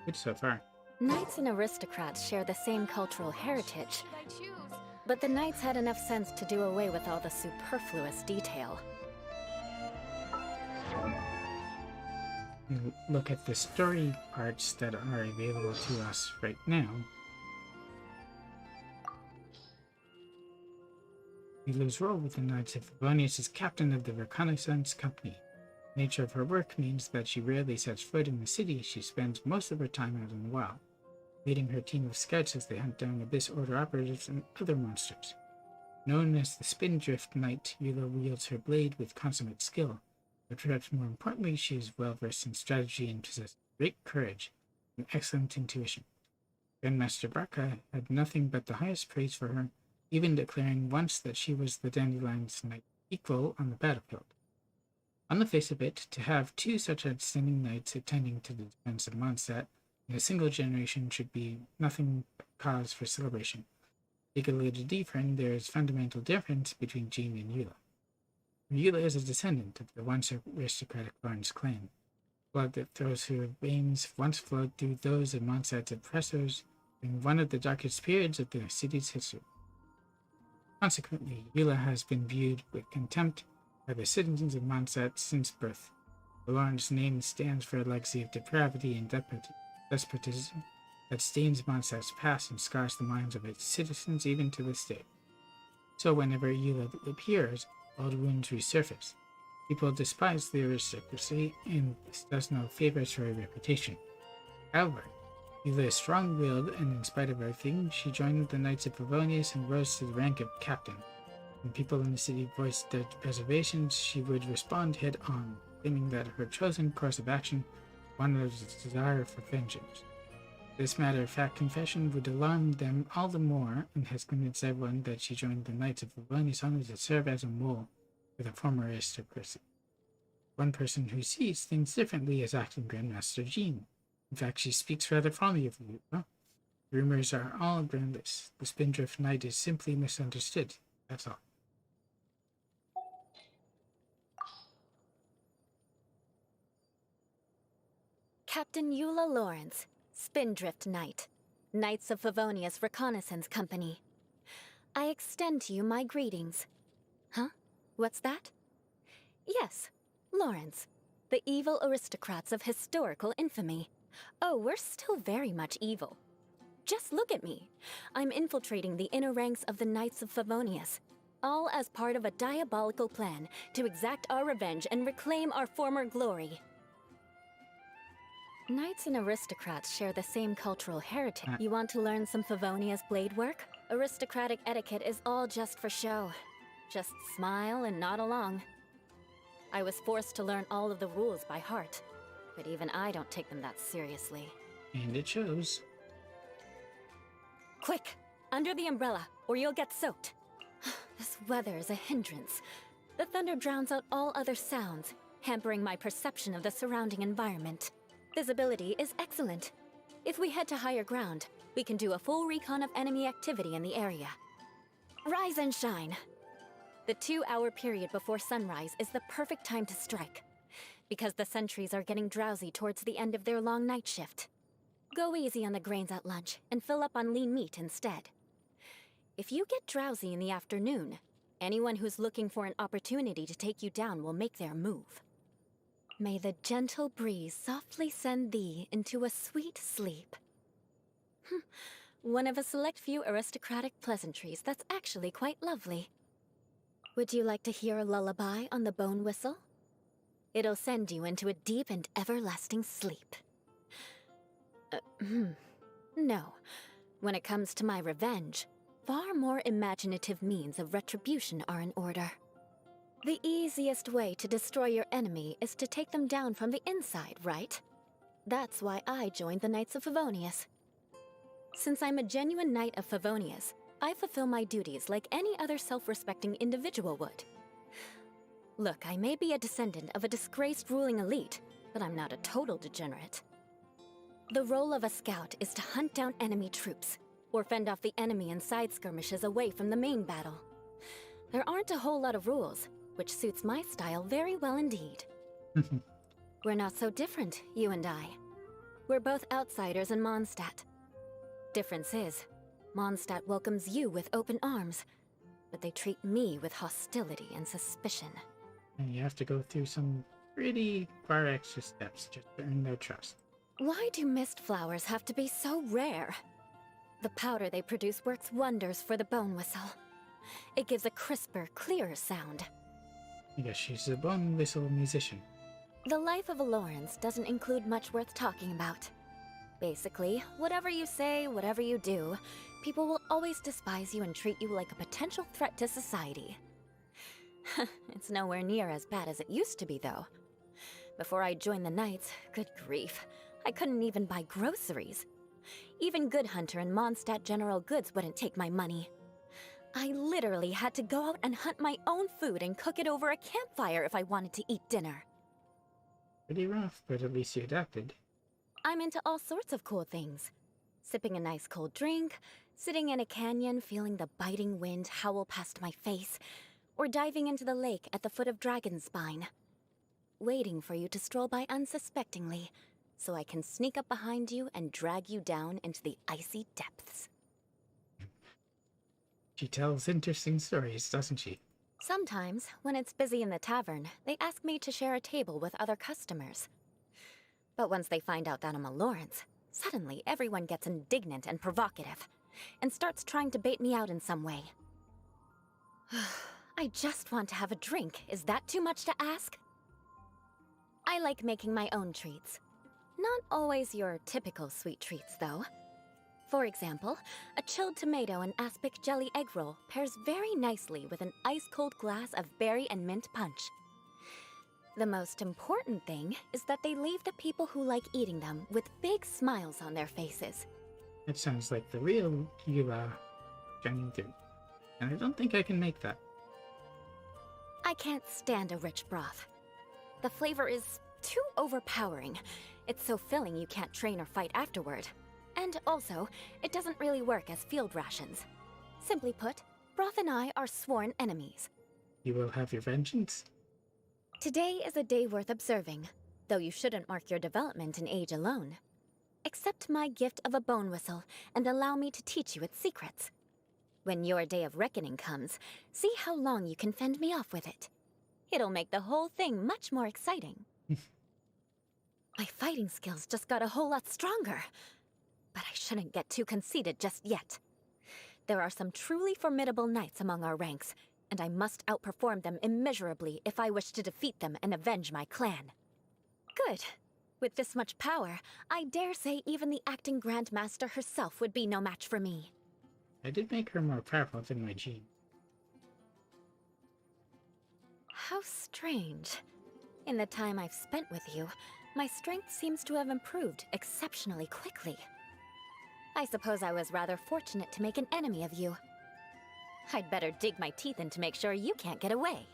Good so far. Knights and aristocrats share the same cultural heritage, but the knights had enough sense to do away with all the superfluous detail. You look at the story parts that are available to us right now. Yule's role with the Knights of Favonius is captain of the reconnaissance company. The nature of her work means that she rarely sets foot in the city. She spends most of her time out in the wild, leading her team of scouts as they hunt down Abyss Order operatives and other monsters. Known as the Spindrift Knight, Yule wields her blade with consummate skill, but perhaps more importantly, she is well versed in strategy and possesses great courage and excellent intuition. Grandmaster Barca had nothing but the highest praise for her, even declaring once that she was the Dandelion's knight equal on the battlefield. On the face of it, to have two such outstanding knights attending to the defense of Mondstadt in a single generation should be nothing but cause for celebration. Dig a little deeper, and there is fundamental difference between Jean and Eula. Eula is a descendant of the once aristocratic Barnes clan. Blood that flows through her veins once flowed through those of Mondstadt's oppressors in one of the darkest periods of the city's history. Consequently, Eula has been viewed with contempt by the citizens of Mondstadt since birth. The Lawrence name stands for a legacy of depravity and despotism that stains Mondstadt's past and scars the minds of its citizens even to this day. So whenever Eula appears, old wounds resurface. People despise the aristocracy, and this does no favors her reputation. However, Eula is strong-willed, and in spite of everything, she joined the Knights of Favonius and rose to the rank of captain. When people in the city voiced their reservations, she would respond head-on, claiming that her chosen course of action one of a desire for vengeance. This matter-of-fact confession would alarm them all the more, and has convinced everyone that she joined the Knights of Favonius only to serve as a mole for the former aristocracy. One person who sees things differently is acting Grandmaster Jean. In fact, she speaks rather fondly of you. Huh? Rumors are all groundless. The Spindrift Knight is simply misunderstood. That's all. Captain Eula Lawrence, Spindrift Knight, Knights of Favonius Reconnaissance Company. I extend to you my greetings. Huh? What's that? Yes, Lawrence, the evil aristocrats of historical infamy. Oh, we're still very much evil. Just look at me. I'm infiltrating the inner ranks of the Knights of Favonius, all as part of a diabolical plan to exact our revenge and reclaim our former glory. Knights and aristocrats share the same cultural heritage. You want to learn some Favonius blade work? Aristocratic etiquette is all just for show. Just smile and nod along. I was forced to learn all of the rules by heart, but even I don't take them that seriously. And it shows. Quick! Under the umbrella, or you'll get soaked. This weather is a hindrance. The thunder drowns out all other sounds, hampering my perception of the surrounding environment. Visibility is excellent. If we head to higher ground, we can do a full recon of enemy activity in the area. Rise and shine. The 2-hour period before sunrise is the perfect time to strike, because the sentries are getting drowsy towards the end of their long night shift. Go easy on the grains at lunch, and fill up on lean meat instead. If you get drowsy in the afternoon, Anyone who's looking for an opportunity to take you down will make their move. May the gentle breeze softly send thee into a sweet sleep. One of a select few aristocratic pleasantries that's actually quite lovely. Would you like to hear a lullaby on the bone whistle? It'll send you into a deep and everlasting sleep. No. When it comes to my revenge, far more imaginative means of retribution are in order. The easiest way to destroy your enemy is to take them down from the inside, right? That's why I joined the Knights of Favonius. Since I'm a genuine Knight of Favonius, I fulfill my duties like any other self-respecting individual would. Look, I may be a descendant of a disgraced ruling elite, but I'm not a total degenerate. The role of a scout is to hunt down enemy troops, or fend off the enemy in side skirmishes away from the main battle. There aren't a whole lot of rules, which suits my style very well indeed. We're not so different, you and I. We're both outsiders in Mondstadt. Difference is, Mondstadt welcomes you with open arms, but they treat me with hostility and suspicion. And you have to go through some pretty far extra steps just to earn their trust. Why do mist flowers have to be so rare? The powder they produce works wonders for the bone whistle. It gives a crisper, clearer sound. I guess she's a bone whistle musician. The life of a Lawrence doesn't include much worth talking about. Basically, whatever you say, whatever you do, people will always despise you and treat you like a potential threat to society. It's nowhere near as bad as it used to be, though. Before I joined the Knights, good grief, I couldn't even buy groceries. Even Good Hunter and Mondstadt General Goods wouldn't take my money. I literally had to go out and hunt my own food and cook it over a campfire if I wanted to eat dinner. Pretty rough, but at least you adapted. I'm into all sorts of cool things. Sipping a nice cold drink, sitting in a canyon feeling the biting wind howl past my face, or diving into the lake at the foot of Dragon's Spine. Waiting for you to stroll by unsuspectingly, so I can sneak up behind you and drag you down into the icy depths. She tells interesting stories, doesn't she? Sometimes, when it's busy in the tavern, they ask me to share a table with other customers. But once they find out that I'm a Lawrence, suddenly everyone gets indignant and provocative, and starts trying to bait me out in some way. I just want to have a drink. Is that too much to ask? I like making my own treats. Not always your typical sweet treats, though. For example, a chilled tomato and aspic jelly egg roll pairs very nicely with an ice-cold glass of berry and mint punch. The most important thing is that they leave the people who like eating them with big smiles on their faces. It sounds like the real you, shining through. And I don't think I can make that. I can't stand a rich broth. The flavor is too overpowering. It's so filling you can't train or fight afterward. And also, it doesn't really work as field rations. Simply put, broth and I are sworn enemies. You will have your vengeance? Today is a day worth observing, though you shouldn't mark your development in age alone. Accept my gift of a bone whistle and allow me to teach you its secrets. When your day of reckoning comes, see how long you can fend me off with it. It'll make the whole thing much more exciting. My fighting skills just got a whole lot stronger. But I shouldn't get too conceited just yet. There are some truly formidable knights among our ranks, and I must outperform them immeasurably if I wish to defeat them and avenge my clan. Good. With this much power, I dare say even the acting Grandmaster herself would be no match for me. I did make her more powerful than my gene. How strange. In the time I've spent with you, my strength seems to have improved exceptionally quickly. I suppose I was rather fortunate to make an enemy of you. I'd better dig my teeth in to make sure you can't get away.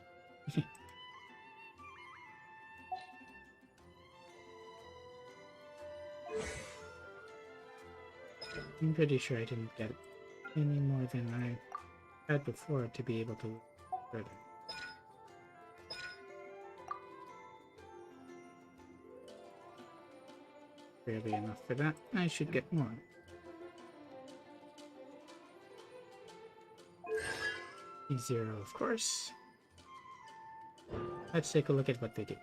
I'm pretty sure I didn't get any more than I had before to be able to look further. Barely enough for that. I should get more. P0, of course. Let's take a look at what they do.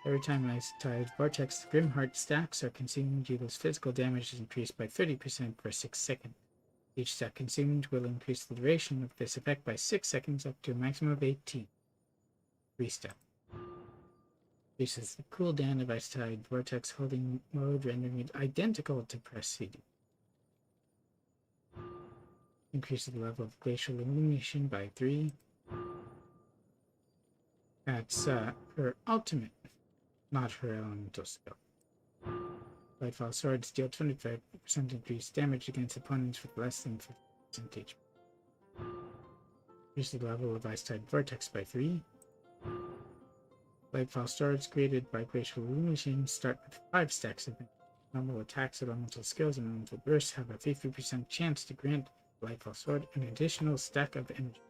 Every time Ice-Tide Vortex Grimheart stacks are consumed, you lose physical damage is increased by 30% for 6 seconds. Each stack consumed will increase the duration of this effect by 6 seconds up to a maximum of 18. 3-step. Increases the cooldown of Ice-Tide Vortex holding mode, rendering it identical to Press CD. Increases the level of Glacial Illumination by 3. That's her ultimate, not her elemental skill. Lightfall Swords deal 25% increased damage against opponents with less than 50% HP. Increases the level of Ice-Tide Vortex by 3. Lightfall Swords created by Glacial Illumination start with 5 stacks of normal attacks, elemental skills, and elemental bursts have a 50% chance to grant Lightfall Sword an additional stack of energy.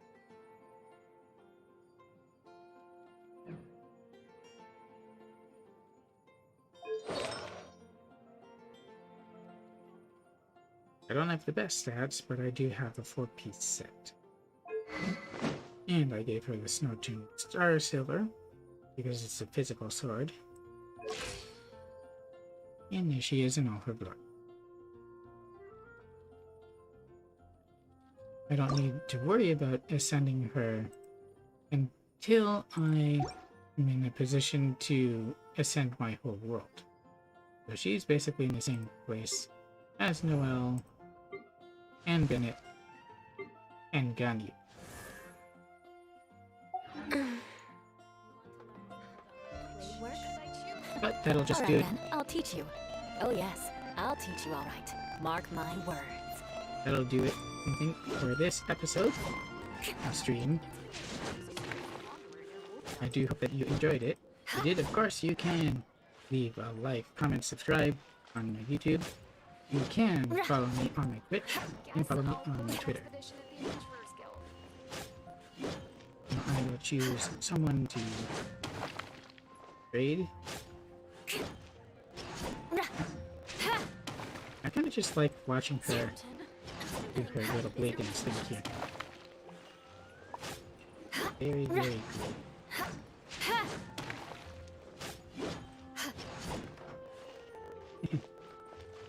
I don't have the best stats, but I do have a 4-piece set. And I gave her the Snow Tune Star Silver, because it's a physical sword. And there she is in all her glory. I don't need to worry about ascending her until I am in a position to ascend my whole world. So she's basically in the same place as Noelle, and Bennett, and Ganyu. But that'll just do it. Then, I'll teach you. Oh yes, I'll teach you all right. Mark my words. That'll do it, I think, for this episode of stream. I do hope that you enjoyed it. If you did, of course, you can leave a like, comment, subscribe on my YouTube. You can follow me on my Twitch and follow me on my Twitter. I will choose someone to trade. I kind of just like watching her do her little blade dance thing here. Very, very cool.